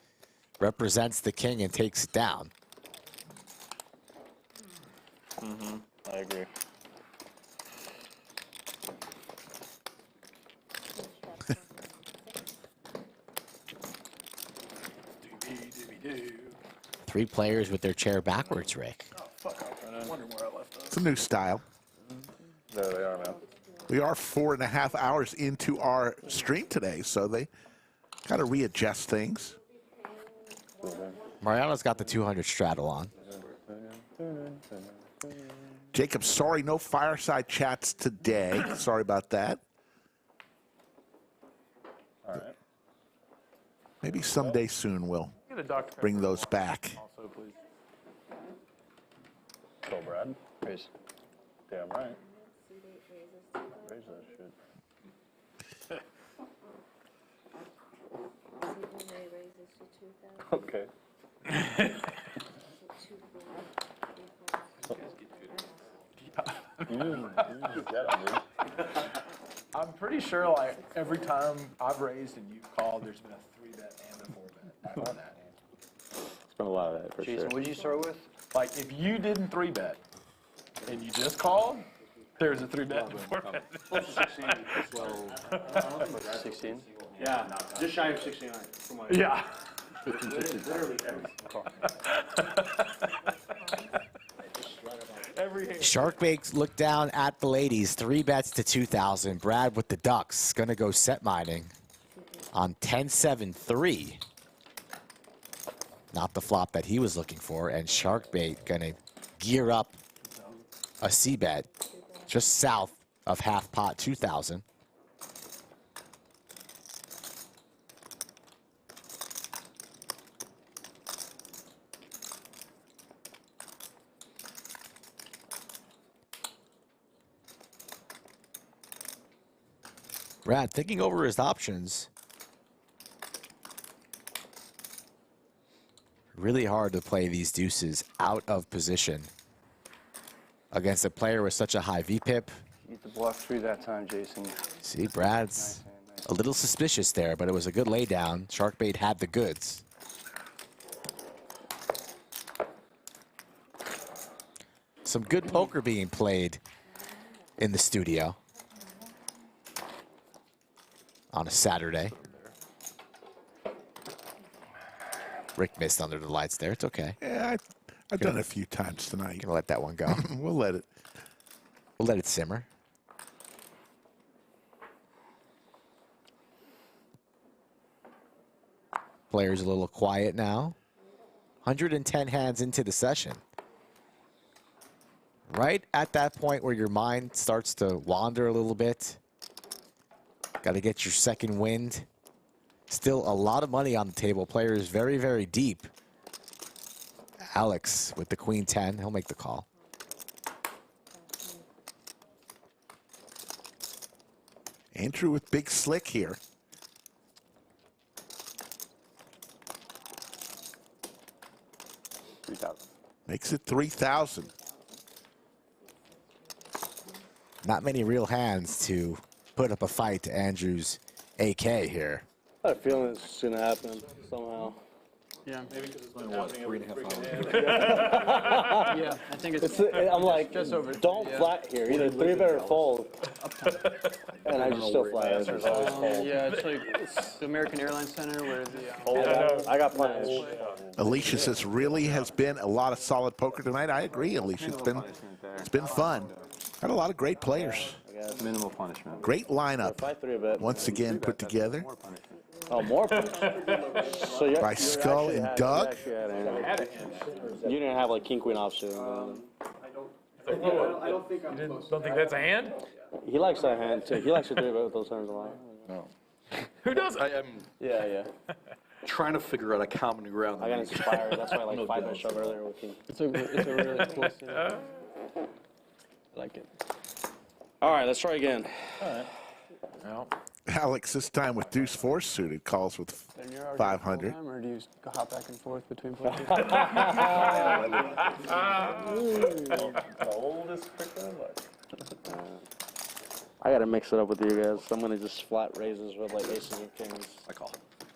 Represents the king and takes it down. I agree. Three players with their chair backwards, Rick. It's a new style. There they are, man. We are 4.5 hours into our stream today, so they got to readjust things. Mariano's got the 200 straddle on. Jacob, sorry, no fireside chats today. Sorry about that. All right. Maybe someday soon we'll bring those back. Also, please. Go, Brad. Raise. Damn right. Raise that shit. Okay. I'm pretty sure, like, every time I've raised and you've called, there's been a 3-bet and a 4-bet on that hand. It's been a lot of that for Jason, sure. what did you start with? Like, if you didn't 3-bet and you just called, there's a 3-bet and a 4-bet. 16? Yeah, just shy of 69. Come on. Yeah. Literally every hand. Sharkbait looked down at the ladies. 3 bets to 2,000. Brad with the ducks. Gonna go set mining on 10-7-3. Not the flop that he was looking for. And Sharkbait gonna gear up a C bet just south of half pot 2,000. Brad thinking over his options. Really hard to play these deuces out of position against a player with such a high VPIP. Eat the bluff 3 that time, Jason. See, Brad's a little suspicious there, but it was a good laydown. Sharkbait had the goods. Some good poker being played in the studio on a Saturday. Rick missed under the lights there. It's okay. Yeah, I've done it a few times tonight. Gonna let that one go. We'll let it simmer. Players a little quiet now. 110 hands into the session. Right at that point where your mind starts to wander a little bit. Got to get your second wind. Still a lot of money on the table. Players very, very deep. Alex with the queen 10. He'll make the call. Andrew with big slick here. Makes it 3,000. Not many real hands to put up a fight to Andrew's AK here. I have a feeling it's going to happen somehow. Yeah. Maybe because it's been, what, 3.5 hours? Yeah, I think it's I'm like, just over. don't flat here. Either 3-bet or fold. And I just still flat answers. Yeah, it's like the American Airlines Center where the. I got plans. Alicia says, really has been a lot of solid poker tonight. I agree, Alicia. It's been fun. Had a lot of great players. Minimal punishment. Great lineup. If I 3-bet. Once again put together Oh, more punishment. So by Skull and Doug. You didn't have like king queen offsuit. I don't think I'm close. Don't think that's a hand? He likes that hand too. He likes to do it with those hands a lot. No. Who doesn't? I am Yeah. trying to figure out a common ground. I got inspired. That's why I like 5-bet shove earlier with him. It's a really close thing. I like it. All right, let's try again. No. Alex, this time with deuce four suited, calls with Then you're already 500. full time, or do you hop back and forth between places? The oldest cricket I gotta mix it up with you guys. I'm gonna just flat raises with like aces and kings. I call.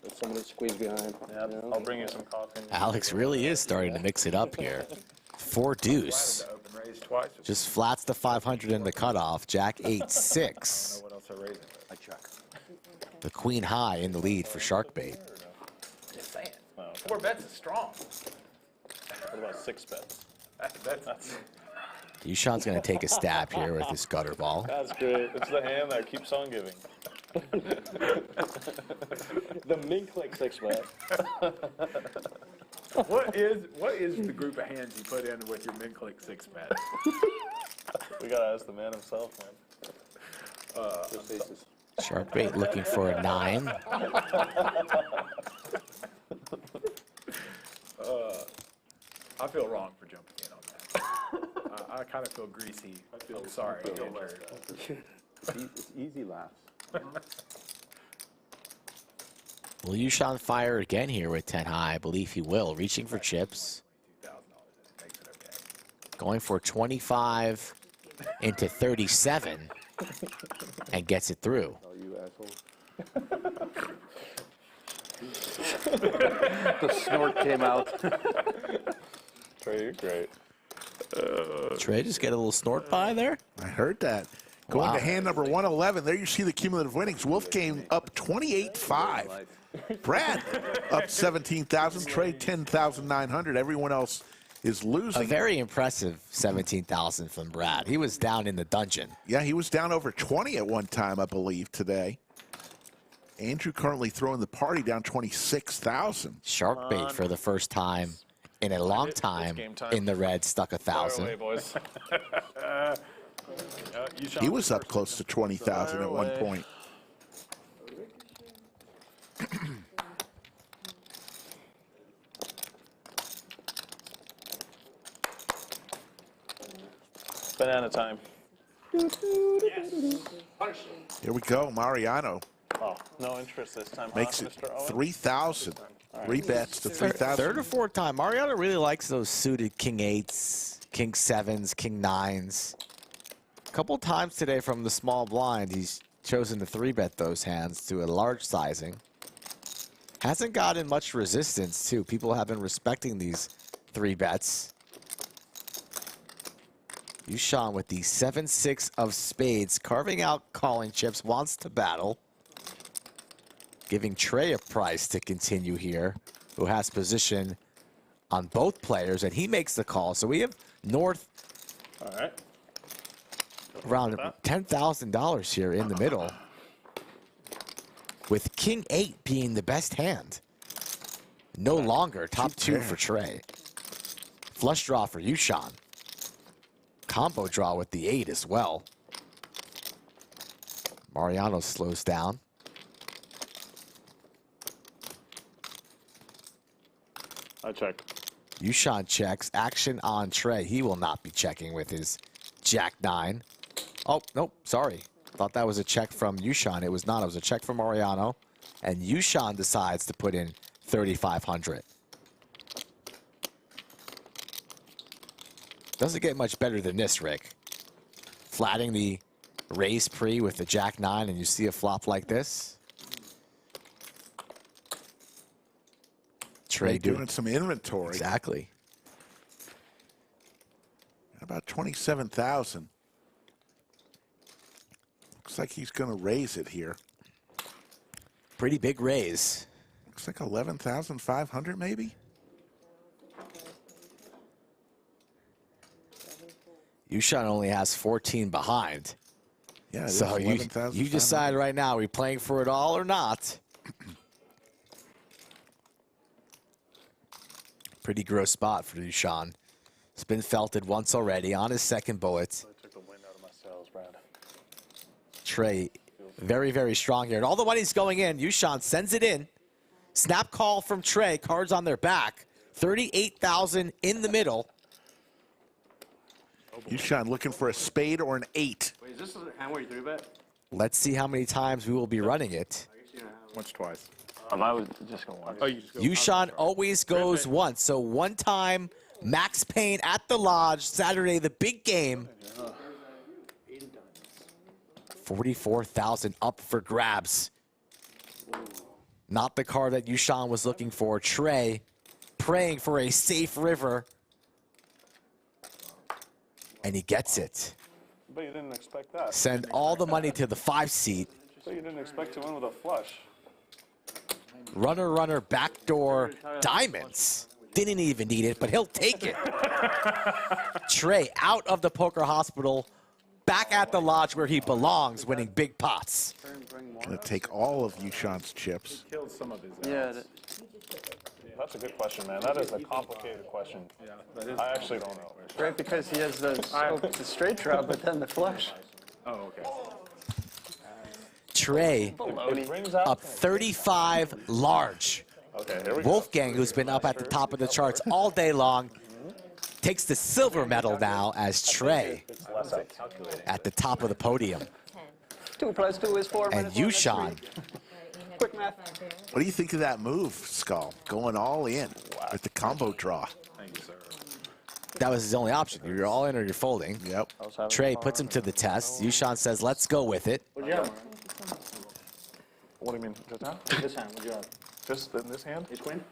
If somebody squeeze behind. Yeah, I'll bring you some coffee. Alex really is starting to mix it up here. 4 deuce. Open raise twice. Just flats the 500 in the cutoff. Jack 8-6. What else I raise? I check. The queen high in the lead for Sharkbait. Just saying. 4 bets is strong. What about 6 bets? That's Yoochan's going to take a stab here with his gutter ball. That's great. It's the hand that keeps on giving. The mink like 6-bet. what is the group of hands you put in with your min click 6-bet? We gotta ask the man himself, man. Sharkbait looking for a 9. I feel wrong for jumping in on that. I kind of feel greasy. I'm sorry, Andrew. It's easy laughs. Will Yoochan fire again here with 10 high? I believe he will. Reaching for chips. Going for 25 into 37 and gets it through. Oh, you asshole. The snort came out. Trey, you're great. Trey just get a little snort by there. I heard that. Going Wow. to hand number 111. There you see the cumulative winnings. Wolfgang up 28-5. Brad up 17,000. Trey 10,900. Everyone else is A losing. very impressive 17,000 from Brad. He was down in the dungeon. Yeah, he was down over 20 at one time, I believe, today. Andrew currently throwing the party down 26,000. Sharkbait for the first time in a long time in the red, stuck 1,000. boys. He was up close to 20,000 at one point. Banana time. Here we go, Mariano. Oh, no interest this time. Makes huh, it Mr. Owen? 3,000. 3 bets to 3,000. Third or fourth time. Mariano really likes those suited king 8s, king 7s, king 9s. A couple times today from the small blind, he's chosen to 3-bet those hands to a large sizing. Hasn't gotten much resistance, too. People have been respecting these 3-bets. Yoochan with the 7-6 of spades, carving out calling chips, wants to battle. Giving Trey a prize to continue here, who has position on both players, and he makes the call. So we have North All right. around $10,000 here in the middle, with King 8 being the best hand. No longer top 2 for Trey. Flush draw for Yoochan. Combo draw with the 8 as well. Mariano slows down. I check. Yoochan checks. Action on Trey. He will not be checking with his Jack 9. Oh, nope. Sorry. Thought that was a check from Yoochan. It was not. It was a check from Mariano. And Yoochan decides to put in 3,500. Doesn't get much better than this, Rick. Flatting the raise pre with the Jack 9, and you see a flop like this. Trey doing some inventory. Exactly. About 27,000. Looks like he's going to raise it here. Pretty big raise. Looks like 11,500 maybe. Yoochan only has 14 behind. Yeah, so you decide right now, are we playing for it all or not? Pretty gross spot for Yoochan. It's been felted once already on his second bullet. I took the wind out of my sails, Brad. Trey, very, very strong here. And all the money's going in. Yoochan sends it in. Snap call from Trey. Cards on their back. 38,000 in the middle. Yoochan looking for a spade or an 8. Wait, is this a hand where you 3-bet? Let's see how many times we will be running it. Once, twice. I was just going once. Oh, you just go. Yoochan always goes once. So one time, Max Payne at the Lodge, Saturday, the big game. 44,000 up for grabs. Not the card that Yoochan was looking for. Trey praying for a safe river. And he gets it. But you didn't expect that. Send all the money to the 5 seat. But you didn't expect to win with a flush. Runner, runner, backdoor, diamonds. Didn't even need it, but he'll take it. Trey out of the poker hospital, back at the Lodge where he belongs, winning big pots. Gonna take all of Yoochan's chips. Killed some of his. Yeah. That's a good question, man. That is a complicated question. Yeah, that is. I actually don't know. Right, because he has the straight draw, but then the flush. Oh, okay. Trey up 35 large. Okay, here we go. Wolfgang, who's been up at the top of the charts all day long, takes the silver medal now as Trey at the top of the podium. 2 + 2 is 4. And Yoochan. Quick math. What do you think of that move, Skull? Going all in with the combo draw. Thank you, sir. That was his only option. You're all in or you're folding. Yep. Trey puts him to the test. Yoochan says, let's go with it. What'd you have? What do you mean? Just now? This hand, what'd you have? Just in this hand? Ace queen?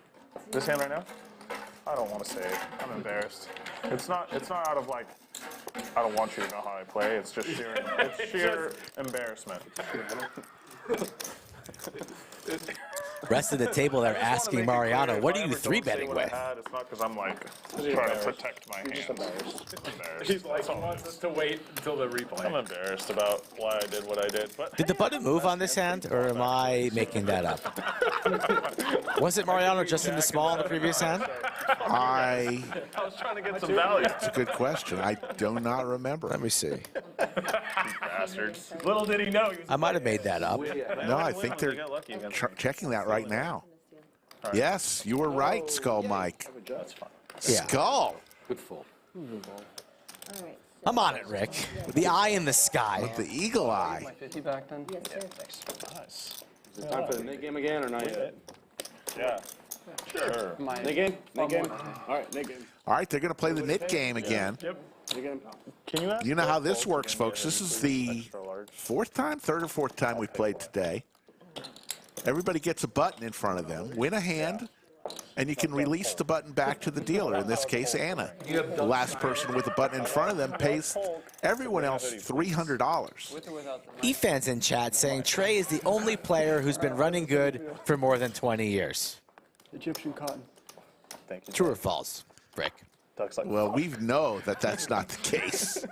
This hand right now? I don't want to say it. I'm embarrassed. It's not out of like, I don't want you to know how I play. It's just sheer embarrassment. Rest of the table, they're asking Mariano, what are you 3-betting with? It's not because I'm like trying to protect my hand. Embarrassed. He's like, he wants us to wait until the replay. I'm embarrassed about why I did what I did. But Did the button move on this hand, or am I making that up? Was it Mariano just in the small in the previous hand? I was trying to get some value. That's a good question. I do not remember. Let me see. Bastards. Little did he know. He was I might have made that up. No, I think they're checking that right now. Yes, you were right, Skull Mike. That's fine. Yeah. Skull. Good fold. All right. I'm on it, Rick. With the eye in the sky. The eagle eye. My 50 back then? Yes, sir. Nice. Is it time for the mid game again or not yet? Yeah. Sure. Mid game? Mid game? All right, mid game. All right, they're going to play the knit game again. Yep. Mid game. Can you ask You know how Polk this if works, you can folks. get This is an the extra large? third or fourth time we've played today. Everybody gets a button in front of them. Win a hand, and you can release the button back to the dealer. In this case, Anna. The last person with the button in front of them pays everyone else $300. E-fans in chat saying Trey is the only player who's been running good for more than 20 years. Egyptian cotton. Thank you. True or false, Rick? Ducks like Well, we know that that's not the case.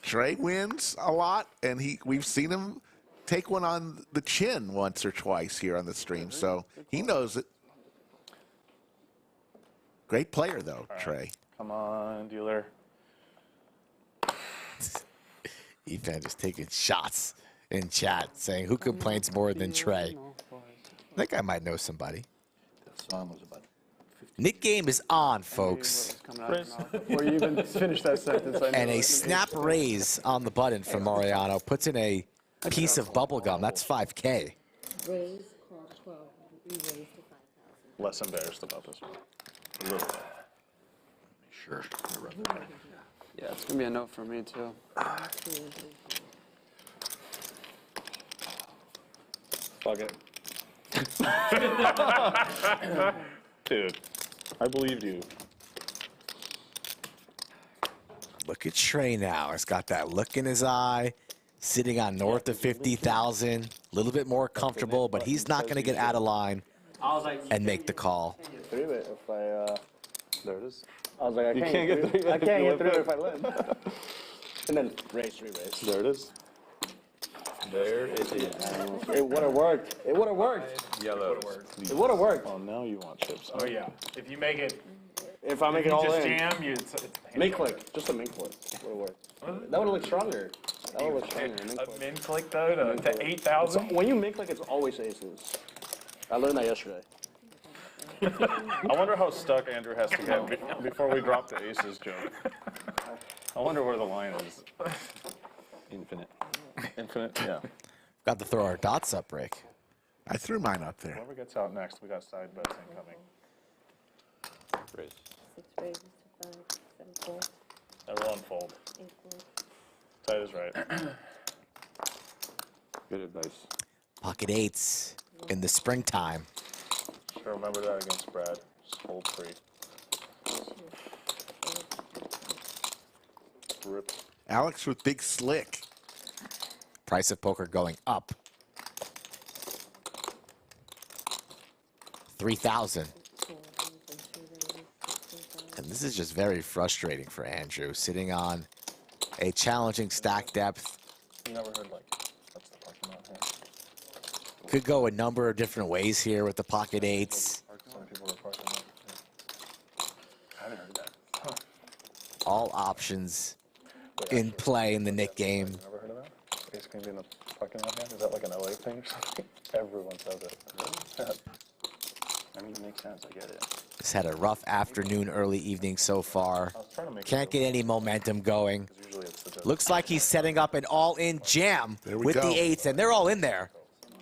Trey wins a lot, and we've seen him take one on the chin once or twice here on the stream, so he knows it. Great player, though, Trey. Come on, dealer. E-fan just taking shots in chat saying who complains more than Trey. I think I might know somebody. That song was about Nick game is on, folks. Before you even finish that sentence, I know And a it. snap raise on the button from Mariano puts in a piece of bubble gum. That's 5K. Raise, call 12, re-raise to 5,000. Less embarrassed about this one. A little bit. sure. Yeah, it's gonna be a no for me too. Fuck it. Dude, I believed you. Look at Trey now. He's got that look in his eye, sitting on north of 50,000. A little bit more comfortable, but he's not going to get out of line and make the call. If I, there it is. I was like, I can't get through. I can't get through if I live. And then race, re-race. There it is. There it is. It would have worked. It would have worked. Yellow. It would have worked. Oh, now you want chips. Oh, yeah. If you make it. If I make If it you all just in, jam, you min click, just a min click would work. That would look stronger. That would look stronger. A min click though to 8,000. When you min click, it's always aces. I learned that yesterday. I wonder how stuck Andrew has to get before we drop the aces joke. I wonder where the line is. Infinite. Infinite, yeah. Got to throw our dots up, Rick. I threw mine up there. Whoever gets out next, we got side bets incoming. Raise. 6 raises to 5, 7 folds, Everyone fold. 8 folds. Tight is right. Good advice. Pocket eights in the springtime. Sure, remember that against Brad. Just hold free. 2, Rip. Alex with big slick. Price of poker going up. 3,000. 4 raises and 2 raises, 16,000. And this is just very frustrating for Andrew, sitting on a challenging stack depth. You never heard like, that's the parking lot here. Could go a number of different ways here with the pocket eights. Some people are parking lot. I haven't heard that. Huh. All options in play in the Nick game. Never heard of that? Ace King being the parking lot man? Is that like an LA thing or something? Everyone says it. I mean, it makes sense. I get it. Just had a rough afternoon, early evening so far. I was trying to make Can't get any momentum going. because usually it's the joke. Looks like he's setting up an all-in jam There we with go. the eights, and they're all in there.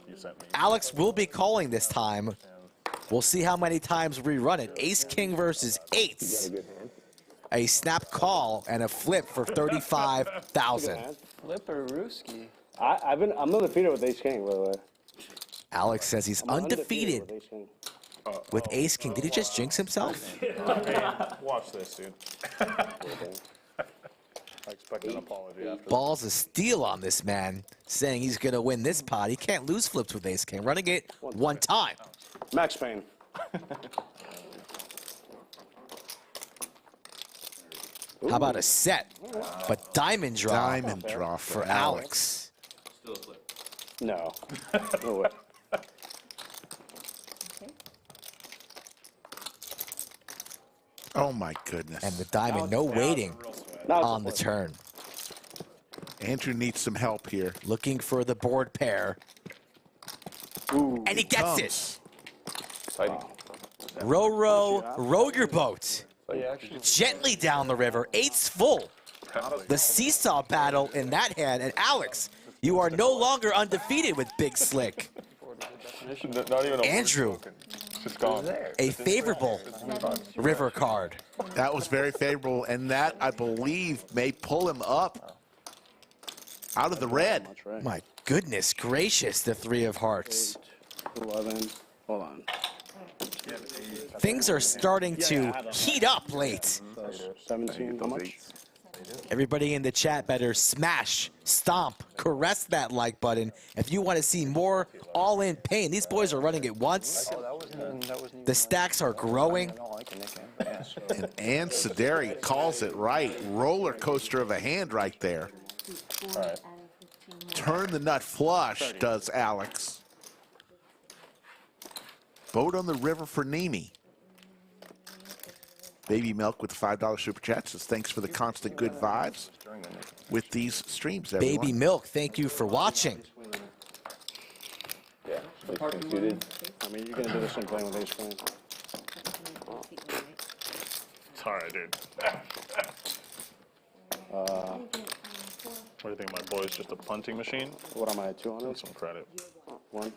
You sent me. Alex will be calling this time. We'll see how many times we run it. Ace King versus eights. A snap call and a flip for 35,000. Flipper Rooski. I'm undefeated with Ace King, by the way. Alex says he's undefeated with Ace King. with Ace King. Did he just jinx himself? Watch this, dude. I expect an apology after Balls of steel on this man, saying he's going to win this pot. He can't lose flips with Ace King. Running it one time. Max Payne. How about a set? But diamond draw Diamond draw for Alex. Still a flip. No. No way. Okay. Oh my goodness. And the diamond, no waiting Now it's on the a flip. turn. Andrew needs some help here. Looking for the board pair. And he gets it. Row, row, row your boat. Gently down the river. Eight's full. The seesaw battle in that hand. And Alex, you are no longer undefeated with Big Slick. Not even a Andrew, word spoken. Just gone. a favorable river card. That was very favorable, and that, I believe, may pull him up out of the red. That's right. My goodness gracious, the three of hearts. 11. Hold on. Things are starting to heat up late. 17. How much? Everybody in the chat better smash, stomp, caress that like button if you want to see more all-in pain. These boys are running it once. The stacks are growing. I don't like a nickname, but yeah. And Ann Sederi calls it right. Roller coaster of a hand right there. Keep 4 out of 15 more. Turn the nut flush, does Alex. Boat on the river for Neeme. Baby Milk with the $5 super chat says thanks for the constant good vibes with these streams, everyone. Baby Milk, thank you for watching. Yeah. Computed. I mean, you're going to do the same thing with Ace King. It's alright, dude. What do you think, my boy's just a punting machine? What am I at, 200? Need some credit. 1.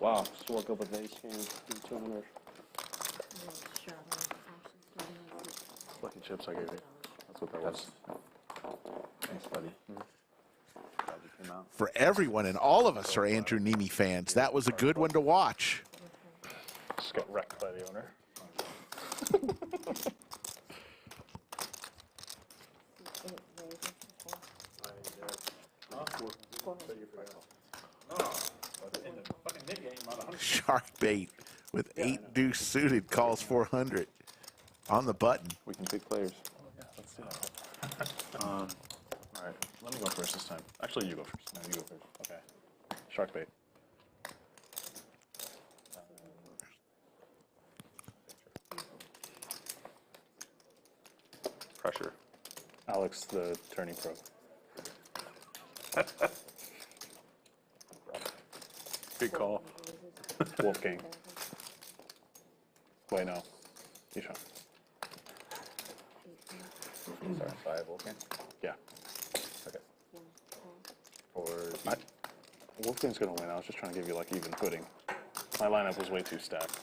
Wow, still woke up with Ace King. 200. Lucky chips I gave you. That's what that was. Thanks, buddy. Glad you came out. For everyone, and all of us are Andrew Neeme fans. That was a good one to watch. Just got wrecked by the owner. Sharkbait with 8 deuce suited calls 400 on the button. We can pick players. Yeah, let's do that. Alright, let me go first this time. Actually, you go first. No, you go first. Okay. Sharkbait. Pressure. Alex, the turning pro. Good call. Wolfgang. Wait, no. Yoochan. Sorry, 5 Wolfgang? Yeah. Okay. Wolfgang's gonna win. I was just trying to give you like even footing. My lineup was way too stacked.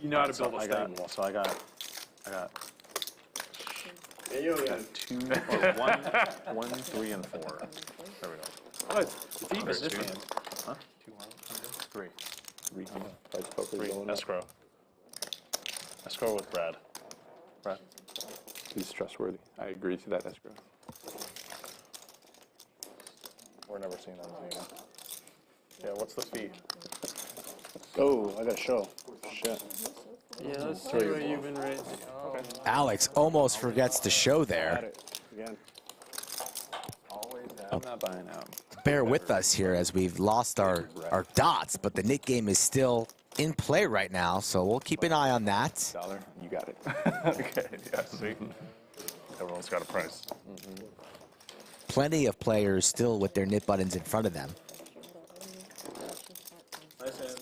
You know how to build a stack. So I got Yeah, you got 2 or 1, 3, and 4. There we go. Oh, it's even this hand. Huh? 3. 3 escrow. Escrow with Brad. Brad. He's trustworthy. I agree to that escrow. We're never seeing that on Neeme. Yeah, what's the fee? Oh, I got a show. Shit. Yeah, let's see what you've been raising. Oh. Alex almost forgets to show there. Again. I'm not buying out. Bear with us here as we've lost our dots, but the Nick game is still in play right now, so we'll keep an eye on that. $1, you got it. Okay, yeah, see? Everyone's got a price. Plenty of players still with their knit buttons in front of them. Nice hand.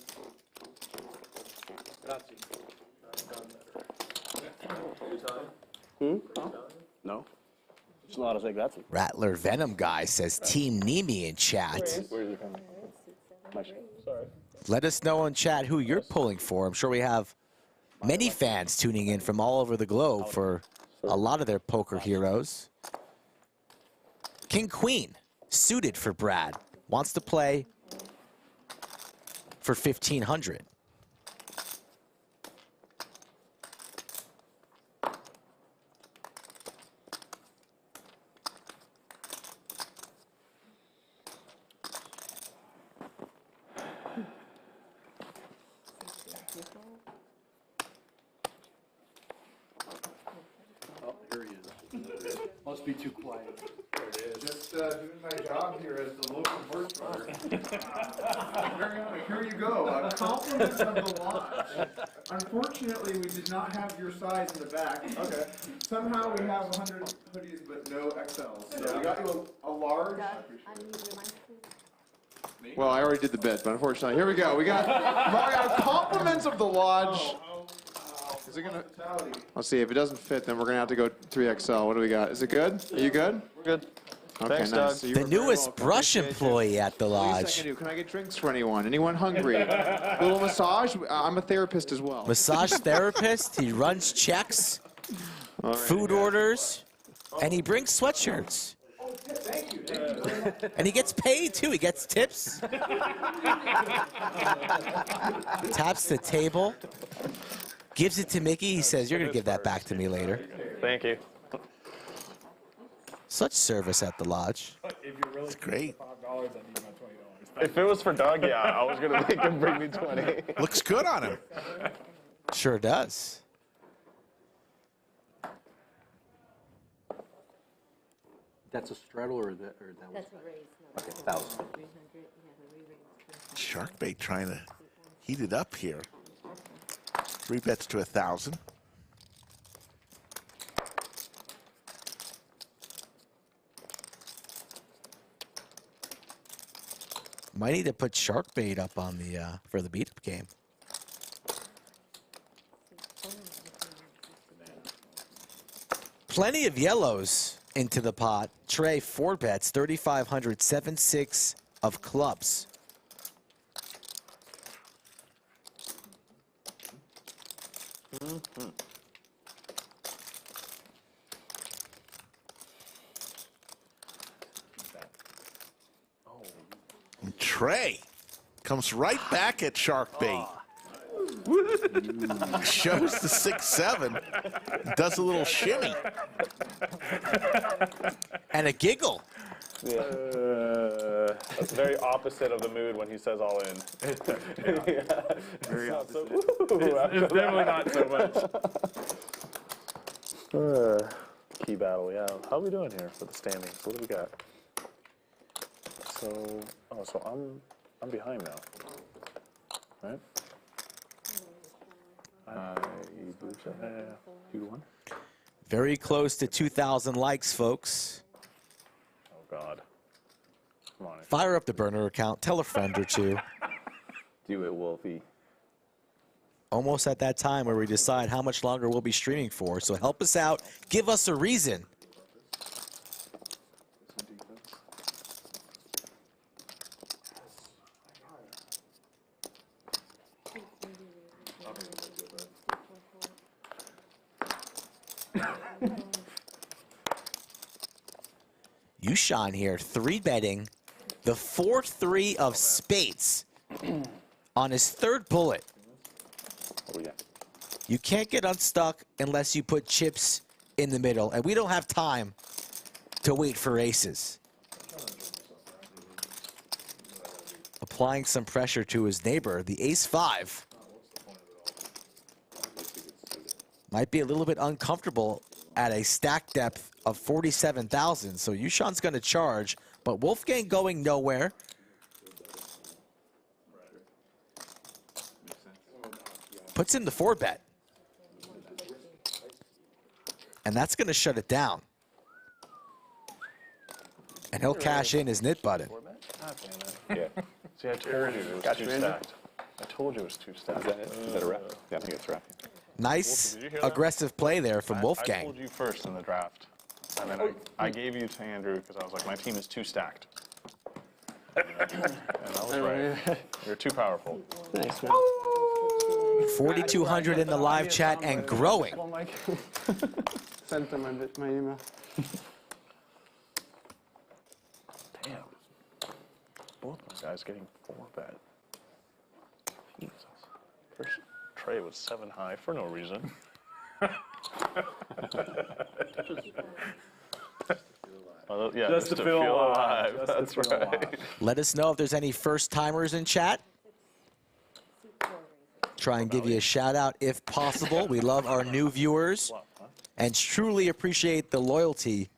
No. Just know how to say grazie. Rattler Venom Guy says Team Neeme in chat. Where is he coming? Sorry. Let us know in chat who you're pulling for. I'm sure we have many fans tuning in from all over the globe for a lot of their poker heroes. King Queen, suited for Brad, wants to play for 1,500. Oh, here he is. Must be too quiet. There it is. Just doing my job here as the local horse runner. Mariano, here you go. Compliments of the lodge. Unfortunately, we did not have your size in the back. Okay. Somehow we have 100 hoodies, but no XLs. So we got you a large. Well, I already did the bit, but unfortunately, here we go. We got Mariano compliments of the lodge. Is it gonna? Let's see. If it doesn't fit, then we're gonna have to go 3XL. What do we got? Is it good? Are you good? We're good. Okay, Thanks, nice. Doug. So you The were very newest welcome. brush Appreciate you. employee at the Least I lodge. can do. Can I get drinks for anyone? Anyone hungry? A little massage? I'm a therapist as well. Massage therapist, he runs checks, food orders, and he brings sweatshirts. Thank you. And he gets paid too, he gets tips. Taps the table, gives it to Mickey, he says, "You're gonna give that back to me later." Thank you. Such service at the lodge. It's great. If it was for Doug, yeah, I was gonna make him bring me 20. Looks good on him. Sure does. That's a straddle or that was? That's a raise. No, Okay, 1,000. 300, we have a re-raise. Sharkbait trying to heat it up here. 3 bets to 1,000. Might need to put Sharkbait up on the for the beat-up game. Plenty of yellows into the pot. Trey, 4 bets, 3,500, 7-6 of clubs. And Trey comes right back at Sharkbait. Shows the 6-7. Does a little shimmy. And a giggle. Yeah. That's very opposite of the mood when he says all in. Very It's not opposite. so, It's definitely not so much. Key battle, yeah. How are we doing here for the standings? What do we got? So, so I'm behind now, right? I boost 2-1. Very close to 2,000 likes, folks. Oh, God. Come on. Fire up the burner account. Tell a friend or two. Do it, Wolfie. Almost at that time where we decide how much longer we'll be streaming for. So help us out. Give us a reason. Yoochan here, 3-betting the 4-3 of spades on his third bullet. Oh, yeah. You can't get unstuck unless you put chips in the middle, and we don't have time to wait for aces. Applying some pressure to his neighbor, the ace-5. Might be a little bit uncomfortable at a stack depth of 47,000, so Yoochan's going to charge, but Wolfgang going nowhere. Puts in the 4-bet. And that's going to shut it down. And he'll cash in his knit button. Yeah. See, I told you it was too stacked. I told you it was too stacked. Is that it? Is that a wrap? Yeah, I think it's a wrap. Nice aggressive play there from I Wolfgang. told you first in the draft. And then I gave you to Andrew because I was like, my team is too stacked. And I was right. You're too powerful. Nice, man. 4,200 in the live chat and growing. Sent them my email. Damn. Both my guys getting 4-bet. Jesus. First, Trey was 7 high for no reason. Yeah, just to feel alive. That's right. Let us know if there's any first-timers in chat. Try and give you a shout-out if possible. We love our new viewers and truly appreciate the loyalty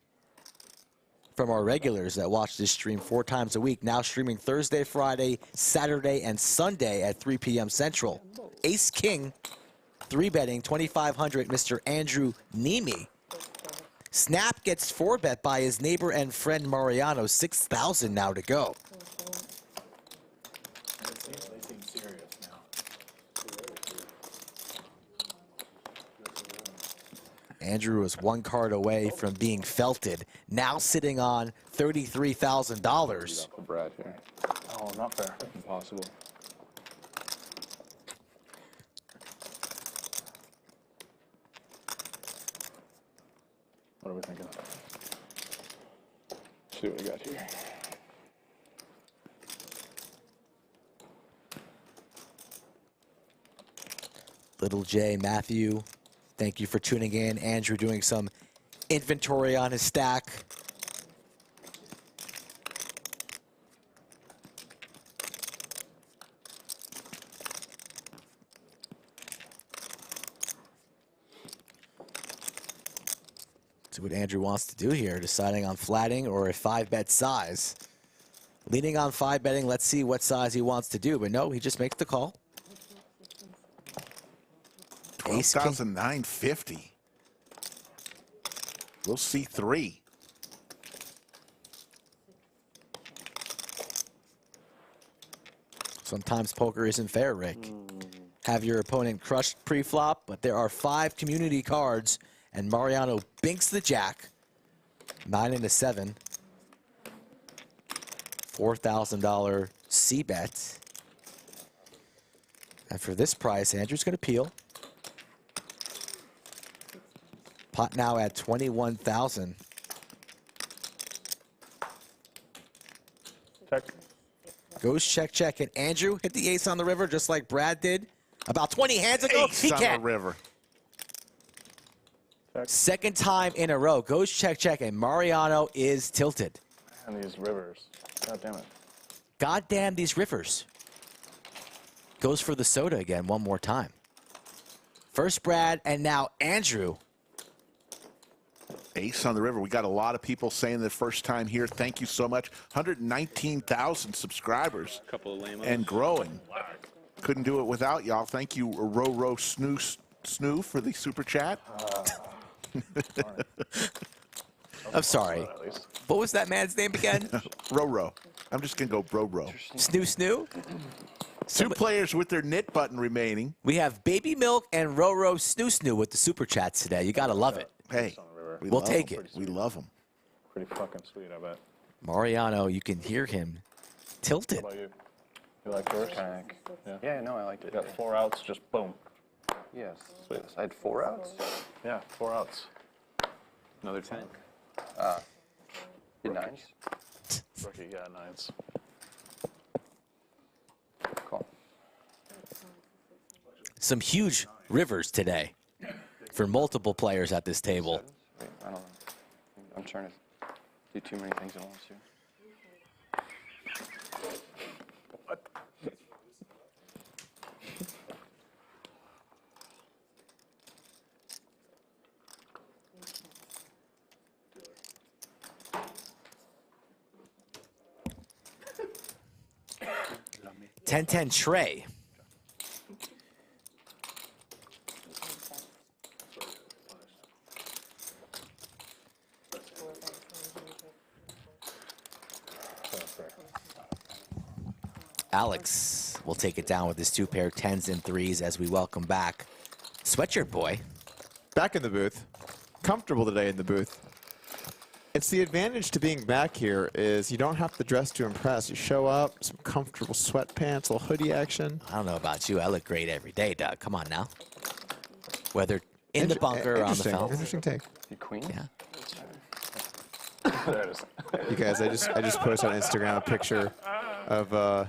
from our regulars that watch this stream 4 times a week. Now streaming Thursday, Friday, Saturday, and Sunday at 3 p.m. Central. Ace-King, 3-betting, 2,500, Mr. Andrew Neeme. Snap gets 4-bet by his neighbor and friend Mariano, 6,000 now to go. They seem serious now. Andrew was 1 card away from being felted, now sitting on $33,000. Brad here. Oh, not fair. Impossible. What are we thinking? Let's see what we got here. Little J, Matthew, thank you for tuning in. Andrew doing some inventory on his stack. See what Andrew wants to do here, deciding on flatting or a 5-bet size. Leaning on 5-betting, let's see what size he wants to do, but no, he just makes the call. 12,950. We'll see 3. Sometimes poker isn't fair, Rick. Have your opponent crushed pre-flop, but there are 5 community cards, and Mariano binks the jack. 9 and a 7. $4,000 C-bet. And for this price, Andrew's going to peel. Pot now at 21,000. Check. Goes check, check, and Andrew hit the ace on the river just like Brad did about 20 hands ago. Ace He on can't. the river. Check. Second time in a row. Goes check, check, and Mariano is tilted. And these rivers. God damn it. God damn these rivers. Goes for the soda again one more time. First Brad, and now Andrew. Ace on the river. We got a lot of people saying the first time here. Thank you so much. 119,000 subscribers. Couple of lame and growing. Couldn't do it without y'all. Thank you, Ro Snooze Snoo for the super chat. I'm sorry. What was that man's name again? Roro. I'm just going to go Bro. Snoo? Two players with their knit button remaining. We have Baby Milk and Roro Snoo with the super chats today. You got to love it. Hey, we'll take it. We love them. Pretty fucking sweet, I bet. Mariano, you can hear him tilted. How about you? You like yours? Yeah, no, I liked it. You got 4 outs, just boom. Yes. Yes. I had 4 outs. Yeah, 4 outs. Another 10. Good 9s. Rookie, yeah, 9s. Cool. Some huge rivers today for multiple players at this table. Wait, I don't know. I'm trying to do too many things at once here. What? 10-10 Trey. Alex will take it down with his 2 pair 10s and 3s as we welcome back Sweatshirt Boy. Back in the booth. Comfortable today in the booth. It's the advantage to being back here is you don't have to dress to impress. You show up, some comfortable sweatpants, a little hoodie action. I don't know about you. I look great every day, Doug. Come on now. Whether in the bunker or on the field. Interesting take. You queen? Yeah. There it is. You guys, I just posted on Instagram a picture of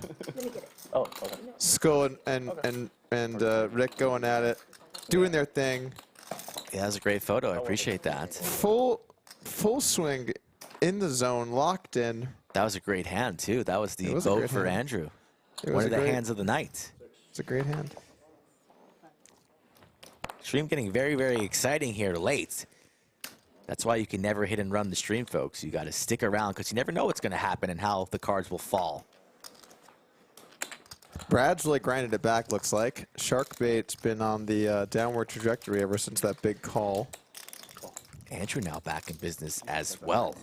Skull and Rick going at it, doing their thing. Yeah, that was a great photo. I appreciate that. Full swing in the zone, locked in. That was a great hand, too. That was the vote for hand. Andrew. It One was of a the great- hands of the night. It's a great hand. Stream getting very, very exciting here late. That's why you can never hit and run the stream, folks. You got to stick around because you never know what's going to happen and how the cards will fall. Brad's really grinded it back, looks like. Sharkbait's been on the downward trajectory ever since that big call. Andrew now back in business as well.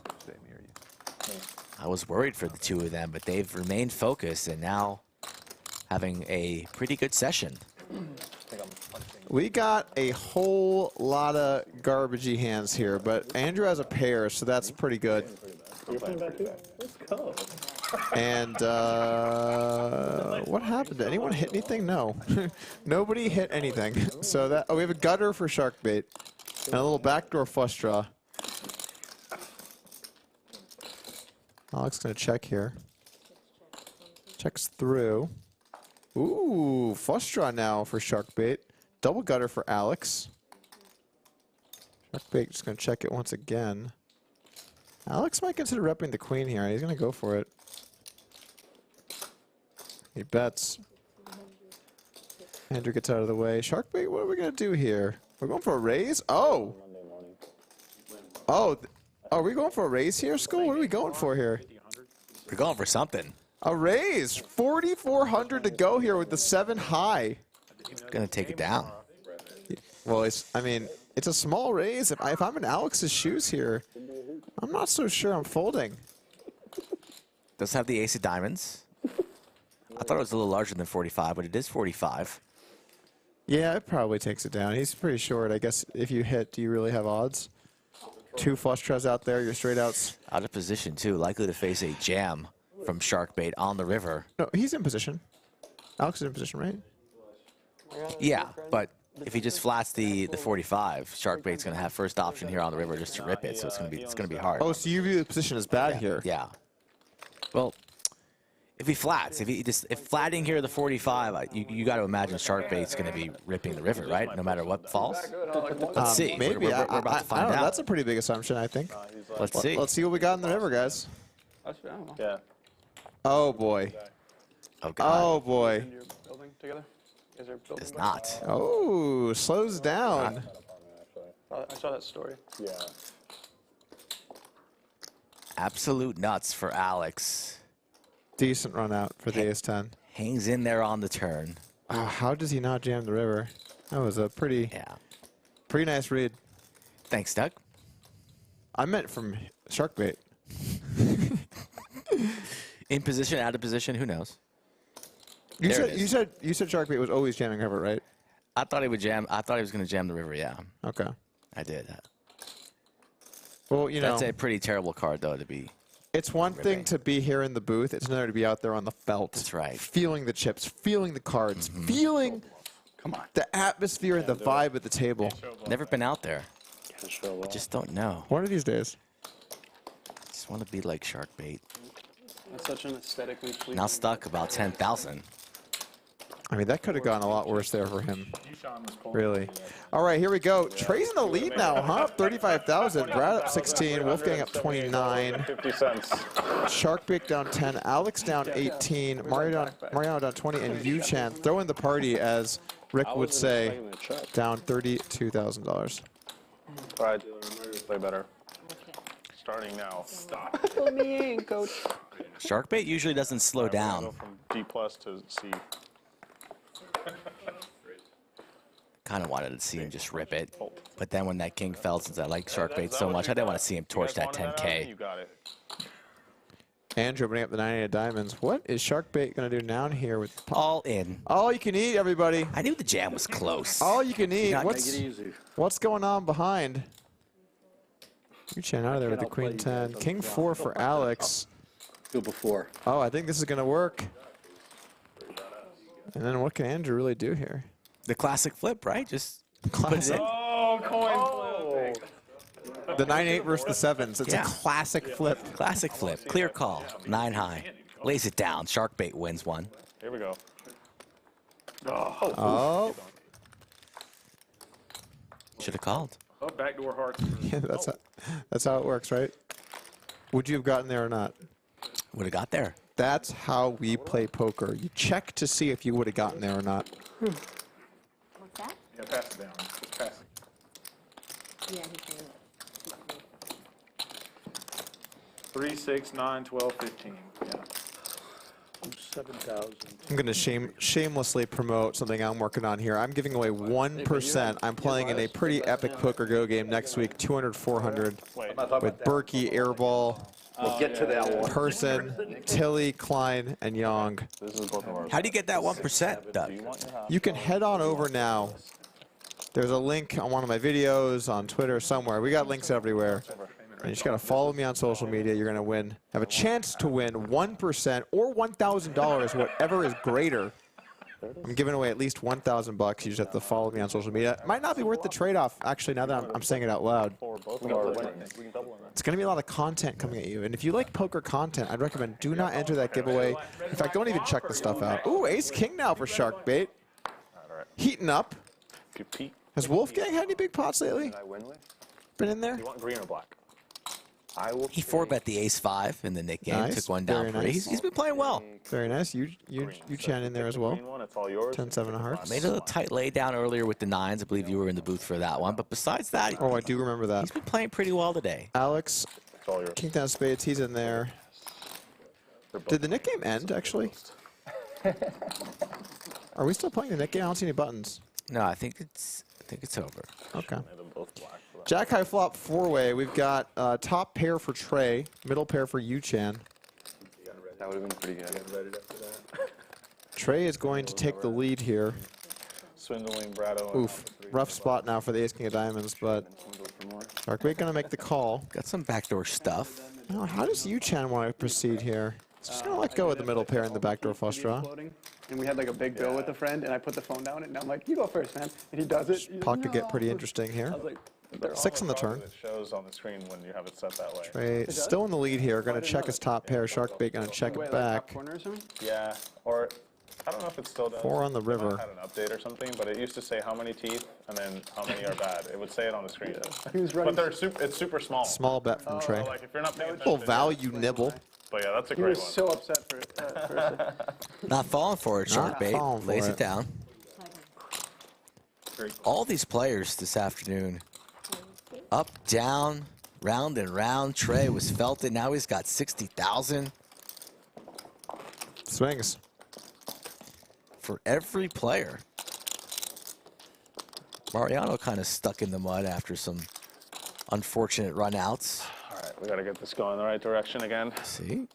I was worried for the two of them, but they've remained focused and now having a pretty good session. We got a whole lot of garbagey hands here, but Andrew has a pair, so that's pretty good. Let's go. And what happened? Did anyone hit anything? No. Nobody hit anything. So that we have a gutter for Sharkbait and a little backdoor flush draw. Alex gonna check here. Checks through. Ooh, flush draw now for Sharkbait. Double gutter for Alex. Sharkbait just gonna check it once again. Alex might consider repping the queen here. He's gonna go for it. He bets. Andrew gets out of the way. Sharkbait, what are we gonna do here? We're going for a raise? Oh! Oh, are we going for a raise here, Skull? What are we going for here? We're going for something. A raise! 4,400 to go here with the 7 high. Gonna take it down. Well, I mean, it's a small raise. If I'm in Alex's shoes here, I'm not so sure I'm folding. Does have the ace of diamonds. I thought it was a little larger than 45, but it is 45. Yeah, it probably takes it down. He's pretty short. I guess if you hit, do you really have odds? 2 flush draws out there, you're straight outs. Out of position, too. Likely to face a jam from Sharkbait on the river. No, he's in position. Alex is in position, right? Yeah, but if he just flats the 45, Sharkbait's going to have first option here on the river just to rip it, so it's going to be hard. Oh, so you view the position as bad here? Yeah. Well, if he flats, if flatting here the 45, you got to imagine Sharkbait's going to be ripping the river, right? No matter what falls. Let's see. Maybe. We're about to find I don't know. out. That's a pretty big assumption, I think. Let's see. Let's see what we got in the river, guys. Yeah. Oh boy. Oh god. Oh boy. Building together? Is there building? It's not. Oh, slows down. I saw that story. Yeah. Absolute nuts for Alex. Decent run out for the ace-10. Hangs in there on the turn. How does he not jam the river? That was a pretty nice read. Thanks, Doug. I meant from Sharkbait. In position, out of position, who knows? You said Sharkbait was always jamming cover, right? I thought he would jam. I thought he was going to jam the river. Yeah. Okay. I did. Well, you know, that's a pretty terrible card, though, to be. It's one thing to be here in the booth. It's another to be out there on the felt. That's right. Feeling the chips, feeling the cards, feeling the atmosphere and the vibe at the table. Never been out there. I just don't know. One of these days. Just want to be like Sharkbait. That's such an aesthetically pleasing. Now stuck about 10,000. I mean, that could have gone a lot worse there for him. Really. All right, here we go. Trey's in the lead now, huh? 35,000. Brad up 16. Wolfgang up 29. 50 cents. Sharkbait down 10. Alex down 18. Mariano down 20. And Yoochan throwing the party, as Rick would say, down $32,000. All right, play better. Starting now. Stop. Put me in, coach. Sharkbait usually doesn't slow down. Go from D+ to C. Kind of wanted to see him just rip it. But then when that king fell, since I like Sharkbait so much, I didn't want to see him torch that 10K. You got it. Andrew opening up the 98 diamonds. What is Sharkbait going to do down here with all in? All you can eat, everybody. I knew the jam was close. All you can eat. Make it easy. What's going on behind? Yoochan out of there with the queen 10. King 4 for Alex. Go before. Oh, I think this is going to work. And then what can Andrew really do here? The classic flip, right? Just classic. Oh, coin flip. The 9-8 versus the 7s. It's a classic flip. Classic flip. Clear call. 9 high. Lays it down. Sharkbait wins one. Here we go. Oh. Should have called. Oh, backdoor hearts. Yeah, that's how it works, right? Would you have gotten there or not? Would have got there. That's how we play poker. You check to see if you would have gotten there or not. What's that? Yeah, pass it down. Just pass it. Yeah, he's saying it. 3, 6, 9, 12, 15. Yeah. 7,000. I'm going to shamelessly promote something I'm working on here. I'm giving away 1%. I'm playing in a pretty epic poker go game next week, 200, 400, with Berkey, Airball, We'll get to that one. Person, Tilly, Klein, and Young. How do you get that 1%, Doug? You can head on over now. There's a link on one of my videos, on Twitter, somewhere. We got links everywhere. And you just got to follow me on social media. You're going to win. Have a chance to win 1% or $1,000, whatever is greater. I'm giving away at least $1,000. You just have to follow me on social media. It might not be worth the trade-off, actually, now that I'm saying it out loud. It's going to be a lot of content coming at you. And if you like poker content, I'd recommend do not enter that giveaway. In fact, don't even check the stuff out. Ooh, ace-king now for Sharkbait. Heating up. Has Wolfgang had any big pots lately? Been in there? You want green or black? He 4-bet the ace-5 in the Nick game. Nice. Took one down Very for nice. He's been playing well. Very nice. Yoochan in there as well. 10-7 of hearts. Made a little tight lay down earlier with the 9s. I believe you were in the booth for that one. But besides that, Oh, I do remember that. he's been playing pretty well today. Alex, king 10 spades, he's in there. Did the Nick game end, actually? Are we still playing the Nick game? I don't see any buttons. No, I think it's over. Okay. Jack high flop 4-way. We've got top pair for Trey, middle pair for Yoochan. That would have been pretty good. Trey is going to take the lead here. Swindling Brad Owen. Oof. Rough spot now for the ace king of diamonds, but Sharkbait going to make the call. Got some backdoor stuff. Now, how does Yoochan want to proceed here? He's just going to let go of the middle pair and the backdoor flush draw. And we had like a big bill with a friend, and I put the phone down, and I'm like, you go first, man. And he does it. Pot could get pretty interesting here. 6 on the turn. It shows on the screen when you have it set that way. Trey still in the lead here. Going to check his top pair. Sharkbait going to check it back. Yeah, or I don't know if it still does. 4 on the river. I had an update or something, but it used to say how many teeth and then how many are bad. It would say it on the screen. But it's super small. Small bet from Trey. Like if you're not paying Little attention, value nibble. But yeah, that's a He great was one. so upset for it. Not falling for it, Not Sharkbait. falling for Lays it. it down. All these players this afternoon. Up, down, round and round. Trey was felted. Now he's got 60,000. Swings. For every player. Mariano kind of stuck in the mud after some unfortunate runouts. All right, we got to get this going in the right direction again. See?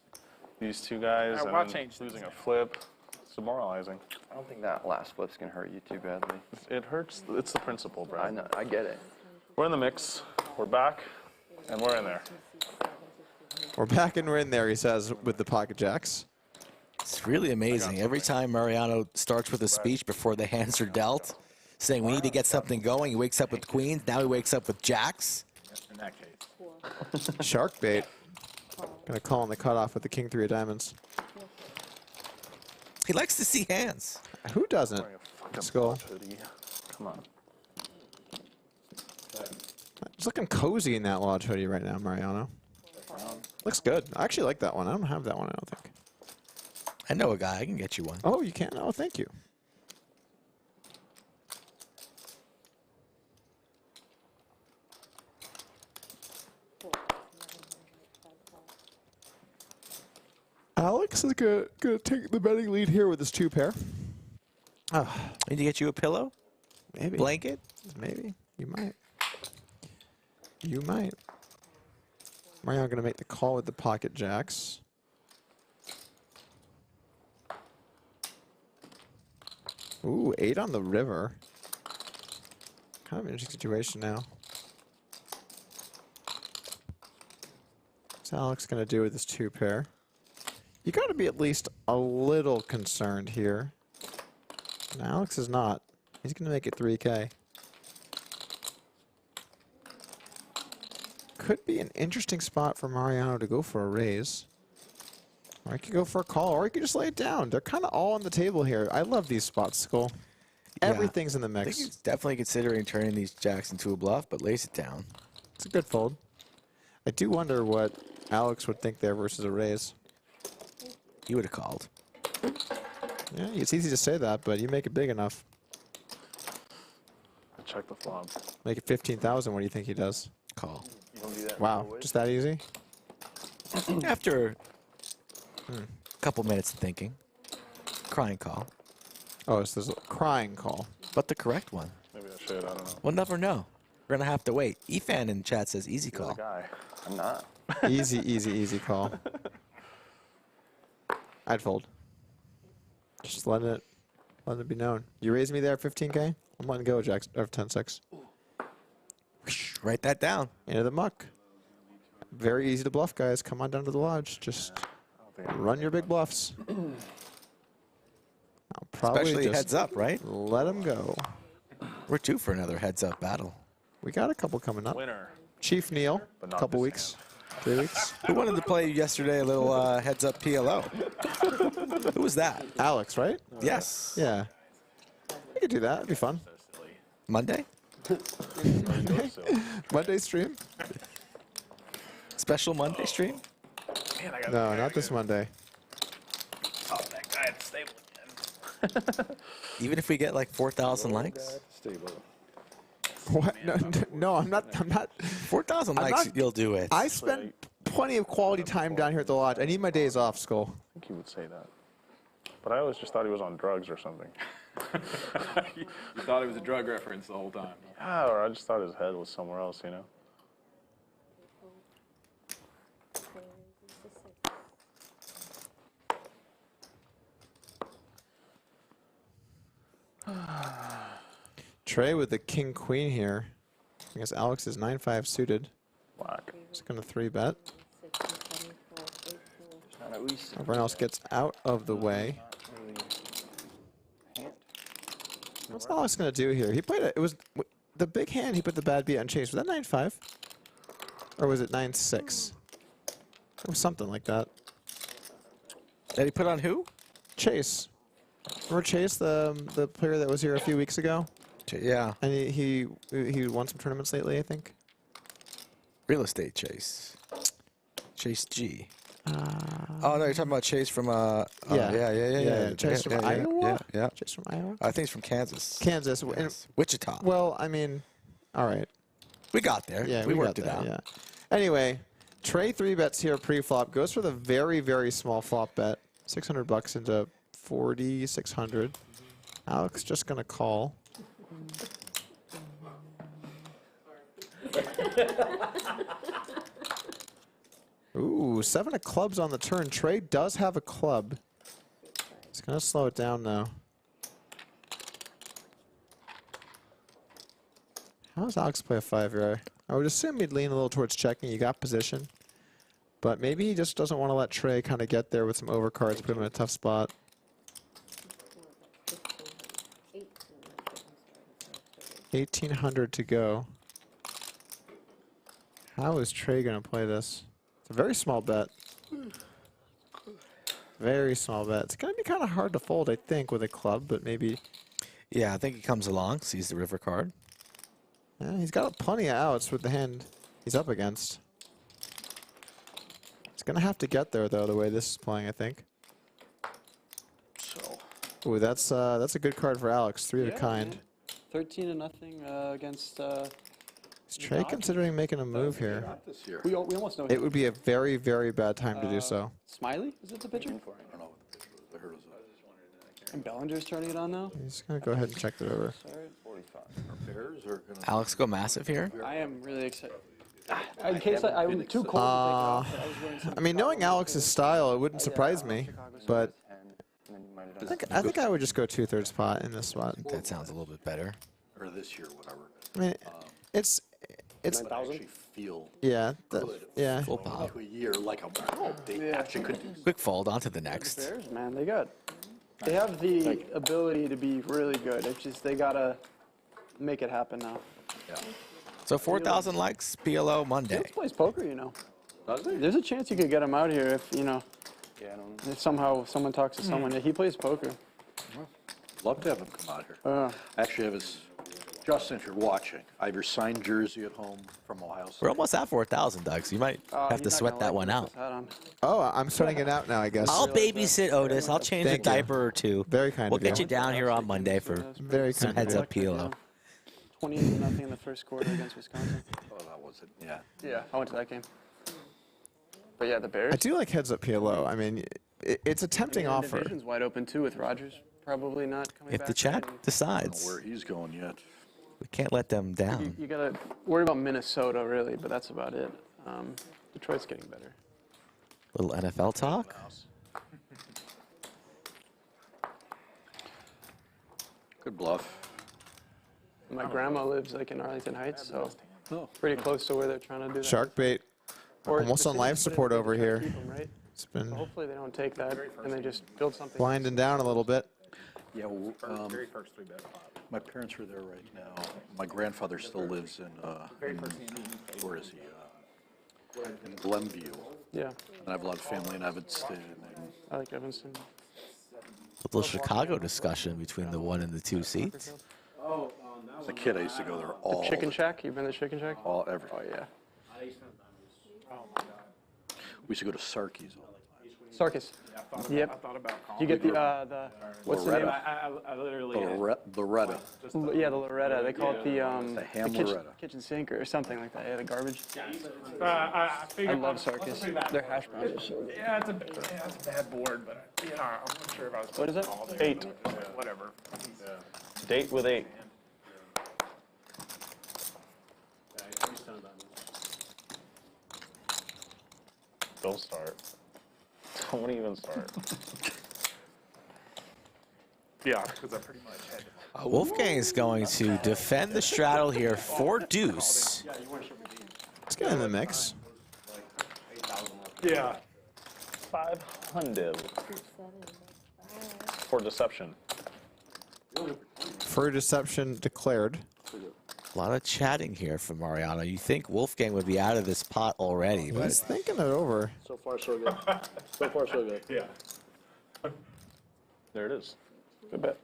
These two guys Why and change losing a flip. It's demoralizing. I don't think that last flip's gonna hurt you too badly. It hurts. It's the principle, Brad. I know, I get it. We're in the mix. We're back, and we're in there. We're back and we're in there, he says, with the pocket jacks. It's really amazing. Every time Mariano starts with a speech before the hands are dealt, saying we need to get something going, he wakes up with queens. Now he wakes up with jacks. In that case. Sharkbait. Gonna call on the cutoff with the king 3 of diamonds. He likes to see hands. Who doesn't? Skull. Come on. He's looking cozy in that lodge hoodie right now, Mariano. Looks good. I actually like that one. I don't have that one, I don't think. I know a guy. I can get you one. Oh, you can? Oh, thank you. Alex is gonna take the betting lead here with his 2 pair. Oh, need to get you a pillow? Maybe. Blanket? Maybe. You might. You might. Mariano gonna make the call with the pocket jacks. Ooh, 8 on the river. Kind of an interesting situation now. What's Alex gonna do with this 2 pair? You gotta be at least a little concerned here. And Alex is not. He's gonna make it 3K. Could be an interesting spot for Mariano to go for a raise. Or he could go for a call, or he could just lay it down. They're kind of all on the table here. I love these spots, Skull. Yeah. Everything's in the I think mix. he's definitely considering turning these jacks into a bluff, but lays it down. It's a good fold. I do wonder what Alex would think there versus a raise. He would have called. Yeah, it's easy to say that, but you make it big enough. Check the flop. Make it 15,000. What do you think he does? Call. You don't do that. Wow, just that easy? After a couple minutes of thinking, crying call. Oh, so there's a crying call. But the correct one. Maybe I should. I don't know. We'll never know. We're going to have to wait. Efan in chat says easy You're the call. guy. I'm not. Easy, easy, easy call. I'd fold. Just let it be known. You raise me there 15K? I'm letting go, Jack, or 10-6. Write that down. Into the muck. Very easy to bluff, guys. Come on down to the lodge. Just run your big bluffs. I'll probably Especially just heads up, right? let them go. We're due for another heads up battle. We got a couple coming up. Winner. Chief Neil, But a not couple this weeks. 3 weeks. Who wanted to play yesterday a little heads up PLO? Who was that? Alex, right? Yes. Yeah. We could do that. It'd be fun. Monday? Monday stream? Special Monday stream? Man, I got No, not this Monday. Oh, that guy at the stable again. Even if we get like 4,000 likes? What? No, I'm not. 4,000 I'm likes, not- you'll do it. I spend plenty of quality time down here at the lodge. I need my days off, Skull. I think he would say that. But I always just thought he was on drugs or something. You thought it was a drug reference the whole time. Yeah, or I just thought his head was somewhere else, you know? Trey with the king queen here. I guess Alex is 9-5 suited. Black. He's gonna 3-bet. Not at least. Everyone else gets out of the way. What's Alex gonna do here? He played it was the big hand. He put the bad beat on chase. Was that 9-5, or was it 9-6? It was something like that. Did he put on who? Chase. Remember Chase, the player that was here a few weeks ago? Yeah. And he won some tournaments lately, I think. Real estate Chase. Chase G. Oh, no, you're talking about Chase from, yeah. Chase from Iowa? Yeah. Chase from Iowa? I think he's from Kansas. Kansas. Yes. Wichita. Well, I mean, all right. We got there. Yeah, we got worked it that, out. Yeah. Anyway, Trey 3-bets here pre-flop. Goes for the very, very small flop bet. $600 into 4,600. Alex just going to call. Ooh, 7 of clubs on the turn. Trey does have a club. It's going to slow it down now. How does Alex play a 5 here? I would assume he'd lean a little towards checking. You got position. But maybe he just doesn't want to let Trey kind of get there with some overcards, put him in a tough spot. 1,800 to go. How is Trey going to play this? It's a very small bet. Very small bet. It's going to be kind of hard to fold, I think, with a club, but maybe... Yeah, I think he comes along, sees the river card. Yeah, he's got plenty of outs with the hand he's up against. He's going to have to get there, though, the way this is playing, I think. So. Ooh, that's a good card for Alex. 3 of a kind. 13-0 against. Is Trey considering making a move here? We almost know. It would be a very, very bad time to do so. Smiley, is it the pitcher? I don't know. I heard it was And Bellinger's turning it on now. He's going to go ahead and check it over. 45. Our pairs are gonna. Alex go massive here? I am really excited. In case I'm too cold to take it off, I mean, knowing Alex's style, it wouldn't surprise me, but I think I would just go 2/3 pot in this spot. That sounds a little bit better. Or this year, whatever. I mean, it's I actually feel yeah, good. yeah. Full pop. To a year like a they actually could do. Quick fold on to the next. Bears, man, they have the ability to be really good. It's just they gotta make it happen now. Yeah. So 4,000 likes, PLO Monday. He plays poker, you know. Does he? There's a chance you could get him out here if, you know, if somehow someone talks to someone. Yeah, he plays poker. Love to have him come out here. I actually have his, Justin, if you're watching, I have your signed jersey at home from Ohio State. We're almost at 4,000, Doug, so you might have to sweat that one out. Oh, I'm sweating it out now, I guess. I'll babysit Otis. I'll change a Thank you. diaper or two. Very kind We'll of you. get you down here on Monday for Very some kind of heads you. up PLO. 28-0 in the first quarter against Wisconsin. Oh, that was it. Yeah. Yeah, I went to that game. But yeah, the Bears. I do like heads up PLO. I mean, it's a tempting The offer. division's wide open too with Rogers probably not coming If back. the chat I don't know decides, where he's going yet. we can't let them down. You gotta worry about Minnesota really, but that's about it. Detroit's getting better. Little NFL talk. Good bluff. My grandma lives like in Arlington Heights, so Oh. pretty close to where they're trying to do that. Sharkbait Or almost the on city's life put it support in, over trying to here. keep 'em, right? It's been So hopefully they don't take that and they just build something. blinding down a little bit. Yeah, well, my parents are there right now. My grandfather still lives in, where is he? In Glenview. Yeah, And I have a lot of family in Evanston. And I like Evanston. A little Chicago discussion between the 1 and the 2 seats. as a kid, I used to go there all The Chicken Shack? You've been to Chicken Shack? every. Oh yeah. We used to go to Sarkey's all the time. Sarkis. Yep. I thought about calling. You get the what's the name? Loretta. I literally. Loretta. Yeah, the Loretta. They call it the ham kitchen, Loretta. kitchen sink or something like that. Yeah, the garbage. I I figured. love Sarkis. Their hash browns are so good. Yeah, it's a bad board, but you know, I'm not sure if I was. What is it? Call there. 8. Yeah, whatever. Date with 8. Don't start. Don't even start. Yeah, because I pretty much had. Wolfgang is going to defend the straddle here for deuce. Let's get in the mix. Yeah. 500 for deception. For deception declared. A lot of chatting here from Mariano. You think Wolfgang would be out of this pot already, but He's thinking it over. So far, so good. So far, so good. Yeah. There it is. Good bet.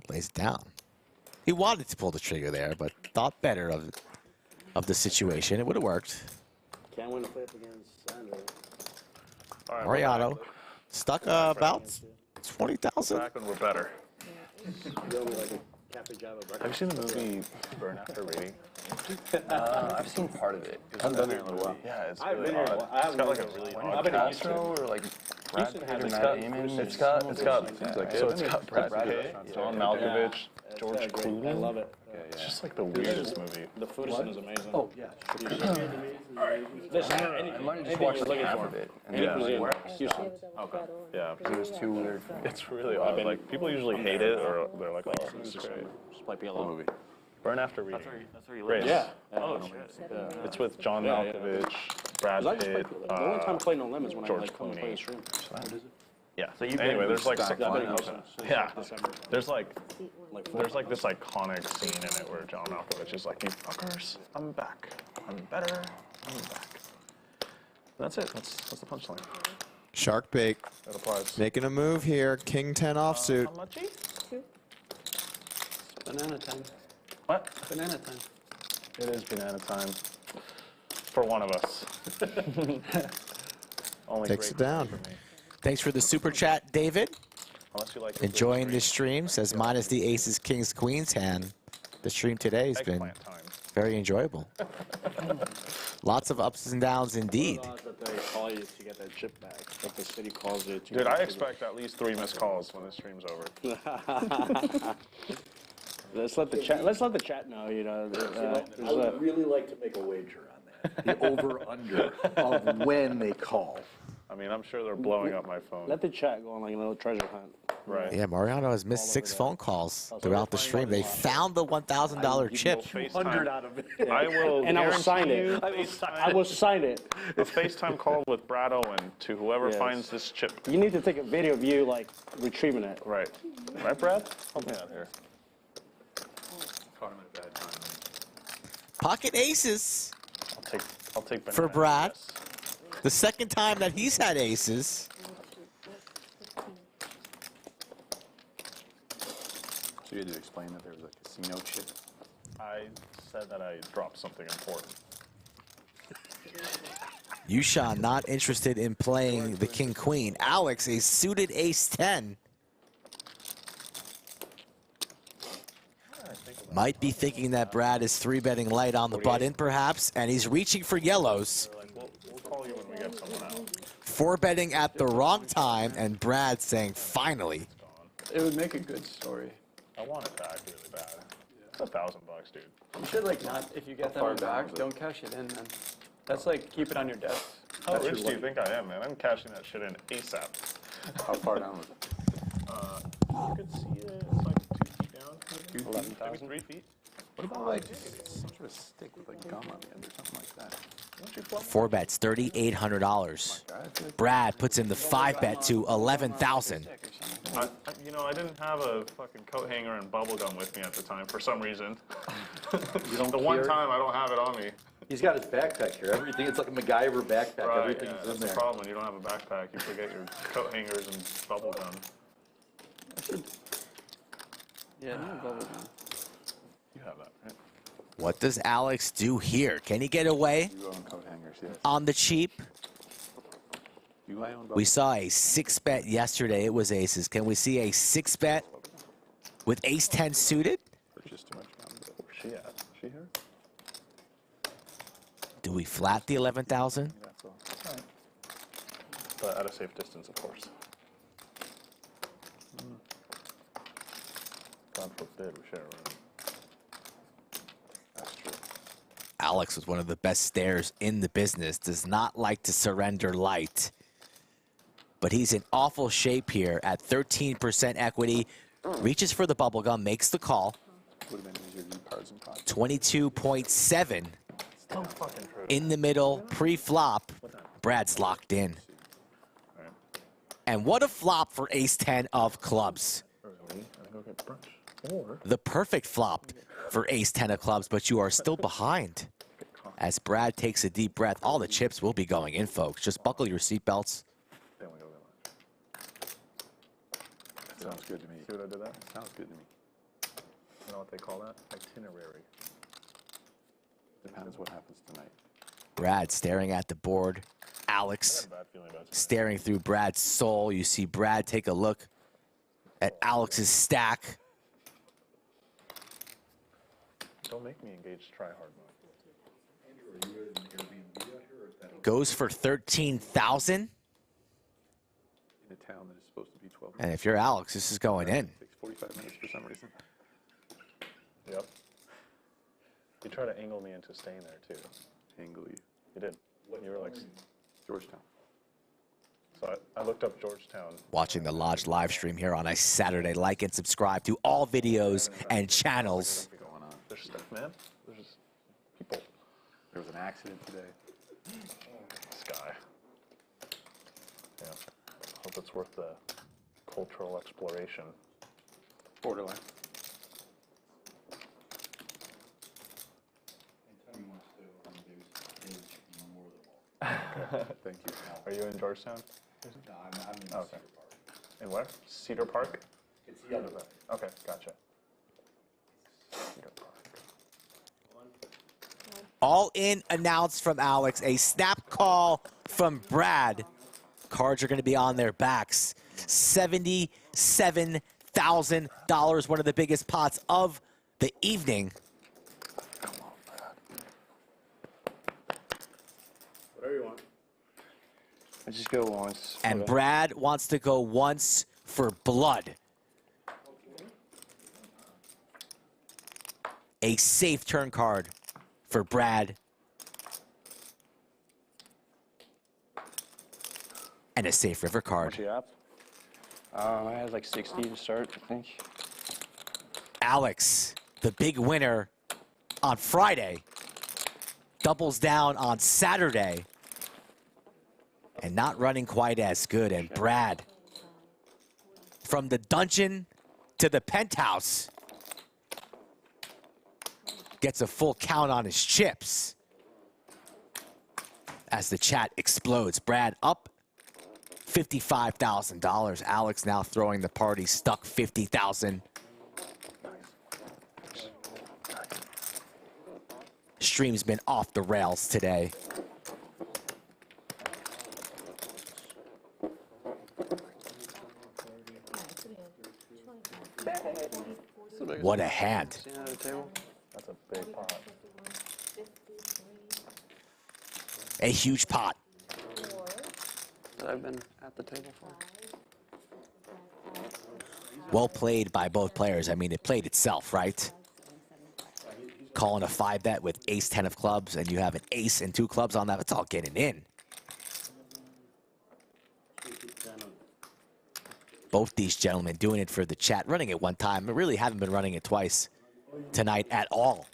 lays it down. He wanted to pull the trigger there, but thought better of the situation. It would have worked. Can't win a flip against Sandra. Mariano stuck about 20,000. Back when we're better. Have you seen the movie Burn After Reading? I've seen part of it. I haven't been there in a little while. Yeah, it's I've really been here. odd. It's got like a really I've odd been Castro or like Brad Pitt or it's Matt got Damon. it's got So it's got Brad Pitt, John Malkovich. George great. Clooney. I love it. It's just like the weirdest movie. The food scene is amazing. Oh, yeah. I might have just watched half of it. And Yeah. then Houston. Okay. Yeah. it was too weird for me. It's really odd. Like people usually hate it, or they're like, "Oh, this is great." Might be a lot. Movie. Burn After Reading. That's where you Great. live. Yeah. Oh, shit. It's with John Yeah, yeah. Malkovich, Brad I just Pitt, play, the only time I play No Limits when George I like come play the Clooney. stream. Yeah. So you've Anyway, been there's like back six. I've been in on. Houston since Yeah. December. There's like this iconic scene in it where John Malkovich is like, "You fuckers, I'm back. I'm better. I'm back." That's it. That's the punchline. Sharkbait That applies. making a move here. King 10 offsuit. How much? Banana time. What? Banana time. It is banana time for one of us. Only Takes great it down. for me. Thanks for the super chat, David. Unless you like Enjoying the stream. Says minus the aces, kings, queens hand. The stream today has been Eggplant time. very enjoyable. Lots of ups and downs indeed. What are the odds that they call you to get that chip back? That the city calls you to Dude, get I the- expect at least 3 missed calls when the stream's over. Let's let the chat know. You know, I would really like to make a wager on that. The over/under of when they call. I mean, I'm sure they're blowing up my phone. let the chat go on like a little treasure hunt. Right. Yeah, Mariano has missed 6 phone calls throughout the stream. They found the $1,000 chip. 100 out of it. I will And I will sign guarantee it. you I will sign it. a FaceTime call with Brad Owen to whoever Yes. finds this chip. You need to take a video of you like retrieving it. Right. Right, Brad? Help me out here. Caught him at a bad time. Pocket aces I'll take for banana, Brad. yes. The second time that he's had aces. So you had to explain that there was a casino chip. I said that I dropped something important. Yoochan not interested in playing the king queen. Alex, a suited ace 10. Might be thinking that Brad is 3-betting light on the button, perhaps, and he's reaching for yellows. They're like, we'll call you when we get someone out. 4-betting at the wrong time, and Brad saying, finally. It would make a good story. I want it back really bad. It's $1,000, dude. You should like not, if you get that one back, don't cash it in, man. That's like, keep it on your desk. How rich do you think I am, man? I'm cashing that shit in ASAP. How far down was it? You could see it. It's like 2 feet down. Maybe 3 feet. What about like some sort of stick with like gum on the end or something like that? 4 bets, $3,800. Brad puts in the 5-bet to 11,000. You know, I didn't have a fucking coat hanger and bubble gum with me at the time for some reason. You don't The one care? time I don't have it on me. He's got his backpack here. Everything, it's like a MacGyver backpack. Right, Everything's yeah, in that's the there. problem when you don't have a backpack. You forget your coat hangers and bubble gum. Yeah, no bubble gum. You have that, right? What does Alex do here? Can he get away You own coat hangers, yes. on the cheap? You own bubble We saw a 6-bet yesterday. It was aces. Can we see a 6-bet with ace-10 suited? purchase too much gum. But Where's she at? Is she here? Do we flat the 11,000? that's all. But at a safe distance, of course. God forbid we share a room. That's true. Alex was one of the best stairs in the business. Does not like to surrender light. But he's in awful shape here at 13% equity. Reaches for the bubble gum, makes the call. Would have been easier to do cards and pockets. 22.7 Still fucking true. in the middle, pre-flop. Brad's locked in. Right. And what a flop for ace-10 of clubs. Early, I go get brunch. Or The perfect flop for ace-10 of clubs, but you are still behind. As Brad takes a deep breath, all the chips will be going in, folks. Just buckle your seatbelts. then we go get lunch. That sounds good to me. See what I did there? Sounds good to me. You know what they call that? Itinerary. Depends what happens tonight. Brad staring at the board. I Alex got a bad feeling about it. staring through Brad's soul. You see Brad take a look at Alex's stack. Don't make me engage try hard mode. Goes for 13,000. In a town that is supposed to be 12 minutes. And if you're Alex, this is going in. Takes 45 minutes for some reason. You tried to angle me into staying there too. Angle you. You did. You were like, Georgetown. so I looked up Georgetown. Watching the Lodge live stream here on a Saturday. Like and subscribe to all videos and channels. There's stuff, man. There's people. There was an accident today. This guy. Yeah. Hope it's worth the cultural exploration. Borderline. Thank you. Are you in Georgetown? No, I'm in Okay. In where? Cedar Park? It's the other way. Okay, gotcha. Cedar Park. All in announced from Alex. A snap call from Brad. Cards are going to be on their backs. $77,000. One of the biggest pots of the evening. Whatever you want. I just go once. And Brad wants to go once for blood. A safe turn card for Brad. And a safe river card. I had like 60 to start, I think. Alex, the big winner on Friday, doubles down on Saturday. And not running quite as good. And Brad, from the dungeon to the penthouse, gets a full count on his chips. As the chat explodes, Brad up $55,000. Alex now throwing the party, stuck $50,000. Stream's been off the rails today. What a hand. That's a big pot. A huge pot. That I've been at the table for. Well played by both players. I mean, it played itself, right? Calling a 5-bet with ace-10 of clubs, and you have an ace and 2 clubs on that. It's all getting in. Both these gentlemen doing it for the chat, running it one time. But really haven't been running it twice tonight at all.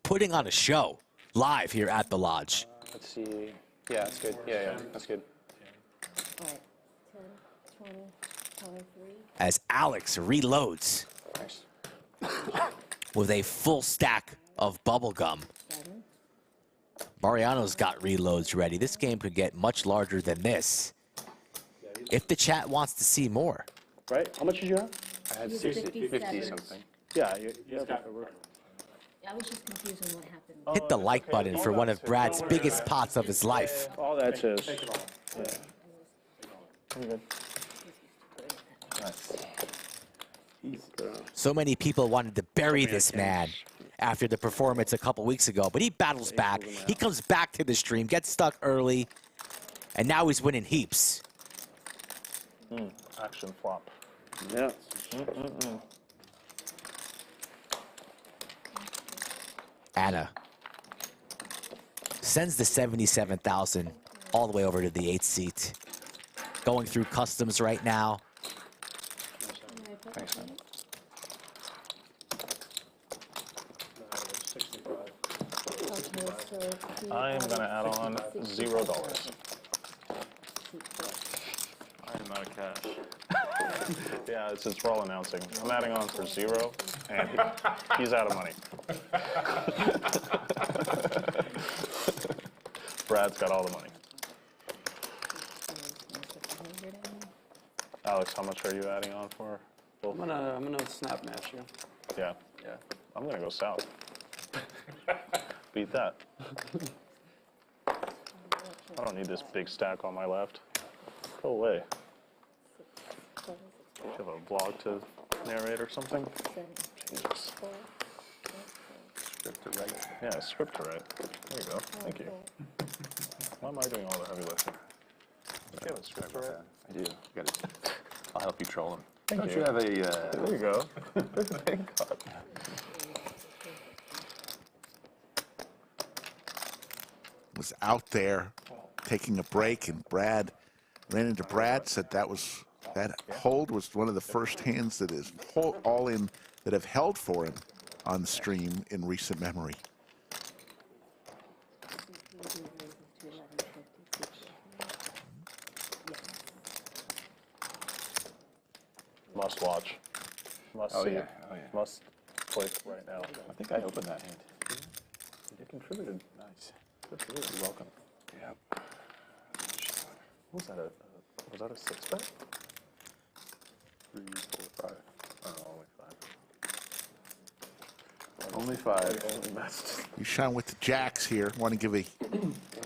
Putting on a show live here at the Lodge. Let's see. Yeah, that's good. Yeah, that's good. All right, 10, 20, 23. As Alex reloads with a full stack of bubble gum. Mariano's got reloads ready. This game could get much larger than this if the chat wants to see more. Right? How much did you have? I had 50 something. Yeah, you have it. I was just confused on what happened. Hit the like button for one of Brad's biggest pots of his life. All that's his. So many people wanted to bury this man after the performance a couple weeks ago, but he battles back. He comes back to the stream, gets stuck early, and now he's winning heaps. Action flop. Yeah. Anna sends the 77,000 all the way over to the 8th seat. Going through customs right now. Thanks, man. I am going to add on $0. I am out of cash. Yeah, it's we're all announcing. I'm adding on for 0, and he's out of money. Brad's got all the money. Alex, how much are you adding on for? I'm gonna snap match you. Yeah. Yeah. I'm gonna go south. Beat that. I don't need this big stack on my left. Go away. Do you have a vlog to narrate or something? Jesus. Script to write. Yeah, script to write. There you go. Thank you. Why am I doing all the heavy lifting? Do you have a script to write? I do. I'll help you troll him. Thank Don't you. you have a... There you go. Thank God. was out there taking a break, and Brad ran into Brad, said that hold was one of the first hands that is all in that have held for him on the stream in recent memory. Must watch. Must see it. Oh, yeah. Must click right now. I think I opened that hand. You contributed. Nice. Good for you. You're welcome. Yep. What was that? Was that a 6-bet? 3, 4, 5. Oh, only 5. Only 5. Only best. Yoochan with the jacks here. Want to give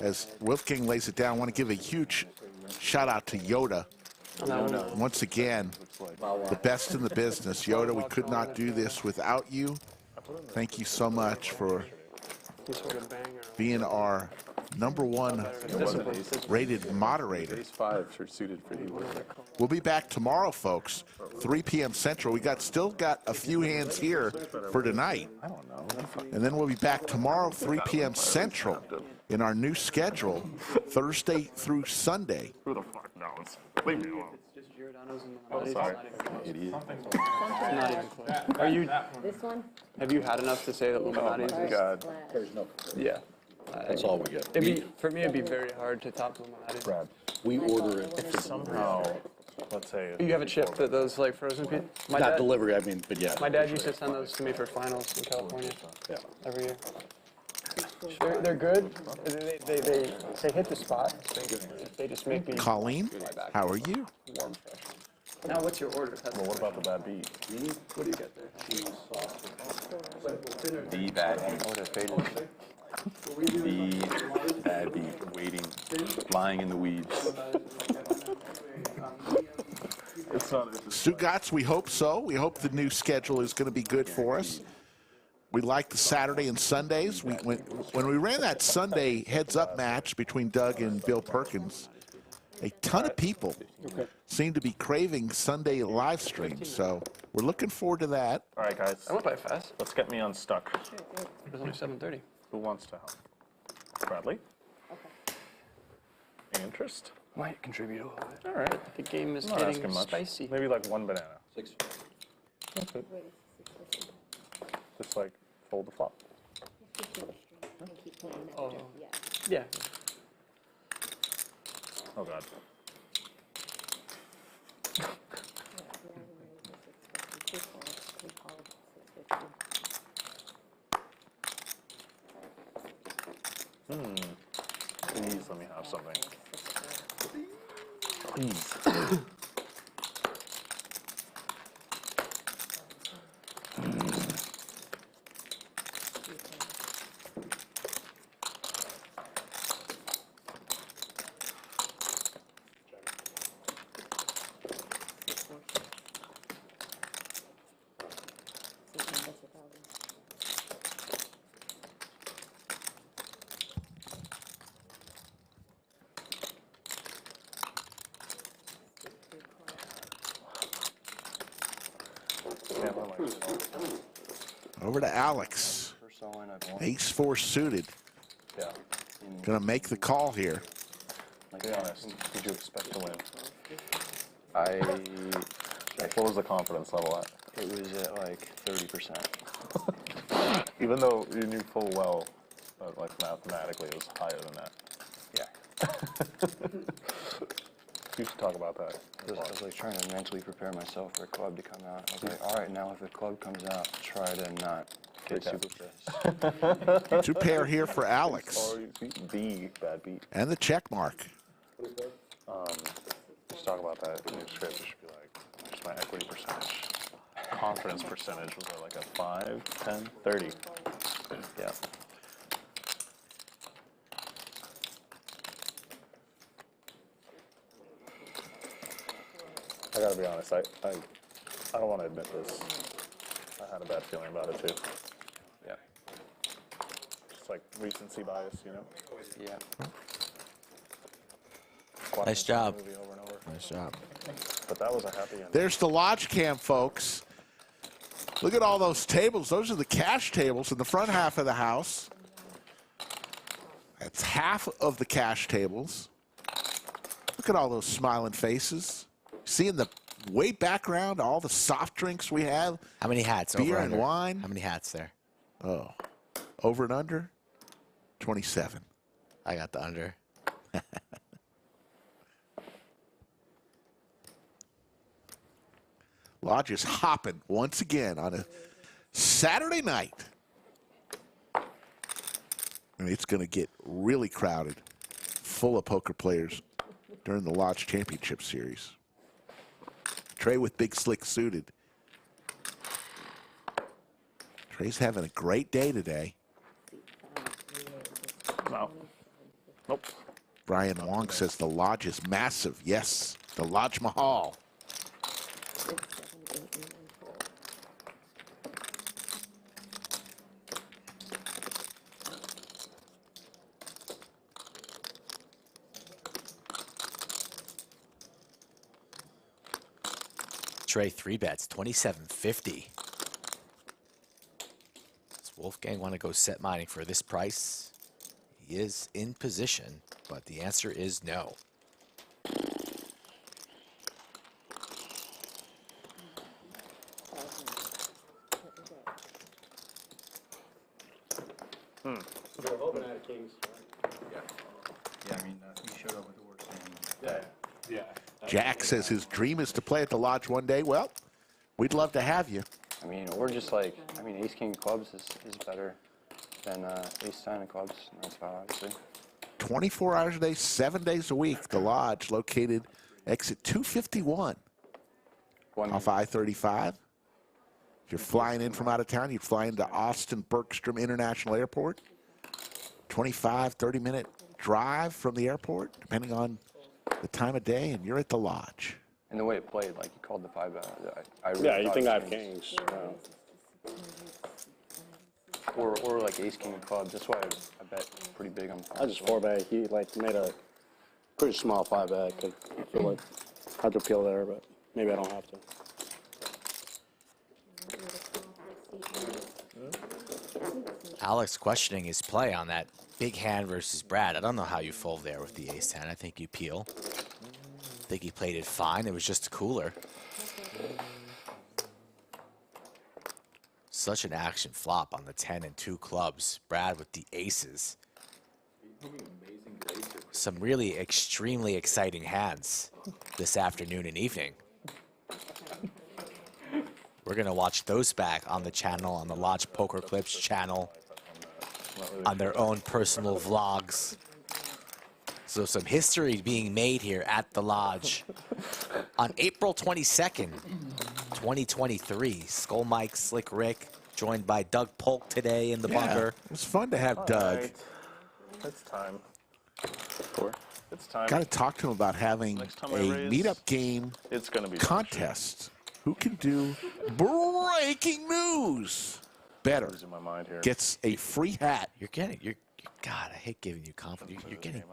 as Wolfgang lays it down, want to give a huge shout out to Yoda. Once again, the best in the business. Yoda, we could not do this without you. Thank you so much for being our #1 rated moderator. Ace 5 are suited for you. We'll be back tomorrow, folks, 3 p.m. Central. We still got a few hands here for tonight. I don't know. And then we'll be back tomorrow, 3 p.m. Central, in our new schedule, Thursday through Sunday. Who the fuck knows? Leave me alone. Oh, sorry. Idiot. Not even close. Are you? This one? Have you had enough to say that Illuminati's? Oh, God. There's no. Yeah. That's all we get. For me, it'd be very hard to top Illuminati's. Brad, We order it. if somehow, let's say, You have a chip that those like frozen pieces? Not delivery, I mean, but yeah. My dad used to send those to me for finals in California. Yeah. Every year. They're good. They hit the spot. They just make me. Colleen, how are you? Warm, fresh. Now, what's your order? well, what about the bad beat? What do you get there? The bad beat. Oh, they're faded. The bad beat. Waiting. Lying in the weeds. It's not. Sugats, we hope so. We hope the new schedule is going to be good for us. We like the Saturday and Sundays. When we ran that Sunday heads-up match between Doug and Bill Perkins, a ton of people seem to be craving Sunday live streams. So we're looking forward to that. All right, guys. I went by fast. Let's get me unstuck. It was only 7:30. Who wants to help? Bradley? Interest? Might contribute a little bit. All right. The game is I'm not getting asking much. spicy. Maybe like 1 banana. 6. That's it. Just like fold the flop. Oh. Yeah. Oh, God. Please let me have something. Please. Over to Alex. Ace 4 suited. Yeah. Gonna make the call here. Be honest. Did you expect to win? What was the confidence level at? It was at like 30%. Even though you knew full well that, like, mathematically it was higher than that. Yeah. You should talk about that. I was like trying to mentally prepare myself for a club to come out. I was like, all right, now if a club comes out, try to not get super pissed. 2 pair here for Alex. The bad beat. And the check mark. Just talk about that in your script. It should be like, just my equity percentage. Confidence percentage was like a 5, 10, 30. Yeah. I gotta be honest, I don't want to admit this. I had a bad feeling about it too. Yeah. Just like recency bias, you know? Yeah. Nice job. Movie over and over. Nice job. But that was a happy ending. There's the lodge cam, folks. Look at all those tables. Those are the cash tables in the front half of the house. That's half of the cash tables. Look at all those smiling faces. See in the way background all the soft drinks we have. How many hats? Beer over and under? wine. How many hats there? Oh, over and under? 27. I got the under. Lodge is hopping once again on a Saturday night. And it's going to get really crowded, full of poker players during the Lodge Championship Series. Trey with Big Slick suited. Trey's having a great day today. No. Nope. Brian Wong says the Lodge is massive. Yes, the Lodge Mahal. Trey 3-bets, 27.50. Does Wolfgang want to go set mining for this price? He is in position, but the answer is no. They're hoping out of kings. Yeah. Yeah, I mean, he showed up with the work saying. Yeah. Jack says his dream is to play at the Lodge one day. Well, we'd love to have you. I mean, or just like, I mean, ace king of clubs is better than ace 10 of clubs. That's about obviously. 24 hours a day, 7 days a week. The Lodge located exit 251 off I-35. If you're flying in from out of town, you'd fly into Austin Bergstrom International Airport. 25, 30-minute drive from the airport, depending on the time of day, and you're at the Lodge. And the way it played, like you called the 5-bet. Yeah, you think I have kings. Or like ace king of clubs. That's why I bet pretty big on. I just 4-bet. He like made a pretty small 5-bet. I feel like I have to appeal there, but maybe I don't have to. Alex questioning his play on that big hand versus Brad. I don't know how you fold there with the ace 10. I think you peel. I think he played it fine. It was just cooler. Such an action flop on the 10 and 2 clubs. Brad with the aces. Some really extremely exciting hands this afternoon and evening. We're going to watch those back on the channel, on the Lodge Poker Clips channel, on their own personal vlogs. So some history being made here at the Lodge. On April 22nd, 2023, Skull Mike, Slick Rick, joined by Doug Polk today in the bunker. It was fun to have Doug. Right. It's time. It's time. Got to talk to him about having a meetup game it's gonna be contest. Who can do breaking news better? Losing my mind here. Gets a free hat. You're God, I hate giving you confidence. You're getting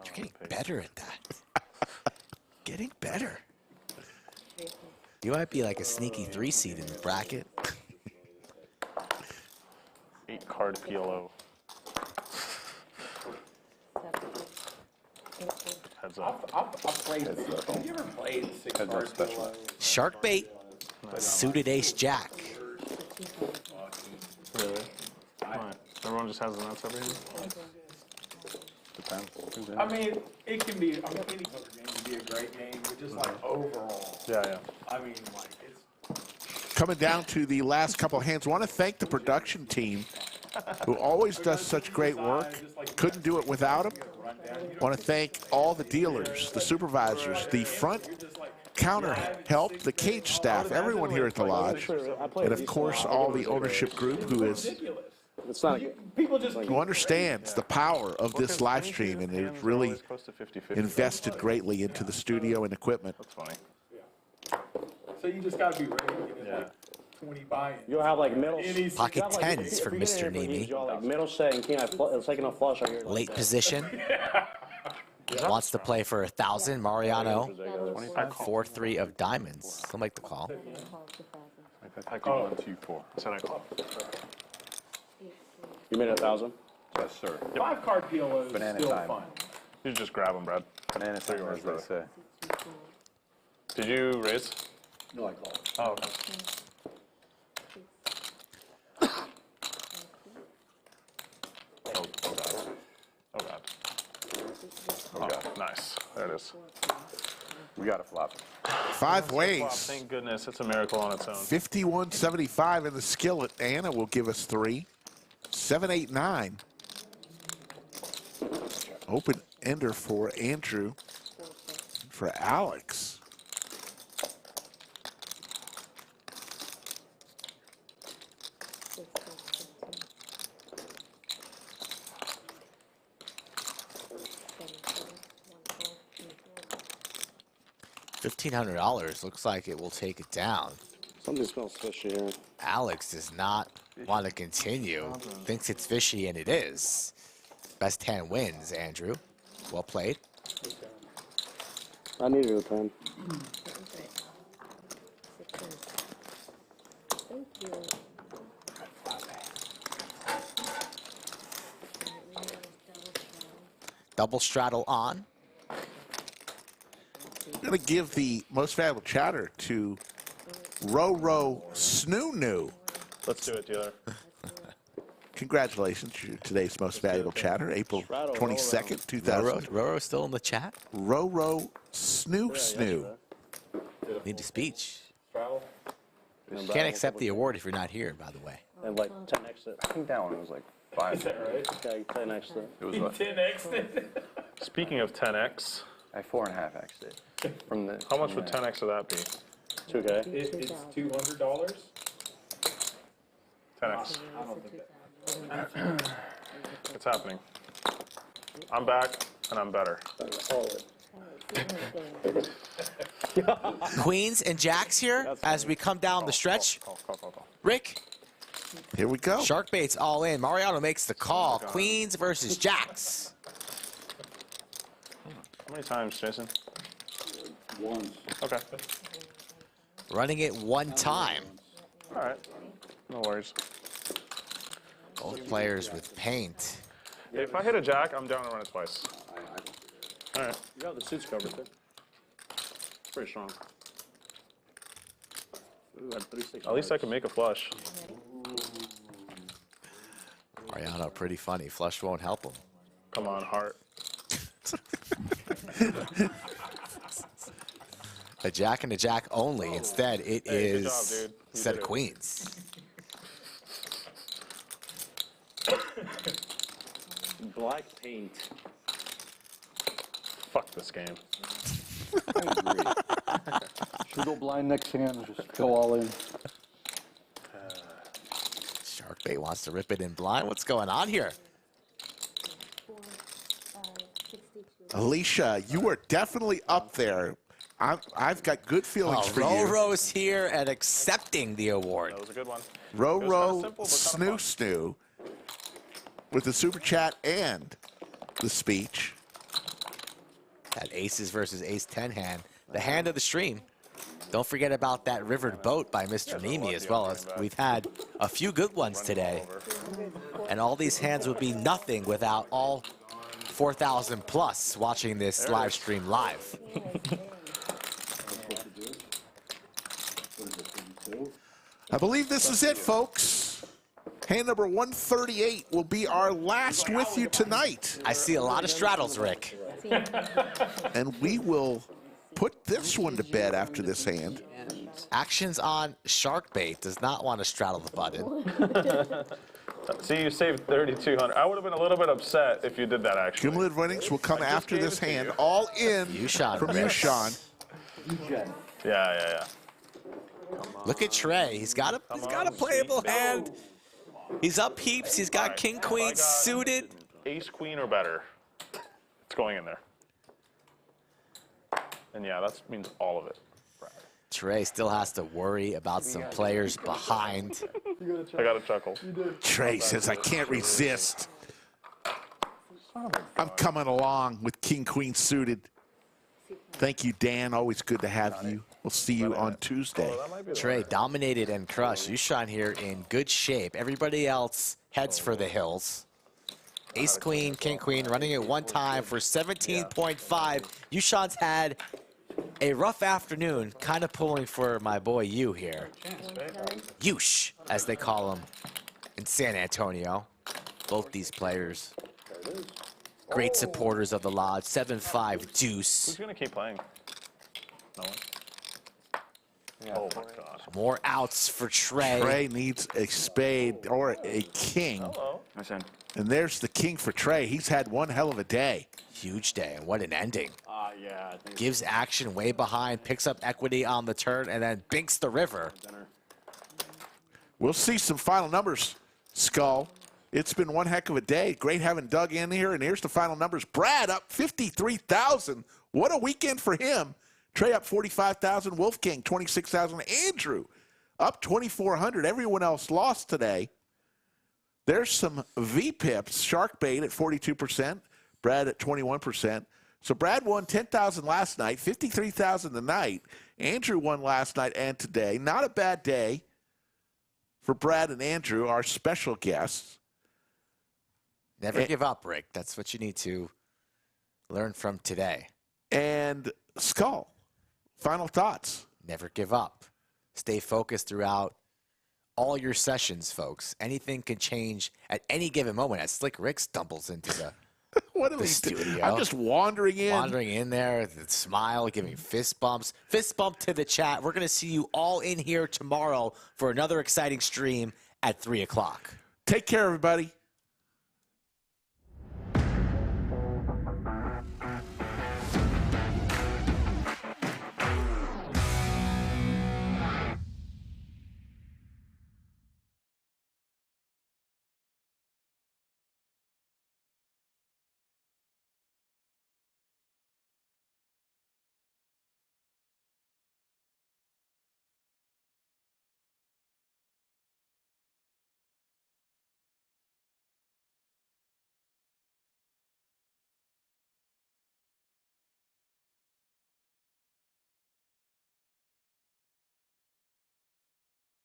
better at that. Getting better. You might be like a sneaky 3 seed in the bracket. 8 card PLO. Heads up. I've played. Have you ever played 6 Heads up cards special. Sharkbait, suited ace jack. Really? Why? Everyone just has the nuts over here? Depends. I mean, it can be, I mean, any poker game can be a great game, but just like overall. Yeah. I mean, like, it's. Coming down to the last couple of hands, want to thank the production team who always does such great work. Couldn't do it without them. Want to thank all the dealers, the supervisors, the front counter help, the cage staff, everyone here at the Lodge, and of course all the ownership group who understands the power of this live stream, and they've really invested greatly into the studio and equipment. That's funny. So you just got to be ready to get like 20 buy-ins. You'll have like middle Pocket 10s for Mr. Neeme. Like middle set and king, it's like a flush right here. Late position. Wants to play for 1,000. Mariano, 4-3 of diamonds. He'll make the call. I call 1, 2, 4. I said I call. You made 1,000? Yes, sir. 5-card PLO is Banana still time. fun. You should just grab them, Brad. Banana time, as they say. Did you raise? No, I called. Oh, okay. Oh, God. Oh, God. Oh, God. Nice. There it is. We got a flop. 5 Wow, ways. thank goodness. It's a miracle on its own. 51.75 in the skillet. Anna will give us 3. 7.89. Open ender for Andrew. For Alex. $1,500 looks like it will take it down. Something smells fishy here. Alex does not want to continue. Thinks it's fishy, and it is. Best hand wins, Andrew. Well played. I need your 10. Thank you. Double straddle on. I'm going to give the most valuable chatter to Roro Snoo. Let's do it, dealer. Congratulations, you're today's most valuable chatter, April 22nd, 2000. Roro still in the chat? Roro Snoo. Need a speech. Straddle. Can't accept the award if you're not here, by the way. And like 10x it. I think that one was like 5. Is that right? Okay, 10x it. It was what? 10x it. Speaking of 10x, I 4.5x'd it. From the. how much would 10x of that be? 2K. It's $200. 10x. I don't think that. It's happening. I'm back, and I'm better. Queens and jacks here as we come down the stretch. Call. Rick, Here we go. Sharkbait's all in. Mariano makes the call. Queens versus jacks. How many times, Jason? Once. Okay. Running it one time. All right. No worries. Both players with paint. If I hit a jack, I'm down to run it twice. All right. You got the suits covered too. Pretty strong. Ooh, had 36 At least I can make a flush. Mariano, pretty funny. Flush won't help him. Come on, heart. A jack and a jack only. Instead, it Hey, good is job, dude. You set did of it. queens. black paint. Fuck this game. I agree. Should we go blind next hand and just go all in? Sharkbait wants to rip it in blind. What's going on here? Alicia, you are definitely up there. I've got good feelings for you. Roro's here and accepting the award. That was a good one. Roro Snoo with the super chat and the speech. That aces versus ace-10 hand. The hand of the stream. Don't forget about that rivered boat by Mr. Neeme as well. As we've had a few good ones today. And all these hands would be nothing without all 4,000 plus watching this live stream live. I believe this is it, folks. Hand number 138 will be our last with you tonight. I see a lot of straddles, Rick. And we will put this one to bed after this hand. Actions on Sharkbait does not want to straddle the button. See, you saved 3,200. I would have been a little bit upset if you did that, actually. Cumulative winnings will come after this hand. All in Yoochan from bets. Yoochan. Yeah. Look at Trey. He's got a playable hand. He's up heaps. He's got king queen suited. Ace queen or better. It's going in there. And yeah, that means all of it. Trey still has to worry about some players behind. I got a chuckle. Trey says, I can't resist. I'm coming along with king queen suited. Thank you, Dan. Always good to have you. We'll see you on Tuesday. Trey dominated and crushed. Yoochan here in good shape. Everybody else heads for the hills. Ace Queen, King Queen, running it one time for 17.5. Yoochan's had a rough afternoon, kind of pulling for my boy Yu here. Yoosh, as they call him in San Antonio. Both these players, great supporters of the lodge. 7-5 deuce. Who's gonna keep playing? No one. Oh my God. More outs for Trey. Trey needs a spade or a king. Hello. And there's the king for Trey. He's had one hell of a day. Huge day, and what an ending. Yeah. I think Gives action way behind, picks up equity on the turn, and then binks the river. We'll see some final numbers, Skull. It's been one heck of a day. Great having Doug in here, and here's the final numbers. Brad up 53,000. What a weekend for him. Trey up 45,000. Wolfgang 26,000. Andrew up 2,400. Everyone else lost today. There's some V-pips. Sharkbait at 42%. Brad at 21%. So Brad won 10,000 last night, 53,000 tonight. Andrew won last night and today. Not a bad day for Brad and Andrew, our special guests. Never give up, Rick. That's what you need to learn from today. And Skull, final thoughts. Never give up. Stay focused throughout all your sessions, folks. Anything can change at any given moment as Slick Rick stumbles into the what are the we studio. doing? I'm just wandering in. Wandering in there, the smile, giving fist bumps. Fist bump to the chat. We're going to see you all in here tomorrow for another exciting stream at 3 o'clock. Take care, everybody.